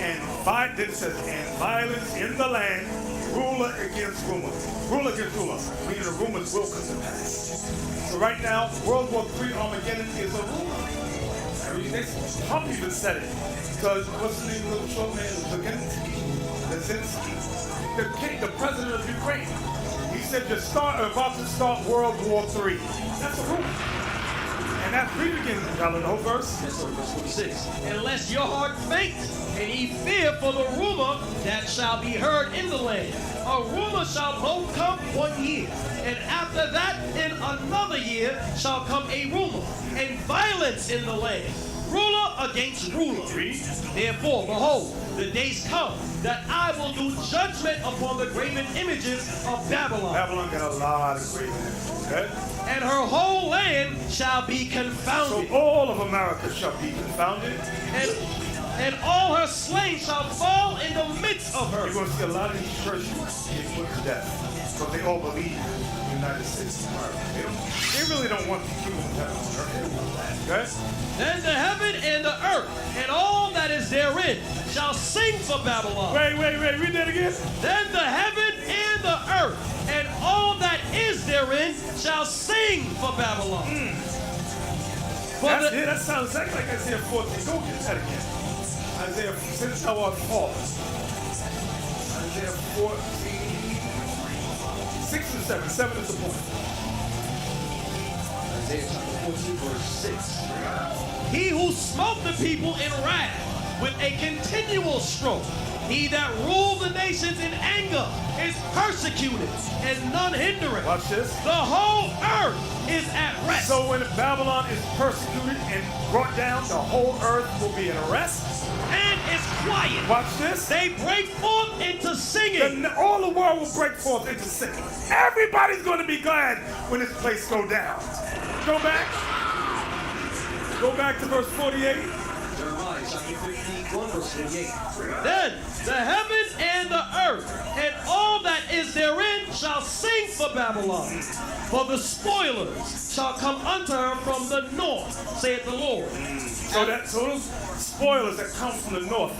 And then it says, and violence in the land, ruler against ruler. Ruler against ruler, meaning the rumors will come to pass. So right now, World War III Armageddon is a rumor. Trump even said it. Because what's the name of the little short man? Zelensky, the president of Ukraine. He said you're about to start World War III. That's a rumor. And that's read again, y'all in the whole verse. Yes, sir, verse 26. Unless your heart faint, and ye fear for the rumor that shall be heard in the land. A rumor shall both come 1 year, and after that in another year shall come a rumor, and violence in the land. Ruler against ruler. Therefore, behold, the days come that I will do judgment upon the graven images of Babylon. Babylon got a lot of graven images, okay? And her whole land shall be confounded. So all of America shall be confounded. And all her slain shall fall in the midst of her. You're going to see a lot of these churches get put to death. So they all believe in the United States of America. They really don't want the people in heaven on earth. They don't want that, okay? Then the heaven and the earth and all that is therein shall sing for Babylon. Wait, read that again. Then the heaven and the earth and all that is therein shall sing for Babylon. That sounds exactly like Isaiah 14. Go get that again. Isaiah, since thou art fallen. Isaiah 14, 6 and 7. 7 is the point. Isaiah chapter 14, verse 6. He who smote the people in wrath with a continual stroke. He that ruled the nations in anger is persecuted, and none hinder it. Watch this. The whole earth is at rest. So when Babylon is persecuted and brought down, the whole earth will be in rest. And it's quiet. Watch this. They break forth into singing. All the world will break forth into singing. Everybody's going to be glad when this place go down. Go back. Go back to verse 48. Jeremiah chapter 51, verse 48. Then the heaven and the earth and all that is therein shall sing for Babylon. For the spoilers shall come unto her from the north, saith the Lord. So those spoilers that come from the north,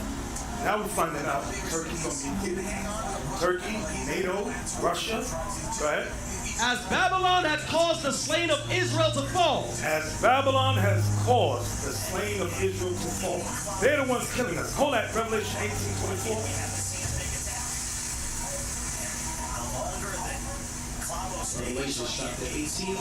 now we're finding out Turkey's going to be hit. Turkey, NATO, Russia. Go ahead. As Babylon has caused the slain of Israel to fall. As Babylon has caused the slain of Israel to fall. They're the ones killing us. Hold that, Revelation 18:24. Revelation chapter 18.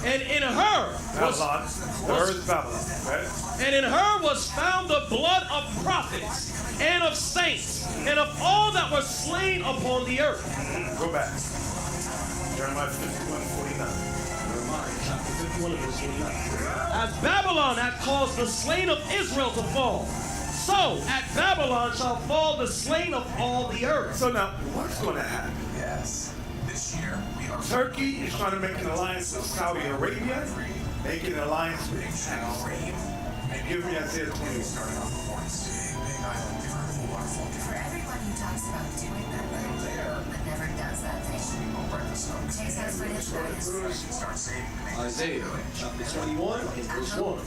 And in her Babylon. Where is Babylon? Right? And in her was found the blood of prophets and of saints and of all that were slain upon the earth. Go back. Jeremiah 51:49. Jeremiah chapter 51 verse 49. As Babylon hath caused the slain of Israel to fall, so at Babylon shall fall the slain of all the earth. So now, what's going to happen? Yes. This year, Turkey is trying to make an alliance with Saudi Arabia, making an alliance with Israel. And give me Isaiah 21. For everyone who talks about doing that right there, but never does that thing, takes us for Isaiah chapter 21 and verse 1.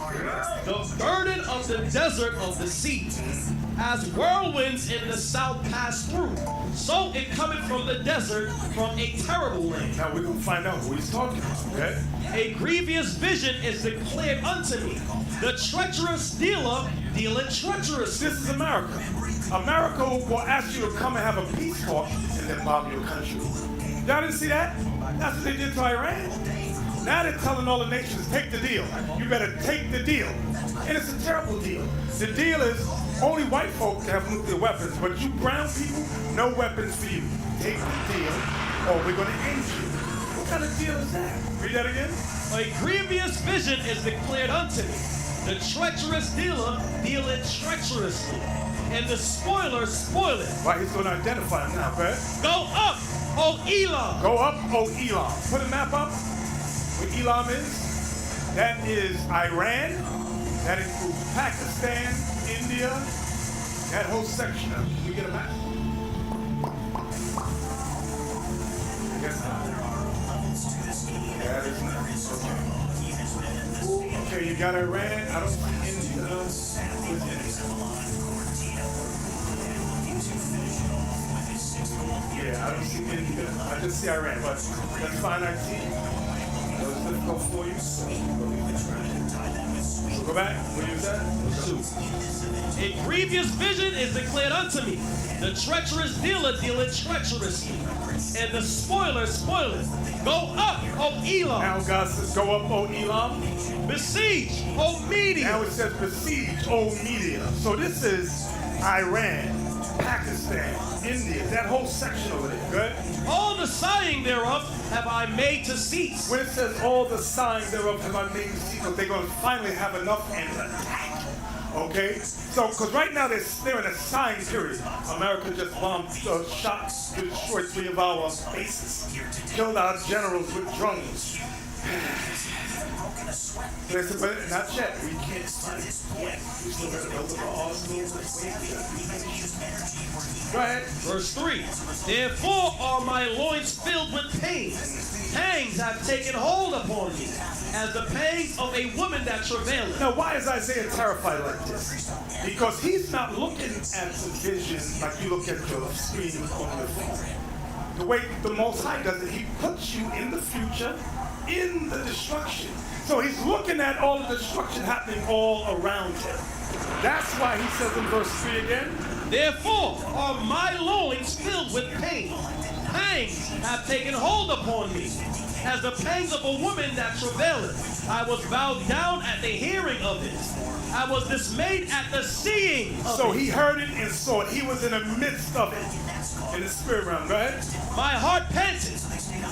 The burden of the desert of the sea, as whirlwinds in the south pass through, so it cometh from the desert, from a terrible land. Now we're going to find out who he's talking about, okay? A grievous vision is declared unto me. The treacherous dealer dealeth treacherously. This is America. America will ask you to come and have a peace talk and then bomb your country. Y'all didn't see that? That's what they did to Iran. Now they're telling all the nations, take the deal. You better take the deal. And it's a terrible deal. The deal is only white folk have nuclear weapons, but you brown people, no weapons for you. Take the deal or we're going to end you. What kind of deal is that? Read that again. A grievous vision is declared unto me. The treacherous dealer dealeth treacherously, and the spoiler spoileth. Right, he's going to identify him now, right? Go up, O Elam. Go up, O Elam. Put a map up. Where Elam is. That is Iran. That includes Pakistan, India, that whole section of it. Can we get a map? That is not. you got Iran. I don't see India. Yeah, I don't see India. I just see Iran, but that's fine. I see. That was difficult for you. So go back. What you said? A grievous vision is declared unto me. The treacherous dealer dealeth treacherously, and the spoiler spoileth. Go up, O Elam. Now God says, go up, O Elam. Besiege, O Media. Now it says, besiege, O Media. So this is Iran, Pakistan, India, that whole section over there. Good? All the sighing thereof have I made to cease. When it says all the sighing thereof have I made to cease, they're going to finally have enough and attack. Okay? So, because right now they're in a sighing period. America just bombed, shot, destroyed 3 of our bases, killed our generals with drones. They said, but not yet. We can't fight yet. We still got to build up our arsenal. Go ahead. Verse 3. Therefore are my loins filled with pain. Pangs have taken hold upon me, as the pangs of a woman that travaileth. Now, why is Isaiah terrified like this? Because he's not looking at the vision like you look at your screen on your phone. The way the Most High does it, he puts you in the future, in the destruction. So he's looking at all the destruction happening all around him. That's why he says in verse 3 again, therefore are my loins filled with pain. Pangs have taken hold upon me, as the pangs of a woman that travaileth. I was bowed down at the hearing of it. I was dismayed at the seeing of so it. He heard it and saw it. He was in the midst of it, in the spirit realm. Go ahead. My heart panted.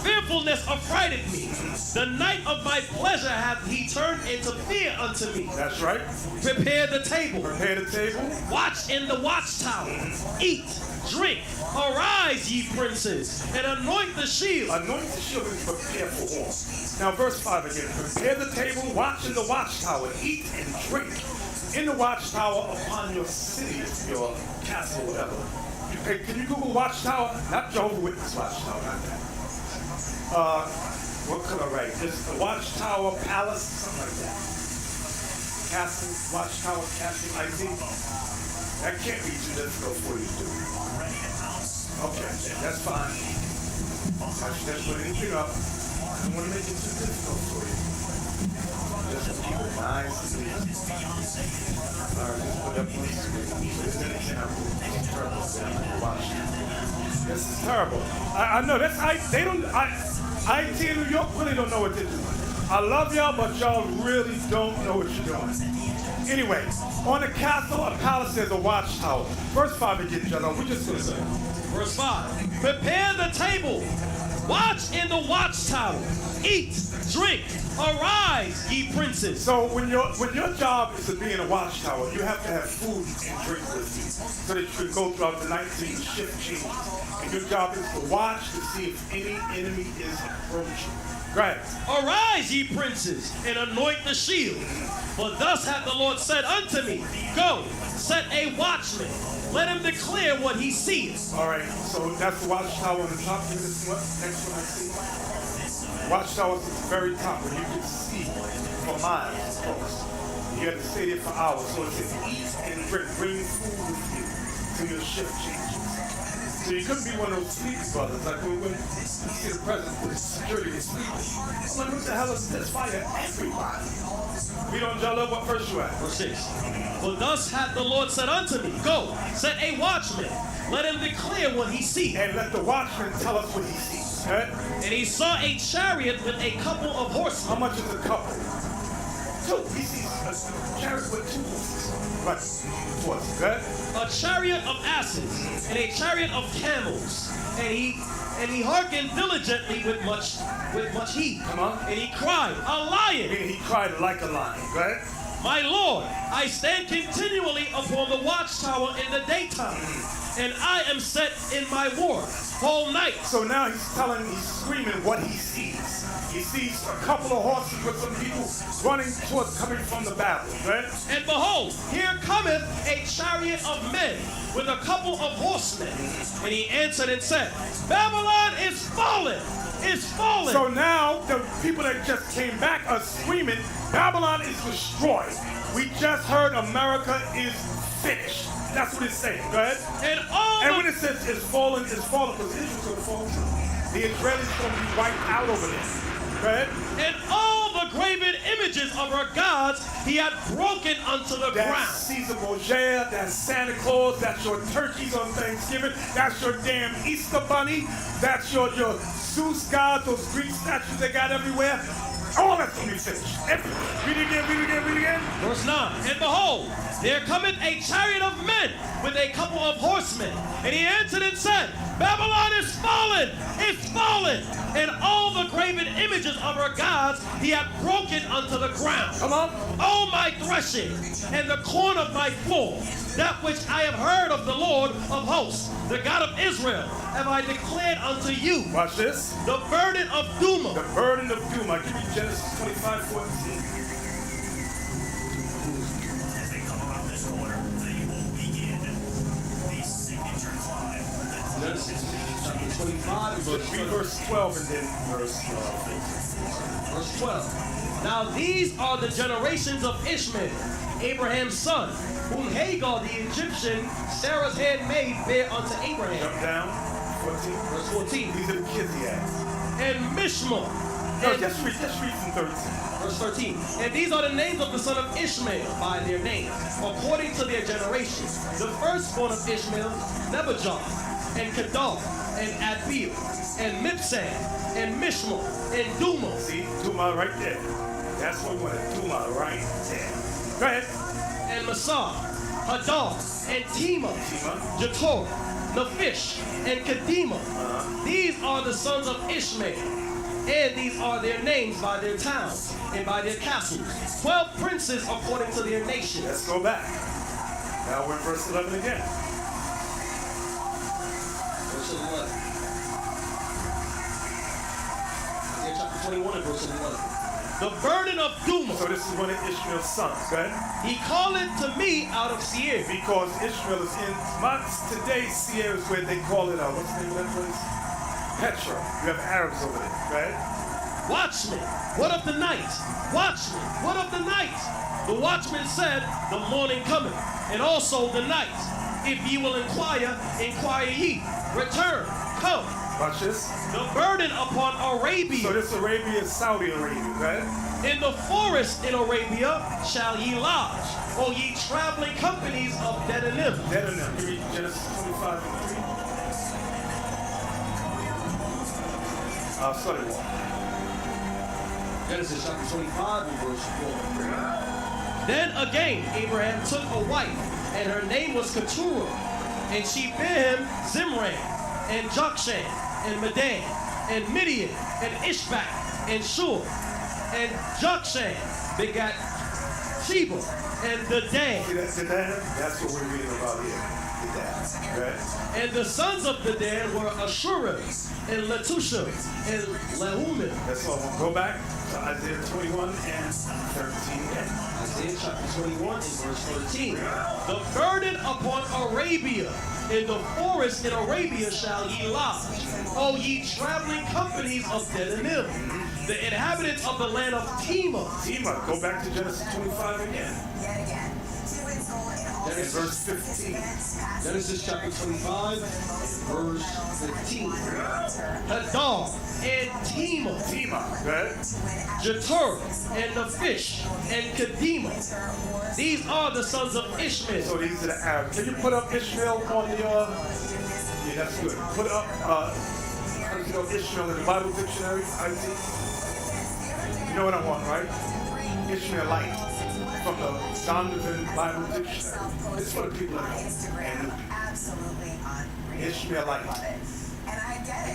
Fearfulness affrighted me. The night of my pleasure hath he turned into fear unto me. That's right. Prepare the table. Prepare the table. Watch in the watchtower. Eat, drink. Arise, ye princes, and anoint the shield. Anoint the shield and prepare for war. Now, verse 5 again. Prepare the table, watch in the watchtower, eat and drink. In the watchtower upon your city, your castle, whatever. Can you Google watchtower? Not Jehovah's Witness watchtower, not that. What could I write? Just the watchtower, palace, something like that. Castle, watchtower, castle, I think. That can't be too difficult for you to do. Okay, that's fine. Just put anything up. I don't want to make it too difficult for you. Just to keep it nice and easy. All right, just put up on the screen. So this is an example. Watch. This is terrible. I know that's they don't. IT in New York really don't know what they're doing. I love y'all, but y'all really don't know what you're doing. Anyway, on a castle, a palace, there's a watchtower. Verse 5 again, gentlemen. We're just going to say. Verse 5. Prepare the table. Watch in the watchtower. Eat, drink, arise, ye princes. So when your job is to be in a watchtower, you have to have food and drink with you, so that you can go throughout the night so you can shift change. And your job is to watch to see if any enemy is approaching. Go ahead. Arise, ye princes, and anoint the shield. For thus hath the Lord said unto me, go, set a watchman. Let him declare what he sees. All right, so that's the watchtower on the top. This next one I see. Watchtower is at the very top where you can see for miles across. You have to stay there for hours. So it says eat and drink. Bring food with you till your shift changes. So you couldn't be one of those sleepy brothers. Like when you see the president with his security is sleeping. I'm like, what the hell is this? Fire everybody. We don't y'all love what verse you at? Verse 6. For thus hath the Lord said unto me, go, set a watchman. Let him declare what he sees. And let the watchman tell us what he sees. Right? And he saw a chariot with a couple of horses. How much is a couple? 2. He sees a chariot with 2 horses. Right. Horses. Good. A chariot of asses and a chariot of camels. And he hearkened diligently with much heat. Come on. And he cried, a lion. And he cried like a lion. Right. My Lord, I stand continually upon the watchtower in the daytime, and I am set in my ward whole night. So now he's screaming what he sees. He sees a couple of horses with some people running towards coming from the battle, right? And behold, here cometh a chariot of men with a couple of horsemen. And he answered and said, Babylon is fallen, is fallen. So now the people that just came back are screaming, Babylon is destroyed. We just heard America is finished. That's what it's saying. Go ahead. And when it says it's fallen because Israel's going to fall too. The Israelis going to be wiped out over this. Go ahead. And all the graven images of our gods he had broken unto the ground. That's Caesar Borgia, that's Santa Claus, that's your turkeys on Thanksgiving, that's your damn Easter bunny, that's your Zeus god, those Greek statues they got everywhere. All that's going to be finished. Read it again. Verse 9. And behold, there cometh a chariot of men with a couple of horsemen. And he answered and said, Babylon is fallen, it's fallen. And all the graven images of her gods he hath broken unto the ground. Come on. O my threshing, and the corn of my floor, that which I have heard of the Lord of hosts, the God of Israel, have I declared unto you. Watch this. The burden of Duma. The burden of Duma. Give me Genesis 25:14. As they come around this corner, they will begin the signature climb. Genesis chapter 25 and verse 12 and then verse 12. Now these are the generations of Ishmael, Abraham's son, whom Hagar the Egyptian, Sarah's handmaid, bare unto Abraham. Jump down. 14. Verse 14. These are the kids he has. And Mishma. No, just read from 13. Verse 13. And these are the names of the son of Ishmael by their names, according to their generations. The firstborn of Ishmael, Nebajoth, and Kedar, and Adbeel, and Mibsam, and Mishma, and Duma. See, Duma right there. That's what we want to Duma right there. Go ahead. And Masah, Hadar, and Tema, Jator, Naphish, and Kedema. These are the sons of Ishmael, and these are their names by their towns and by their castles. 12 princes according to their nations. Let's go back. Now we're in verse 11 again. Verse 11. Isaiah chapter 21 and verse 11. The burden of Duma. So this is one of Ishmael's sons, okay? He calleth to me out of Seir. Because Ishmael is in, today Seir is where they call it, what's the name of that place? Petra. You have Arabs over there, right? Watchman, what of the night? Watchman, what of the night? The watchman said, the morning cometh, and also the night. If ye will inquire, inquire ye. Return, come. Watch this. The burden upon Arabia. So this Arabia is Saudi Arabia, right? In the forest in Arabia shall ye lodge, O ye traveling companies of Dedanim. Dedanim. Give me Genesis 25 and 3. Sorry, what? Genesis chapter 25 and verse 4. Then again Abraham took a wife, and her name was Keturah, and she bare him Zimran, and Jokshan, and Medan, and Midian, and Ishbak, and Shur, and Jokshan begat Sheba, and Dedan. See that? That's what we're reading about here. Dedan, right? And the sons of Dedan were Ashura, and Letusha, and Lehumim. That's all. We'll go back to Isaiah 21 and 13 again. Isaiah chapter 21 and verse 13. The burden upon Arabia. In the forest in Arabia shall ye lodge, O ye traveling companies of Dedanim, the inhabitants of the land of Tema. Tema, go back to Genesis 25 again. Genesis verse 15. Genesis chapter 25, verse 15. Hadar and Tema. Tema, right? Jetur and Naphish and Kedema. These are the sons of Ishmael. So these are the Arabs. Can you put up Ishmael on the, yeah, that's good. Put up, how do you know Ishmael in the Bible dictionary, I think? You know what I want, right? Ishmaelite. From the Donovan Bible Dictionary. It's for the people at home. And Ishmaelite.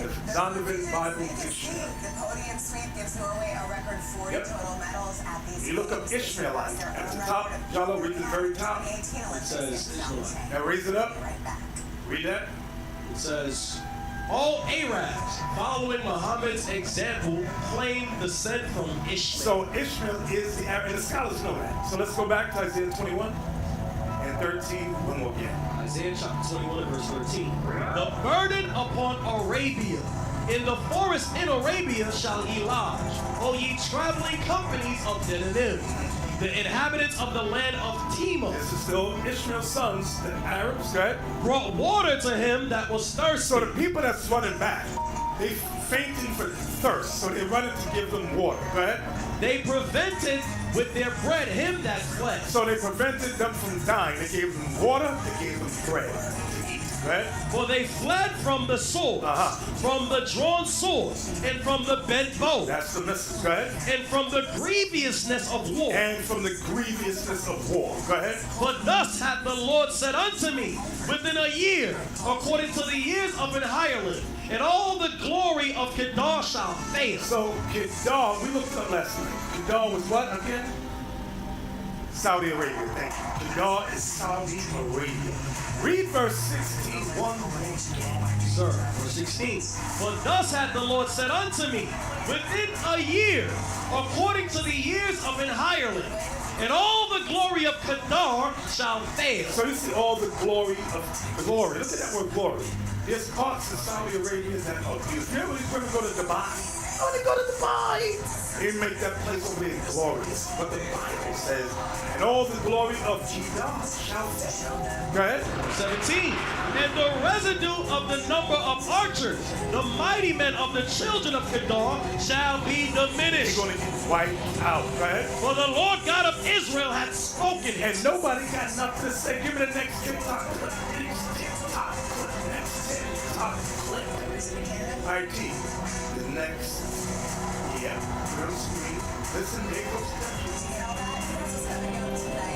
The Donovan Bible Dictionary. The podium sweep gives Norway a record 40 total medals at these. You look up Ishmaelite at the top. Jalo, read the very top. It says Ishmaelite. Now raise it up. Read that. It says, all Arabs, following Muhammad's example, claim descent from Ishmael. So Ishmael is the Arab, and the scholars know that. So let's go back to Isaiah 21 and 13 one more again. Isaiah chapter 21 and verse 13. The burden upon Arabia. In the forest in Arabia shall ye lodge, O ye traveling companies of Denanim. The inhabitants of the land of Timor. This is still Ishmael's sons, the Arabs, right? Brought water to him that was thirsty. So the people that's running back, they fainting for thirst, so they running to give them water, right? They prevented with their bread him that fled. So they prevented them from dying. They gave them water, they gave them bread to eat, right? For they fled from the sword, from the drawn sword, and from the bent bow. That's the message, go ahead. And from the grievousness of war. And from the grievousness of war. Go ahead. But thus hath the Lord said unto me, within a year, according to the years of an hireling, and all the glory of Kedar shall fail. So Kedar, we looked up last night. Kedar was what again? Saudi Arabia, thank you. Kedar is Saudi Arabia. Read verse 16, 1 Sir, verse 16. For thus hath the Lord said unto me, within a year, according to the years of an hireling, and all the glory of Kedar shall fail. So you see all the glory of glory. Look at that word glory. There's parts of Saudi Arabia that are beautiful. You ever these women go to Dubai? Oh, they go to Dubai. They make that place over there glorious. But the Bible says, and all the glory of Kedar shall fail. Go ahead. 17. And the residue of the number of archers, the mighty men of the children of Kedar, shall be diminished. They're going to get wiped out. Go ahead. For the Lord God of Israel hath spoken. And nobody got nothing to say. Give me the next TikTok clip. Next TikTok clip. Next TikTok clip. IT. The next. Yeah. Real screen. Listen, there goes.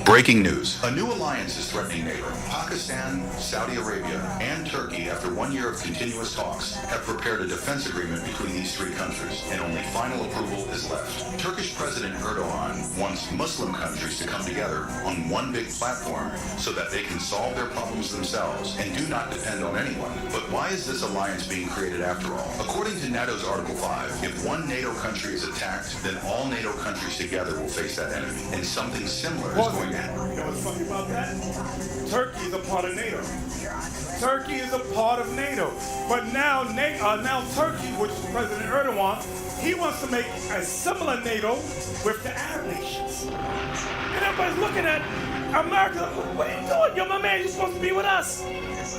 Breaking news. A new alliance is threatening NATO. Pakistan, Saudi Arabia, and Turkey, after 1 year of continuous talks, have prepared a defense agreement between these three countries, and only final approval is left. Turkish President Erdogan wants Muslim countries to come together on one big platform so that they can solve their problems themselves and do not depend on anyone. But why is this alliance being created after all? According to NATO's Article 5, if one NATO country is attacked, then all NATO countries together will face that enemy, and something similar is going to happen. You know what's funny about that? Turkey is a part of NATO. Turkey is a part of NATO. But now Turkey, which is President Erdogan, he wants to make a similar NATO with the Arab nations. And everybody's looking at America, what are you doing? You're my man, you're supposed to be with us.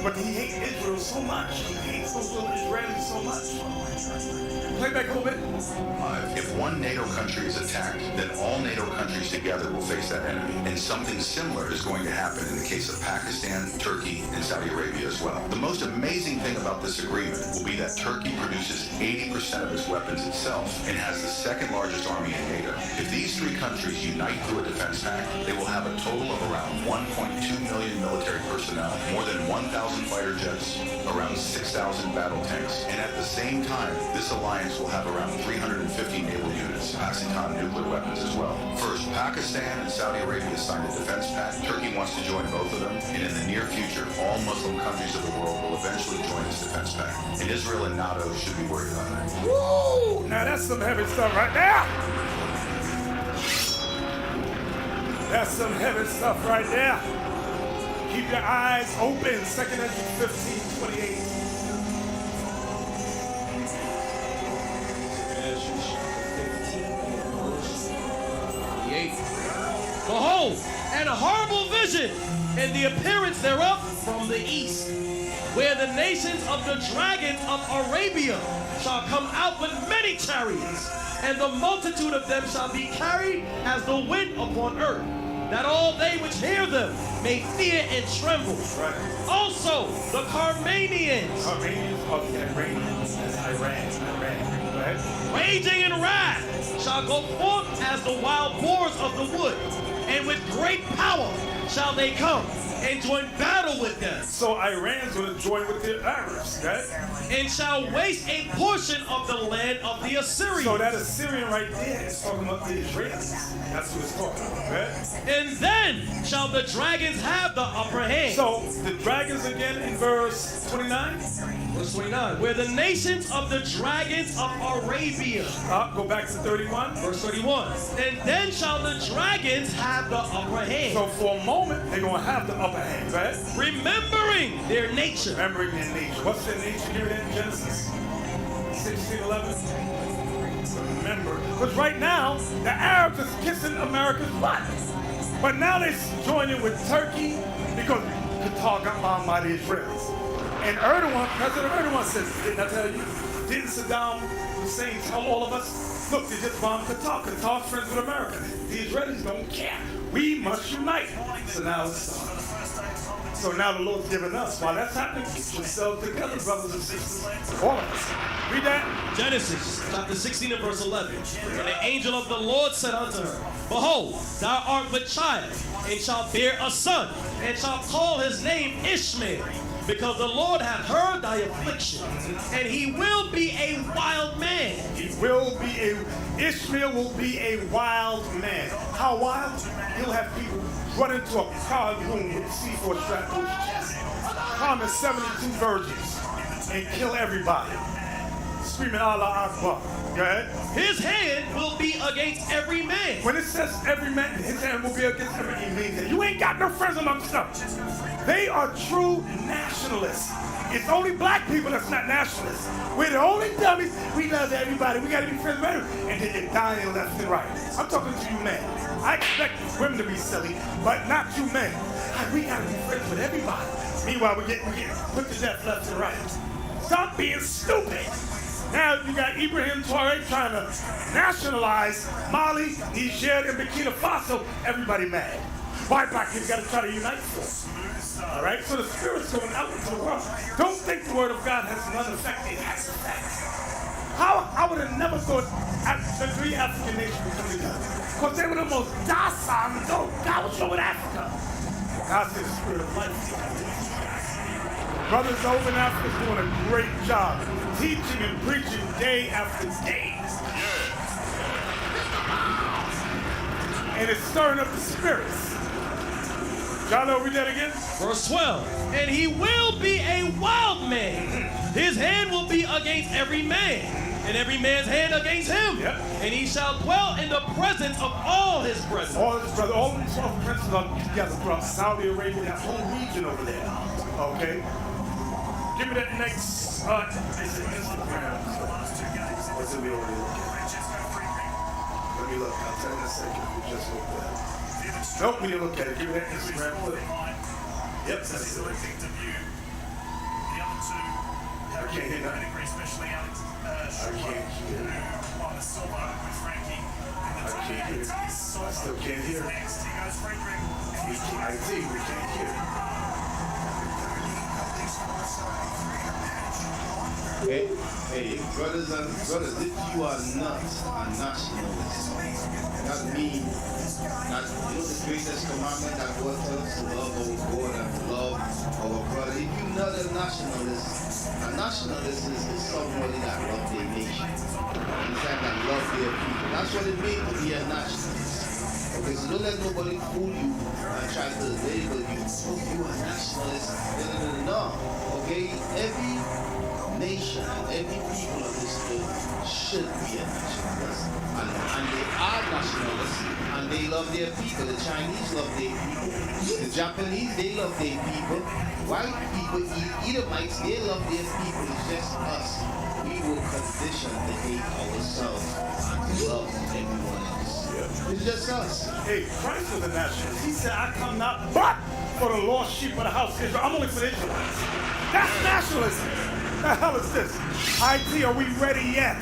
But he hates Israel so much. He hates those little Israelis so much. Play back a little bit. If one NATO country is attacked, then all NATO countries together will face that enemy. And something similar is going to happen in the case of Pakistan, Turkey, and Saudi Arabia as well. The most amazing thing about this agreement will be that Turkey produces 80% of its weapons itself and has the second largest army in NATO. If these three countries unite through a defense pact, they will have a total of around 1.2 million military personnel, more than 1,000 fighter jets, around 6,000 battle tanks, and at the same time, this alliance will have around 350 naval units, passing on nuclear weapons as well. First, Pakistan and Saudi Arabia signed a defense pact. Turkey wants to join both of them, and in the near future, all Muslim countries of the world will eventually join this defense pact. And Israel and NATO should be worried about that. Woo! Now that's some heavy stuff right there. That's some heavy stuff right there. Keep your eyes open. 2nd Ezra 15:28. Behold, and a horrible vision, and the appearance thereof from the east, where the nations of the dragons of Arabia shall come out with many chariots, and the multitude of them shall be carried as the wind upon earth, that all they which hear them may fear and tremble. Right. Also the Carmanians. Carmanians of the Iranians, that's Iran. Right? Raging in wrath shall go forth as the wild boars of the wood, and with great power shall they come and join battle with them. So Iran's going to join with the Arabs, right? And shall waste a portion of the land of the Assyrians. So that Assyrian right there is talking about the Israelis. That's what it's talking about, right? And then shall the dragons have the upper hand. So the dragons again in verse 29? Verse 29. Where the nations of the dragons of Arabia. Go back to 31. Verse 31. And then shall the dragons have the upper hand. So for a moment, they're going to have the upper hand, right? Remembering their nature. Remembering their nature. What's their nature here in Genesis? 1611. Remember, because right now, the Arabs is kissing America's butt. But now they're joining with Turkey because Qatar got bombed by the Israelis. And Erdogan, President Erdogan says, didn't I tell you? Didn't Saddam Hussein tell all of us, look, they just bombed Qatar. Qatar's friends with America. The Israelis don't care. We must unite. So now it's started. So now the Lord's given us. While that's happening, keep yourselves together, brothers and sisters. All of us. Read that. Genesis chapter 16 and verse 11. And the angel of the Lord said unto her, Behold, thou art with child, and shalt bear a son, and shalt call his name Ishmael, because the Lord hath heard thy affliction, and he will be a wild man. Ishmael will be a wild man. How wild? He'll have people run into a crowded room with a C4 strapped to his chest, promise 72 virgins, and kill everybody. Screaming Allah Akbar. Go ahead. His hand will be against every man. When it says every man, his hand will be against every man, it means that you ain't got no friends amongst them. They are true nationalists. It's only black people that's not nationalists. We're the only dummies. We love everybody. We got to be friends with everybody. And then you're dying left and right. I'm talking to you men. I expect women to be silly, but not you men. We got to be friends with everybody. Meanwhile, we get put to death left and right. Stop being stupid. Now you got Ibrahim Traoré trying to nationalize Mali, Niger, and Burkina Faso. Everybody mad. Why black people got to try to unite for? All right? So the Spirit's going out into the world. Don't think the Word of God has none effect. It has effect. I would have never thought the three African nations would come together. Because they were the most docile. God was showing Africa. God said the Spirit of life. Brothers over in Africa is doing a great job teaching and preaching day after day. And it's stirring up the spirits. John, read that again. Verse 12. And he will be a wild man. His hand will be against every man, and every man's hand against him. Yep. And he shall dwell in the presence of all his brethren. All his brothers, all the 12 princes are together from Saudi Arabia, that whole region over there. Okay? Give me that next Instagram. What's it we already look at? Let me look. I'll tell you in a second. We just looked at it. Nope, we didn't look at it. Give me that Instagram. Yep, that's it. I can't hear nothing. I can't hear. I can't hear. I still can't hear. I see, we can't hear. Hey, brothers and brothers, if you are not a nationalist, that means that the greatest commandment that God tells us to love our God and to love our brother. If you're not a nationalist is somebody that loves their nation, that loves their people. That's what it means to be a nationalist. Okay, so don't let nobody fool you and try to label you. Oh, you're a nationalist. No. Okay, every nation and every people of this world should be a nationalist. And they are nationalists and they love their people. The Chinese love their people. The Japanese, they love their people. White people, Edomites, they love their people. It's just us. We will condition to hate ourselves and to love everyone else. It's just us. Hey, Christ was a nationalist. He said, I come not but for the lost sheep of the house of Israel. I'm only for the Israelites. That's nationalism. What the hell is this? IT, are we ready yet?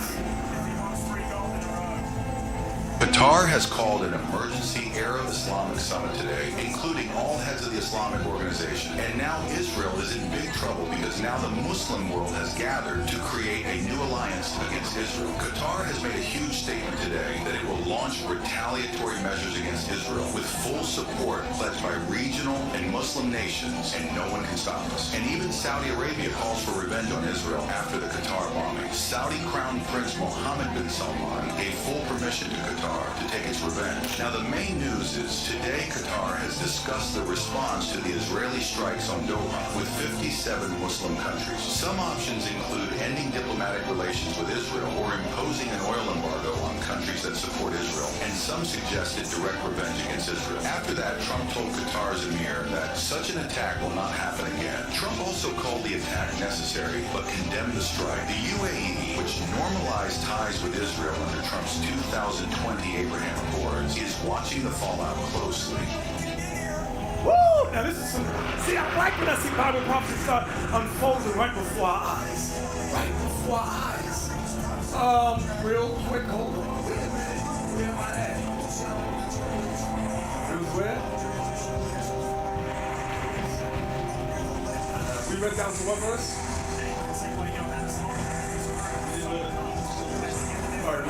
Qatar has called an emergency Arab Islamic summit today, including all heads of the Islamic organization. And now Israel is in big trouble because now the Muslim world has gathered to create a new alliance against Israel. Qatar has made a huge statement today that it will launch retaliatory measures against Israel with full support pledged by regional and Muslim nations, and no one can stop us. And even Saudi Arabia calls for revenge on Israel after the Qatar bombing. Saudi Crown Prince Mohammed bin Salman gave full permission to Qatar to take its revenge. Now the main news is today Qatar has discussed the response to the Israeli strikes on Doha with 57 Muslim countries. Some options include ending diplomatic relations with Israel or imposing an oil embargo on countries that support Israel, and some suggested direct revenge against Israel. After that, Trump told Qatar's emir that such an attack will not happen again. Trump also called the attack necessary but condemned the strike. The UAE, which normalized ties with Israel under Trump's 2020 Abraham Accords, is watching the fallout closely. Woo! Now this is some. See, I like when I see Bible prophecy start unfolding right before our eyes. Right before our eyes. Real quick, hold on. Wait a minute. Where am I at? Where? We read down to what verse? All right,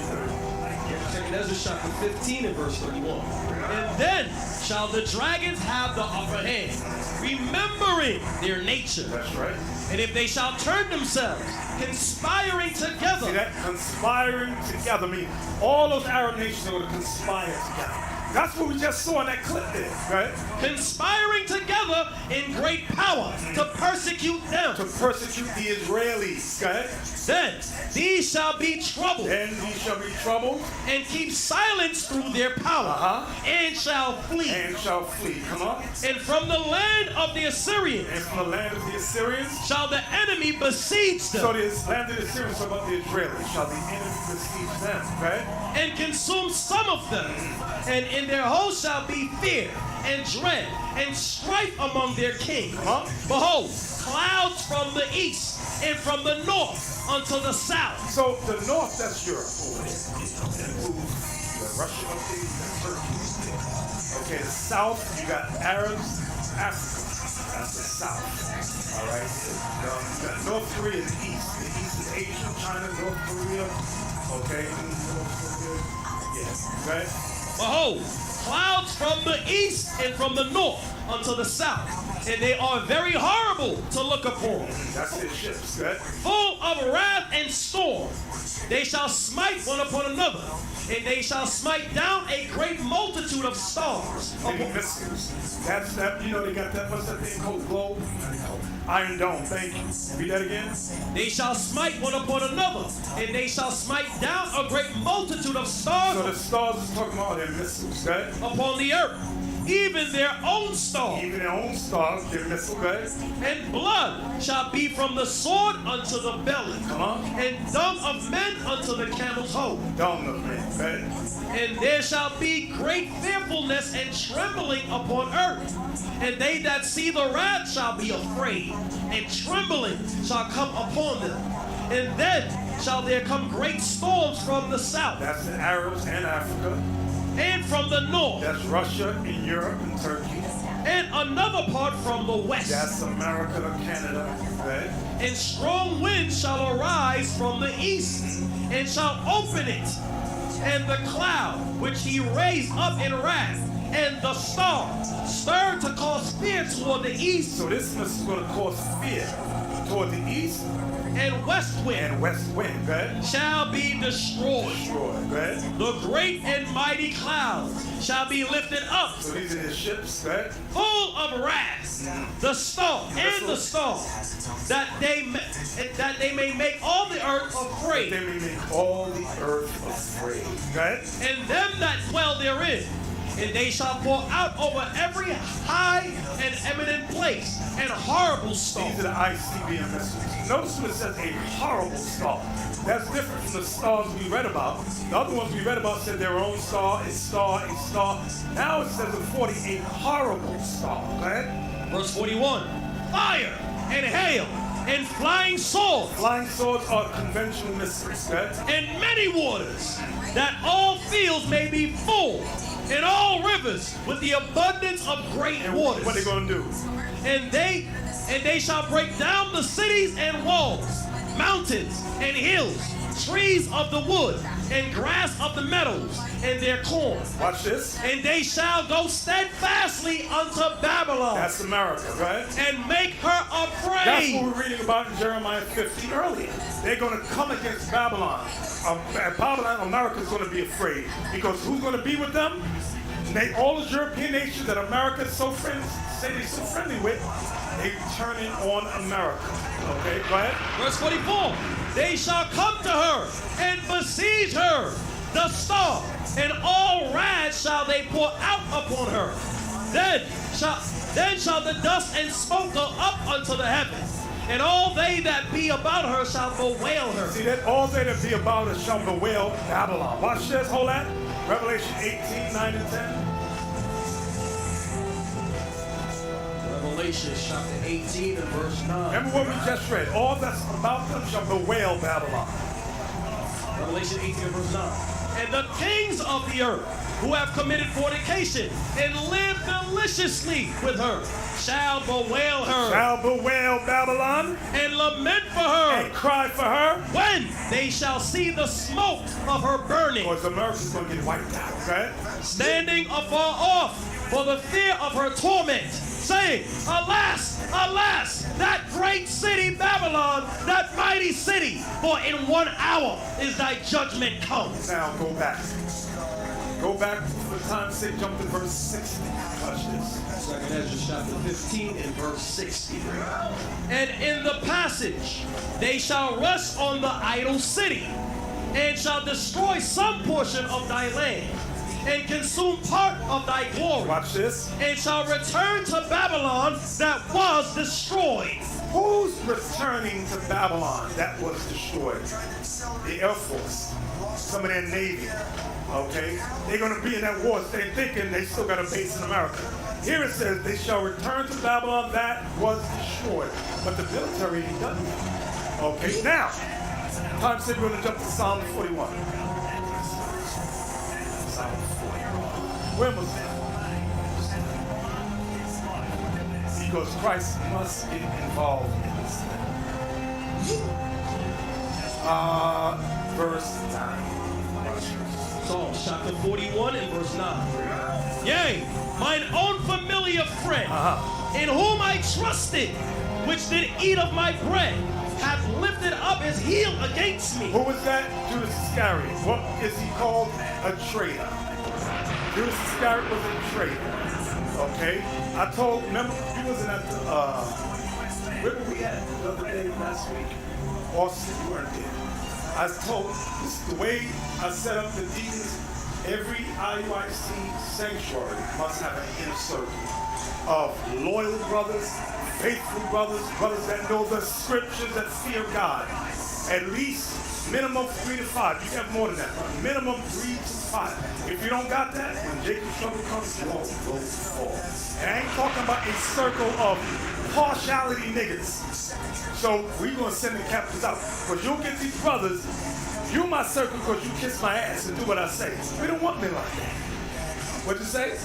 Second Ezra chapter 15 and verse 31. And then shall the dragons have the upper hand, remembering their nature. That's right. And if they shall turn themselves, conspiring together. See that? Conspiring together. I mean, all those Arab nations are going to conspire together. That's what we just saw in that clip there, right? Conspiring together in great power to persecute them. To persecute the Israelis, right? Then these shall be troubled. And these shall be troubled. And keep silence through their power. And shall flee. And shall flee. Come on. And from the land of the Assyrians. And from the land of the Assyrians. Shall the enemy besiege them. So the land of the Assyrians are about the Israelis. Shall the enemy besiege them, right? And consume some of them. And in their host shall be fear and dread and strife among their kings. Behold, clouds from the east and from the north unto the south. So the north, that's Europe. Russia, okay, the south, you got Arabs, Africa. That's the south. All right. You got North Korea in the east. The east is Asia, China, North Korea. Okay. Yeah. Right. Behold, clouds from the east and from the north unto the south, and they are very horrible to look upon. That's their ships, right? Full of wrath and storm. They shall smite one upon another, and they shall smite down a great multitude of stars. Missiles. That's that, you know, they got that, what's that thing called globe? Iron Dome, thank you. Read that again. They shall smite one upon another, and they shall smite down a great multitude of stars. So the stars is talking about their missiles, right? Upon the earth. Even their own stars. Even their own stars, their missiles, right? And blood shall be from the sword unto the belly. Come on. And dung of men unto the camel's hoe. Dung of men, right? And there shall be great fearfulness and trembling upon earth. And they that see the wrath shall be afraid, and trembling shall come upon them. And then shall there come great storms from the south. That's the Arabs and Africa. And from the north. That's Russia and Europe and Turkey. And another part from the west. That's America and Canada, right? And strong winds shall arise from the east, and shall open it. And the cloud which he raised up in wrath, and the star stirred to cause fear toward the east. So this is going to cause fear toward the east. And west wind. And west wind, right? Shall be destroyed. Destroyed, right? The great and mighty clouds shall be lifted up. So these are the ships, right? Full of wrath. The star and the star, that they may make all the earth afraid. They may make all the earth afraid, right? And them that dwell therein. And they shall pour out over every high and eminent place and horrible star. These are the ICBM missiles. Notice when it says a horrible star. That's different from the stars we read about. The other ones we read about said their own star, a star, a star. Now it says in 40, a horrible star, right? Verse 41, fire and hail and flying swords. Flying swords are conventional missiles, right? And many waters, that all fields may be full, and all rivers with the abundance of great waters. What are they going to do? And they shall break down the cities and walls, mountains and hills, trees of the wood, and grass of the meadows, and their corn. Watch this. And they shall go steadfastly unto Babylon. That's America, right? And make her afraid. That's what we're reading about in Jeremiah 15 earlier. They're going to come against Babylon. Babylon, America's going to be afraid. Because who's going to be with them? All the European nations that America is so friendly, say they're so friendly with, they turning on America. Okay, go ahead. Verse 44. They shall come to her and besiege her, the star, and all wrath shall they pour out upon her. Then shall the dust and smoke go up unto the heavens, And all they that be about her shall bewail her. See that? All they that be about her shall bewail Babylon. Watch this. Hold that. Revelation 18, 9 and 10. Revelation chapter 18 and verse 9. Remember what we just read. All that's about them shall bewail Babylon. Revelation 18 and verse 9. And the kings of the earth who have committed fornication and lived deliciously with her shall bewail her. Shall bewail Babylon. And lament for her. And cry for her. When they shall see the smoke of her burning. Because America's going to get wiped out, right? Standing afar off for the fear of her torment, saying, Alas, alas, that great city Babylon, that mighty city, for in 1 hour is thy judgment come. Now go back. Go back for time's sake, jump to verse 60. Watch this. 2 Ezra chapter 15 and verse 60. And in the passage, they shall rush on the idol city, and shall destroy some portion of thy land, and consume part of thy glory. Watch this. And shall return to Babylon that was destroyed. Who's returning to Babylon that was destroyed? The Air Force. Some of their Navy. Okay? They're going to be in that war. They're thinking they still got a base in America. Here it says, they shall return to Babylon that was destroyed. But the military ain't done that. Okay? Now, time said we're going to jump to Psalm 41. Psalm 41. Where was that? Because Christ must get involved in this thing. Verse 9. Psalm chapter 41 and verse 9. Yea, mine own familiar friend, in whom I trusted, which did eat of my bread, hath lifted up his heel against me. Who was that? Judas Iscariot. What is he called? A traitor. Judas Iscariot was a traitor. Okay? I told, remember, he wasn't at the, where were we at the other day last week? Austin, you weren't there. I told, this is the way I set up the deacons. Every IUIC sanctuary must have an inner circle of loyal brothers, faithful brothers, brothers that know the scriptures, that fear God. At least minimum 3 to 5. You can have more than that, but minimum 3 to 5. If you don't got that, when Jacob's trouble comes, you won't go fall. And I ain't talking about a circle of partiality niggas. So we're going to send the captains out. Because you'll get these brothers, you my circle because you kiss my ass and do what I say. We don't want men like that. What'd you say?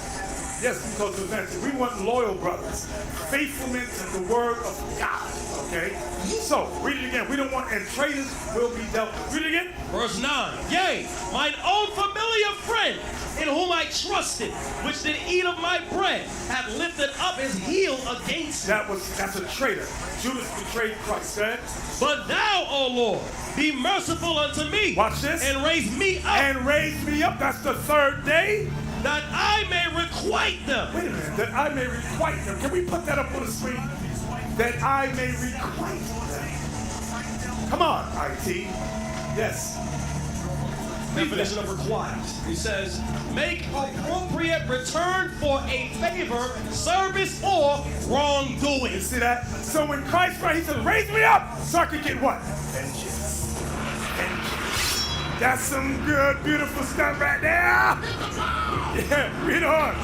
Yes, because of that. We want loyal brothers. Faithful men to the word of God. Okay? So, read it again. We don't want, and traitors will be dealt with. Read it again. Verse 9. Yea, mine own familiar friend, in whom I trusted, which did eat of my bread, hath lifted up his heel against me. That's a traitor. Judas betrayed Christ, right? But thou, O Lord, be merciful unto me. Watch this. And raise me up. And raise me up. That's the third day. That I may requite them. Wait a minute. That I may requite them. Can we put that up on the screen? That I may requite them. Come on, IT. Yes. Definition of requite. He says, make appropriate return for a favor, service, or wrongdoing. You see that? So when Christ prayed, he said, raise me up so I could get what? Vengeance. Vengeance. That's some good, beautiful stuff right there. Yeah, read on.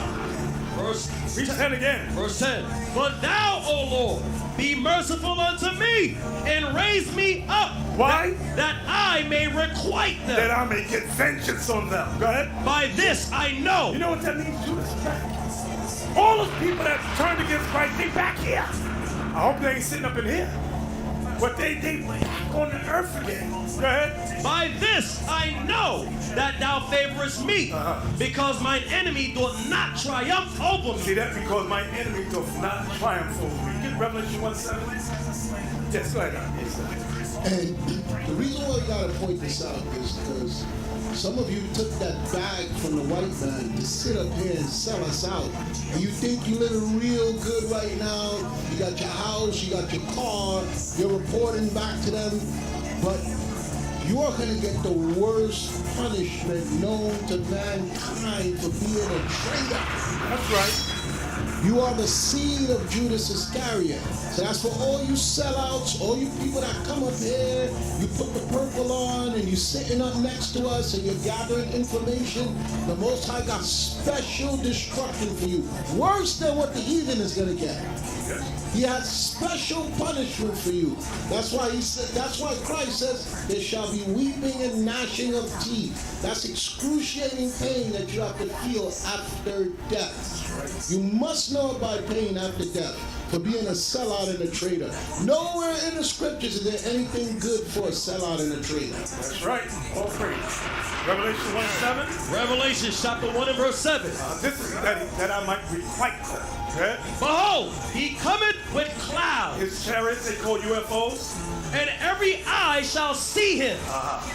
Read 10 again. Verse 10. But thou, O Lord, be merciful unto me, and raise me up. Why? That I may requite them. That I may get vengeance on them. Go ahead. By this I know. You know what that means? Judas is back. All those people that turned against Christ, they back here. I hope they ain't sitting up in here. But they back on the earth again. Go ahead. By this I know that thou favorest me, because mine enemy doth not triumph over me. See that? Because my enemy doth not triumph over me. Get Revelation 1:7. Yes, go ahead. And the reason why you gotta point this out is because some of you took that bag from the white man to sit up here and sell us out. And you think you're living real good right now. You got your house, you got your car, you're reporting back to them. But you are going to get the worst punishment known to mankind for being a traitor. That's right. You are the seed of Judas Iscariot. So that's for all you sellouts, all you people that come up here, you put the purple on and you're sitting up next to us and you're gathering information. The Most High got special destruction for you. Worse than what the heathen is going to get. He has special punishment for you. That's why he said. That's why Christ says there shall be weeping and gnashing of teeth. That's excruciating pain that you have to feel after death. You must know about pain after death for being a sellout and a traitor. Nowhere in the scriptures is there anything good for a sellout and a traitor. That's right. All praise. Revelation 1:7. Revelation chapter 1 and verse 7. This is that I might requite them. Okay? Behold, he cometh with clouds. His chariots they call UFOs. And every eye shall see him,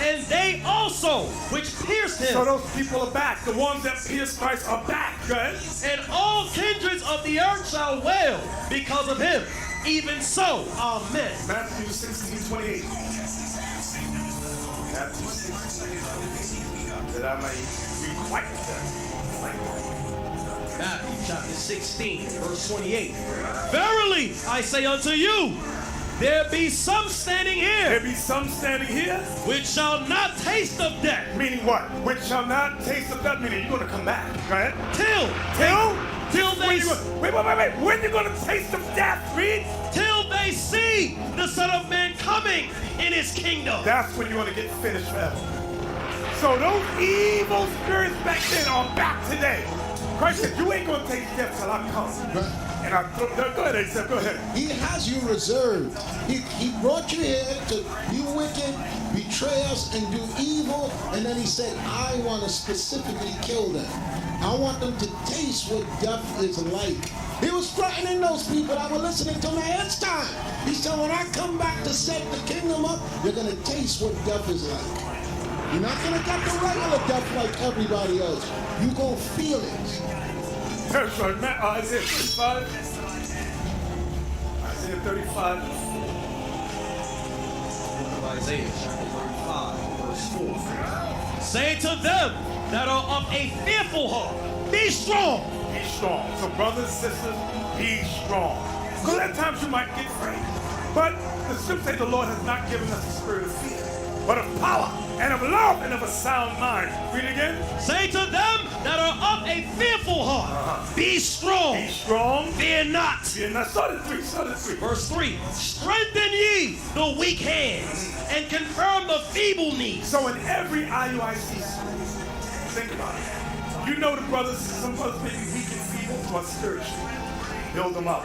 and they also which pierced him. So those people are back. The ones that pierced Christ are back. Go ahead. And all kindreds of the earth shall wail because of him. Even so, amen. Matthew 16:28. Matthew 16:28. That I may requite them. Matthew chapter 16, verse 28. Verily, I say unto you, there be some standing here. There be some standing here. Which shall not taste of death. Meaning what? Which shall not taste of death. Meaning you're going to come back. Go ahead. Till they... Wait. When you going to taste of death? Read. Till they see the Son of Man coming in his kingdom. That's when you're going to get finished forever. So those evil spirits back then are back today. Christ said, you ain't going to taste death till I come. And go ahead, Acep, go ahead. He has you reserved. He brought you here to be wicked, betray us, and do evil. And then he said, I want to specifically kill them. I want them to taste what death is like. He was threatening those people that were listening to me ahead of time. He said, when I come back to set the kingdom up, you're going to taste what death is like. You're not going to get the regular death like everybody else. You're going to feel it. That's right, Isaiah 35. Isaiah 35. Isaiah chapter 35, verse 4. Say to them that are of a fearful heart, be strong. Be strong. So brothers and sisters, be strong. Because at times you might get afraid. But the scripture says the Lord has not given us a spirit of fear, but of power and of love and of a sound mind. Read it again. Say to them that are of a fearful heart, be strong. Be strong. Fear not. Fear not. Start at 3. Verse 3. Strengthen ye the weak hands and confirm the feeble knees. So in every IUIC school, think about it. You know the brothers, some brothers may be weak and feeble, but spiritually. Build them up.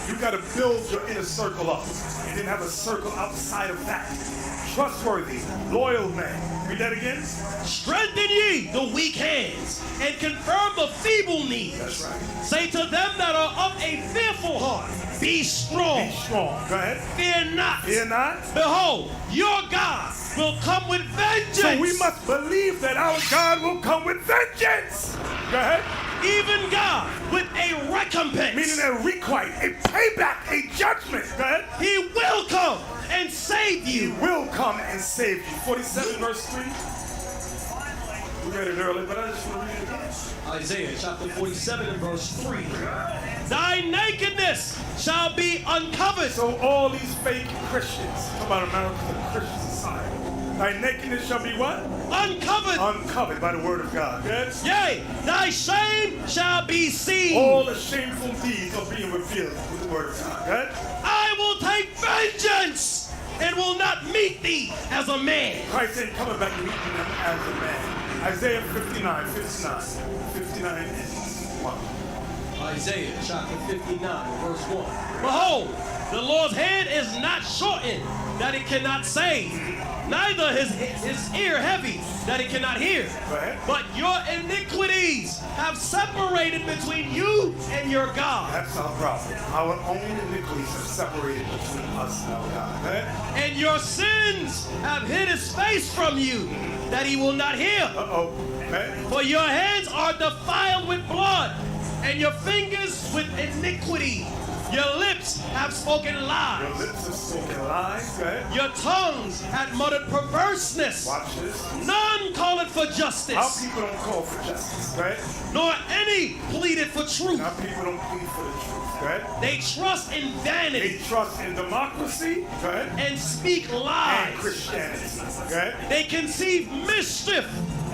You got to build your inner circle up. You didn't have a circle outside of that. Trustworthy, loyal man. Read that again. Strengthen ye the weak hands and confirm the feeble knees. That's right. Say to them that are of a fearful heart, be strong. Be strong. Go ahead. Fear not. Fear not. Behold, your God will come with vengeance. So we must believe that our God will come with vengeance. Go ahead. Even God with a recompense. Meaning a requite, a payback, a judgment. Go ahead. He will come and save you. He will come and save you. 47 verse 3. We read it earlier, but I just want to read it again. Isaiah chapter 47 and verse 3. Thy nakedness shall be uncovered. So all these fake Christians, talk about America, the Christian society. Thy nakedness shall be what? Uncovered. Uncovered by the word of God. Yes? Yea, thy shame shall be seen. All the shameful deeds are being revealed with the word of God. Yes? I will take vengeance and will not meet thee as a man. Christ ain't coming back to meet them as a man. Isaiah 59 and 1. Isaiah chapter 59, verse 1. Behold, the Lord's hand is not shortened, that it cannot save, neither his ear heavy, that it cannot hear. But your iniquities have separated between you and your God. That's our problem. Our own iniquities have separated between us and our God. And your sins have hid his face from you, that he will not hear. For your hands are defiled with blood, and your fingers with iniquity. Your lips have spoken lies. Your lips have spoken lies. Your tongues have muttered perverseness. Watch this. None called for justice. Our people don't call for justice, right? Nor any pleaded for truth. Our people don't plead for the truth, right? They trust in vanity. They trust in democracy, right? And speak lies. And Christianity, right? They conceive mischief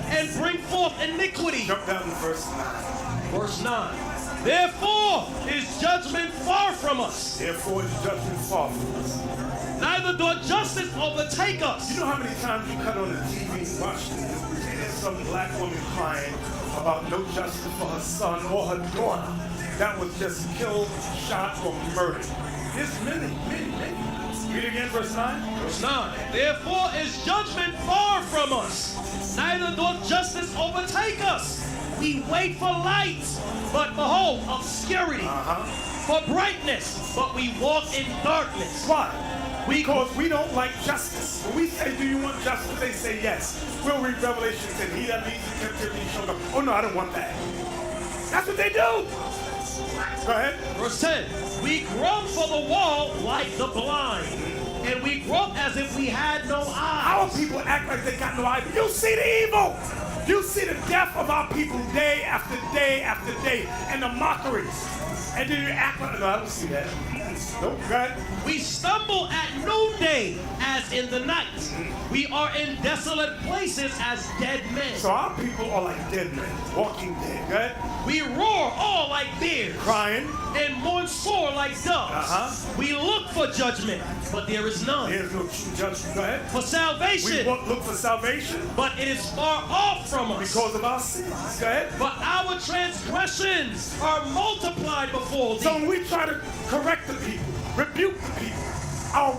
and bring forth iniquity. Jump down to verse 9. Verse 9. Therefore is judgment far from us. Therefore is judgment far from us. Neither doth justice overtake us. You know how many times you cut on the TV and watch the news and there's some black woman crying about no justice for her son or her daughter that was just killed, shot, or murdered? There's many. Read again, verse 9. Verse 9. Therefore is judgment far from us. Neither doth justice overtake us. We wait for light, but behold, obscurity. For brightness, but we walk in darkness. Why? Because we don't like justice. When we say, do you want justice? They say yes. We'll read Revelation 10. He that leads in captivity shall go. Oh no, I don't want that. That's what they do. Go ahead. Verse 10. We grope for the wall like the blind. And we grope as if we had no eyes. Our people act like they got no eyes. You see the evil. You see the death of our people day after day after day. And the mockeries. And then you act like, no, I don't see that. Nope, God. We stumble at noonday as in the night. We are in desolate places as dead men. So our people are like dead men, walking dead, right? We roar all like bears. Crying. And mourn sore like doves. We look for judgment, but there is none. There's no true judgment. Go ahead. For salvation. We look for salvation. But it is far off from us. Because of our sins. Go ahead. But our transgressions are multiplied before thee. So when we try to correct the people, rebuke the people,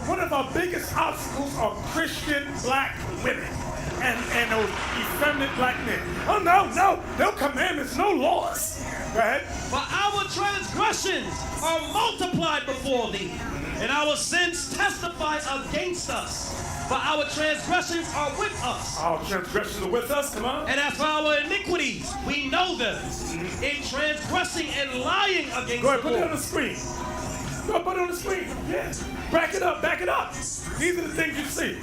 one of our biggest obstacles are Christian black women and those effeminate black men. Oh no, no commandments, no laws. Go ahead. For our transgressions are multiplied before thee, and our sins testify against us. For our transgressions are with us. Our transgressions are with us, come on. And as for our iniquities, we know them. In transgressing and lying against Go ahead, the put Lord. it on the screen. Go put it on the screen. Yes. Back it up, back it up. These are the things you see.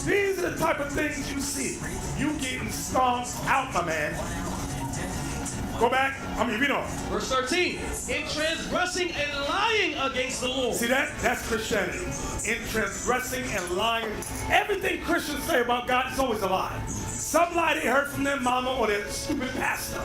These are the type of things you see. You getting stomped out, my man. Go back. Read on. Verse 13. In transgressing and lying against the Lord. See that? That's Christianity. In transgressing and lying. Everything Christians say about God is always a lie. Some lie they heard from their mama or their stupid pastor.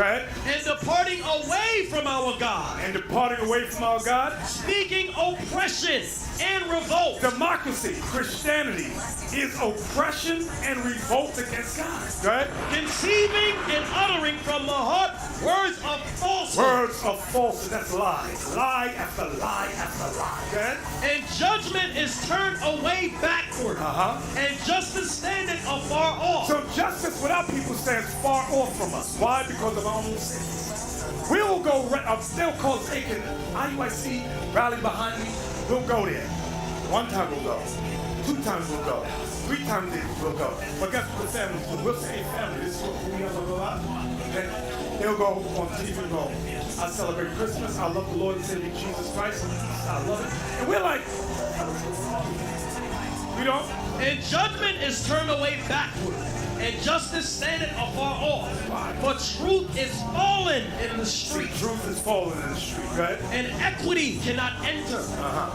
Right? And departing away from our God. And departing away from our God. Speaking oppression and revolt. Democracy, Christianity, is oppression and revolt against God. Right? Conceiving and uttering from the heart words of falsehood. Words of falsehood. That's lies. Lie after lie after lie. Right? And judgment is turned away backward. And justice standeth afar off. So justice without people stands far off from us. Why? Because of our own sins. We'll go, they'll call taking IUIC, rally behind me. We'll go there. One time we'll go. 2 times we'll go. 3 times we'll go. But guess what the families do? We'll say, hey family, this is what we have to go out. Okay? They'll go on TV and go, I celebrate Christmas. I love the Lord and Savior Jesus Christ. I love it. And we're like, we don't. And judgment is turned away backward, and justice standeth afar off. For truth is fallen in the street. Truth is fallen in the street, right? And equity cannot enter.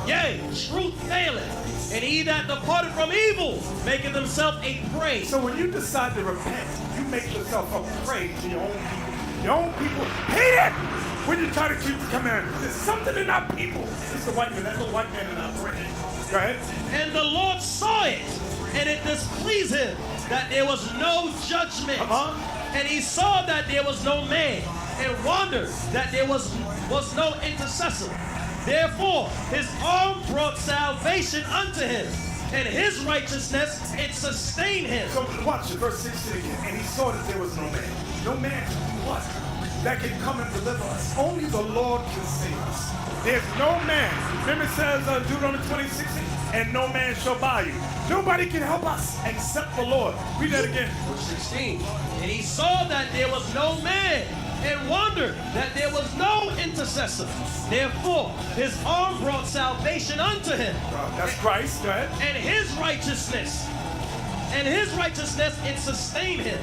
Yea, truth faileth. And he that departed from evil maketh himself a prey. So when you decide to repent, you make yourself a prey to your own people. Your own people hate it when you try to keep the commandments. There's something in our people. It's the white man. That's the white man in our brain. Go ahead. And the Lord saw it, and it displeased him that there was no judgment. And he saw that there was no man, and wondered that there was no intercessor. Therefore, his arm brought salvation unto him, and his righteousness, it sustained him. So watch it, verse 16 again. And he saw that there was no man. No man can do what? That can come and deliver us. Only the Lord can save us. There's no man. Remember it says Deuteronomy 26, and no man shall buy you. Nobody can help us except the Lord. Read that again. Verse 16. And he saw that there was no man, and wondered that there was no intercessor. Therefore, his arm brought salvation unto him. That's Christ, right? And his righteousness, And his righteousness, it sustained him.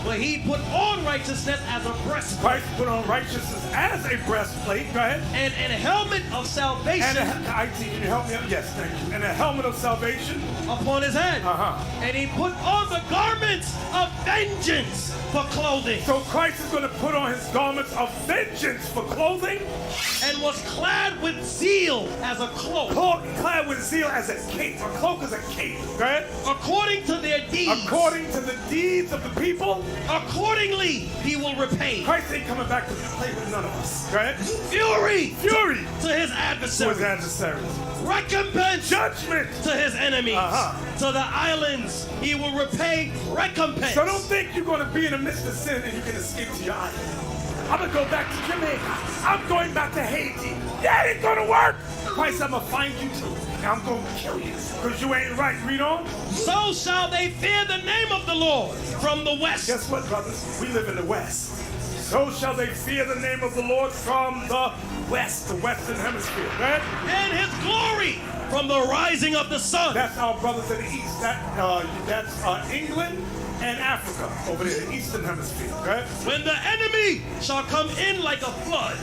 But he put on righteousness as a breastplate. Christ put on righteousness as a breastplate. Go ahead. And a helmet of salvation. And can you help me out? Yes, thank you. And a helmet of salvation upon his head. And he put on the garments of vengeance for clothing. So Christ is going to put on his garments of vengeance for clothing. And was clad with zeal as a cloak. Clad with zeal as a cape. A cloak is a cape. Go ahead. According to their deeds. According to the deeds of the people. Accordingly, he will repay. Christ ain't coming back to play with none of us. Go ahead. Fury. Fury. To his adversaries. To his adversaries. Recompense. Judgment. To his enemies. To the islands, he will repay recompense. So don't think you're going to be in the midst of sin and you can escape to your island. I'm going to go back to Jamaica. I'm going back to Haiti. That ain't going to work. Christ, I'm going to find you too. And I'm going to kill you because you ain't right. Read on. So shall they fear the name of the Lord from the west. Guess what, brothers? We live in the west. So shall they fear the name of the Lord from the west, the western hemisphere. Right? And his glory from the rising of the sun. That's our brothers in the east. That's England and Africa over there, the eastern hemisphere. Right? When the enemy shall come in like a flood,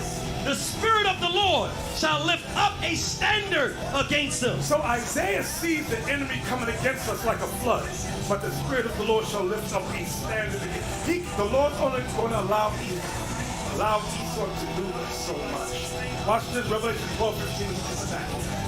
the Spirit of the Lord shall lift up a standard against them. So Isaiah sees the enemy coming against us like a flood, but the Spirit of the Lord shall lift up a standard against him. The Lord's only going to allow Esau to do so much. Watch this, Revelation 12:15.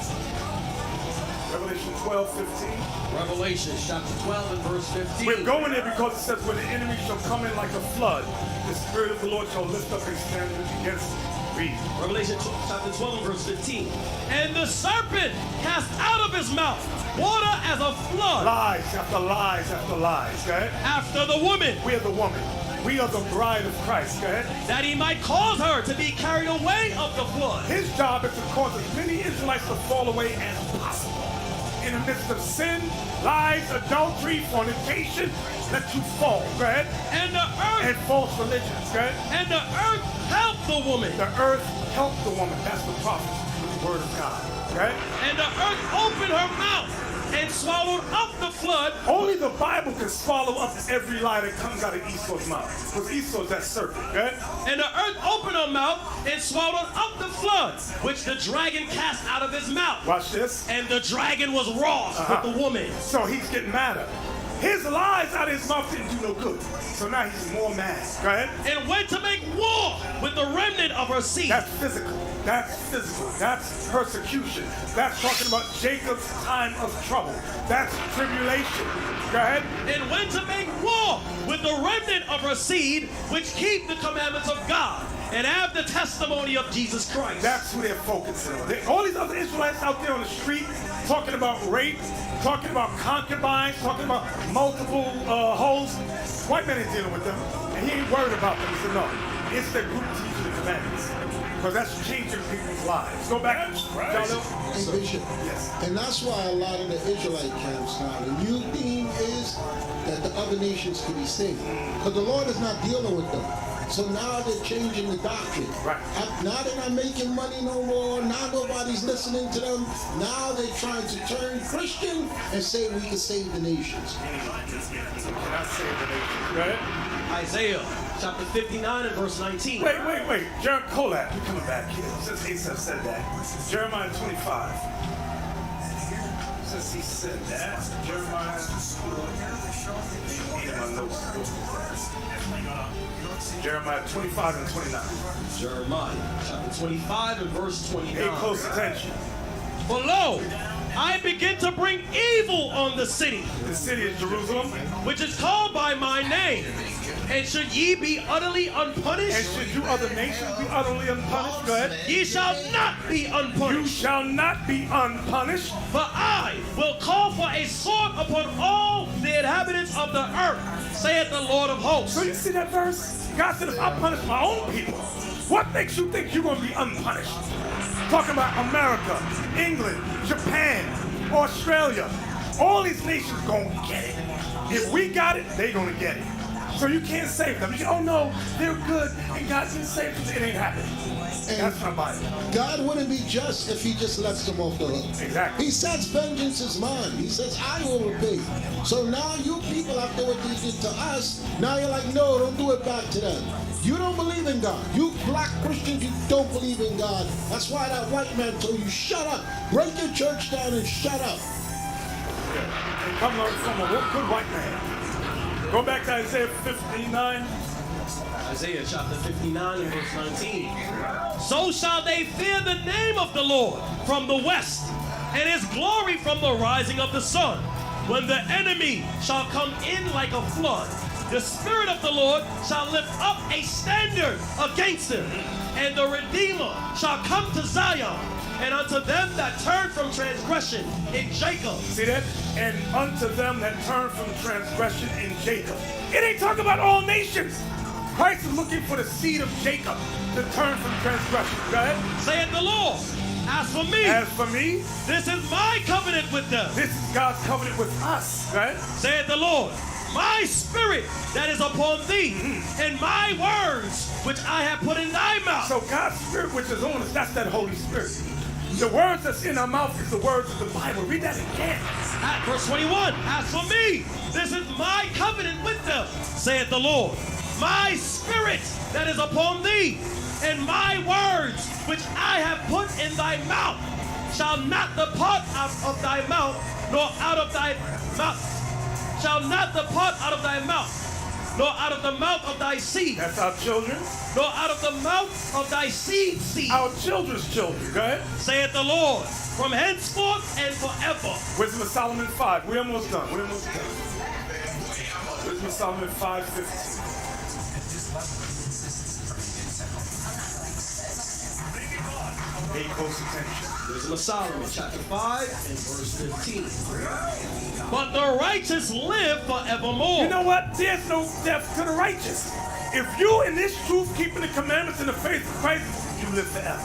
Revelation 12:15. Revelation chapter 12 and verse 15. We're going there because it says, when the enemy shall come in like a flood, the Spirit of the Lord shall lift up a standard against him. Read. Revelation chapter 12 and verse 15. And the serpent cast out of his mouth water as a flood. Lies after lies after lies. Okay? After the woman. We are the woman. We are the bride of Christ. Go ahead. That he might cause her to be carried away of the flood. His job is to cause as many Israelites to fall away as possible. In the midst of sin, lies, adultery, fornication, let you fall. Go ahead. And the earth. And false religions. Go ahead. And the earth helped the woman. The earth helped the woman. That's the prophecy with the word of God. Okay? And the earth opened her mouth and swallowed up the flood. Only the Bible can swallow up every lie that comes out of Esau's mouth. Because Esau's that serpent, okay? And the earth opened her mouth and swallowed up the flood, which the dragon cast out of his mouth. Watch this. And the dragon was wroth with the woman. So he's getting madder. His lies out of his mouth didn't do no good. So now he's more mad. Go ahead. And went to make war with the remnant of her seed. That's physical. That's physical. That's persecution. That's talking about Jacob's time of trouble. That's tribulation. Go ahead. And went to make war with the remnant of her seed, which keep the commandments of God and have the testimony of Jesus Christ. That's who they're focusing on. All these other Israelites out there on the street talking about rape, talking about concubines, talking about multiple hoes. White men ain't dealing with them, and he ain't worried about them. He said, no, it's their group teaching the commandments. Because that's changing people's lives. Go back. Right. Hey, Bishop. Yes. And that's why a lot of the Israelite camps now, the new theme is that the other nations can be saved. Because the Lord is not dealing with them. So now they're changing the doctrine. Right. Now they're not making money no more. Now nobody's listening to them. Now they're trying to turn Christian and say we can save the nations. Cannot save the nations. Right? Isaiah chapter 59 and verse 19. Wait. Hold that. You're coming back here. Since Asaph said that. Jeremiah 25. Since he said that. Jeremiah. Jeremiah 25 and 29. Jeremiah chapter 25 and verse 29. Pay close attention. For lo, I begin to bring evil on the city. The city of Jerusalem. Which is called by my name. And should ye be utterly unpunished? And should you other nations be utterly unpunished? Go ahead. Ye shall not be unpunished. You shall not be unpunished. For I will call for a sword upon all the inhabitants of the earth, saith the Lord of hosts. So you see that verse? God said, if I punish my own people, what makes you think you're going to be unpunished? Talking about America, England, Japan, Australia. All these nations going to get it. If we got it, they're going to get it. So you can't save them. You say, oh no, they're good and God can save them. It ain't happening. That's not Bible. God wouldn't be just if he just lets them off the hook. Exactly. He says vengeance is mine. He says I will repay. So now you people out there, what you did to us, now you're like, no, don't do it back to them. You don't believe in God. You black Christians, you don't believe in God. That's why that white man told you, shut up. Break your church down and shut up. Yeah. And come learn from a good white man. Go back to Isaiah 59. Isaiah chapter 59 and verse 19. So shall they fear the name of the Lord from the west, and his glory from the rising of the sun. When the enemy shall come in like a flood, the Spirit of the Lord shall lift up a standard against him, and the Redeemer shall come to Zion, and unto them that turn from transgression in Jacob. See that? And unto them that turn from transgression in Jacob. It ain't talking about all nations. Christ is looking for the seed of Jacob to turn from transgression. Go ahead. Saith the Lord, as for me, this is my covenant with them. This is God's covenant with us. Go ahead. Saith the Lord, my spirit that is upon thee, and my words which I have put in thy mouth. So God's spirit which is on us, that's that Holy Spirit. The words that's in our mouth is the words of the Bible. Read that again. At verse 21, as for me, this is my covenant with them, saith the Lord. My spirit that is upon thee, and my words which I have put in thy mouth shall not depart out of thy mouth, nor out of thy mouth, shall not depart out of thy mouth, nor out of the mouth of thy seed. That's our children. Nor out of the mouth of thy seed. Our children's children. Go ahead. Saith the Lord, from henceforth and forever. Wisdom of Solomon 5. We're almost done. Wisdom of Solomon 5:15. Pay close attention. Wisdom of Solomon, chapter 5 and verse 15. But the righteous live forevermore. You know what? There's no death to the righteous. If you in this truth, keeping the commandments in the faith of Christ, you live forever.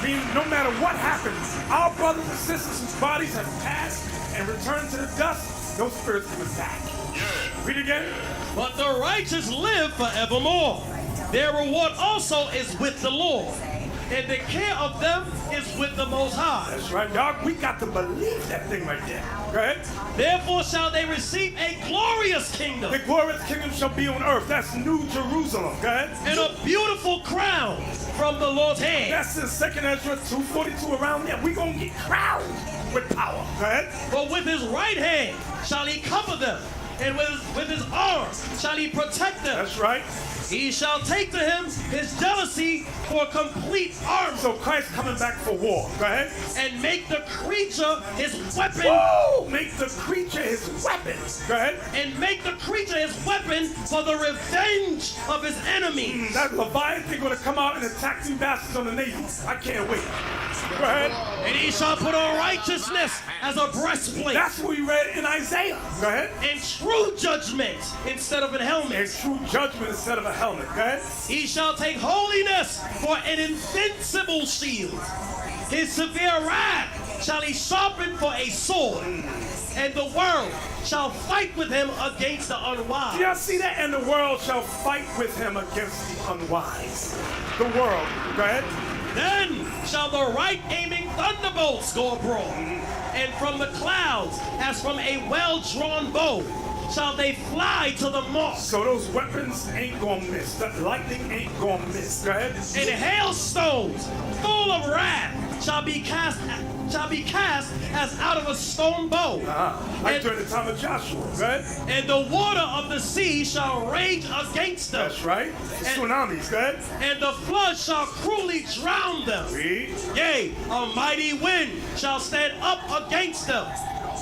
Meaning no matter what happens, our brothers and sisters whose bodies have passed and returned to the dust, those spirits coming back. Yeah. Read again. But the righteous live forevermore. Their reward also is with the Lord, and the care of them is with the Most High. That's right, dog. We got to believe that thing right there. Right? Therefore shall they receive a glorious kingdom. The glorious kingdom shall be on earth. That's New Jerusalem. Okay? And a beautiful crown from the Lord's hand. That's in 2 Ezra 2:42 around there. We're going to get crowned with power. Right? But with his right hand shall he cover them, and with his arm shall he protect them. That's right. He shall take to him his jealousy for complete armor. So Christ coming back for war. Go ahead. And make the creature his weapon. Whoa! Make the creature his weapon. Go ahead. And make the creature his weapon for the revenge of his enemies. That Leviathan going to come out and attack you bastards on the Navy. I can't wait. Go ahead. And he shall put on righteousness as a breastplate. That's what we read in Isaiah. Go ahead. And true judgment instead of a helmet. And true judgment instead of a helmet. Go ahead. He shall take holiness for an invincible shield. His severe wrath shall he sharpen for a sword. And the world shall fight with him against the unwise. Do y'all see that? And the world shall fight with him against the unwise. The world. Go ahead. Then shall the right aiming thunderbolts go abroad, and from the clouds, as from a well-drawn bow, shall they fly to the mark. So those weapons ain't gonna miss. That lightning ain't gonna miss. Go ahead. And hailstones full of wrath shall be cast as out of a stone bow. Like during the time of Joshua. Go ahead. And the water of the sea shall rage against them. That's right. The tsunamis. Go ahead. And the flood shall cruelly drown them. Read. Yea, a mighty wind shall stand up against them,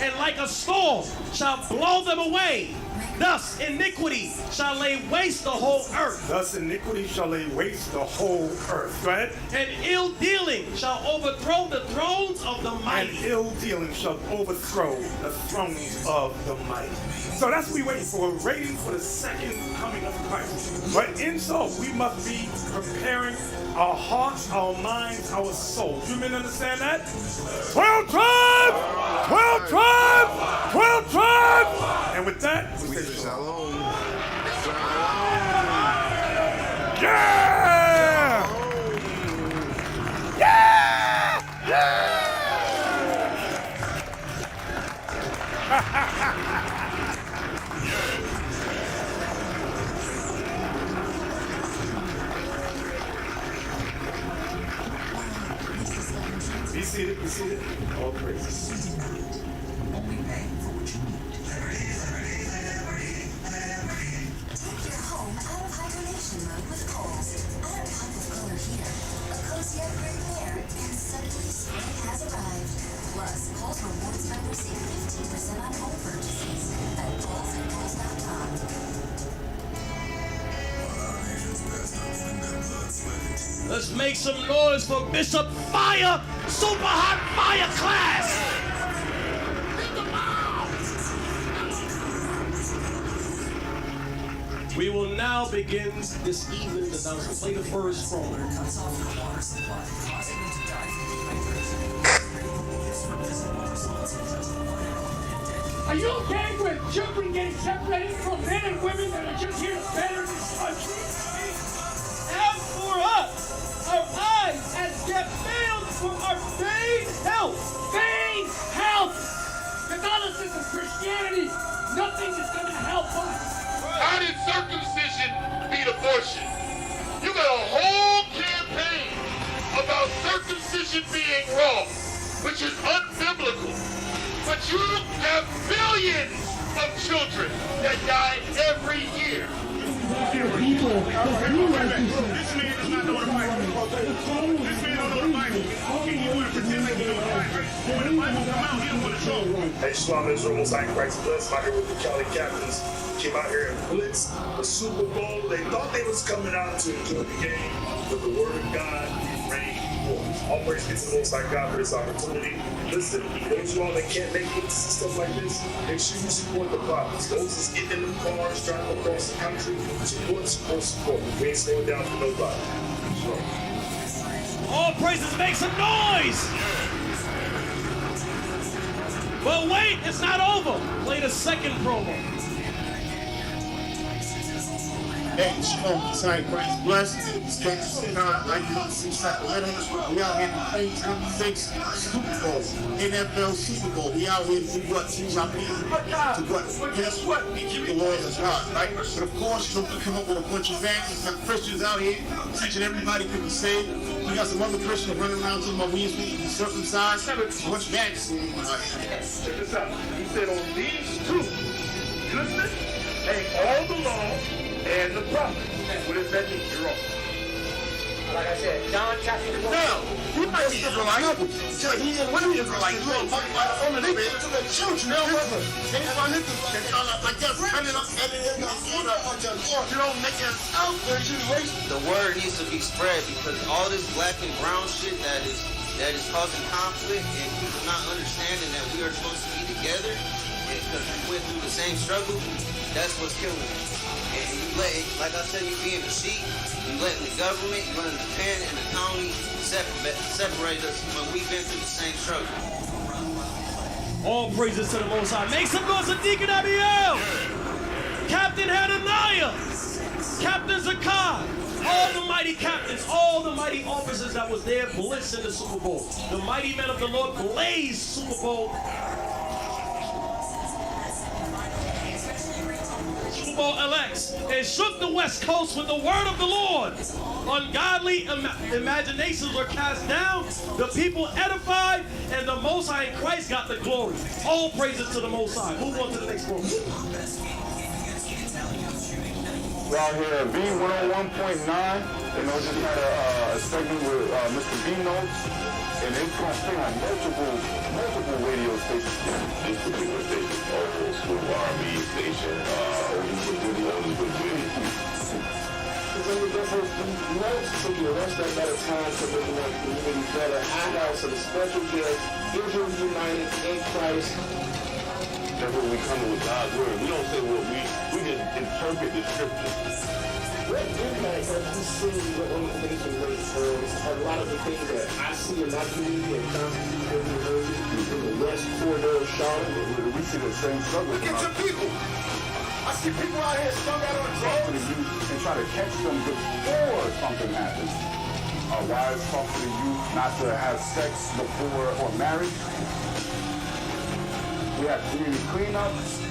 and like a storm shall blow them away. Thus iniquity shall lay waste the whole earth. Thus iniquity shall lay waste the whole earth. Go ahead. And ill dealing shall overthrow the thrones of the mighty. And ill dealing shall overthrow the thrones of the mighty. So that's what we're waiting for. We're waiting for the second coming of Christ. But in so, we must be preparing our hearts, our minds, our souls. You men understand that? 12 tribes! 12 tribes! 12 tribes! And with that, we say shalom. You see it? All praises. Only pay for what you need. Take your home out of hibernation mode with Kohl's. Add a pop of color here, a cozy upgrade there, and suddenly spring has arrived. Plus, Kohl's rewards members save 15% on home purchases at Kohl's and Kohl's.com. Let's make some noise for Bishop Fire, Super Hot Fire Class. We will now begin this evening's announcement. Play the first promo. Are you okay with children getting separated from men and women that are just here to better this country? As for us, our eyes as yet failed from our vain health. Vain health! Catholicism, Christianity, nothing is going to help us. How did circumcision beat abortion? You got a whole campaign about circumcision being wrong, which is unbiblical. But you have billions of children that die every year. This man does not know the Bible. This man don't know the Bible. He want to pretend like he knows the Bible. When the Bible come out, he don't want to show. Hey, Shalom Israel, Most High Christ bless. I'm out here with the Cali Captains. Came out here and blitzed the Super Bowl. They thought they was coming out to enjoy the game, but the Word of God reigned forth. All praise be to the Most High God for this opportunity. Listen, those of you all that can't make it, stuff like this, make sure you support the prophets. Those that's getting in the cars, driving across the country, support. We ain't slowing down for nobody. All praises, make some noise! But wait, it's not over. Play the second promo. Hey, Shalom, Messiah Christ blessed. Thanks to like Sacramento. We out here in 2026 Super Bowl, NFL Super Bowl. We out here to do what? Teach our people to what? Guess what? We keep the Lord as God, right? But of course, you don't come up with a bunch of evangelists and Christians out here teaching everybody can be saved. We got some other Christians running around to my wings feet and circumcised. A bunch of evangelists. Check this out. He said on these two, you listen? Hang all the law and the prophets. What does that mean? You're wrong. Like I said, John chapter 1. Now, you might be Israelite. He's a women Israelite. You don't talk about it on the nigga to the children. They found it like that, running up at it in the order. You don't make it out. There's just racist. The word needs to be spread because all this black and brown shit that is causing conflict and people not understanding that we are supposed to be together because we went through the same struggle, that's what's killing us. And you letting, like I said, you being a sheep, you letting the government, you letting the pen and the county separate us when we've been through the same struggle. All praises to the Most High. Make some noise for Deacon Abiel, Captain Hananiah, Captain Zakai, all the mighty captains, all the mighty officers that was there blitzing the Super Bowl. The mighty men of the Lord blazed Super Bowl. Super Bowl LX. It shook the West Coast with the word of the Lord. Ungodly imaginations were cast down, the people edified, and the Most High in Christ got the glory. All praises to the Most High. Move on to the next program. We're out here at B101.9. Just had a segment with Mr. B Notes, and it's going to stay on multiple radio stations. This particular station, old school R&B station, only good video. Because then we go for notes to the rest of that time to making that community better. Handouts of the special guest, Israel United in Christ. That's what we come with God's word. We don't say what we just interpret the scriptures. What impact have you seen the organization make for a lot of the things that I see in my community and constantly every heard in the West Corridor of Charlotte? We see the same struggle. Look at your people. I see people out here strung out on drugs. To the youth and try to catch them before something happens. Our wives talk to the youth not to have sex before or marriage. We have community cleanups.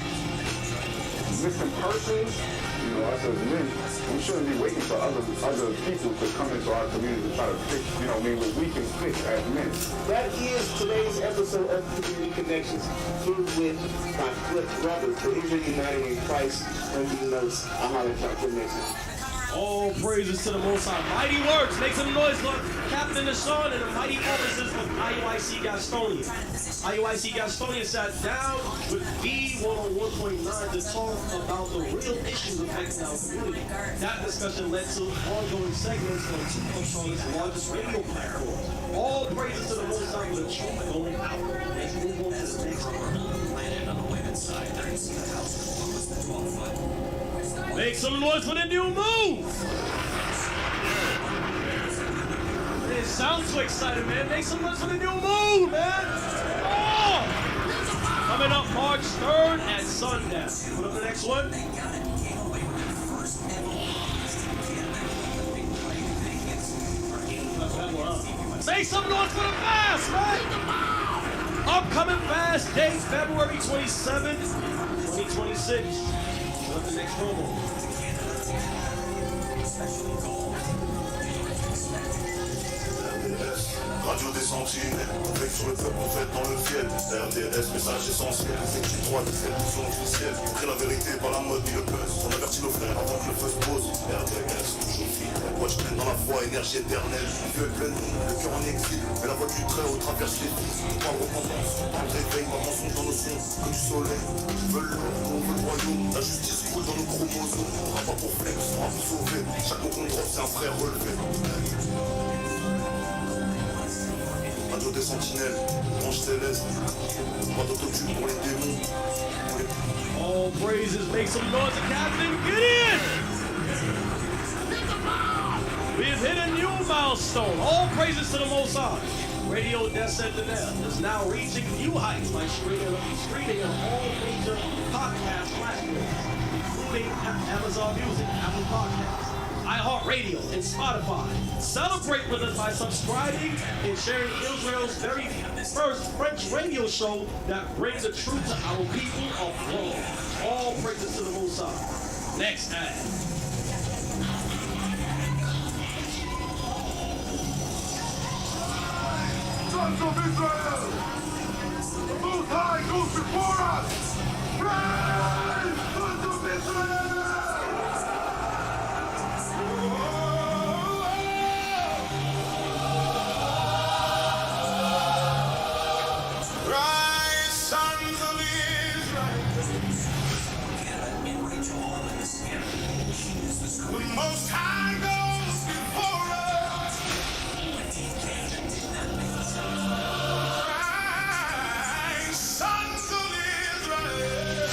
missing persons, you know, us as men, we shouldn't be waiting for other people to come into our community to try to fix, you know, what we can fix as men. That is today's episode of Community Connections, filled with my good brothers, believers united in Christ, and we know a holler connection. All praises to the Most High. Mighty works. Make some noise for Captain Deshaun and the mighty officers of IUIC Gastonia. IUIC Gastonia sat down with B101.9 to talk about the real issues affecting our community. That discussion led to ongoing segments on two of Charlotte's largest radio platforms. All praises to the Most High with a truth going out. Let's move on to the next one. Landed on the women's side. The house was the 12-foot. Make some noise for the new move! It sounds so excited, man. Make some noise for the new move, man! Oh! Coming up March 3rd at sundown. Put up the next one. Make some noise for the fast, man! Upcoming fast date, February 27th, 2026. What's the next promo? Radio des sentinelles, avec sur le peuple, on fait dans le fiel. RDS, message essentiel, c'est que droit de cette mission officielle. Créer la vérité par la mode, ni le buzz. On avertit nos frères avant que le feu se pose. RDS, toujours fidèle. Watch pleine dans la foi, énergie éternelle. Dieu est plein, le cœur en exil. Mais la voix du très haut traverse les vies. Pas de repentance, pas de réveil, pas mensonge dans nos sons. Comme du soleil, veut l'eau, on veut le royaume. La justice coule dans nos chromosomes. On n'a pas pour flex, on va vous sauver. Chaque mot qu'on drop, c'est un frère relevé. Radio des sentinelles, branche céleste, pas d'autotune pour les démons. All praises, make some noise, Captain, get in! We have hit a new milestone. All praises to the Most High. Radio Descendant is now reaching new heights by streaming on all major podcast platforms, including Amazon Music, Apple Podcasts, iHeartRadio, and Spotify. Celebrate with us by subscribing and sharing Israel's very first French radio show that brings the truth to our people of Rome. All praises to the Most High. Next ad. Sons of Israel, the Most High goes before us. Praise, Sons of Israel! Rise, sons of Israel. The Most High goes before us. Rise, sons of Israel.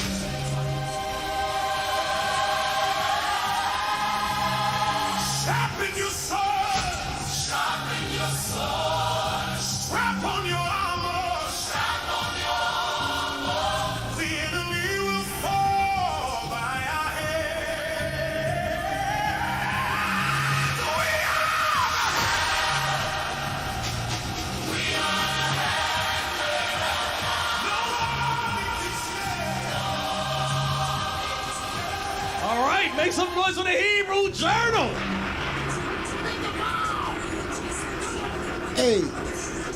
Sharpen your sword. Sharpen your sword. Strap on your armor. Strap on your armor. The enemy will fall by our hand. We are All right, make some noise for the Hebrew Journal. Hey,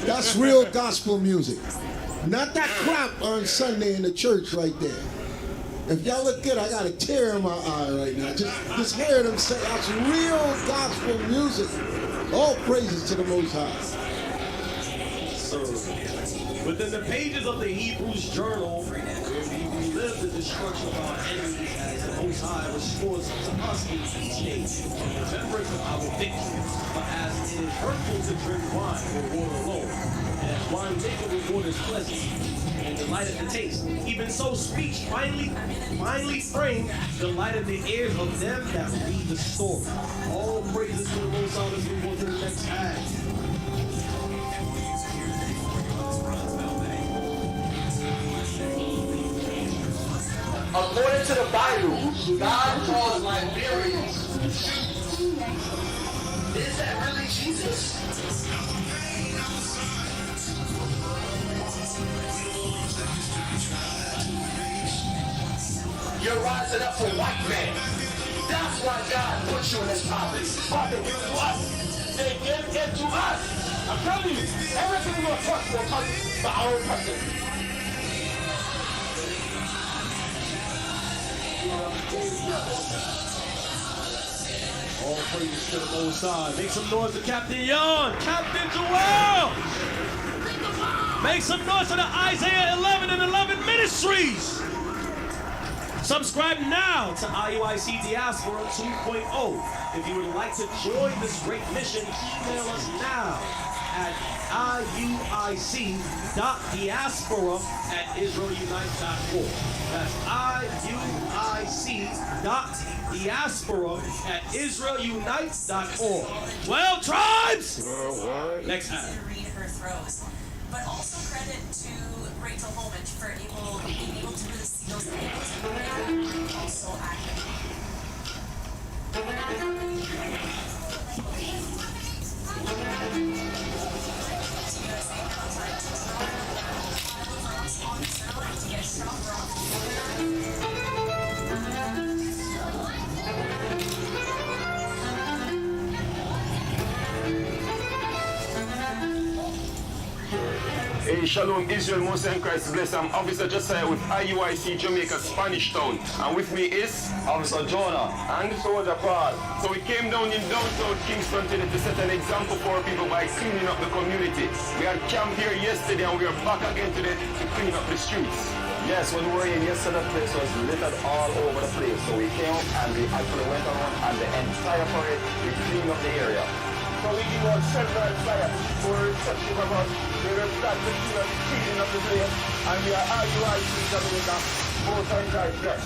that's real gospel music. Not that crap on Sunday in the church right there. If y'all look good, I got a tear in my eye right now. Just hearing them say that's real gospel music. All praises to the Most High. So, within the pages of the Hebrews Journal, where we relive the destruction of our enemies as the Most High restores to us in each day, in remembrance of our victory. But as it is hurtful to drink wine or water alone, and as wine taken with water is pleasant and delighted the taste, even so speech finally frame delighted the ears of them that read the story. All praises to the Most High. Let's move on to the next ad. According to the Bible, God calls Liberians. Is that really Jesus? You're rising up for white man. That's why God put you in this poverty. But they give it to us. They give it to us. I'm telling you, everything you're going to touch will touch the our president. All praise to the Most High. Make some noise to Captain Young, Captain Joel. Make some noise to the Isaiah 11 and 11 Ministries. Subscribe now to IUIC Diaspora 2.0. If you would like to join this great mission, email us now at iuic.diaspora@israelunite.org. That's iuic.diaspora@israelunite.org. Well, tribes! Next time. Read her throws. But also credit to Rachel Holman for being able to really see those angles and also acting. Hey, Shalom Israel, Moses and Christ bless. I'm Officer Josiah with IUIC Jamaica Spanish Town. And with me is Officer Jonah and Soldier Paul. So we came down in downtown Kingston today to set an example for people by cleaning up the community. We had camp here yesterday and we are back again today to clean up the streets. Yes, when we were in yesterday, the place was littered all over the place. So we came and we actually went around and the entire parade, we cleaned up the area. So we give out several fires for reception of us. We will start to cleaning up the place. And we are IUIC Jamaica. Both are guys, yes.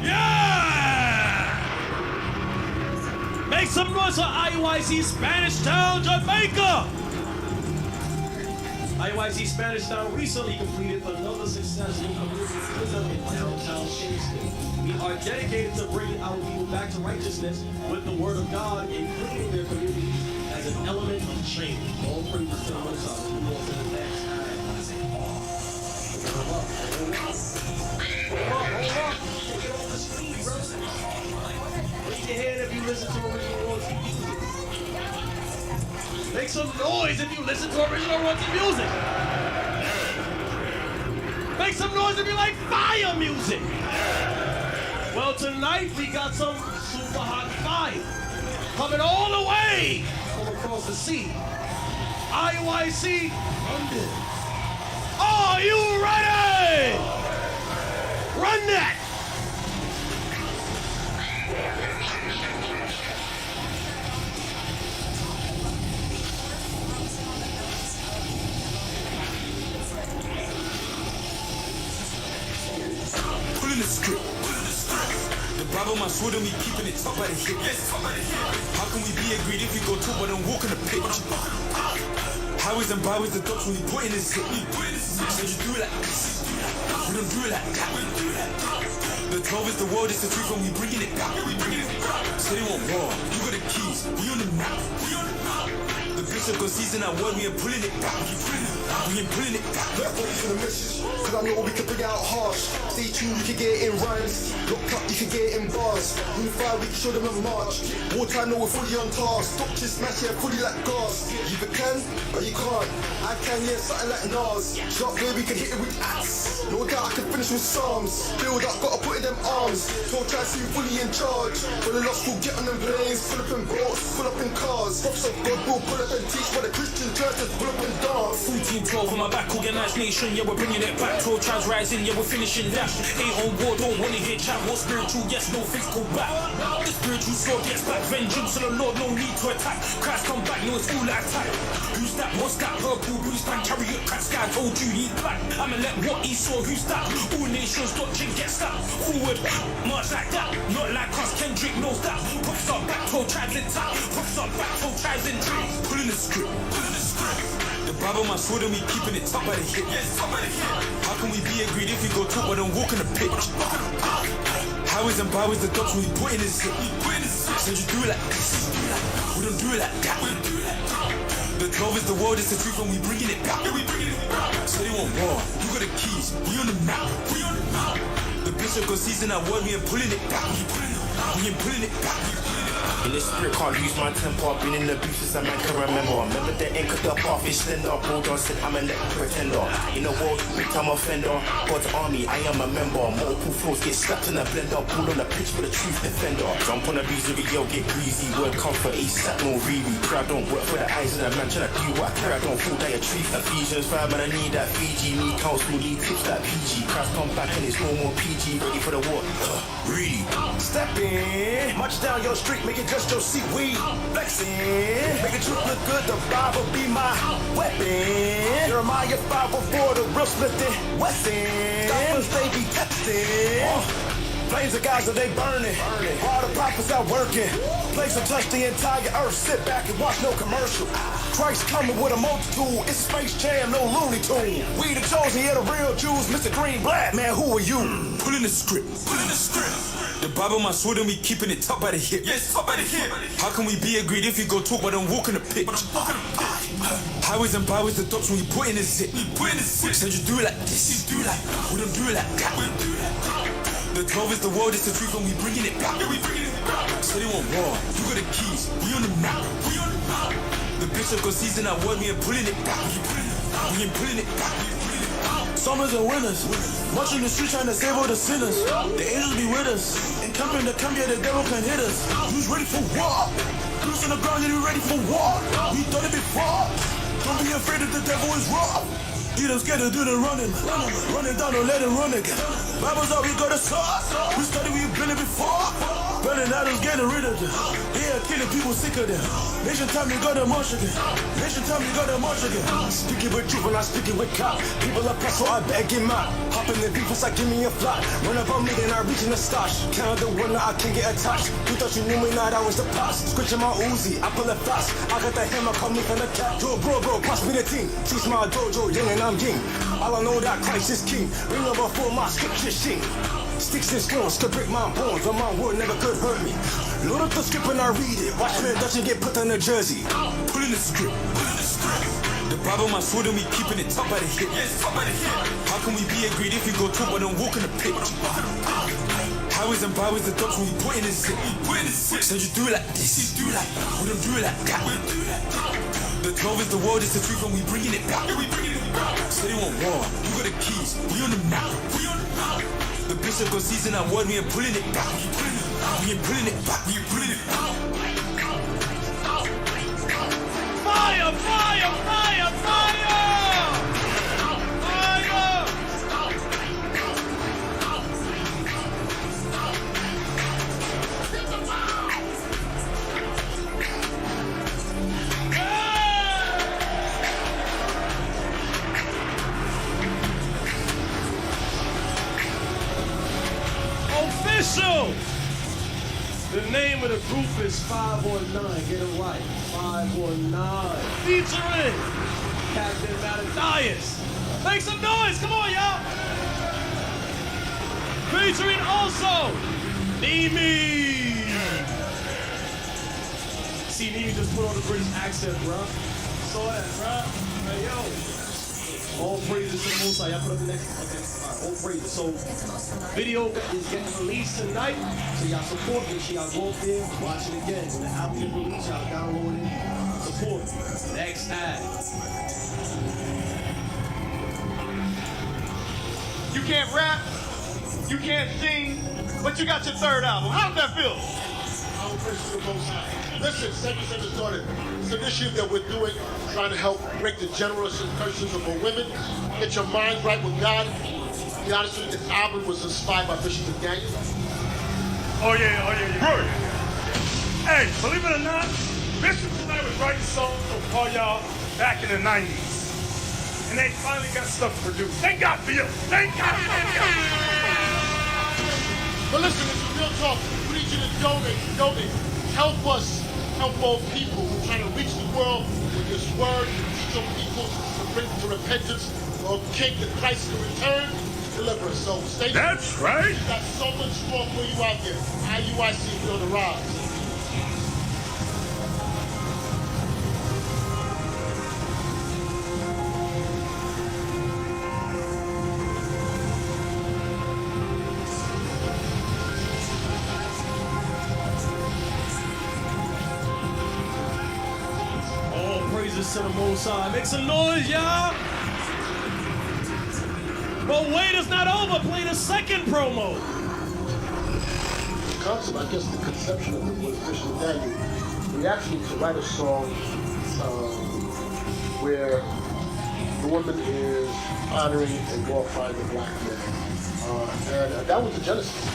Yeah! Make some noise for IUIC Spanish Town, Jamaica! IUIC Spanish Town recently completed another successful community cleanup in downtown Kingston. We are dedicated to bringing our people back to righteousness with the Word of God and cleaning their community as an element of change. All praises to the Most High. We go to the next time. Hold up. Raise your hand if you listen to original royalty music. Make some noise if you listen to original royalty music. Make some noise if you like fire music. Well, tonight we got some super hot fire coming all the way from across the sea. IUIC London. Are you ready? Run that! Pulling the script. The Bible, my sword, and we keeping it top by the hip. How can we be agreed if we go talk but don't walk on the pitch? Highways and byways, the dots when we put in this hit. So you do it like this. We don't do it like that. The 12 is the world, it's the truth, and we bringing it back. So they want war, you got the keys, we on the map. The bishop got season that word, we ain't pulling it back. We ain't pulling it back. Look up for the message, cause I know we can bring it out harsh. Stay tuned, you can get it in rhymes. Locked up, you can get it in bars. Unify, we can show them a march. Wartime, know we're fully on task. Stop just smash, yeah, fully like gas. You either can, or you can't. I can, yeah, something like Nas. Drop where we can hit it with axe. No doubt I can finish with Psalms. Build up, gotta put in them arms. Don't try to see fully in charge. For the lost, we'll get on them planes. Pull up in boats, pull up in cars. Prophets of God will pull up and teach. For the Christian churches, pull up and dance. 14-12 on my back, organized nation, yeah, we're bringing it back. 12 tribes rising, yeah, we're finishing that. Ain't on war, don't wanna hear chat. More spiritual, yes, no physical back. The spiritual sword gets back. Vengeance on the Lord, no need to attack. Christ come back, no, it's all like attack. Who's that? What's that? Purple, blues, pan, chariot, crack, sky, told you he's black. I'ma let what he saw, who's that? All nations, doctrine, get stopped. Forward, march like that. Not like us, Kendrick knows that. Puffs up back, 12 tribes intact. Puffs up back, 12 tribes in dreams. Pulling the script, pulling the script. The Bible, my sword, and we keeping it top by the hip. How can we be agreed if we go talk but don't walk on the pitch? Highways and byways, the dots when we put in this hip. So you do it like this. We don't do it like that. The 12 is the world, it's the truth, and we bringing it back. So they want war, you got the keys, we on the map. bishop got season that word, we ain't pulling it back. We ain't pulling it back. In the spirit, can't lose my temper. Been in the booth since a man can remember. Remember the ink of the path is slender. Bulldog said I'm a net pretender. In the world, big time offender. God's army, I am a member. Multiple floors get slapped in a blender. Pull on the pitch for the truth defender. Jump on the beats with yo, get greasy. Word comfort, ASAP, no really. Prayer don't work for the eyes of the man. Tryna do what I care, I don't fall down your tree. Ephesians 5, man, I need that Fiji. Need counsel, need tips that PG. Christ come back and it's no more PG. Ready for the war. Really. Step in, march down your street, make it just your seaweed. Flexing, make the truth look good, the Bible be my weapon. Jeremiah 5:4, the real splitting Westin. Gospels they be testing. Flames of Gaza, they burning. All the prophets out working. Place to touch the entire earth. Sit back and watch no commercial. Christ coming with a multitude. It's Space Jam, no Looney Tune. We the chosen, yeah, the real Jews. Mr. Green Black, man, who are you? Pulling the script. Pulling the script. The Bible, my sword, and we keeping it top by the hip. Yes, top by the hip. How can we be agreed if you go talk but don't walk in the pitch? Highways and byways, the dots when you put in the zip. Said you do it like this. You do it like we don't do it like that. We don't do it like that. The 12 is the world, it's the truth, and we bringing it back. Yeah, we bringing it back. Say they want war, you got the keys, we on the map. We on the map. The bishop got season that word, we ain't pulling it back. We ain't pulling it back. Summers and winners, marching the streets trying to save all the sinners. The angels be with us, encamping the camp, yeah, the devil can hit us. Who's ready for war? Boots on the ground, yeah, we ready for war. We done it before. Don't be afraid if the devil is raw. You don't scared to do the running. Running down, don't let him run again. Bible's out, we got a sword. We studied, we've been it before. Burning idols, getting rid of them. Yeah, killing people sick of them. Nation time, you got a march again. Nation time, you got a march again. Speaking with truth when I speaking with cop. People are pressed, so I better get mad. Hop in the beef, it's like give me a flat. Run up on me, then I reach in the stash. Count the one that I can't get attached. You thought you knew me, now that was the past. Switching my Uzi, I pull it fast. I got the hammer, call me from the cat. Yo, bro, pass me the team. Teach my dojo, yin and I'm yin. All I know that Christ is king. Ring over for my scripture sing. Sticks and stones could break my bones, but my word never could hurt me. Load up the script and I read it. Watch me doesn't get put on a jersey. Pulling the script. Pulling the script. The Bible, my sword, and we keeping it top by the hip. Yes, top by the hip. How can we be agreed if we go talk but don't walk in the pitch? Highways and byways, the dots when we put in the zip. Said you do it like this. You do it like we don't do it like that. We don't do it like that. The 12 is the world, it's the truth, and we bringing it back. Yeah, we bringing it back. Say they want war, you got the keys, we on the map. We on the map. The bishop got season that word, we ain't pulling it back. We ain't pulling it back. We ain't pulling it back. Fire, fire, fire, fire! Fire! Official! The name of the group is 519. Get it right. 519. Featuring Captain Valentius. Make some noise. Come on, y'all. Featuring also Nimi. See, Nimi just put on the British accent, bro. Saw that, bro. Hey, yo. All praises to Musa. Y'all put up the next. Okay. All praises. So, video is getting released tonight. So y'all support me. So y'all go up there, watch it again. When the album is released, y'all download it, support. Next time. You can't rap, you can't sing, but you got your third album. How does that feel? All praise to the Most High. Listen, Second Center started. It's an initiative that we're doing, trying to help break the generous curses of our women, get your minds right with God. To be honest with you, this album was inspired by Bishop Daniel. Oh yeah, right. Hey, believe it or not, Bishop tonight was writing songs for all y'all back in the 90s. And they finally got stuff to produce. Thank God for you. Thank God for you. But listen, it's a real talk. We need you to donate. Help us help all people. We're trying to reach the world with this word, teach our people to bring them to repentance. Lord King, that Christ can return, deliver us. So stay. That's right. You got so much more for you out there. IUIC is on the rise. praises to the Most High. Make some noise, y'all. But wait, it's not over. Play the second promo. The concept, I guess, the conception of it was Bishop Daniel. We actually to write a song where the woman is honoring and glorifying the black man. And that was the genesis.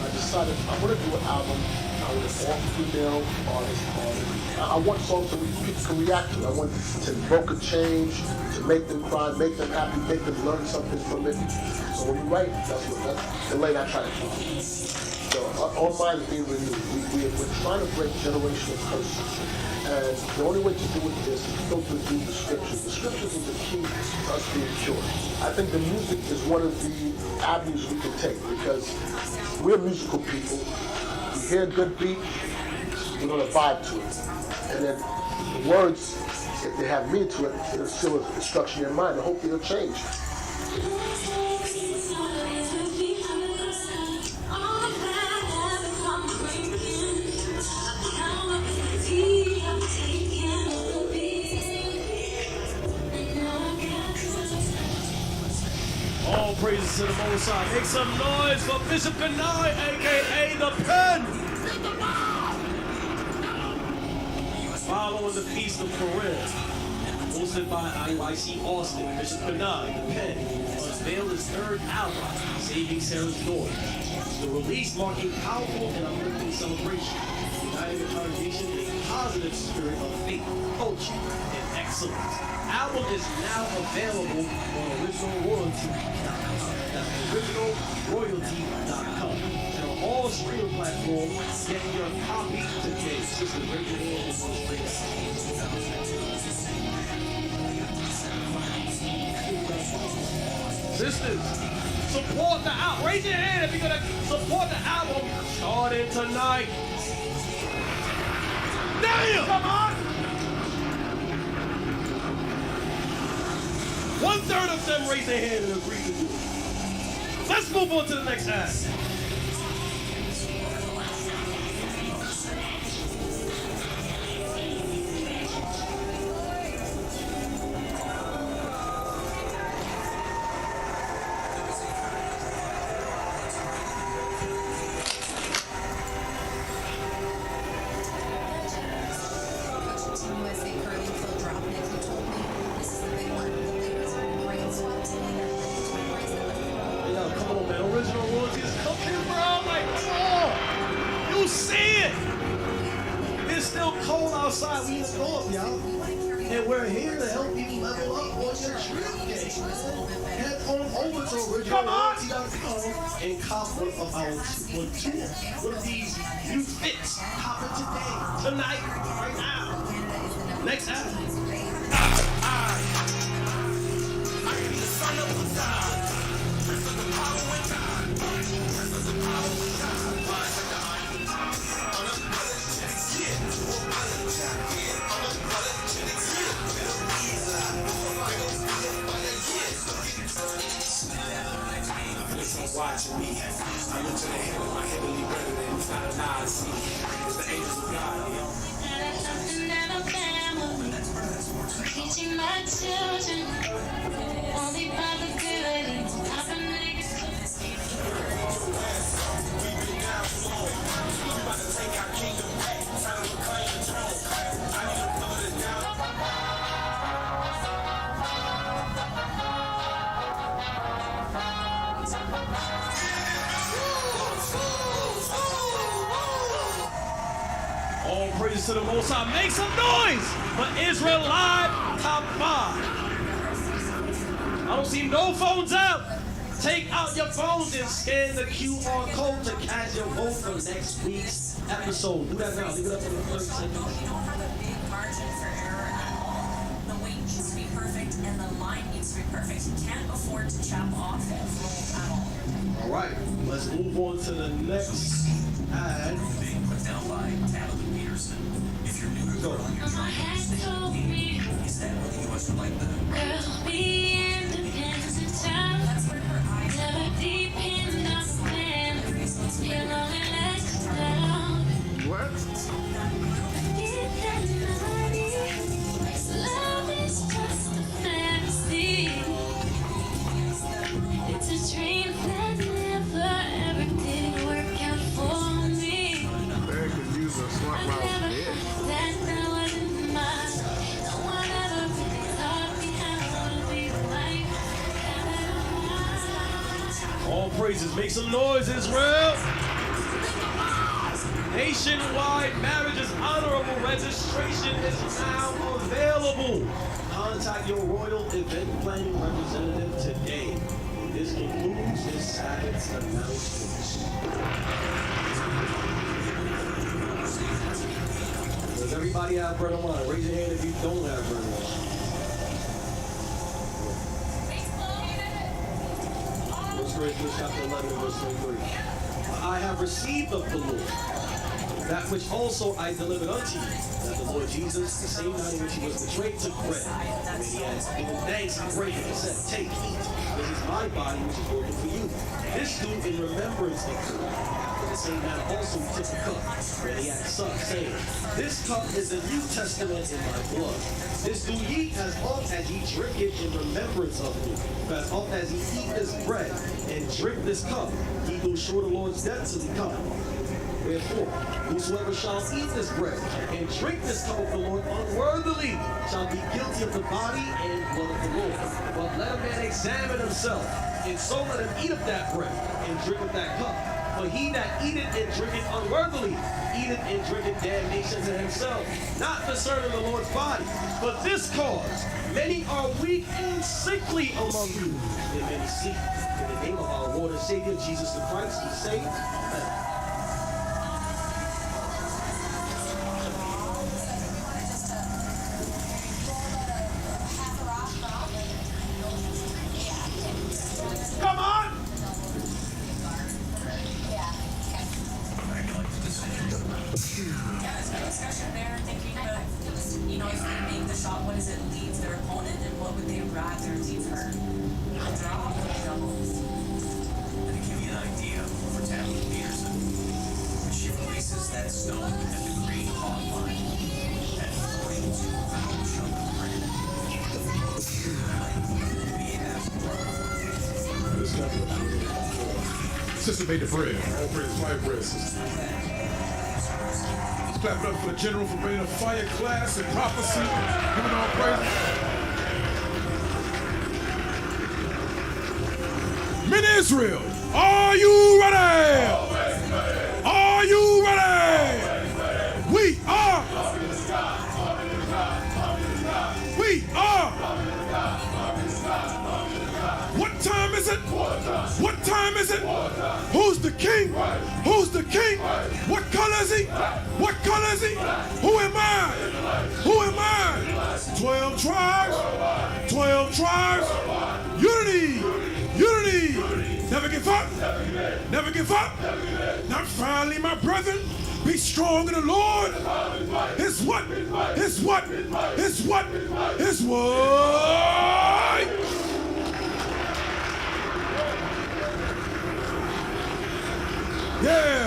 I decided I want to do an album. I want an all-female artist on it. I want songs that people can react to. I want to invoke a change, to make them cry, make them happy, make them learn something from it. So when you write, that's the lane I try to follow. So our mind is being renewed. We're trying to break generational curses. And the only way to do it is to filter through the scriptures. The scriptures is the key to us being pure. I think the music is one of the avenues we can take because we're musical people. We hear a good beat, we're going to vibe to it. And then the words, if they have meaning to it, it'll still instruction in your mind. I hope it'll change. All praises to the Most High. Make some noise for Bishop Kanai, a.k.a. The Pen. Following the Feast of Purim, hosted by IYC Austin, Bishop Kanai, The Pen, unveiled his third album, Saving Sarah's Daughter. The release marking powerful and uplifting celebration, uniting the congregation in a positive spirit of faith, culture, and excellence. Album is now available on Original Royalty. That's originalroyalty.com. And on all streaming platforms, get your copy today. This is Original Sisters, support the album. Raise your hand if you're going to support the album starting tonight. Damn! Come on! 1/3 of them raise their hand and agree to do it. Let's move on to the next act. And cop one of our one of these new fits popping today, tonight, right now. Next album. Watching me, I look to the hand of my heavenly brethren. It's not a lie, see, it's the angels of God, yo. That's something that I'm family. Teaching my children only positivity. I've been making we've been down too long. We about to take our kingdom back. Time to reclaim the throne. I need to pull it down. All praise to the Most High. Make some noise for Israel Live Top 5. I don't see no phones out. Take out your phones and scan the QR code to cast your vote for next week's episode. Do that now. Leave it up for the 30 seconds. You don't have a big margin for error at all. The weight needs to be perfect and the line needs to be perfect. You can't afford to chop off and roll at all. All right, let's move on to the next ad. Put down by Tabitha Peterson. If you're new to go on your journey, is that what the US would like that? girl, be independent, child. Never depend on man. You'll only let you down. What? Get that money. Make some noise, Israel. Nationwide marriage's honorable registration is now available. Contact your royal event planning representative today. This concludes this Sabbath's announcements. Does everybody have bread and wine? Raise your hand if you don't have bread and wine. 1 Corinthians chapter 11 verse 23. I have received of the Lord that which also I delivered unto you, that the Lord Jesus, the same night in which he was betrayed, took bread. And when he had given thanks, he broke it and said, take, eat. This is my body which is broken for you. This do in remembrance of me. After the same manner also he took the cup, when he had supped, saying, this cup is the New Testament in my blood. This do ye as oft as ye drink it in remembrance of me. For as oft as ye eat this bread and drink this cup, ye do show the Lord's death till he come. Wherefore, whosoever shall eat this bread and drink this cup of the Lord unworthily shall be guilty of the body and blood of the Lord. But let a man examine himself, and so let him eat of that bread and drink of that cup. For he that eateth and drinketh unworthily eateth and drinketh damnation to himself, not discerning the Lord's body. For this cause many are weak and sickly among you, and many sleep. In the name of our Lord and Savior Jesus the Christ, he saved. Amen. Come on! Yeah, it's a discussion there, thinking about, you know, if they make the shot, what does it leave their opponent, and what would they rather leave her? A draw or a double? To give you an idea, for Tammy Peterson, she releases that stone at the green hog line at 42 pounds of bread. Sister made the bread. All praise, fire bread, sister. Let's clap it up for the general for bringing a fire class and prophecy. Giving all praise. Men of Israel, are you ready? Are you ready? We are. We are. What time is it? What time is it? Who's the king? Who's the king? What color is he? What color is he? Who am I? Who am I? 12 tribes. 12 tribes. Unity. Unity. Never give up. Never give up. Now finally, my brethren, be strong in the Lord. It's what? It's what? It's what? It's what? Yeah.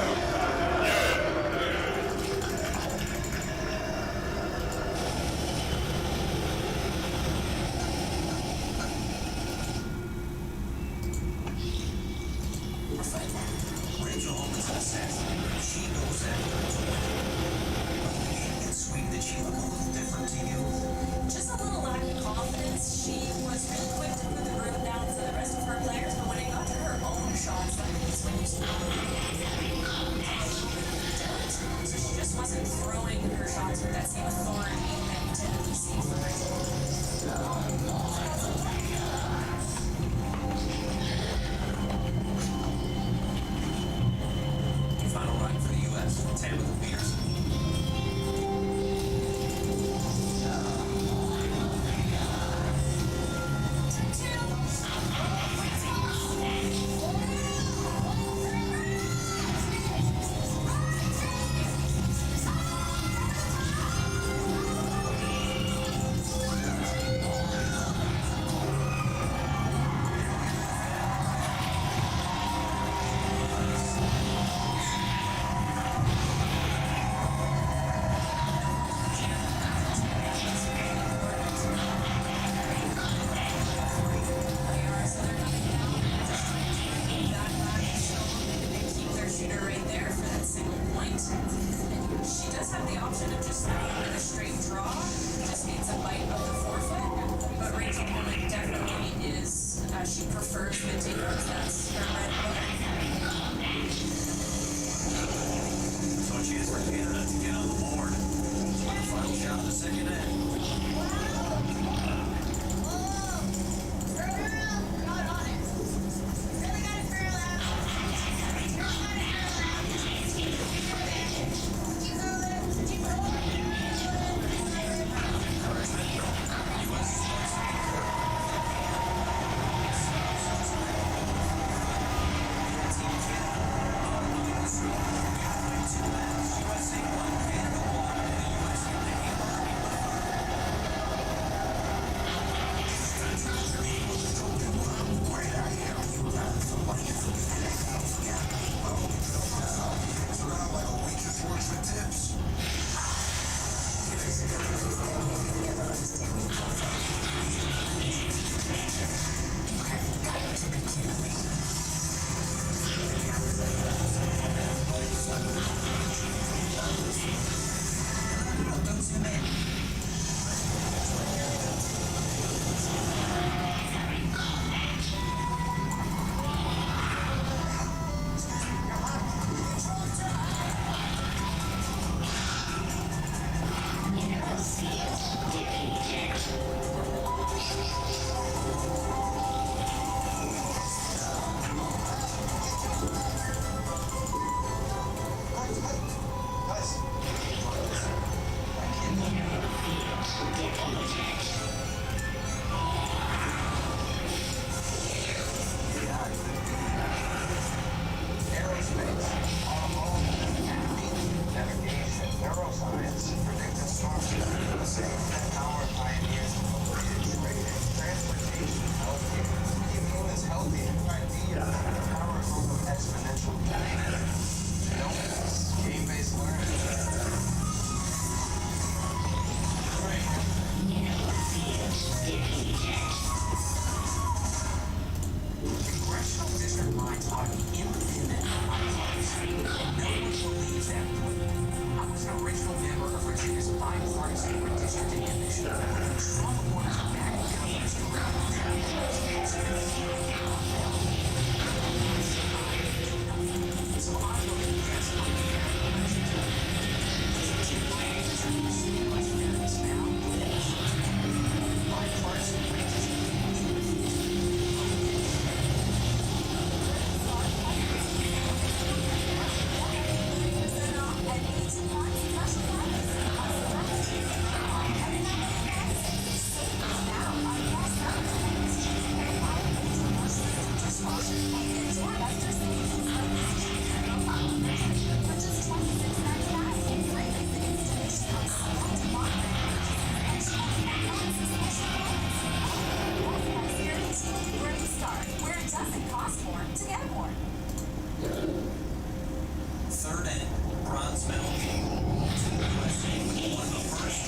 Rachel Owens has said she knows that it's sweet that she looked a little different to you. Just a little lack of confidence. She was really quick to put the burden down for the rest of her players, but when it got to her own shots, that was when you so she just wasn't throwing her shots with that same authority that you typically see from Rachel. Final run for the U.S. Tammy Peterson. She prefers vintage. That's her bread and butter. Third and bronze medal game. USA with one in the first.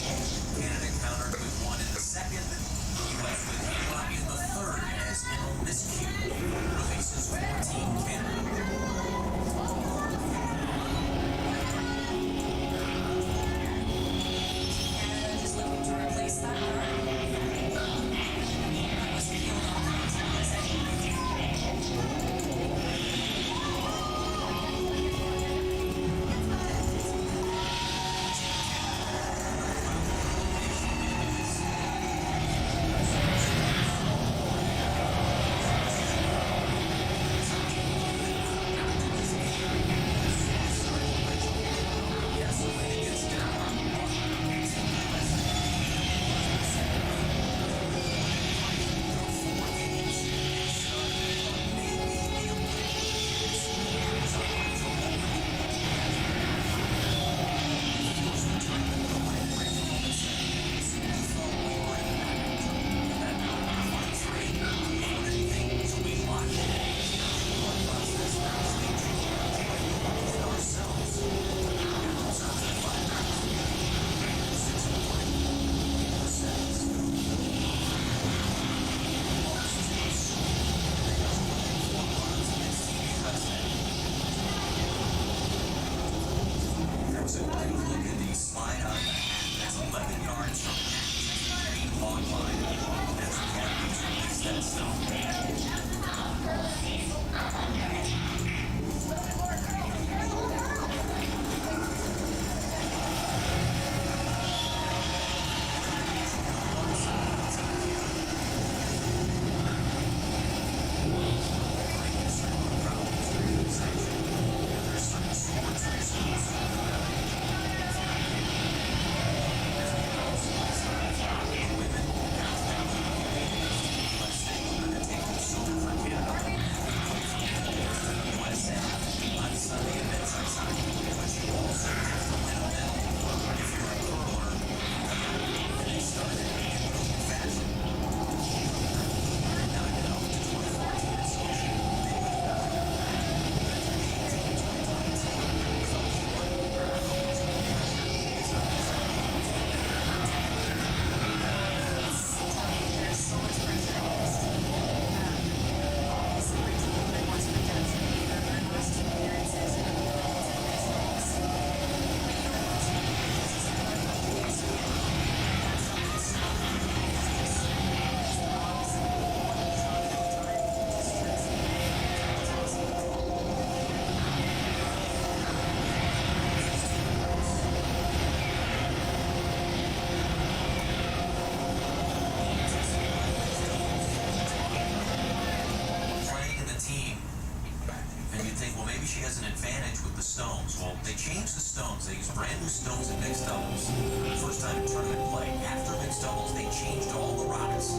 Canada countered with one in the second. US with one in the third as Emil Miscue releases 14 Canada. Canada just looking to replace that card. That was peeled off from the second. There was a quick look at the slide out of the hat. That's 11 yards from the green hog line. As the Canadians release that stone. Playing in the team, and you think, well, maybe she has an advantage with the stones. Well, they changed the stones. They used brand new stones in mixed doubles. First time in tournament play. After mixed doubles, they changed all the rocks.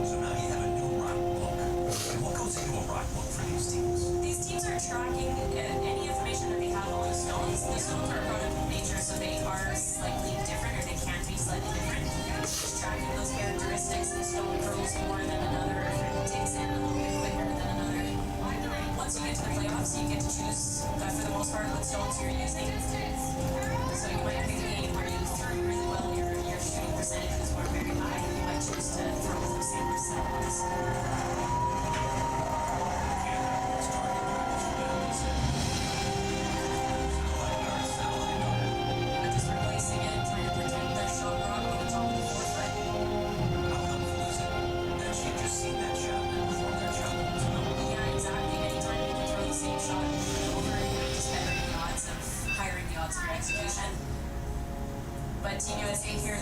So now you have a new rock look. And what goes into a rock look for these teams? These teams are tracking any information that they have on the stones. The stones are a product of nature, so they are slightly different, or they can be slightly different. Just tracking those characteristics, the stone curls more than another, or takes in a little bit quicker than another. Once you get to the playoffs, you get to choose, for the most part, what stones you're using. So you might pick a game where you throw really well, your shooting percentages were very high, and you might choose to throw with those same percentages. Just replacing it, trying to protect their shot rock on the top of the 4 foot. lots of execution. But Team USA here,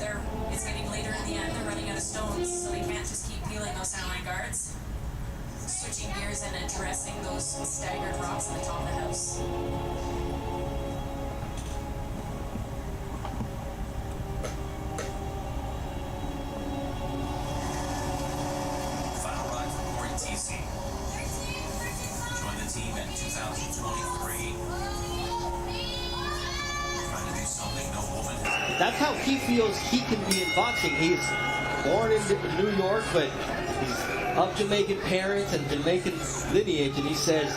it's getting later in the end. They're running out of stones, so they can't just keep peeling those center guards. Switching gears and addressing those staggered rocks on the top of the house. Final ride for Corey TC. Joined the team in 2023. Trying to do something no woman has. That's how he feels he can be in boxing. He's born in New York, but he's of Jamaican parents and Jamaican lineage, and he says,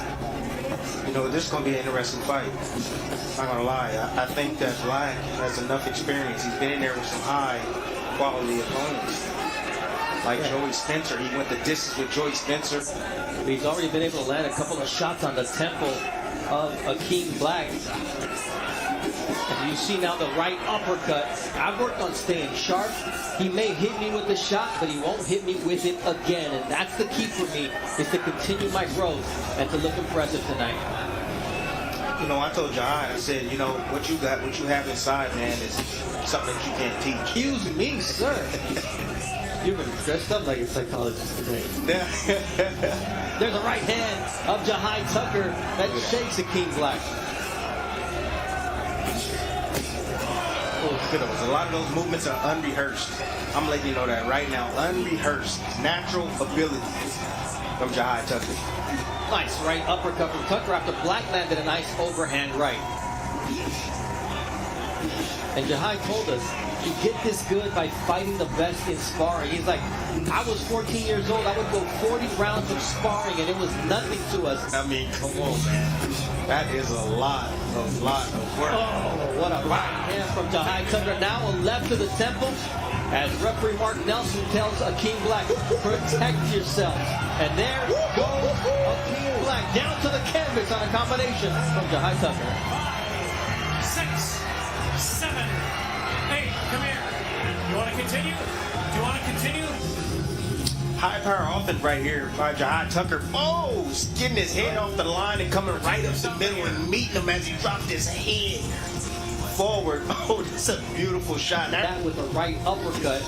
You know, this is going to be an interesting fight. I'm not going to lie. I think that Black has enough experience. He's been in there with some high-quality opponents. Like Joey Spencer. He went the distance with Joey Spencer. He's already been able to land a couple of shots on the temple of Akeem Black. And you see now the right uppercut. I've worked on staying sharp. He may hit me with the shot, but he won't hit me with it again. And that's the key for me, is to continue my growth and to look impressive tonight. You know, I told Jahai, I said, you know, what you got, what you have inside, man, is something that you can't teach. Excuse me, sir. You've been dressed up like a psychologist today. There's a right hand of Jahai Tucker that shakes Akeem Black. A lot of those movements are unrehearsed. I'm letting you know that right now. Unrehearsed. Natural ability from Jahai Tucker. Nice right uppercut from Tucker after Black landed a nice overhand right. And Jahai told us, you get this good by fighting the best in sparring. He's like, I was 14 years old. I would go 40 rounds of sparring, and it was nothing to us. I mean, come on, man. That is a lot of work. Oh, what a right hand from Jahai Tucker. Now a left to the temple as referee Mark Nelson tells Akeem Black, protect yourself. And there goes Akeem Black down to the canvas on a combination from Jahai Tucker. 5, 6, 7, 8. Come here. You want to continue? Do you want to continue? High power offense right here by Jahai Tucker. Oh, getting his head off the line and coming right up the middle and meeting him as he dropped his head forward. Oh, that's a beautiful shot. That with a right uppercut.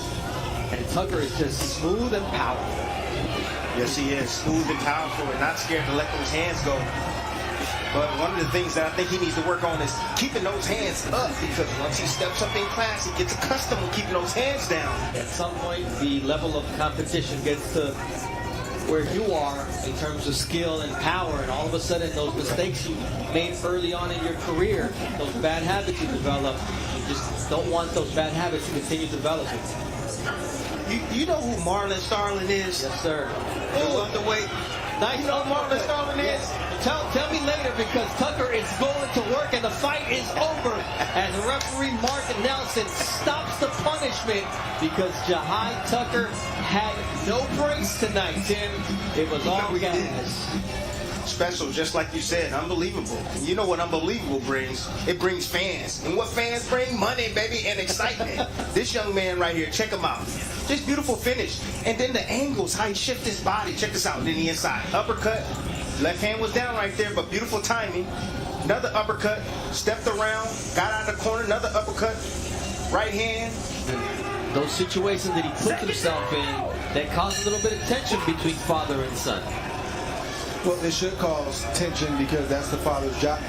And Tucker is just smooth and powerful. Yes, he is. Smooth and powerful and not scared to let those hands go. But one of the things that I think he needs to work on is keeping those hands up, because once he steps up in class, he gets accustomed to keeping those hands down. At some point, the level of competition gets to where you are in terms of skill and power, and all of a sudden those mistakes you made early on in your career, those bad habits you develop, you just don't want those bad habits to continue developing. You know who Marlon Starling is? Yes, sir. Welterweight. Nice. You know who Marlon Starling is? Tell me later, because Tucker is going to work and the fight is over as referee Mark Nelson stops the punishment because Jahai Tucker had no breaks tonight, Tim. It was all gas. Special, just like you said, unbelievable. And you know what unbelievable brings? It brings fans. And what fans bring? Money, baby, and excitement. This young man right here, check him out. Just beautiful finish. And then the angles, how he shifts his body. Check this out, then the inside. Uppercut. Left hand was down right there, but beautiful timing. Another uppercut. Stepped around. Got out of the corner. Another uppercut. Right hand. Those situations that he puts himself in that cause a little bit of tension between father and son. Well, it should cause tension because that's the father's job.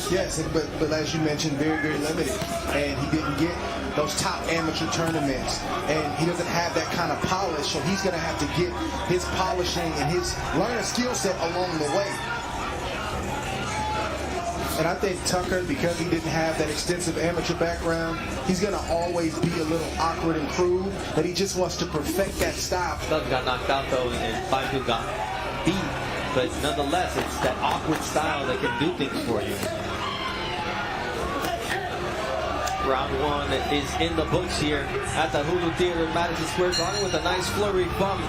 Yes, but as you mentioned, very, very limited. And he didn't get those top amateur tournaments. And he doesn't have that kind of polish, so he's going to have to get his polishing and his learn a skill set along the way. And I think Tucker, because he didn't have that extensive amateur background, he's going to always be a little awkward and crude, but he just wants to perfect that style. Doug got knocked out, though, and Baidu got beat. But nonetheless, it's that awkward style that can do things for you. Round one is in the books here at the Hulu Theater in Madison Square Garden with a nice flurry from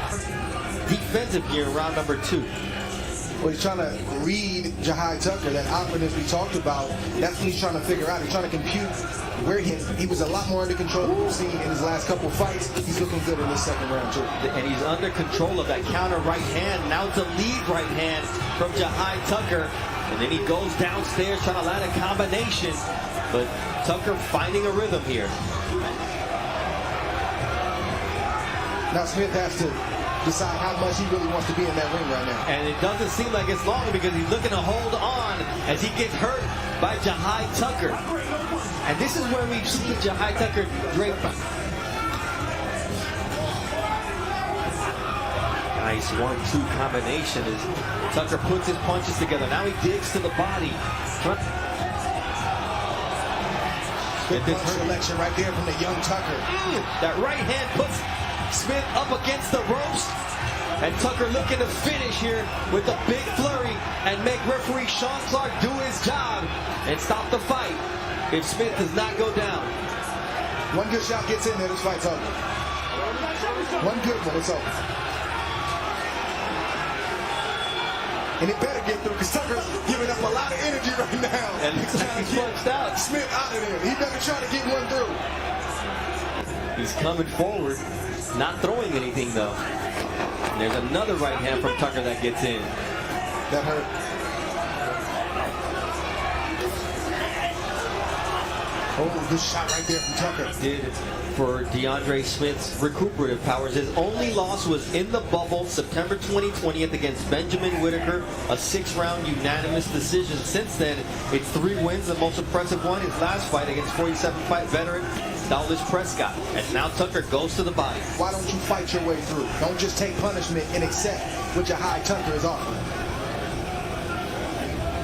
defensive gear, round number 2. Well, he's trying to read Jahai Tucker, that awkwardness we talked about. That's what he's trying to figure out. He's trying to compute where he was a lot more under control than we've seen in his last couple of fights. He's looking good in this second round, too. And he's under control of that counter right hand. Now it's a lead right hand from Jahai Tucker. And then he goes downstairs trying to land a combination. But Tucker finding a rhythm here. Now Smith has to decide how much he really wants to be in that ring right now. And it doesn't seem like it's long because he's looking to hold on as he gets hurt by Jahai Tucker. And this is where we've seen Jahai Tucker drape. Nice 1-2 combination as Tucker puts his punches together. Now he digs to the body. Good punch selection right there from the young Tucker. That right hand puts Smith up against the ropes. And Tucker looking to finish here with a big flurry and make referee Sean Clark do his job and stop the fight if Smith does not go down. One good shot gets in there, this fight's over. One good one, it's over. And it better get through because Tucker's giving up a lot of energy right now. And he's punched out. Smith out of there. He better try to get one through. He's coming forward, not throwing anything though. And there's another right hand from Tucker that gets in. That hurt. Oh, good shot right there from Tucker. Did for DeAndre Smith's recuperative powers. His only loss was in the bubble, September 2020 against Benjamin Whitaker, a 6-round unanimous decision. Since then, it's 3 wins, the most impressive one. His last fight against 47-fight veteran Dallas Prescott. And now Tucker goes to the body. Why don't you fight your way through? Don't just take punishment and accept what Jahai Tucker is offering.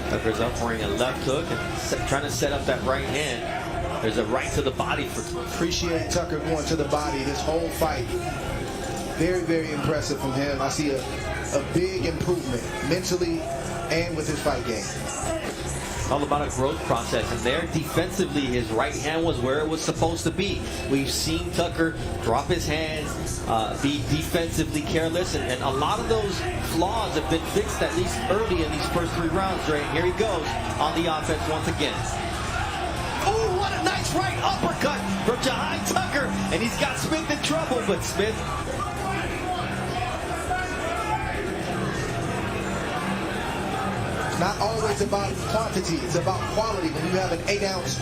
Tucker's offering a left hook and trying to set up that right hand. There's a right to the body for appreciate Tucker going to the body this whole fight. Very, very impressive from him. I see a big improvement mentally and with his fight game. It's all about a growth process, and there defensively his right hand was where it was supposed to be. We've seen Tucker drop his hands, be defensively careless, and a lot of those flaws have been fixed at least early in these first 3 rounds. Right, here he goes on the offense once again. Oh, what a nice right uppercut from Jahai Tucker. And he's got Smith in trouble, but Smith. It's not always about quantity, it's about quality. When you have an 8-ounce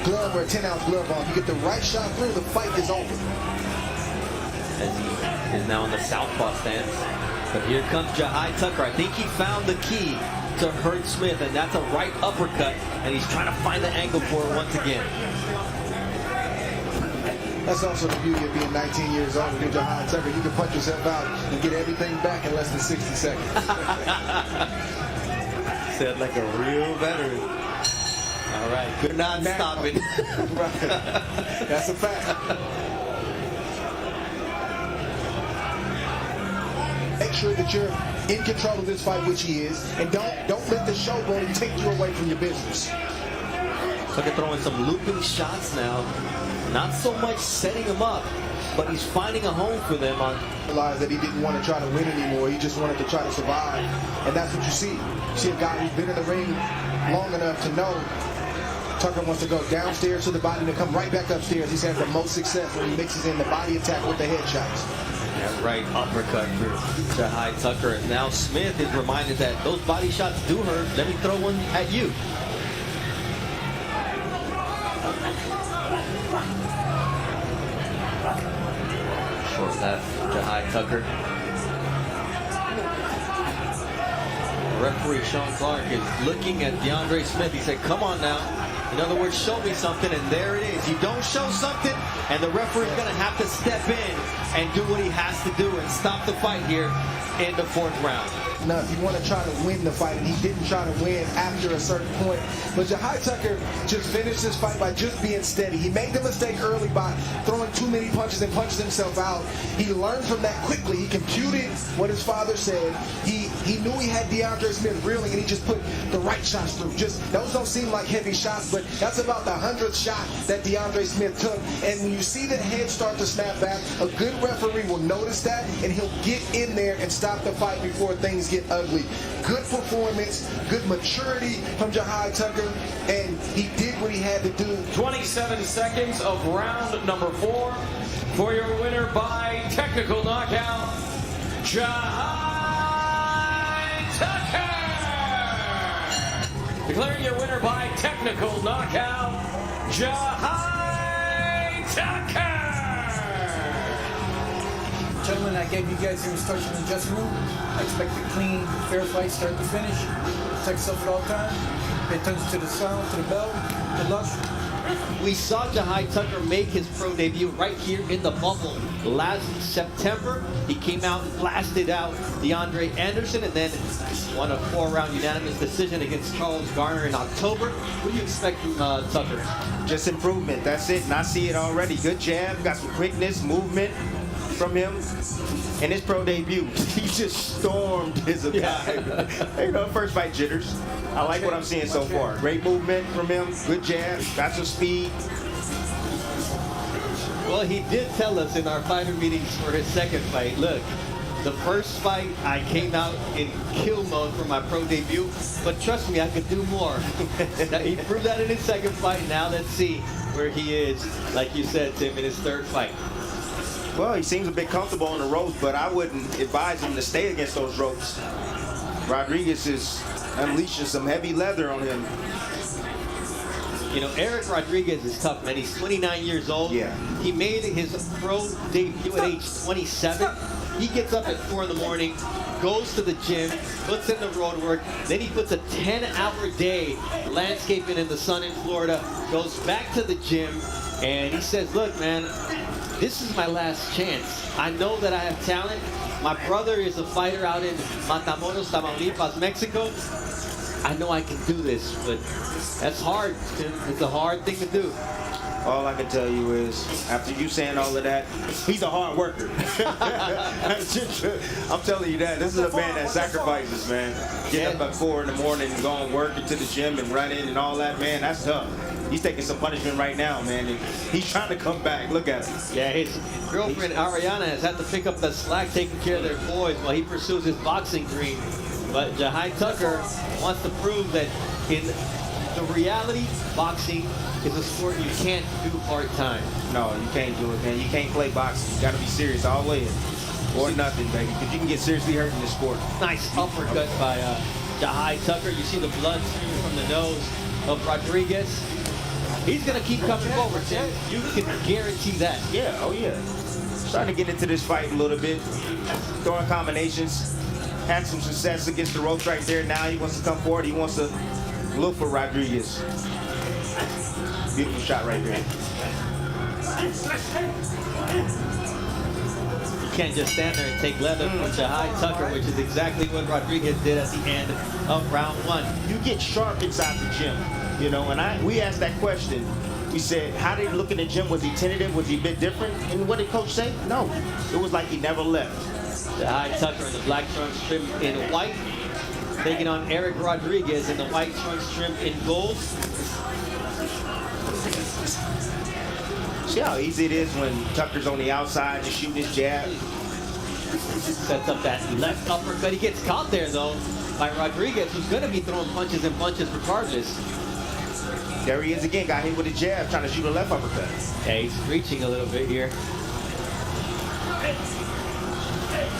glove or a 10-ounce glove on, you get the right shot through, the fight is over. As he is now in the southpaw stance. But here comes Jahai Tucker. I think he found the key to hurt Smith, and that's a right uppercut, and he's trying to find the angle for it once again. That's also the beauty of being 19 years old and you're Jahai Tucker. You can punch yourself out and get everything back in less than 60 seconds. Said like a real veteran. All right, good not stopping. That's a fact. Make sure that you're in control of this fight, which he is, and don't let the showboating take you away from your business. Tucker throwing some looping shots now. Not so much setting him up, but he's finding a home for them on. Realized that he didn't want to try to win anymore. He just wanted to try to survive, and that's what you see. You see a guy who's been in the ring long enough to know Tucker wants to go downstairs to the body and come right back upstairs. He's had the most success when he mixes in the body attack with the headshots. That right uppercut for Jahai Tucker. And now Smith is reminded that those body shots do hurt. Let me throw one at you. Short left, Jahai Tucker. Referee Sean Clark is looking at DeAndre Smith. He said, come on now. In other words, show me something, and there it is. You don't show something, and the referee's going to have to step in and do what he has to do and stop the fight here in the 4th round. Now, if you want to try to win the fight, and he didn't try to win after a certain point, but Jahai Tucker just finished this fight by just being steady. He made the mistake early by throwing too many punches and punched himself out. He learned from that quickly. He computed what his father said. He knew he had DeAndre Smith reeling, and he just put the right shots through. Just those don't seem like heavy shots, but that's about the 100th shot that DeAndre Smith took. And when you see the head start to snap back, a good referee will notice that, and he'll get in there and stop the fight before things get ugly. Good performance, good maturity from Jahai Tucker, and he did what he had to do. 27 seconds of round number 4 for your winner by technical knockout, Jahai Tucker. declaring your winner by technical knockout, Jahai Tucker. Gentlemen, I gave you guys your instruction in the dressing room. I expect a clean, fair fight, start to finish. Protect yourself at all times. Pay attention to the sound, to the bell. Good luck. We saw Jahai Tucker make his pro debut right here in the bubble last September. He came out and blasted out DeAndre Anderson and then won a 4-round unanimous decision against Charles Garner in October. What do you expect from Tucker? Just improvement. That's it. And I see it already. Good jab. Got some quickness, movement from him. In his pro debut, he just stormed his opponent. You know, first fight jitters. I like what I'm seeing so far. Great movement from him. Good jab. Got some speed. Well, he did tell us in our fighter meetings for his second fight, look, the first fight I came out in kill mode for my pro debut, but trust me, I could do more. Now, he proved that in his second fight. Now let's see where he is, like you said, Tim, in his third fight. Well, he seems a bit comfortable on the ropes, but I wouldn't advise him to stay against those ropes. Rodriguez is unleashing some heavy leather on him. You know, Eric Rodriguez is tough, man. He's 29 years old. Yeah. He made his pro debut at age 27. He gets up at 4 in the morning, goes to the gym, puts in the road work, then he puts a 10-hour day landscaping in the sun in Florida, goes back to the gym, and he says, look, man, this is my last chance. I know that I have talent. My brother is a fighter out in Matamoros, Tamaulipas, Mexico. I know I can do this, but that's hard, Tim. It's a hard thing to do. All I can tell you is, after you saying all of that, he's a hard worker. I'm telling you that. This is a man that sacrifices, man. Get up at 4 in the morning and go and work into the gym and run in and all that, man. That's tough. He's taking some punishment right now, man. And he's trying to come back. Look at him. Yeah, his girlfriend Ariana has had to pick up the slack taking care of their boys while he pursues his boxing dream. But Jahai Tucker wants to prove that in the reality, boxing is a sport you can't do part-time. No, you can't do it, man. You can't play boxing. You got to be serious all the way. Or nothing, baby, because you can get seriously hurt in this sport. Nice uppercut by Jahai Tucker. You see the blood streaming from the nose of Rodriguez. He's going to keep coming forward, Tim. You can guarantee that. Yeah, oh yeah. Starting to get into this fight a little bit. Throwing combinations. Had some success against the ropes right there. Now he wants to come forward. He wants to look for Rodriguez. Beautiful shot right there. You can't just stand there and take leather from Jahai Tucker, which is exactly what Rodriguez did at the end of round 1. You get sharp inside the gym, you know, and we asked that question. We said, how did he look in the gym? Was he tentative? Was he a bit different? And what did coach say? No, it was like he never left. Jahai Tucker in the black trunks trimmed in white, taking on Eric Rodriguez in the white trunks trimmed in gold. See how easy it is when Tucker's on the outside and shooting his jab? Sets up that left uppercut. He gets caught there, though, by Rodriguez, who's going to be throwing punches and punches regardless. There he is again, got hit with a jab, trying to shoot a left uppercut. Yeah, he's reaching a little bit here.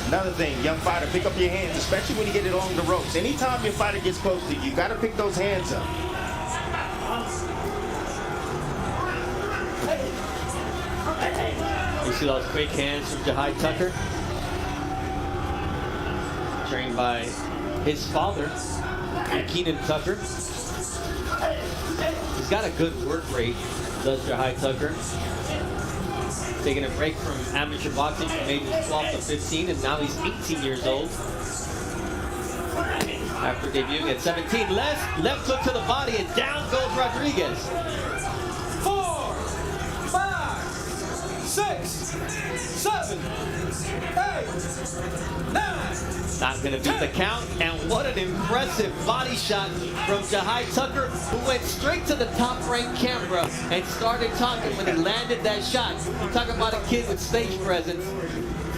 Another thing, young fighter, pick up your hands, especially when you get it along the ropes. Anytime your fighter gets close to you, got to pick those hands up. You see those quick hands from Jahai Tucker? Trained by his father, Keenan Tucker. He's got a good work rate, does Jahai Tucker. Taking a break from amateur boxing from ages 12 to 15, and now he's 18 years old. After debuting at 17, left hook to the body, and down goes Rodriguez. 4, 5, 6, 7, 8, 9. Not going to beat the count, and what an impressive body shot from Jahai Tucker, who went straight to the top-ranked camera and started talking when he landed that shot. You're talking about a kid with stage presence.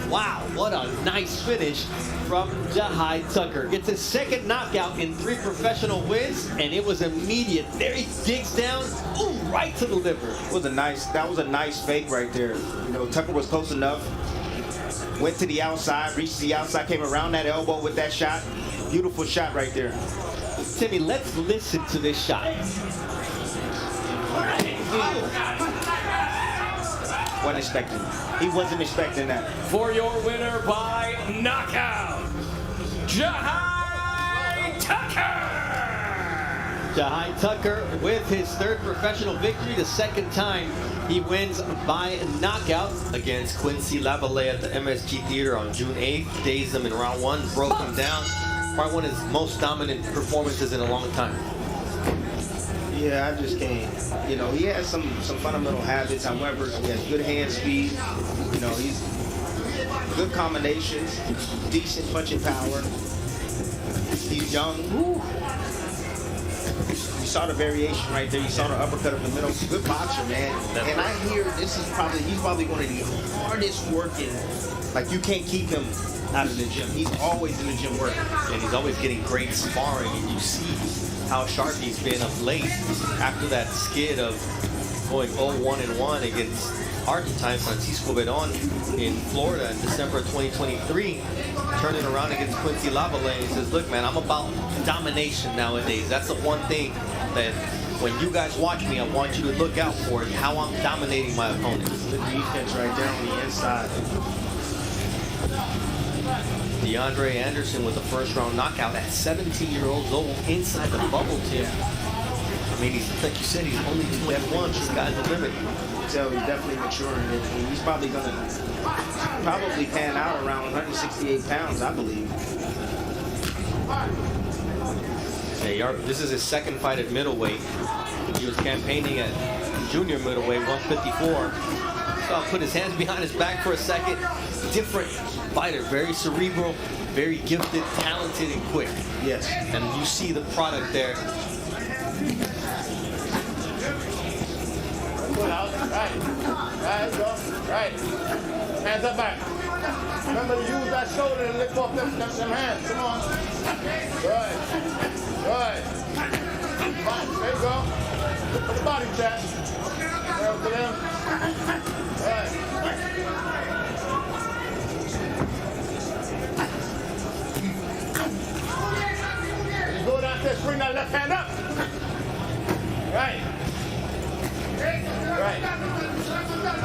Wow, what a nice finish from Jahai Tucker. Gets his second knockout in 3 professional wins, and it was immediate. There he digs down, ooh, right to the liver. That was a nice fake right there. You know, Tucker was close enough. Went to the outside, reached the outside, came around that elbow with that shot. Beautiful shot right there. Timmy, let's listen to this shot. Wasn't expecting. He wasn't expecting that. For your winner by knockout, Jahai Tucker. Jahai Tucker with his third professional victory, the second time he wins by knockout against Quincy Lavallee at the MSG Theater on June 8th. Dazed him in round one, broke him down. Probably one of his most dominant performances in a long time. Yeah, I just can't. You know, he has some fundamental habits. However, he has good hand speed. You know, he's good combinations, decent punching power. He's young. Woo. You saw the variation right there. You saw the uppercut of the middle. Good boxer, man. And I hear he's probably one of the hardest working. Like, you can't keep him out of the gym. He's always in the gym working. And he's always getting great sparring, and you see how sharp he's been of late after that skid of going 0-1-1 against Argentine Francisco Verón in Florida in December of 2023, turning around against Quincy Lavallee. He says, look, man, I'm about domination nowadays. That's the one thing that when you guys watch me, I want you to look out for it, how I'm dominating my opponents. Good defense right there on the inside. DeAndre Anderson with a first-round knockout at 17 years old inside the bubble, Tim. I mean, he's, like you said, he's only 21. This guy's the limit. So he's definitely maturing, and he's probably going to pan out around 168 pounds, I believe. Hey, this is his second fight at middleweight. He was campaigning at junior middleweight, 154. So I'll put his hands behind his back for a second. Different fighter, very cerebral, very gifted, talented, and quick. Yes. And you see the product there. Right, go. Right. Hands up back. Remember to use that shoulder and lift off them hands. Come on. Good. Good. There you go. Look for the body tap. There to them. Good. You go down there, bring that left hand up. Right. Right.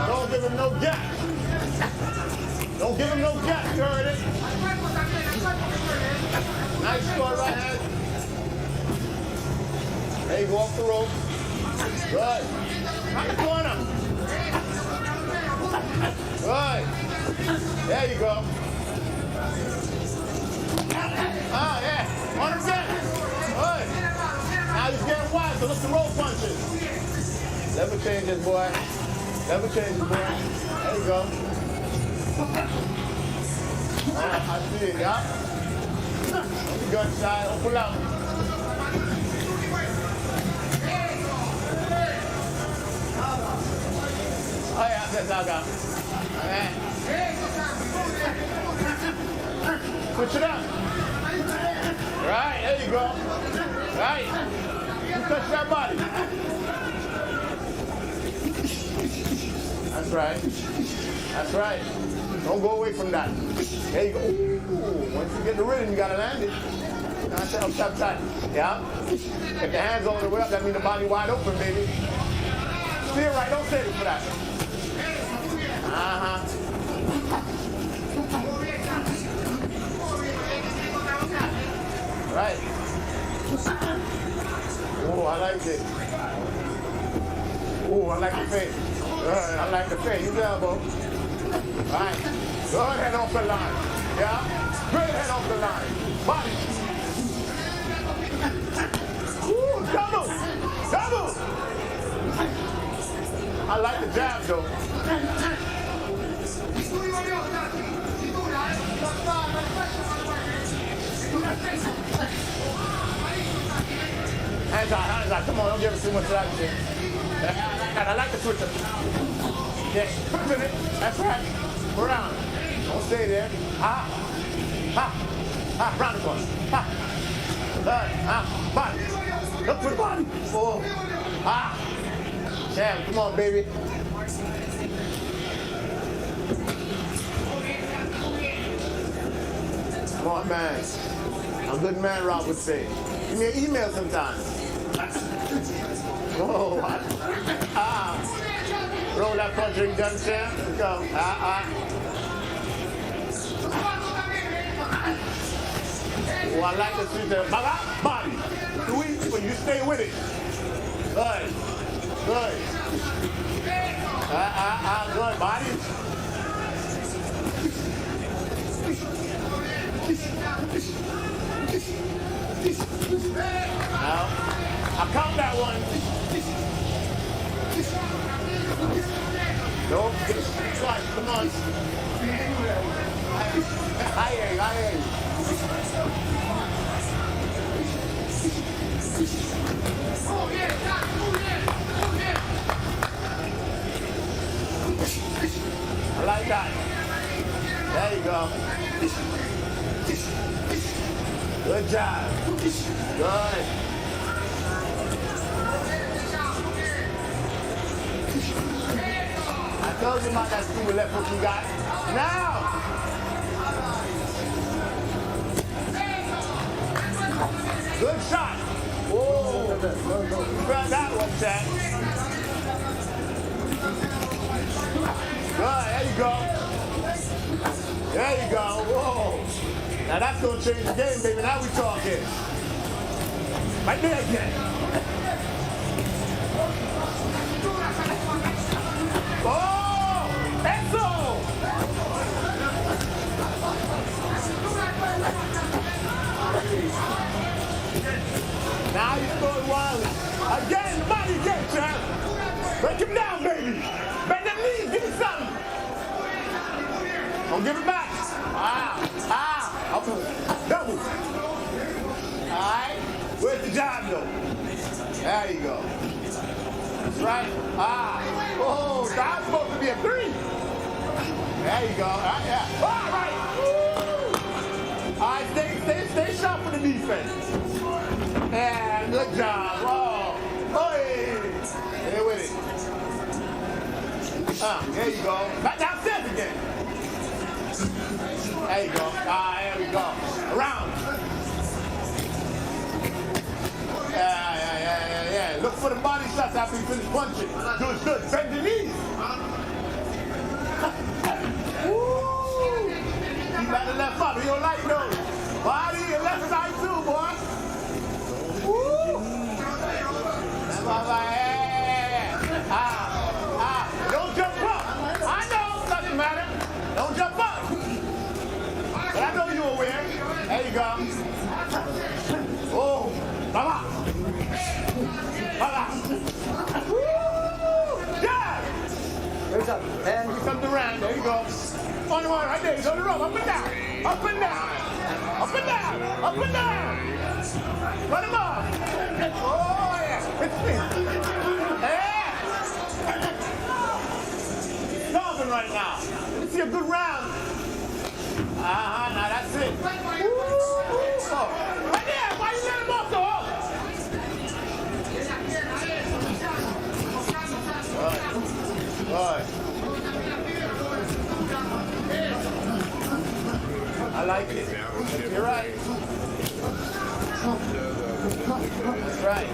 Don't give him no gap. Don't give him no gap, you heard it. Nice score, right hand. There you go, off the rope. Good. Round the corner. Good. There you go. Ah, yeah. On him again. Good. Now he's getting wide, so look the rope punches. Never change it, boy. Never change it, boy. There you go. I see it, yeah? On the gun side, don't pull out. Oh, yeah, that's how I got. Okay. Switch it up. Right, there you go. Right. You touch that body. That's right. That's right. Don't go away from that. There you go. Ooh, once you get the rhythm, you gotta land it. Now tap, tap, tap. Yeah. If the hands all the way up, that means the body wide open, baby. Steer right. Don't save it for that. Uh-huh. Right. Oh, I like it. Oh, I like the face. I like the face. Use the elbow. All right. Go ahead off the line. Yeah? Good head off the line. Body. Ooh, double. Double. I like the jab, though. Hands out. Come on, don't give us too much of that shit. I like the switcher. Yes, pivot it. That's right. Around. Don't stay there. Ha. Ha. Ha. Round the corner. Ha. Body. Look for the body. Oh. Ha. Jam. Come on, baby. Come on, man. A good man, Rob would say. Give me an email sometime. Oh, roll that punching gun, champ. Let's go. Oh, I like the sweet there. Body. Sweet, but you stay with it. Good. Good. Good. Body. Now, I'll count that one. Nope. Twice. Come on. I hear you. I like that. There you go. Good job. Good. I told you about that stupid left hook you got. Now! Good shot. Whoa. Grab that one, Chad. Good, there you go. There you go. Whoa. Now that's going to change the game, baby. Now we talking. Right there again. Oh! Enzo! Now he's going wildly. Again, the body again, champ. Break him down, baby. Bend them knees, give me something. Don't give it back. Double. All right. Where's the job, though? There you go. That's right. Oh, that's supposed to be a 3. There you go. Yeah. All right. Woo. All right, stay sharp for the defense. Yeah, good job. Oh, hey. Stay with it. There you go. Back downstairs again. There you go. There we go. Around. Yeah. Look for the body shots after you finish punching. Good. Bend the knees. Woo. Keep that the left up. You don't like those. Body and left side too, boy. Woo. That's all right. Don't jump up. I know. Doesn't matter. Don't jump up. But I know you're aware. There you go. Oh, Baba. Woo! Yeah! There's up. And he comes around. There you go. On the one right there. He's on the rope. Up and down. Up and down. Up and down. Up and down. Run him off. Oh, yeah. Yeah. Stomping right now. Let's see a good round. Now that's it. Oh. Right there, why you let him off the hook? Good. I like it. You're right. That's right.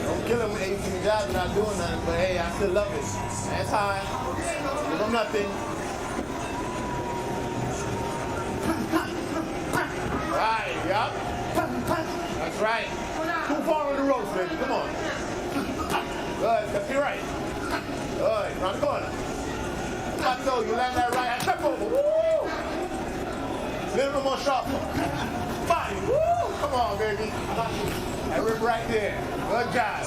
Don't kill him with 18 jobs, not doing nothing, but hey, I still love it. That's high. Give him nothing. Right, yup. That's right. Too far on the ropes, baby. Come on. Good, that's your right. Good, round the corner. I told you, land that right hand. Step over. Woo! Little more sharper. Body. Woo! Come on, baby. That rip right there. Good job.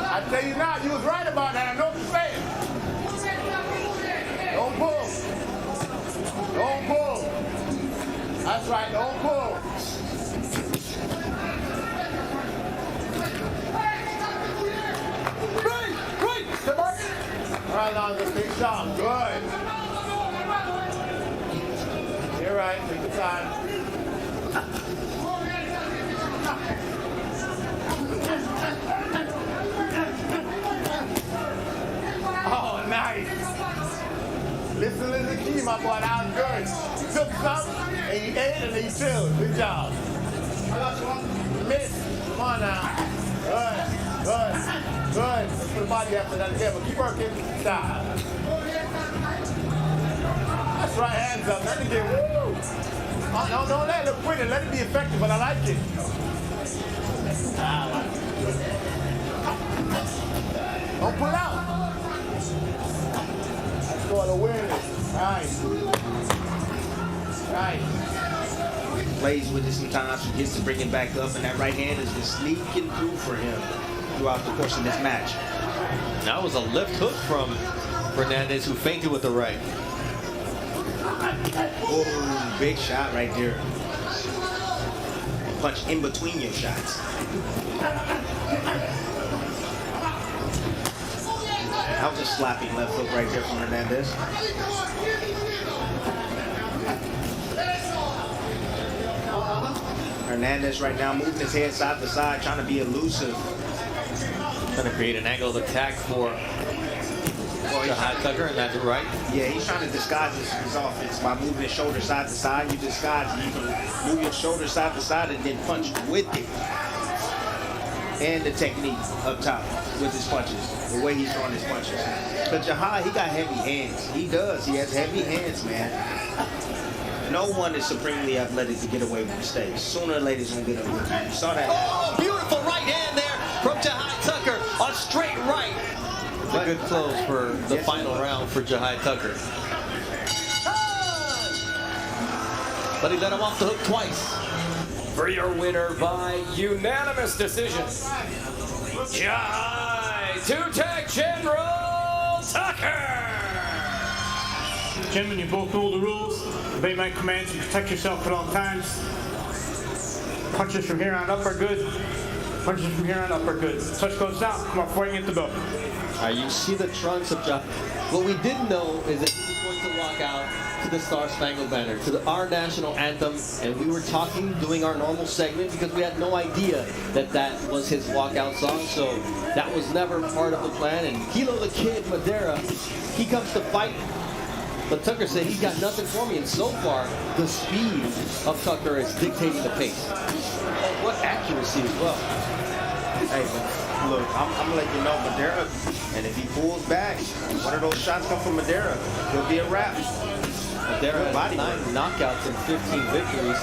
I tell you now, you was right about that. I know what you're saying. Don't pull. Don't pull. That's right, don't pull. Right. Step back. All right, Lonzo, stay sharp. Good. You're right, take your time. Oh, nice. Listen to the key, my boy. That was good. You took some and you ate it Finally, Fieled. Good job. I got you one. Miss. Come on now. Good. Let's put the body after that again, but keep working. Stop. That's right, hands up. Let it get woo. Oh, don't let it look pretty. Let it be effective, but I like it. Don't pull out. Let's go on awareness. Nice. Plays with it sometimes, he gets to bring it back up, and that right hand has been sneaking through for him throughout the course of this match. That was a left hook from Fernandez, who feinted with the right. Oh, big shot right there. Punch in between your shots. That was a slapping left hook right there from Hernandez. Hernandez right now moving his head side to side, trying to be elusive. Trying to create an angle of attack for Jahai Tucker, and that's right. Yeah, he's trying to disguise his offense by moving his shoulder side to side. You disguise it. You can move your shoulder side to side and then punch with it. And the technique up top with his punches, the way he's throwing his punches. But Jahai, he got heavy hands. He does. He has heavy hands, man. No one is supremely athletic to get away with mistakes. Sooner or later, he's going to get away with it. You saw that. Oh, beautiful right hand there from Jahai Tucker on straight right. It's a good close for the final round for Jahai Tucker. But he let him off the hook twice. For your winner by unanimous decision, Jahai Two-Tech General Tucker. Gentlemen, you both know the rules. Obey my commands and protect yourself at all times. Punches from here on up are good. Punches from here on up are good. Touch goes down. Come on, before you get the belt. All right, you see the trunks of Jahai. What we didn't know is that he was going to walk out to the Star Spangled Banner, to our national anthem, and we were talking, doing our normal segment, because we had no idea that that was his walkout song, so that was never part of the plan. And Kilo the Kid Madera, he comes to fight, but Tucker said he's got nothing for me, and so far, the speed of Tucker is dictating the pace. Oh, what accuracy as well. Hey, but look, I'm going to let you know, Madera, and if he pulls back, one of those shots come from Madera, he'll be a wrap. Madera has 9 knockouts and 15 victories.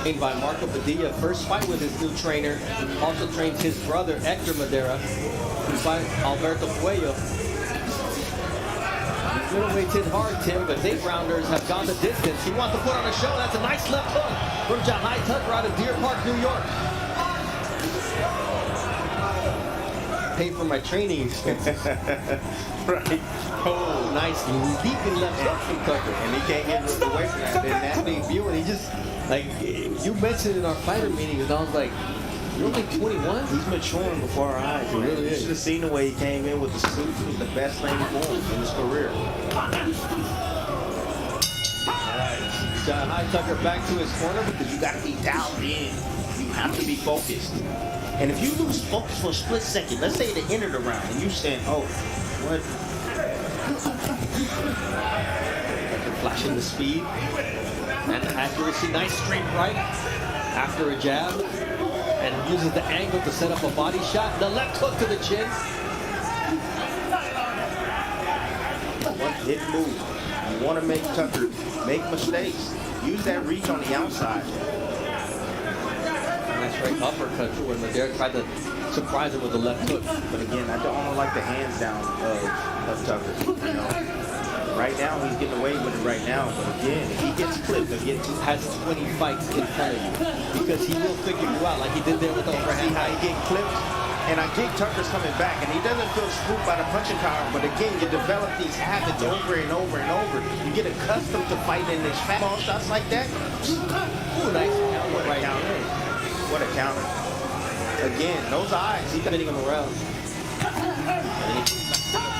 Trained by Marco Padilla. First fight with his new trainer. Also trains his brother, Hector Madera, who fights Alberto Puello. Middleweights hit hard, Tim, but 8-rounders have gone the distance. He wants to put on a show. That's a nice left hook from Jahai Tucker out of Deer Park, New York. Pay for my training expenses. Right. Oh, nice leaping left hook from Tucker. And he can't get away from that. That debut, and he just, like, you mentioned in our fighter meeting, and I was like, you're only 21? He's maturing before our eyes. He really You is. should have seen the way he came in with the suit. It was the best thing for him in his career. All right. Jahai Tucker back to his corner Because you got to be dialed in. You have to be focused. And if you lose focus for a split second, let's say at the end of the round, and you saying, oh, what? flashing the speed and accuracy. Nice straight right after a jab, and uses the angle to set up a body shot. The left hook to the chin. One hit move. You want to make Tucker make mistakes. Use that reach on the outside. Nice right uppercut when Madera tried to surprise him with the left hook. But again, I don't like the hands down of Tucker. You know? Right now, he's getting away with it right now. But again, if he gets clipped, he'll get has 20 fights in front of you, because he will figure you out like he did there with the overhand. See how he get clipped? And I think Tucker's coming back, and he doesn't feel spooked by the punching power. But again, you develop these habits over and over and over. You get accustomed to fighting these fat ball shots like that. Ooh, nice counter. What a counter. What a counter. Again, those eyes. He's spinning him around.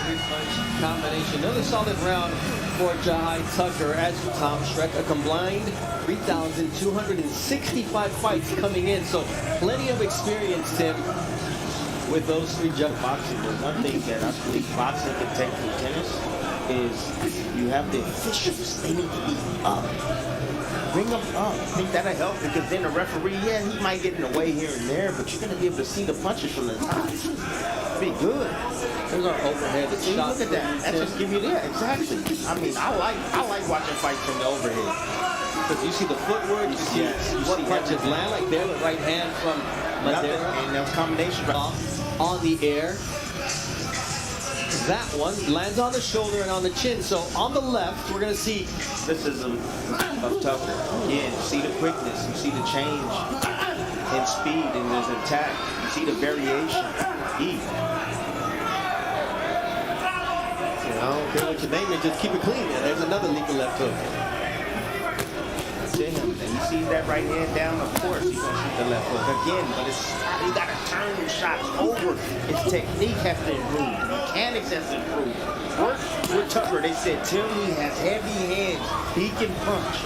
Three-punch combination. Another solid round for Jahai Tucker as Tom Schreck. A combined 3,265 fights coming in. So plenty of experience, Tim, with those three judges. Boxing, but one thing that I believe boxing can take from tennis is you have the officials. They need to be up. bring them up. I think that'll help because then the referee, yeah, he might get in the way here and there, but you're going to be able to see the punches from the top. Be good. There's our overhead See, shot. look at that. That just give you that. Exactly. I mean, I like watching fights from the overhead. Because you see the footwork, you see what punches land, like there, the right hand from Madera. And that combination on the air. That one lands on the shoulder and on the chin. So on the left, we're going to see criticism of Tucker. Again, you see the quickness, you see the change in speed, and there's an attack. You see the variation. I don't care what you name it, just keep it clean. There's another legal left hook. To him, and he sees that right hand down, of course he's gonna shoot the left hook again, but it's he gotta turn the shots over. His technique has to improve, mechanics has to improve. Work with Tucker, they said Tim, he has heavy hands, he can punch.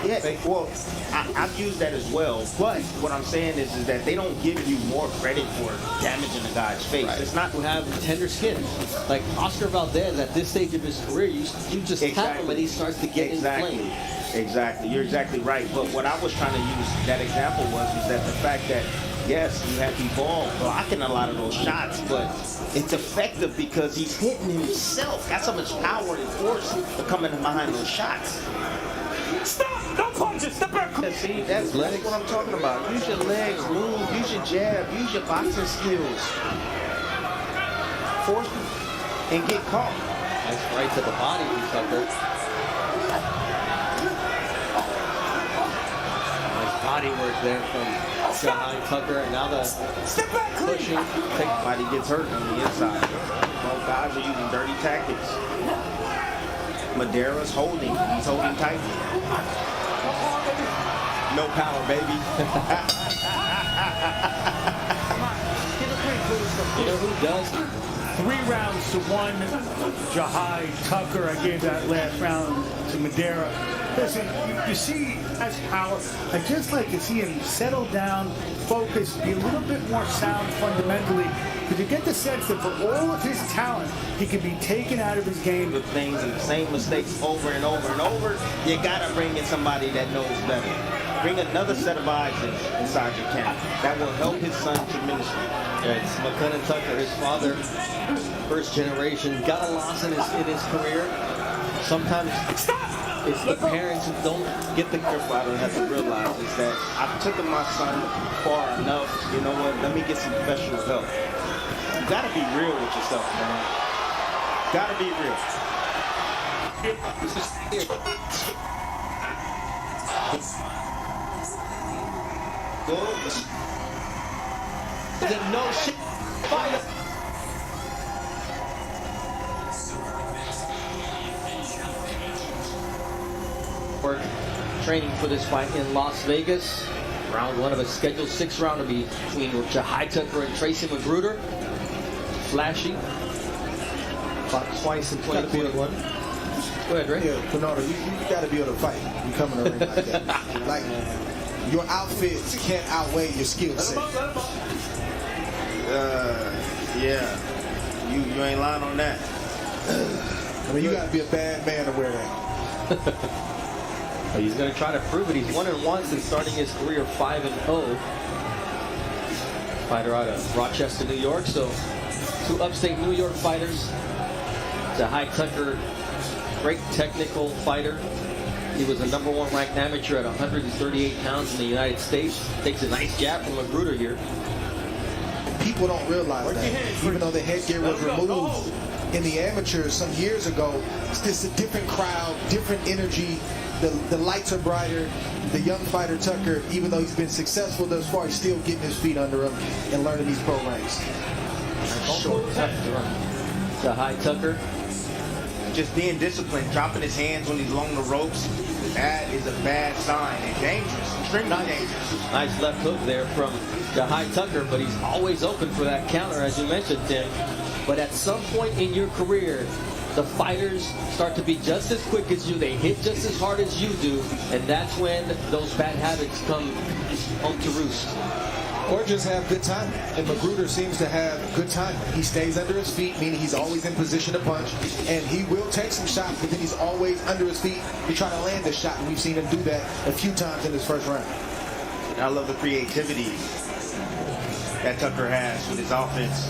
Yeah, well, I've used that as well, but what I'm saying is that they don't give you more credit for damaging a guy's face. Right. It's not who have tender skin. Like Oscar Valdez at this stage of his career, you just tap him and he starts to get inflamed. Exactly. You're exactly right. But what I was trying to use that example was that the fact that, yes, you have Bivol blocking a lot of those shots, but it's effective because he's hitting himself. Got so much power and force coming behind those shots. Stop! Don't punch it! Step back! See, that's what I'm talking about. Use your legs, move, use your jab, use your boxing skills. Force and get caught. Nice right to the body, Tucker. Nice body work there from Jahai Tucker. And now the pushing. Body gets hurt on the inside. Both guys are using dirty tactics. Madera's holding. He's holding tight. No power, baby. You know who does? 3 rounds to 1. Jahai Tucker. I gave that last round to Madera. Listen, you see has power. I just like to see him settle down, focus, be a little bit more sound fundamentally. Because you get the sense that for all of his talent, he can be taken out of his game. With things and the same mistakes over and over and over, you gotta bring in somebody that knows better. Bring another set of eyes inside your camp. That will help his son tremendously. Yeah, it's McLennan Tucker, his father, first generation, got a loss in his career. Sometimes it's the parents who don't get the fighter have to realize is that I've taken my son far enough. You know what? Let me get some professional help. You gotta be real with yourself, man. Gotta be real. The no shit fighter. We're training for this fight in Las Vegas. Round 1 of a scheduled 6-rounder between Jahai Tucker and Tracy Magruder. Flashy. Fought twice in 2021. Go ahead, Ray. Yeah, Bernardo, you got to be able to fight. You come in the ring like that. Like, your outfit can't outweigh your skill set. Yeah. You ain't lying on that. I mean, you got to be a bad man to wear that. He's going to try to prove it. He's 1-1 since starting his career 5-0. Fighter out of Rochester, New York. So, 2 upstate New York fighters. Jahai Tucker, great technical fighter. He was a #1 ranked amateur at 138 pounds in the United States. Takes a nice jab from Magruder here. People don't realize that. Even though the headgear was removed in the amateurs some years ago, it's just a different crowd, different energy. The lights are brighter. The young fighter Tucker, even though he's been successful thus far, he's still getting his feet under him and learning these programs. Jahai Tucker. Just being disciplined, dropping his hands when he's along the ropes, that is a bad sign and dangerous, extremely dangerous. Nice left hook there from Jahai Tucker, but he's always open for that counter, as you mentioned, Tim. But at some point in your career, the fighters start to be just as quick as you. They hit just as hard as you do, and that's when those bad habits come home to roost. Or just have good timing. And Magruder seems to have good timing. He stays under his feet, meaning he's always in position to punch. And he will take some shots, but then he's always under his feet to try to land a shot. And we've seen him do that a few times in his first round. And I love the creativity that Tucker has with his offense.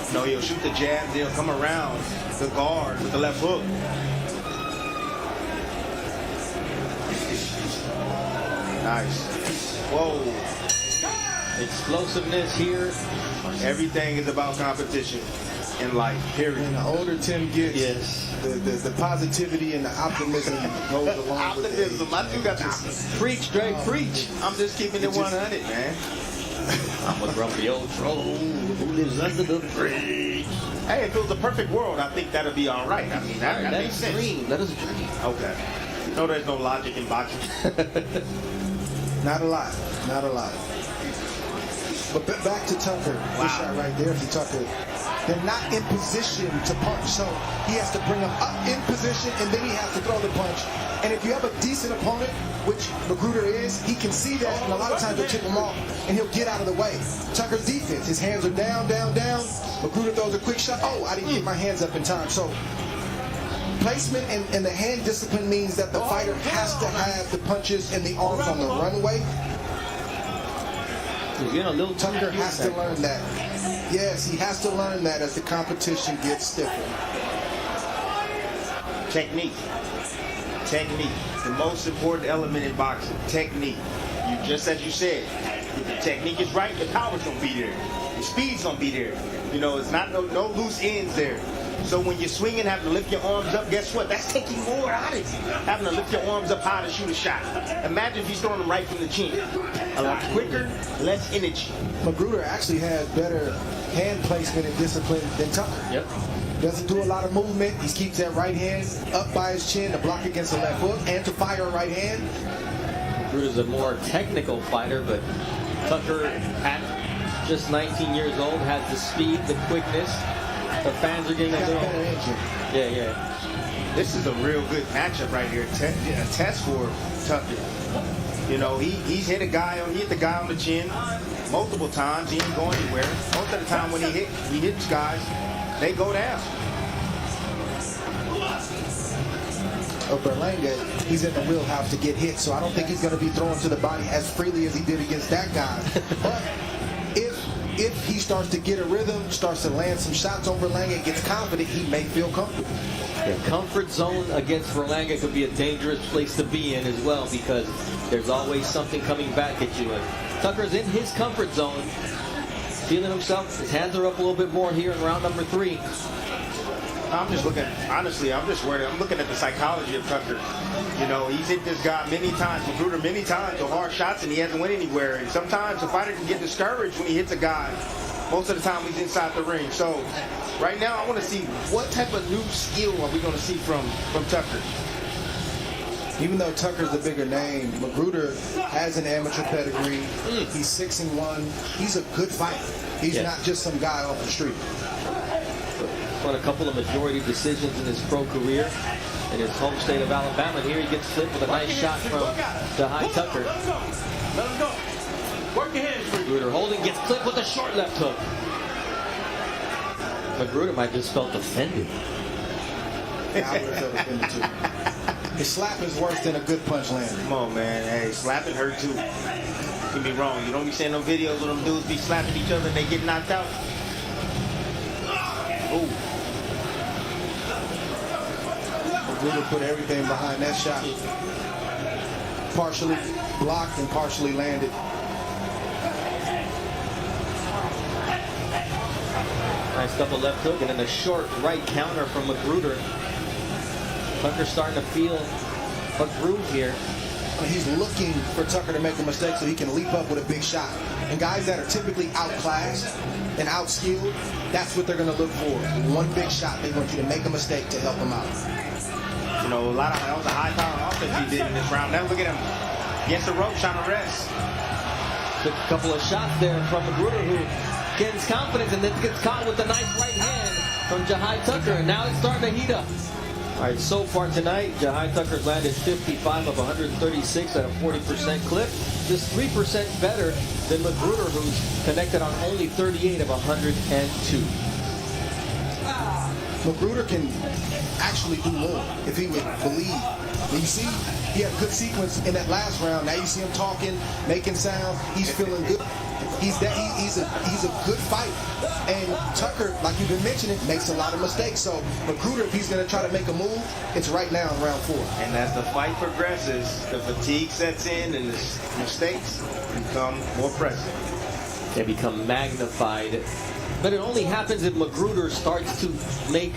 You know, he'll shoot the jab, he'll come around the guard with the left hook. Nice. Whoa. Explosiveness here. Everything is about competition in life, period. And the older Tim gets, the positivity and the optimism goes along with it. Optimism. I do got this. Preach, Dre, preach. I'm just keeping it 100, man. I'm a grumpy old troll who lives under the bridge. Hey, if it was a perfect world, I think that'd be all right. I mean, that makes sense. Dream. Let us dream. Okay. No, there's no logic in boxing. Not a lot. Not a lot. But back to Tucker. This shot right there for Tucker. They're not in position to punch, so he has to bring them up in position, and then he has to throw the punch. And if you have a decent opponent, which Magruder is, he can see that, and a lot of times they'll chip him off, and he'll get out of the way. Tucker's defense, his hands are down, down, down. Magruder throws a quick shot. Oh, I didn't get my hands up in time. So placement and the hand discipline means that the fighter has to have the punches and the arms on the runway. Tucker has to learn that. Yes, he has to learn that as the competition gets stiffer. Technique. Technique. The most important element in boxing. Technique. Just as you said, if the technique is right, the power's gonna be there. The speed's gonna be there. You know, it's not no loose ends there. So when you're swinging, having to lift your arms up, guess what? That's taking more out of you. Having to lift your arms up high to shoot a shot. Imagine if he's throwing them right from the chin. A lot quicker, less energy. Magruder actually has better hand placement and discipline than Tucker. Yep. Doesn't do a lot of movement. He keeps that right hand up by his chin to block against the left hook and to fire a right hand. Magruder's a more technical fighter, but Tucker, at just 19 years old, has the speed, the quickness. The fans are getting a little... Yeah. This is a real good matchup right here. A test for Tucker. You know, he's hit the guy on the chin multiple times. He ain't going anywhere. Most of the time when he hits guys, they go down. Berlanga, he's in the wheelhouse to get hit, so I don't think he's going to be throwing to the body as freely as he did against that guy. But if he starts to get a rhythm, starts to land some shots on Berlanga and gets confident, he may feel comfortable. The comfort zone against Berlanga could be a dangerous place to be in as well, because there's always something coming back at you. And Tucker's in his comfort zone, feeling himself. His hands are up a little bit more here in round number 3. I'm just looking, honestly, I'm just worried. I'm looking at the psychology of Tucker. You know, he's hit this guy many times, Magruder many times with hard shots, and he hasn't went anywhere. And sometimes a fighter can get discouraged when he hits a guy. Most of the time he's inside the ring. So right now I want to see what type of new skill are we going to see from Tucker. Even though Tucker's the bigger name, Magruder has an amateur pedigree. He's 6-1. He's a good fighter. He's not just some guy off the street. Won a couple of majority decisions in his pro career in his home state of Alabama. And here he gets flipped with a nice shot from Jahai Tucker. Let him go. Work your hands. Magruder holding, gets clipped with a short left hook. Magruder might just felt offended. Yeah, I would have felt offended too. His slap is worse than a good punch landing. Come on, man. Hey, slapping hurt too. Don't get me wrong. You don't be seeing them videos where them dudes be slapping each other and they get knocked out. Ooh. Magruder put everything behind that shot. Partially blocked and partially landed. Nice double left hook and then a short right counter from Magruder. Tucker's starting to feel a groove here. He's looking for Tucker to make a mistake so he can leap up with a big shot. And guys that are typically outclassed and outskilled, that's what they're going to look for. One big shot. They want you to make a mistake to help them out. You know, that was a high-power offense he did in this round. Now look at him against the rope trying to rest. Took a couple of shots there from Magruder, who gets confidence and then gets caught with a nice right hand from Jahai Tucker. And now it's starting to heat up. All right, so far tonight, Jahai Tucker's landed 55 of 136 at a 40% clip. just 3% better than Magruder, who's connected on only 38 of 102. Magruder can actually do more if he would believe. When you see he had a good sequence in that last round. Now you see him talking, making sounds. He's feeling good. He's a good fight. And Tucker, like you've been mentioning, makes a lot of mistakes. So Magruder, if he's going to try to make a move, it's right now in round 4. And as the fight progresses, the fatigue sets in and the mistakes become more present. They become magnified. But it only happens if Magruder starts to make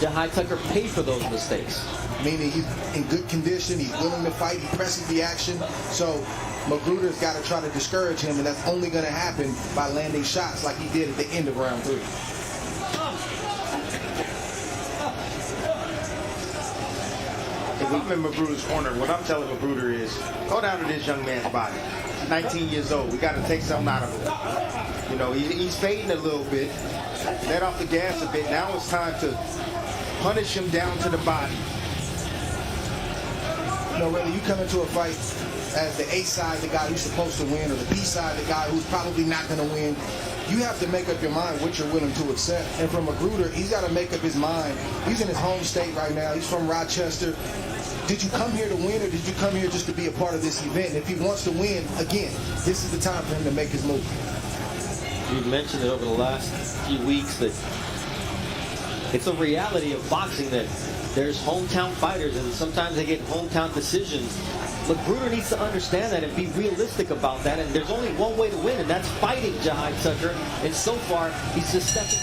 Jahai Tucker pay for those mistakes. Meaning he's in good condition, he's willing to fight, he presses the action. So Magruder's got to try to discourage him, and that's only going to happen by landing shots like he did at the end of round 3. If I'm in Magruder's corner, what I'm telling Magruder is, go down to this young man's body. 19 years old. We got to take something out of him. You know, he's fading a little bit. Let off the gas a bit. Now it's time to punish him down to the body. You know, whether you come into a fight as the A side, the guy who's supposed to win, or the B side, the guy who's probably not going to win, you have to make up your mind what you're willing to accept. And for Magruder, he's got to make up his mind. He's in his home state right now. He's from Rochester. Did you come here to win, or did you come here just to be a part of this event? And if he wants to win, again, this is the time for him to make his move. We've mentioned it over the last few weeks that it's a reality of boxing that there's hometown fighters, and sometimes they get hometown decisions. Magruder needs to understand that and be realistic about that, and there's only one way to win, and that's fighting Jahai Tucker. And so far, he's just stepping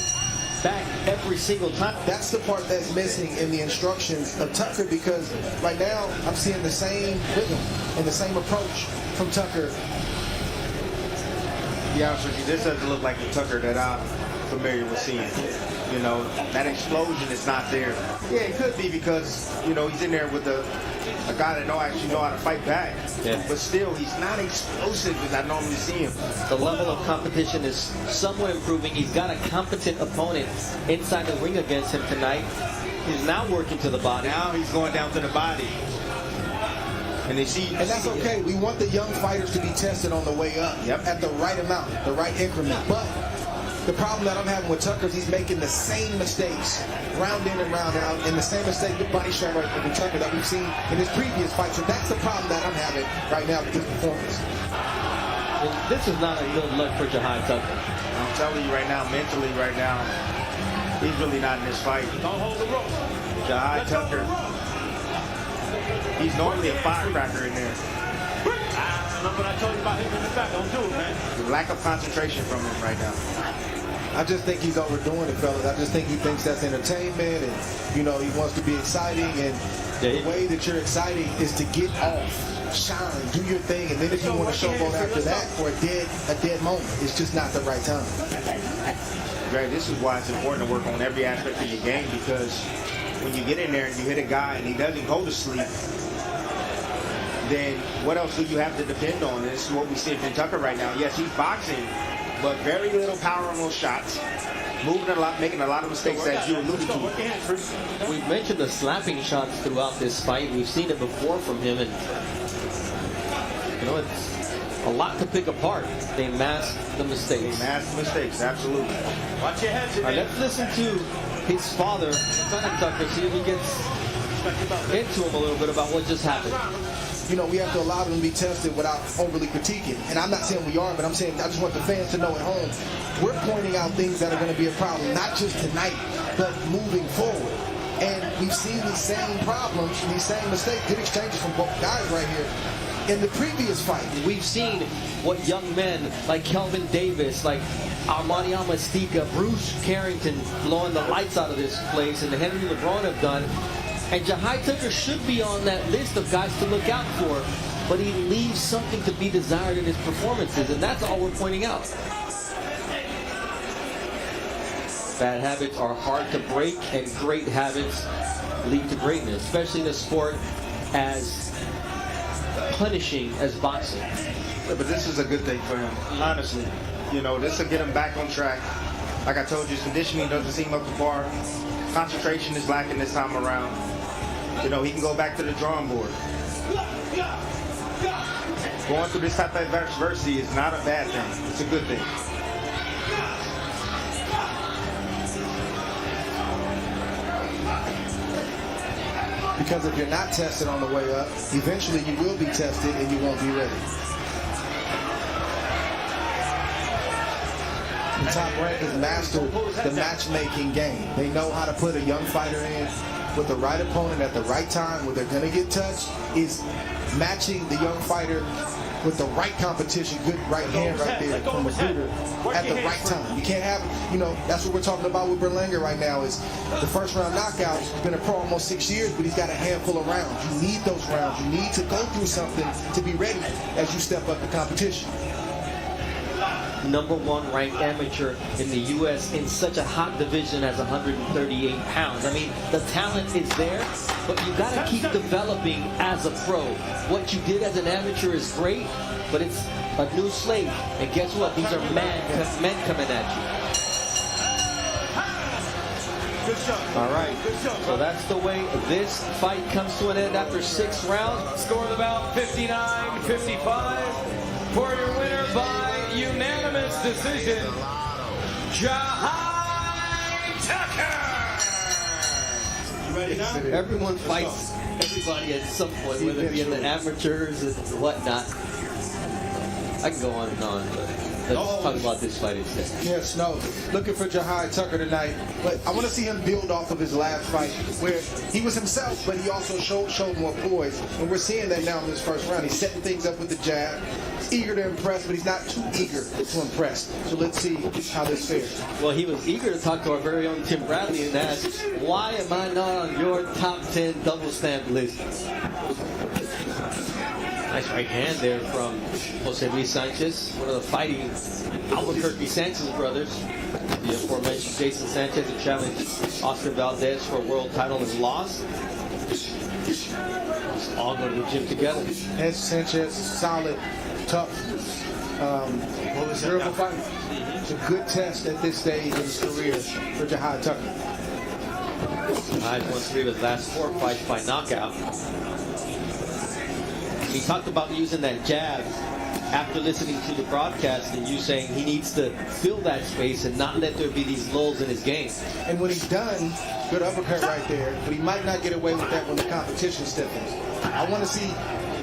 back every single time. That's the part that's missing in the instructions of Tucker, because right now I'm seeing the same rhythm and the same approach from Tucker. To be honest with you, this doesn't look like the Tucker that I'm familiar with seeing. You know, that explosion is not there. Yeah, it could be because, you know, he's in there with a guy that actually know how to fight back. Yeah. But still, he's not explosive as I normally see him. The level of competition is somewhat improving. He's got a competent opponent inside the ring against him tonight. He's now working to the body. Now he's going down to the body. And that's okay. We want the young fighters to be tested on the way up at the right amount, the right increment. But the problem that I'm having with Tucker is he's making the same mistakes round in and round out, and the same mistake, the body shot right from Tucker that we've seen in his previous fight. So that's the problem that I'm having right now with his performance. This is not a good look for Jahai Tucker. I'm telling you right now, mentally right now, he's really not in this fight. Don't hold the rope. Jahai Tucker, he's normally a firecracker in there. Remember what I told you about him in the back? Don't do it, man. The lack of concentration from him right now. I just think he's overdoing it, fellas. I just think he thinks that's entertainment, and you know, he wants to be exciting, and the way that you're exciting is to get off, shine, do your thing, and then if you want to showboat after that for a dead moment, it's just not the right time. Greg, this is why it's important to work on every aspect of your game, because when you get in there and you hit a guy and he doesn't go to sleep, then what else do you have to depend on? And this is what we see from Tucker right now. Yes, he's boxing, but very little power on those shots. Moving a lot, making a lot of mistakes, as you alluded to. We've mentioned the slapping shots throughout this fight. We've seen it before from him, and you know, it's a lot to pick apart. They mask the mistakes. They mask the mistakes, absolutely. Watch your heads. All right, let's listen to his father, Sonny Tucker, see if he gets into him a little bit about what just happened. You know, we have to allow them to be tested without overly critiquing. And I'm not saying we are, but I'm saying I just want the fans to know at home, we're pointing out things that are going to be a problem, not just tonight, but moving forward. And we've seen these same problems, these same mistakes, good exchanges from both guys right here in the previous fight. We've seen what young men like Kelvin Davis, like Armani Amastika, Bruce Carrington blowing the lights out of this place, and Henry LeBron have done. And Jahai Tucker should be on that list of guys to look out for, but he leaves something to be desired in his performances, and that's all we're pointing out. Bad habits are hard to break, and great habits lead to greatness, especially in a sport as punishing as boxing. Yeah, but this is a good thing for him, honestly. You know, this will get him back on track. Like I told you, his conditioning doesn't seem up to par. Concentration is lacking this time around. You know, he can go back to the drawing board. Going through this type of adversity is not a bad thing. It's a good thing. Because if you're not tested on the way up, eventually you will be tested and you won't be ready. The top rank has mastered the matchmaking game. They know how to put a young fighter in with the right opponent at the right time where they're going to get touched, is matching the young fighter with the right competition, good right hand right there from the shooter at the right time. You can't have, you know, that's what we're talking about with Berlanga right now is the first round knockout. He's been a pro almost 6 years, but he's got a handful of rounds. You need those rounds. You need to go through something to be ready as you step up the competition. #1 ranked amateur in the U.S. in such a hot division as 138 pounds. I mean, the talent is there, but you got to keep developing as a pro. What you did as an amateur is great, but it's a new slate. And guess what? These are men coming at you. All right, so that's the way this fight comes to an end after 6 rounds. Score of the bout 59-55 for your winner by unanimous decision, Jahai Tucker. You ready now? Everyone fights everybody at some point, whether it be in the amateurs and whatnot. I can go on and on, but let's talk about this fight instead. Yes, no. Looking for Jahai Tucker tonight, but I want to see him build off of his last fight where he was himself, but he also showed more poise, and we're seeing that now in this first round. He's setting things up with the jab. He's eager to impress, but he's not too eager to impress. So let's see how this fares. Well, he was eager to talk to our very own Tim Bradley and ask, why am I not on your top 10 double stamp list? Nice right hand there from Jose Luis Sanchez, one of the fighting Albuquerque Sanchez brothers. The aforementioned Jason Sanchez who challenged Oscar Valdez for a world title and lost. All go to the gym together. And Sanchez, solid, tough, durable fighter. It's a good test at this stage of his career for Jahai Tucker. Jahai won 3 of his last 4 fights by knockout. He talked about using that jab after listening to the broadcast and you saying he needs to fill that space and not let there be these lulls in his game. And when he's done, good uppercut right there, but he might not get away with that when the competition stiffens. I want to see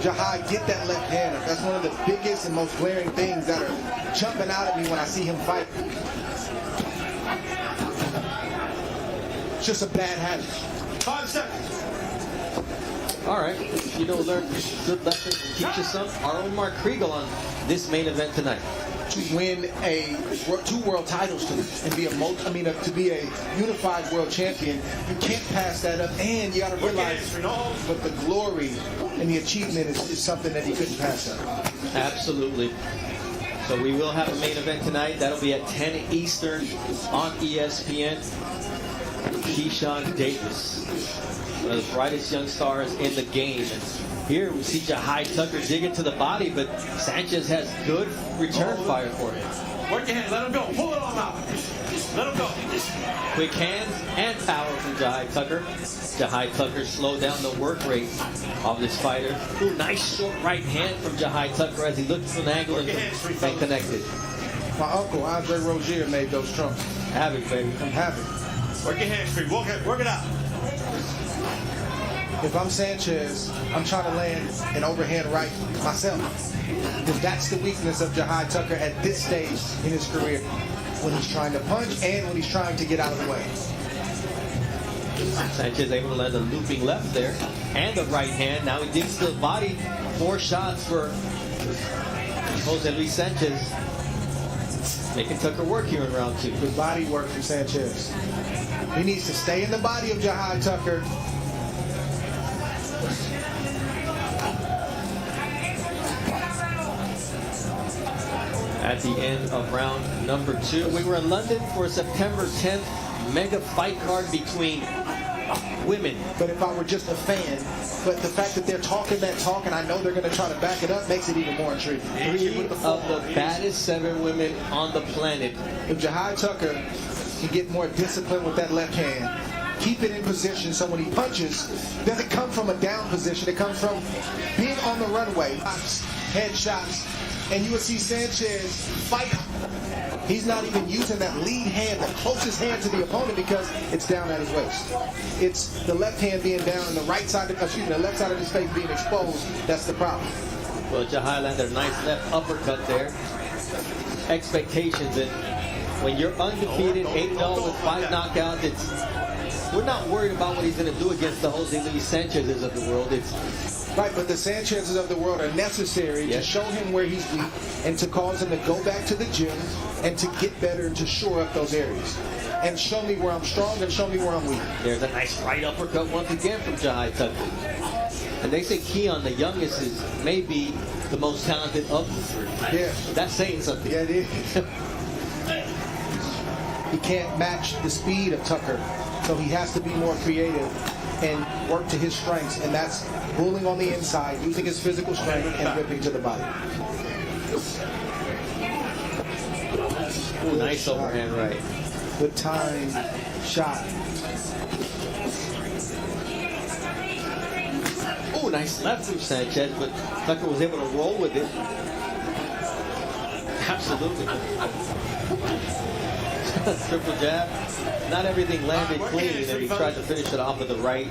Jahai get that left hand. That's one of the biggest and most glaring things that are jumping out at me when I see him fight. It's just a bad habit. 5 seconds. All right, you know, learn good lessons and teach you some. Our own Mark Kriegel on this main event tonight. To win 2 world titles to be to be a unified world champion, you can't pass that up, and you got to realize, but the glory and the achievement is something that he couldn't pass up. Absolutely. So we will have a main event tonight. That'll be at 10 Eastern on ESPN. Keyshawn Davis, one of the brightest young stars in the game. And here we see Jahai Tucker dig into the body, but Sanchez has good return fire for him. Work your hands, let him go. Pull it all out. Let him go. Quick hands and power from Jahai Tucker. Jahai Tucker slowed down the work rate of this fighter. Ooh, nice short right hand from Jahai Tucker as he looked from the angle and connected. My uncle, Andre Rozier, made those trumps. Have it, baby. Have it. Work your hands free. Work it out. If I'm Sanchez, I'm trying to land an overhand right myself. Because that's the weakness of Jahai Tucker at this stage in his career. When he's trying to punch and when he's trying to get out of the way. Sanchez able to land a looping left there and a right hand. Now he digs to the body. 4 shots for Jose Luis Sanchez. Making Tucker work here in round 2. Good body work from Sanchez. He needs to stay in the body of Jahai Tucker. At the end of round number 2, we were in London for a September 10th mega fight card between women. But if I were just a fan, but the fact that they're talking that talk and I know they're going to try to back it up makes it even more intriguing. 3 of the baddest 7 women on the planet. If Jahai Tucker can get more discipline with that left hand, keep it in position so when he punches, doesn't come from a down position. It comes from being on the runway. headshots, and you will see Sanchez fight. He's not even using that lead hand, the closest hand to the opponent, because it's down at his waist. It's the left hand being down and the right side, the left side of his face being exposed. That's the problem. Well, Jahai landed a nice left uppercut there. Expectations, and when you're undefeated, 8-0 with 5 knockouts, we're not worried about what he's going to do against the Jose Luis Sanchez's of the world. Right, but the Sanchez's of the world are necessary to show him where he's weak and to cause him to go back to the gym and to get better and to shore up those areas. And show me where I'm strong and show me where I'm weak. There's a nice right uppercut once again from Jahai Tucker. And they say Keon, the youngest, is maybe the most talented of the three. Yeah. That's saying something. Yeah, it is. He can't match the speed of Tucker, so he has to be more creative and work to his strengths, and that's pulling on the inside, using his physical strength, and whipping to the body. Ooh, nice overhand right. Good time shot. Ooh, nice left from Sanchez, but Tucker was able to roll with it. Absolutely. Triple jab. Not everything landed clean, and he tried to finish it off with the right.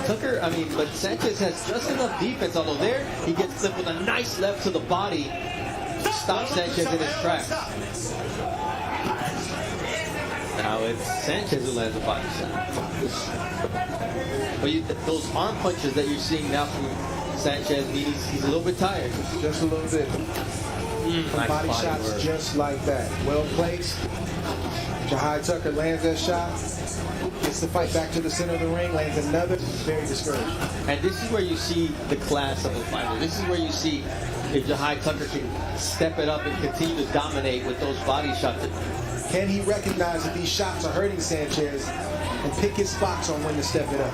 Tucker, but Sanchez has just enough defense, although there he gets clipped with a nice left to the body to stop Sanchez in his tracks. Now it's Sanchez who lands a body shot. But those arm punches that you're seeing now from Sanchez, he's a little bit tired. Just a little bit. Nice body shots work. just like that. Well placed. Jahai Tucker lands that shot. Gets the fight back to the center of the ring. Lands another. Very discouraged. And this is where you see the class of a fighter. This is where you see if Jahai Tucker can step it up and continue to dominate with those body shots. Can he recognize that these shots are hurting Sanchez and pick his spots on when to step it up?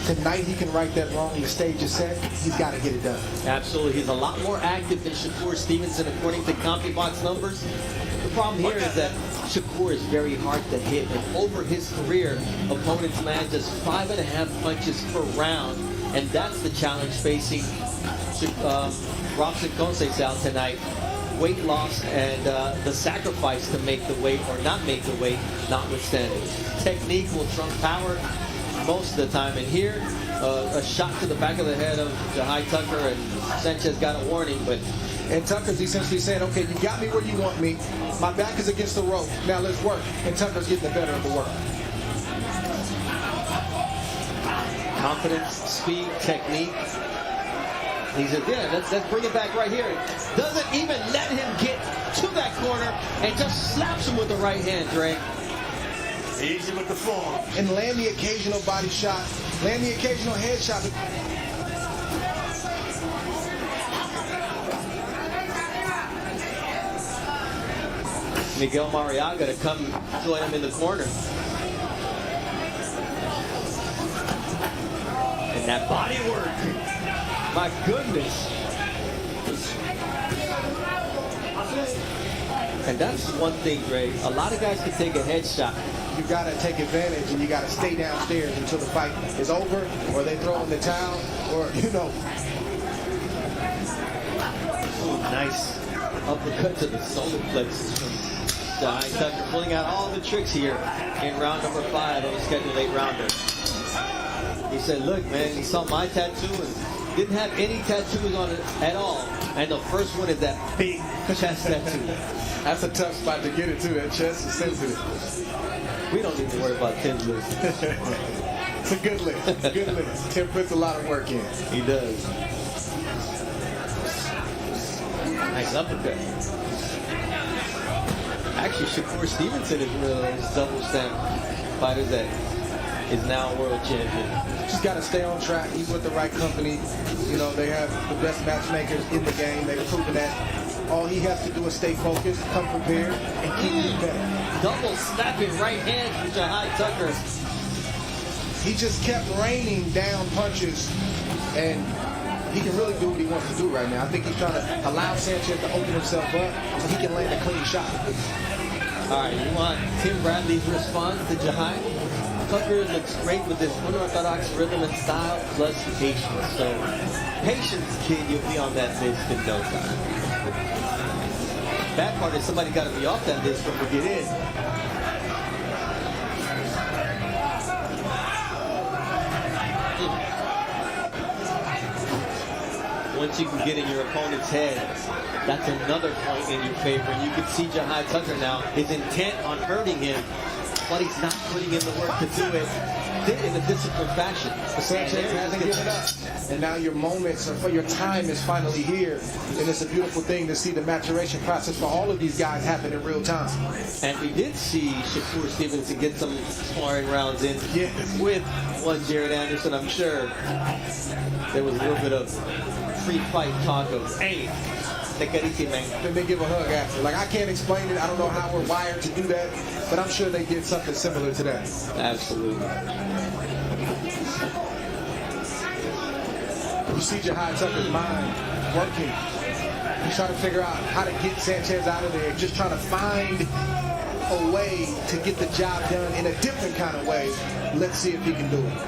Tonight he can right that wrong. The stage is set. He's got to get it done. Absolutely. He's a lot more active than Shakur Stevenson according to CompuBox numbers. The problem here is that Shakur is very hard to hit. And over his career, opponents land just 5.5 punches per round. And that's the challenge facing Robson Conceição tonight. Weight loss and the sacrifice to make the weight or not make the weight notwithstanding. Technique will trump power most of the time. And here, a shot to the back of the head of Jahai Tucker, and Sanchez got a warning. And Tucker's essentially saying, okay, you got me where you want me. My back is against the rope. Now let's work. And Tucker's getting the better of the work. Confidence, speed, technique. He said, yeah, let's bring it back right here. Doesn't even let him get to that corner and just slaps him with the right hand, Dre. Easy with the form. And land the occasional body shot. Land the occasional head shot. Miguel Mariaga to come join him in the corner. And that body work. My goodness. And that's one thing, Dre. A lot of guys can take a headshot. You got to take advantage, and you got to stay downstairs until the fight is over, or they throw in the towel, or, Ooh, nice uppercut to the solar plexus from Jahai Tucker, pulling out all the tricks here in round number 5 of the scheduled 8-rounder. He said, look, man, he saw my tattoo and didn't have any tattoos on it at all. And the first one is that big chest tattoo. That's a tough spot to get it to. That chest is sensitive. We don't need to worry about Tim's list. It's a good list. It's a good list. Tim puts a lot of work in. He does. Nice uppercut. Actually, Shakur Stevenson is one of those double stamp fighters that is now world champion. Just got to stay on track. He's with the right company. They have the best matchmakers in the game. They've proven that. All he has to do is stay focused, come prepared, and keep getting better. Double snapping right hand from Jahai Tucker. He just kept raining down punches, and he can really do what he wants to do right now. I think he's trying to allow Sanchez to open himself up so he can land a clean shot. All right, you want Tim Bradley's response to Jahai? Tucker looks great with this unorthodox rhythm and style plus patience. So, patience, kid, you'll be on that list in no time. Bad part is somebody got to be off that list when we get in. Once you can get in your opponent's head, that's another point in your favor. And you can see Jahai Tucker now, his intent on hurting him, but he's not putting in the work to do it in a disciplined fashion. Sanchez hasn't given up. And now your moments, or your time is finally here. And it's a beautiful thing to see the maturation process for all of these guys happen in real time. And we did see Shakur Stevenson get some sparring rounds in with one Jared Anderson. I'm sure there was a little bit of pre-fight talk of, hey, take it easy, man. Then they give a hug after. Like, I can't explain it. I don't know how we're wired to do that, but I'm sure they did something similar to that. Absolutely. You see Jahai Tucker's mind working. He's trying to figure out how to get Sanchez out of there. Just trying to find a way to get the job done in a different kind of way. Let's see if he can do it.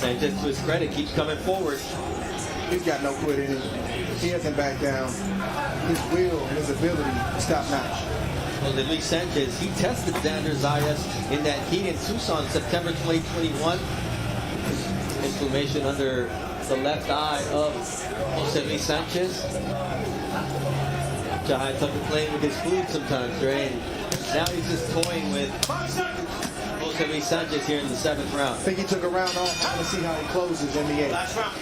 Sanchez, to his credit, keeps coming forward. He's got no quit in him. He hasn't backed down. His will and his ability is top-notch. Well, Luis Sanchez, he tested Xander Zayas in that heat in Tucson, September 2021. Inflammation under the left eye of Jose Luis Sanchez. Jahai Tucker playing with his food sometimes, right? And now he's just toying with Jose Luis Sanchez here in the 7th round. I think he took a round off. I want to see how he closes in the 8th. Last round.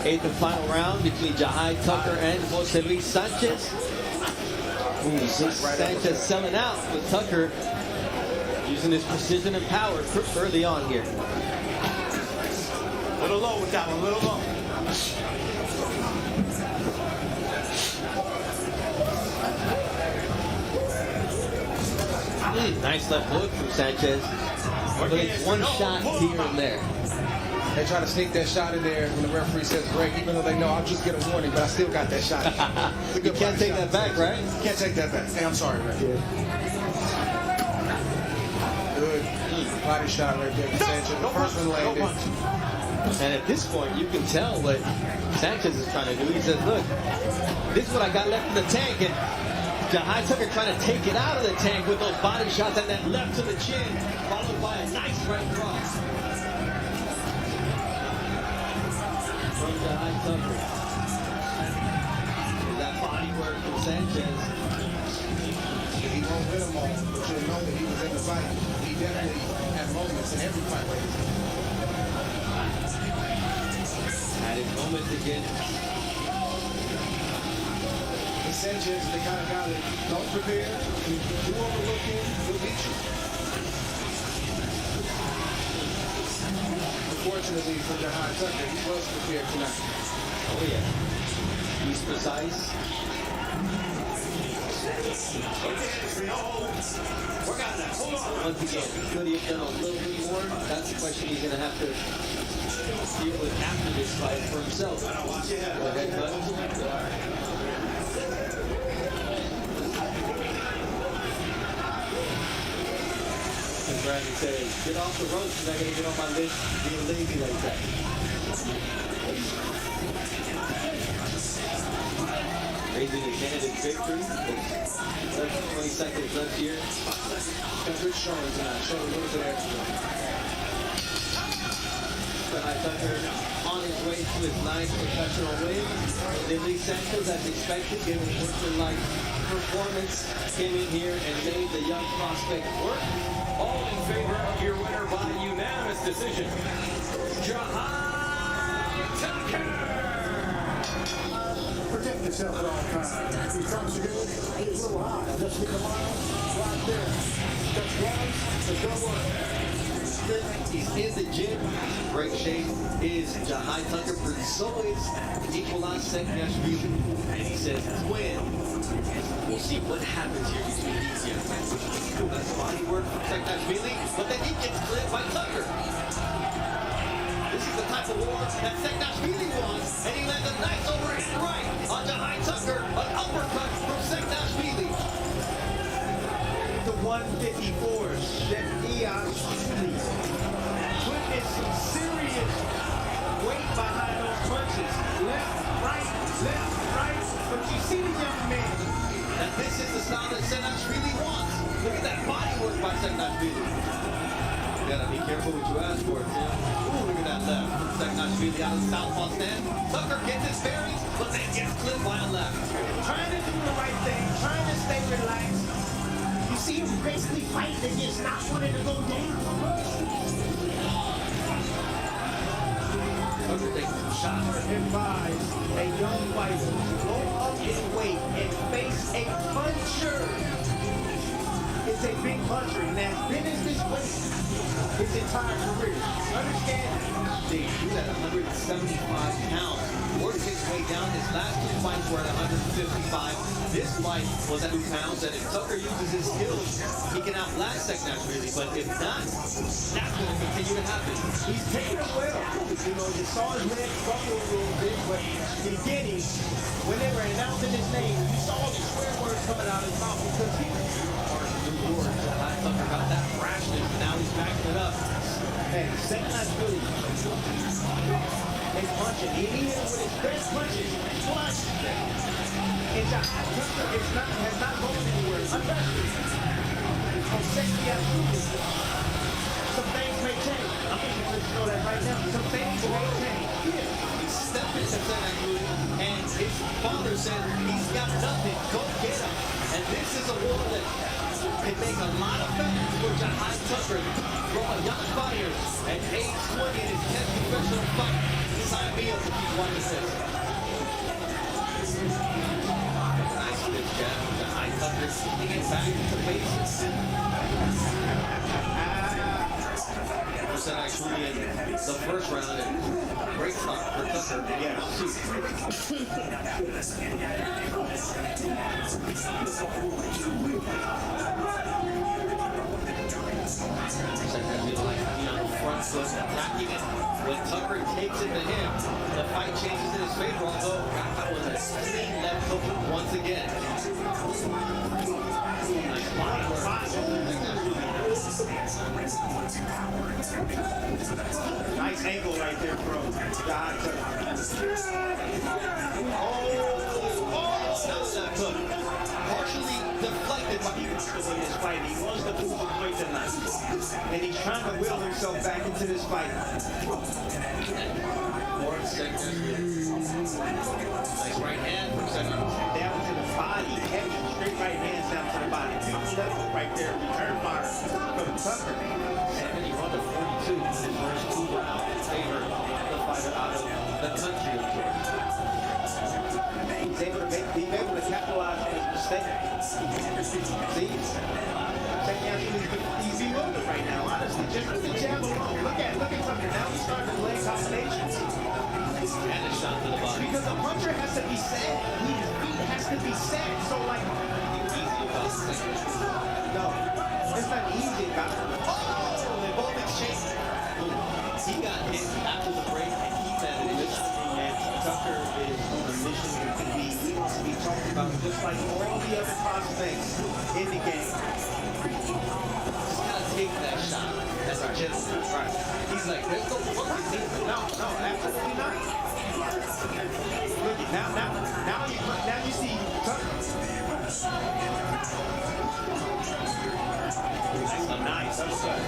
8th and final round between Jahai Tucker and Jose Luis Sanchez. Sanchez selling out with Tucker using his precision and power early on here. A little low with that one, a little low. Nice left hook from Sanchez. But it's one shot here and there. They try to sneak that shot in there when the referee says break, even though they know I'll just get a warning, but I still got that shot. You can't take that back, right? Can't take that back. Hey, I'm sorry, Ray. Yeah. Good body shot right there from Sanchez. The first one landed. And at this point, you can tell what Sanchez is trying to do. He says, look, this is what I got left in the tank. And Jahai Tucker trying to take it out of the tank with those body shots and that left to the chin, followed by a nice right cross. From Jahai Tucker. That body work from Sanchez. He won't win them all, but you'll know that he was in the fight. He definitely had moments in every fight. Had his moments again. Sanchez is the kind of guy that don't prepare, and if you do overlook him, he'll beat you. Unfortunately for Jahai Tucker, he was prepared tonight. Oh yeah. He's precise. Once again, could he have done a little bit more? That's the question he's going to have to deal with after this fight for himself. Go ahead, bud. Brandon says, get off the ropes, you're not going to get on my list being lazy like that. Raising his hand in victory. 20 seconds left here. Got good showing tonight. Show a little bit extra. Jahai Tucker on his way to his 9th professional win. Luis Sanchez, as expected, gave a workman-like performance, came in here and made the young prospect work. All in favor of your winner by unanimous decision, Jahai Tucker. Protect yourself at all times. He comes again, he's a little high. Just keep a mile right there. That's gloves, it's good work. He's in the gym. Great shape is Jahai Tucker, but so is Nicolas Seknashvili. And he says, win. We'll see what happens here between these young men. That's body work from Seknashvili, but then he gets clipped by Tucker. This is the type of war that Seknashvili wants, and he lands a nice overhand right on Jahai Tucker, an uppercut from Seknashvili. 154, Shekiah putting in some serious weight behind those punches. Left, right, but you see the young man. And this is the style that Senac really wants. Look at that body work by Senac really. You gotta be careful what you ask for, Tim. Ooh, look at that left. Senac really out of the southpaw stand. Tucker gets his bearings, but then gets clipped by a left. Trying to do the right thing, trying to stay relaxed. You see him basically fighting against not wanting to go down. Tucker takes some shots. Advise a young fighter to go up in weight and face a puncher. It's a big puncher, and has been in this weight his entire career. Understand? He's at 175 pounds. Worked his way down. His last two fights were at 155. This fight was at 2 pounds, and if Tucker uses his skills, he can outlast Senac really. But if not, that's going to continue to happen. He's taking it well. You know, you saw his leg buckle a little bit, but beginning, when they were announcing his name, you saw the swear words coming out of his mouth because he Tucker got that brashness, and now he's backing it up. Hey, Senac really is punching. He hit him with his best punches. Plus, and Tucker has not gone anywhere. Unless from Senac, some things may change. I'm going to let you know that right now. Some things may change. He stepped into Senac and his father said, he's got nothing, go get him. And this is a war that can make a lot of fans for Jahai Tucker from a young fighter at age 20 in his 10th professional fight. Sign me up if you want to say. Nice good jab from Jahai Tucker, taking it back to basics. Percent actually in the first round, and great spot for Tucker. Yeah, on the front foot, attacking it. When Tucker takes it to him, the fight changes in his favor, although that was a clean left hook once again. Nice body work. Nice angle right there from Jahai Tucker. That's that hook. Partially deflected by in this fight. He wants to move the weight tonight. And he's trying to will himself back into this fight. Nice right hand from Senac. Down to the body. Heavy, straight right hands down to the body. Beautiful left right there. Return fire from Tucker. 71 to 42 in his first 2 rounds in favor of the fighter out of the country of Georgia. He's able to capitalize on his mistake. See? He's bewildered right now, honestly. Just with the jab alone. Look at Tucker. Now he's starting to lay combinations. And a shot to the body. Because a puncher has to be set. His feet has to be set. So, like, easy about no, it's not easy about it. Oh, they both exchanged. He got hit after the break, and he landed it. And Tucker is on a mission to be talked about just like all the other prospects in the game. Just gotta take that shot. That's our gentleman. Right. He's like, there's no fucking thing. No, absolutely not. Look, now you see Tucker. Nice. That was good.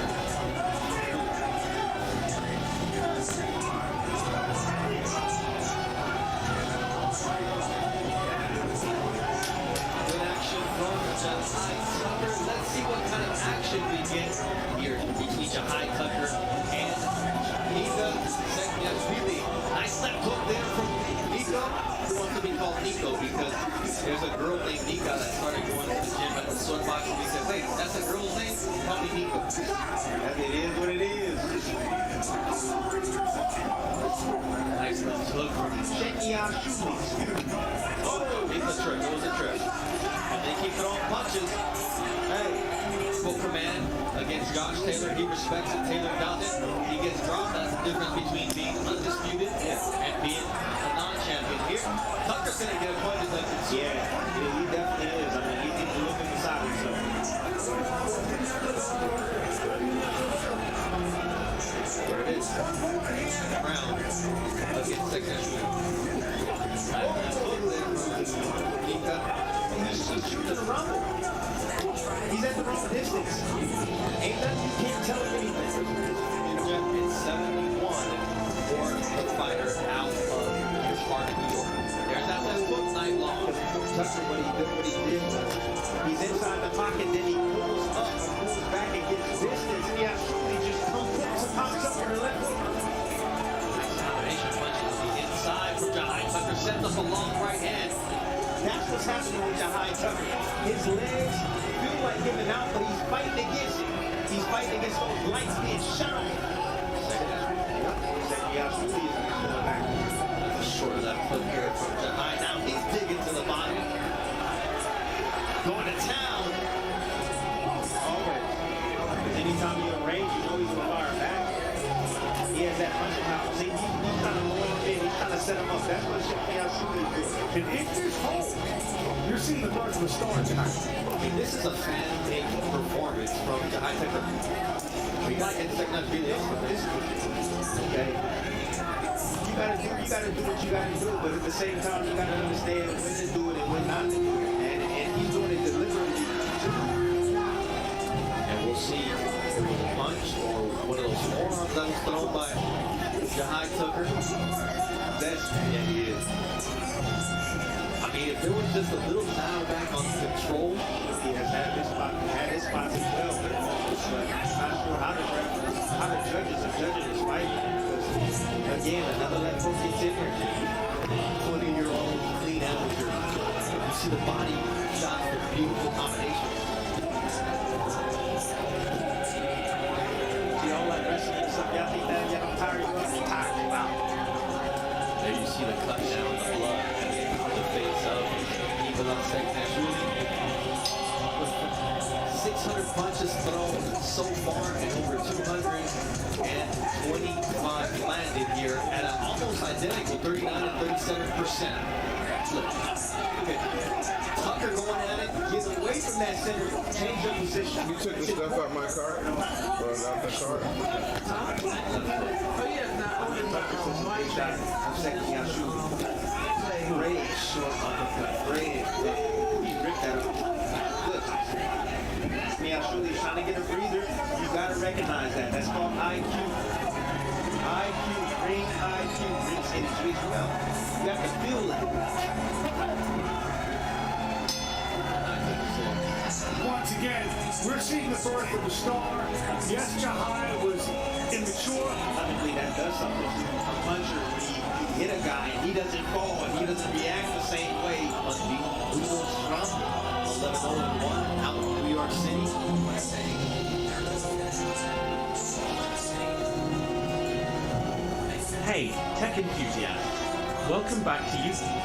Let's see what kind of action we get here between Jahai Tucker and Nika Sekniashvili. Nice left hook there from Nico, who wants to be called Nico because there's a girl named Nika that started going to the gym at the swim box, and he says, hey, that's a girl's name? Call me Nico. It is what it is. Nice hook from Sekniashvili. Oh, it's a trick. It was a trick. And they keep throwing punches. Hey, full command against Josh Taylor. He respects it. Taylor doesn't. He gets dropped. That's the difference between being undisputed and being a non-champion. Here, Tucker's going to get a punch like this. Yeah, he definitely is. I mean, he's looking beside himself. There it is. Brown against second shooter. He's shooting at the rumble. He's at the wrong distance. Ain't nothing, you can't tell him anything. It's 71 for the fighter out of your part of New York. There's that left hook night long. Tucker, what he did was he's inside the pocket, then he pulls up and pulls back and gets distance. And he absolutely just pops up for the left hook. Combination punches on the inside from Jahai Tucker. Sets up a long right hand. That's what's happening with Jahai Tucker. His legs feel like giving out, but he's fighting against it. He's fighting against those lights being shine. Short left hook here from Jahai. Now he's digging to the bottom. Going to town. Always. Anytime you're in range, you know he's going to fire back. He has that punching power. See, he's trying to lower him in. He's trying to set him up. That's what Shimei And if this holds, you're seeing the birth of a star tonight. I mean, this is a fan-made performance from Jahai Tucker. We got to get the second half video for this. Okay. You gotta do what you gotta do, but at the same time, you gotta understand when to do it and when not to do it. And he's doing it deliberately. And we'll see if it was a punch or one of those forearms that was thrown by Jahai Tucker. Yeah, he is. I mean, if there was just a little dial back on control, he has had his spots as well. But not sure how the judges are judging this fight. Again, another left hook gets in there. 20-year-old clean amateur. You see the body shots with beautiful combinations. See all that wrestling stuff. Y'all think that y'all tire you up? Tire you out. There you see the cut down in the blood on the face of Evil on second half shooting. 600 punches thrown so far and over 225 landed here at an almost identical 39 and 37%. Look at Tucker going at it, get away from that center, change your position. You took the stuff out my cart? Or out the cart? Oh yeah, not only my shot. Second half shooting. Great short uppercut. Great. He ripped that up. Good. He's trying to get a breather. You got to recognize that. That's called IQ. Ring IQ brings energy as well. You have to feel that. Once again, we're seeing the birth of a star. Yes, Jahai was immature. Logically, that does something. A puncher, when you hit a guy and he doesn't fall and he doesn't react the same way, must be strong. 11-0-1 out of New York City. Hey, tech enthusiasts, welcome back to YouTube.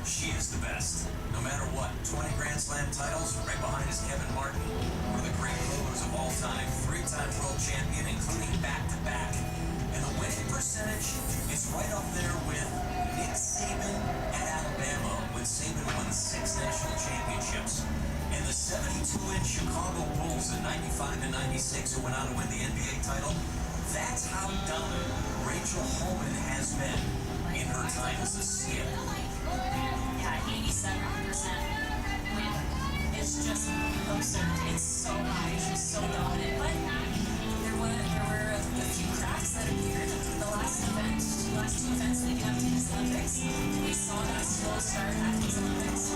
She is the best. No matter what, 20 Grand Slam titles, right behind is Kevin Martin, one of the great rowers of all time, 3-time world champion, including back-to-back. And the winning percentage is right up there with Nick Saban at Alabama when Saban won 6 national championships. And the 72-inch Chicago Bulls in 95-96 who went on to win the NBA title. That's how dominant Rachel Holman has been in her time as a skip. Yeah, 97% win. It's just absurd. It's so high. She's so dominant. But there were a few cracks that appeared in the last two events leading up to these Olympics. We saw that slow start at these Olympics.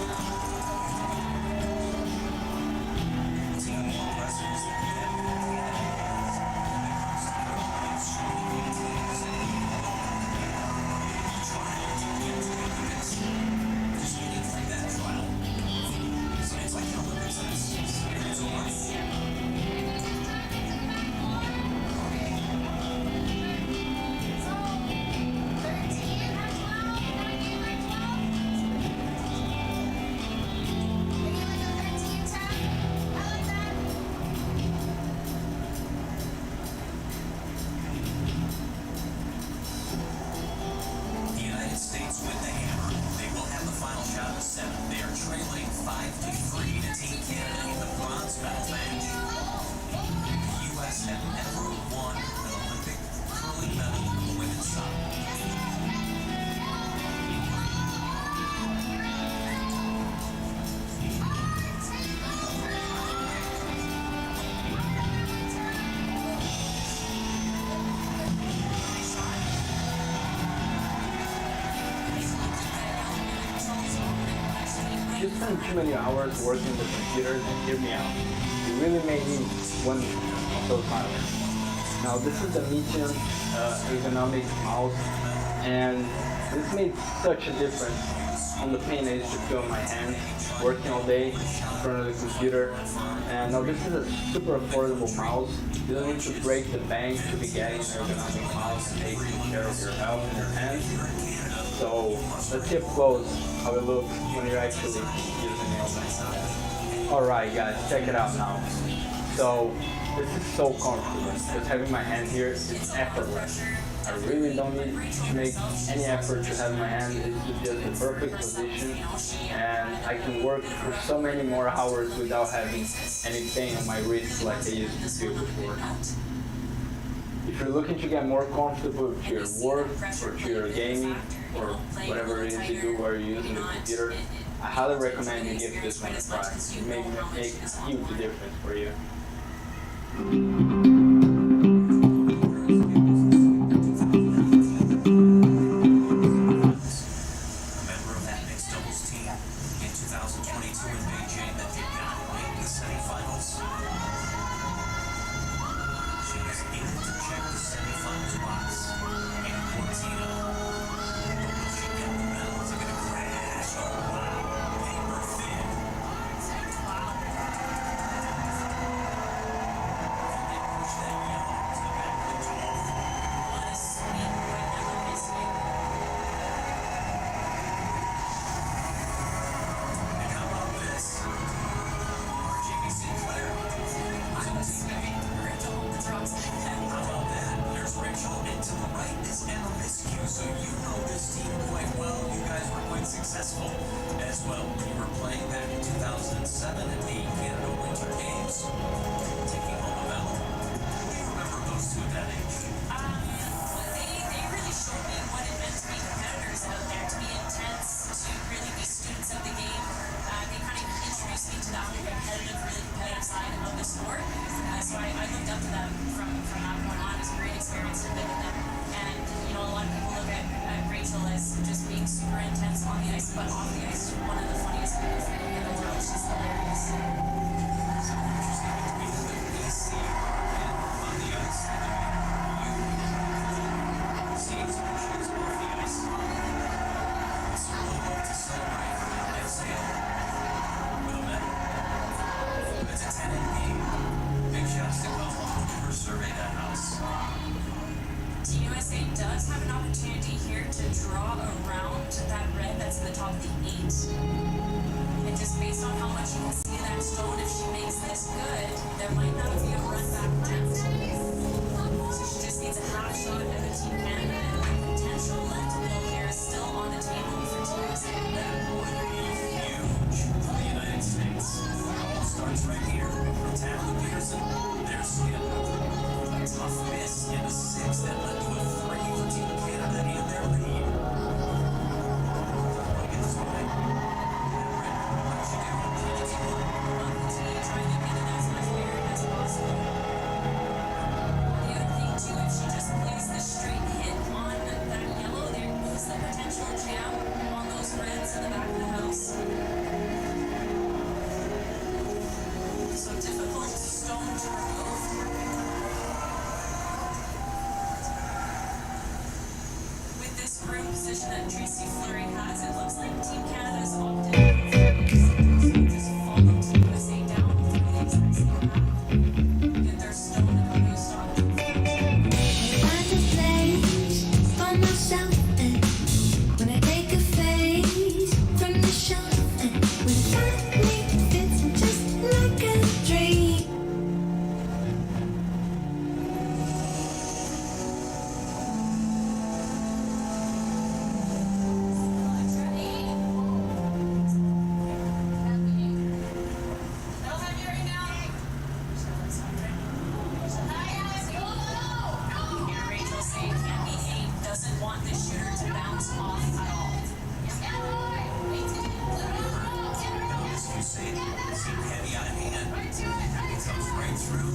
You spend too many hours working with computers, and hear me out. You really may need one of those hardware. Now this is the Medium ergonomic mouse, and this made such a difference on the pain I used to feel in my hands, working all day in front of the computer. And now this is a super affordable mouse. You don't need to break the bank to be getting an ergonomic mouse and taking care of your health and your hands. So let's see up close how it looks when you're actually using it. Alright guys, check it out now. So this is so comfortable. Just having my hand here is effortless. I really don't need to make any effort to have my hand. It's just the perfect position, and I can work for so many more hours without having any pain on my wrist like I used to feel before. If you're looking to get more comfortable with your work or to your gaming or whatever it is you do while you're using the computer, I highly recommend you give this one a try. It may make a huge difference for you. Successful as well. We were playing back in 2007 at the Canada Winter Games, taking home a medal. Do you remember those two at that age? They really showed me what it meant to be competitors out there, to be intense, to really be students of the game. They kind of introduced me to that competitive, really competitive side of the sport. So I looked up to them from that point on. It was a great experience to be with them. And you know, a lot of people look at Rachel as just being super intense on the ice, but off the ice, one of the funniest people in the world. She's hilarious. So interesting between the BC and on the ice. You see as when she's off the ice. So we'll love to celebrate her exhale with a medal. It's a 10 in game. Big shouts to come for Survey That House. Team USA does have an opportunity here to draw around that red that's in the top of the 8. And just based on how much you can see that stone, if she makes this good, there might not be a run back attempt. So she just needs a half shot at the Team Canada, and the potential left middle here is still on the table for Team USA. That would be huge for the United States. It all starts right here from Tampa Peterson. Their skill. A tough miss and a 6 that led to a 3 for Team Canada in their lead. Look at this one. Tracy Fleury has. It looks like Team Canada's opted out of the just follow Team USA down through the exact same path. Get their stone and audio stock. Find a place for myself, and when I take a face from the shelf, and when it finally fits just like a dream. Rachel saying Campy 8 doesn't want this shooter to bounce off at all. As you say, it seemed heavy out of hand. It comes right through.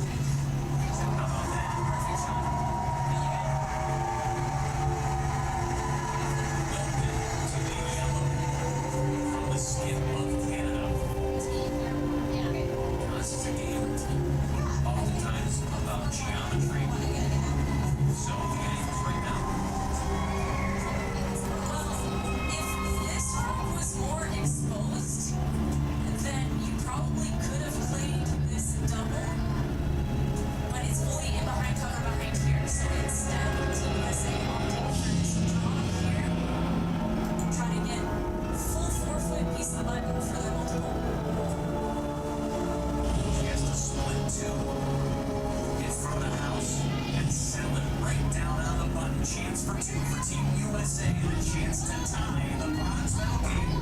How about that? Perfect shot. Welcome to the yellow from the skin of Canada. This is a game oftentimes about geometry. So the game is right now. If this room was more exposed, then you probably could have played this double, but it's fully in behind cover behind here. So instead, Team USA opting for this draw here. Try to get full 4-foot piece of the button for the multiple. She has to split two in front of the house and sell it right down on the button. Chance for two for Team USA and a chance to tie the bronze medal game.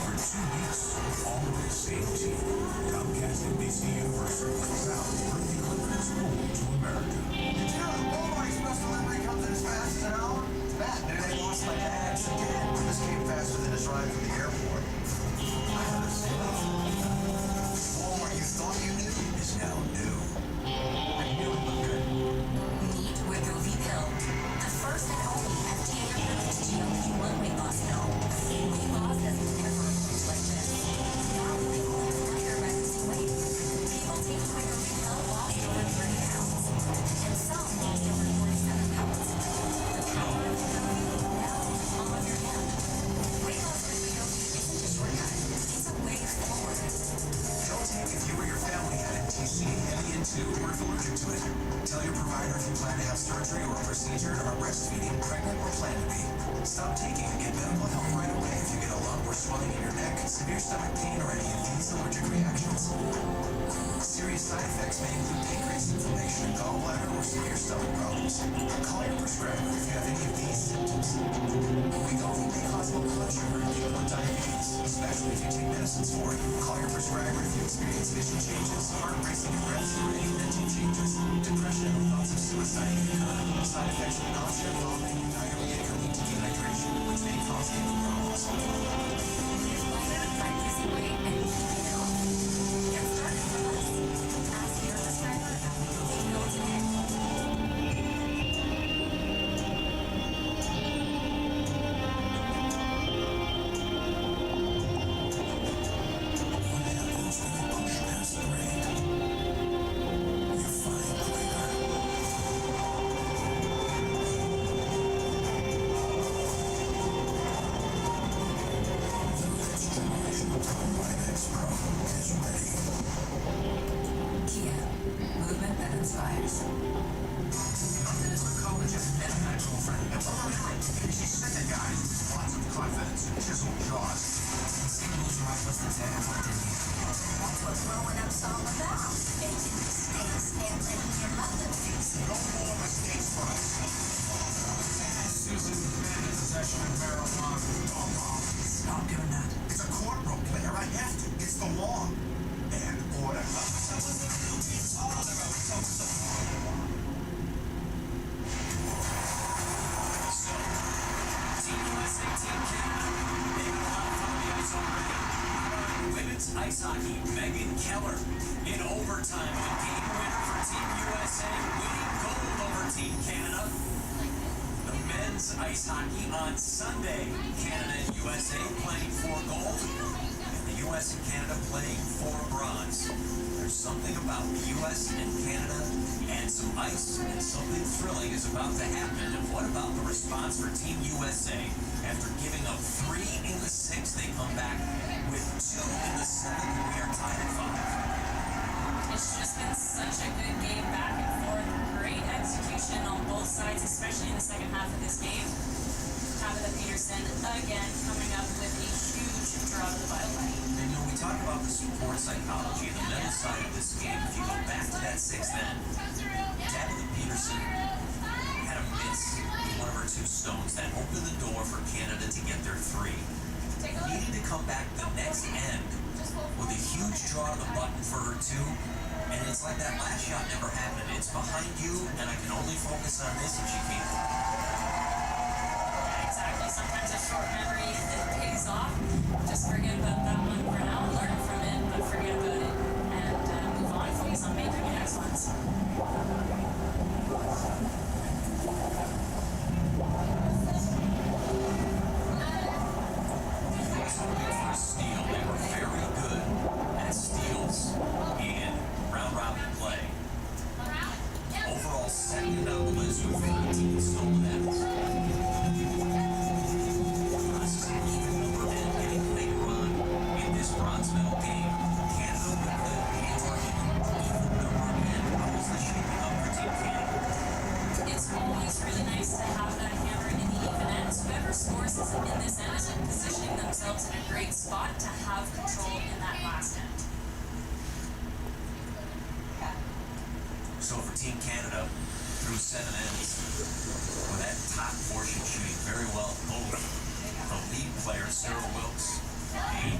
For 2 weeks, all of the same team. Comcast NBC Universal proud to bring the Olympics home to America. Did you know the Walmart Express delivery comes in as fast as an hour? Bad news, they lost my bags again. This came faster than his ride from the airport. I understand. Walmart you thought you knew is now new. I knew it looked good. Meet Wegovy Fieled, the first and only FDA-approved GLP-1 weight loss pill. Weight loss has never looked like this. Not only will it help your emergency weight, people take Wegovy Fieled lost over 30 pounds, and some lost over 47 pounds. The power of Wegovy now in the palm of your hand. Weight loss with Wegovy isn't a shortcut; it's a way forward. Don't take if you or your family had a TC heavy into or if allergic to it. Tell your provider if you plan to have surgery or a procedure, are breastfeeding, pregnant, or plan to be. Stop taking and get medical help right away if you get a lump or swelling in your neck, severe stomach pain, or any of these allergic reactions. Serious side effects may include pancreas inflammation, gallbladder, or severe stomach problems. Call your prescriber if you have any of these symptoms. Wegovy may cause low blood sugar, or diabetes, especially if you take medicines for it. Call your prescriber if you experience vision changes, heart racing, and breath, or any mental changes, depression, or thoughts of suicide can occur. Side effects of nausea, vomiting, diarrhea can lead to dehydration, which may cause kidney problems. By losing weight and keeping it off. Get started with us. Ask your prescriber at Wegovy Fieled today. ice hockey, Megan Keller in overtime, a game winner for Team USA, winning gold over Team Canada. The men's ice hockey on Sunday, Canada and USA playing for gold, and the US and Canada playing for bronze. There's something about the US and Canada and some ice, and something thrilling is about to happen. And what about the response for Team USA? After giving up 3 in the 6th, they come back with 2 in the 7th, and we are tied at 5. It's just been such a good game back and forth. Great execution on both sides, especially in the second half of this game. Tabitha Peterson again coming up with a huge draw to the bottom line. And you know, we talk about the sports psychology and the mental side of this game. If you go back to that 6th end, Tabitha Peterson had a miss with one of her 2 stones that opened the door for Canada to get their 3. Needing to come back the next end with a huge draw to the button for her 2. And it's like that last shot never happened. It's behind you, and I can only focus on this if she can't. Exactly. Sometimes a short memory pays off. Just forget about that one for now, learn from it, but forget about it, and move on. Focus on making the next ones. For steal, they were very good at steals in round robin play. Overall, second on the list with 13 stolen ends. This is an even number of men getting later on in this bronze medal game. Canada with the hammer in an even number of men. How is this shaping up for Team Canada? It's always really nice to have that hammer in the even ends. Whoever scores in this end is positioning themselves in a great spot to have control in that last end. So for Team Canada, through 7 ends, with that top portion shooting very well, both from lead player Sarah Wilkes and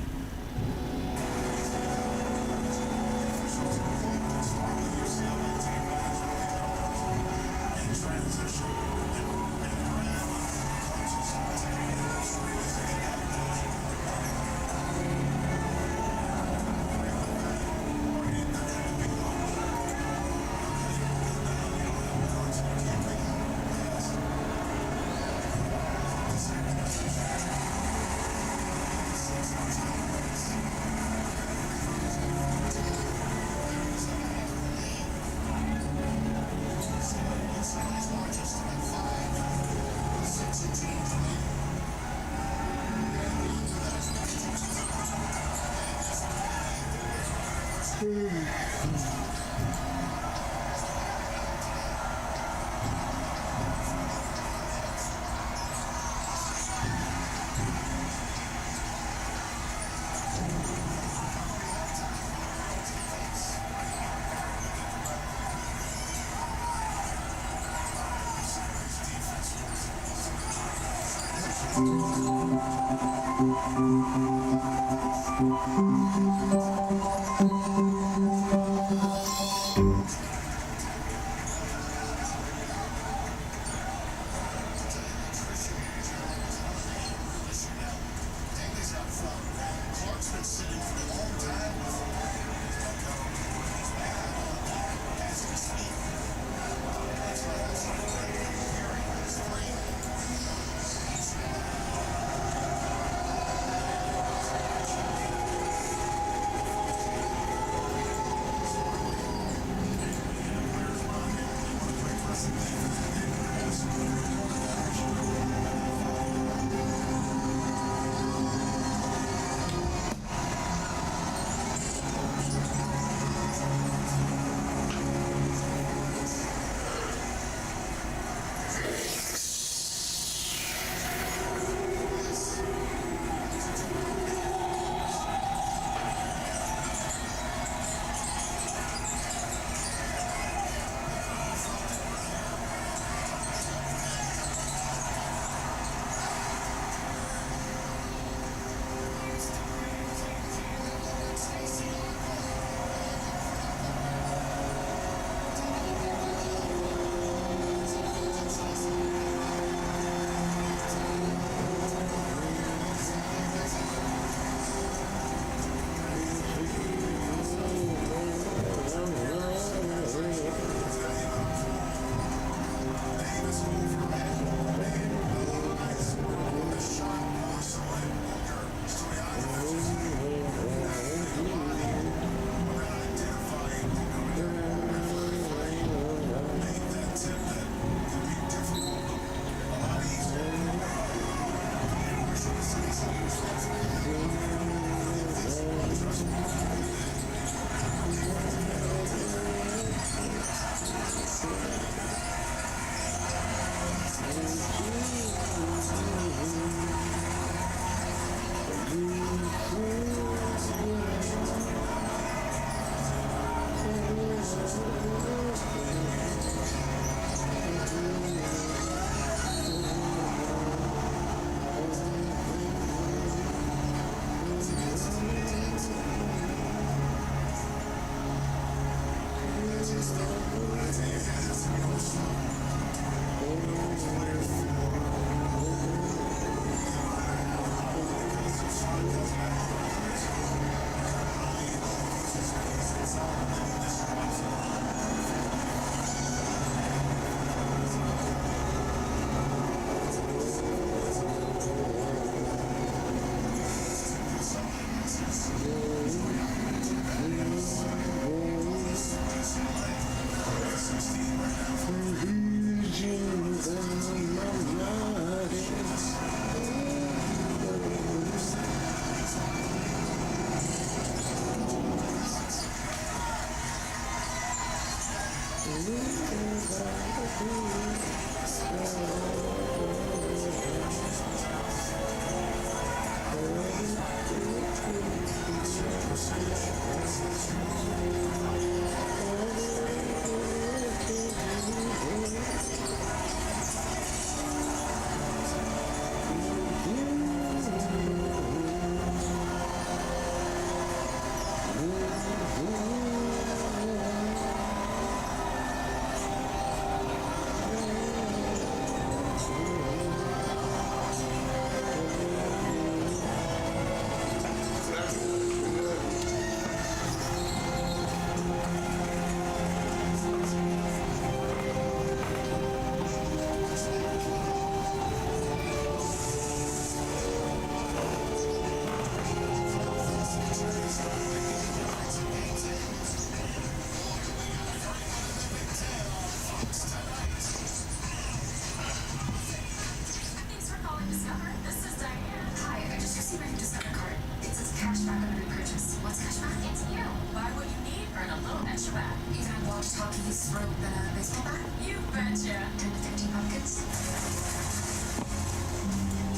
Thanks for calling Discover. This is Diane. Hi, I just received my Discover card. It says cashback on every purchase. What's cashback? It's you. Buy what you need, earn a little extra back. Even walkie-talkies, rope, and a baseball bat? You betcha. And 15 pumpkins?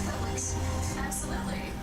That works. Absolutely.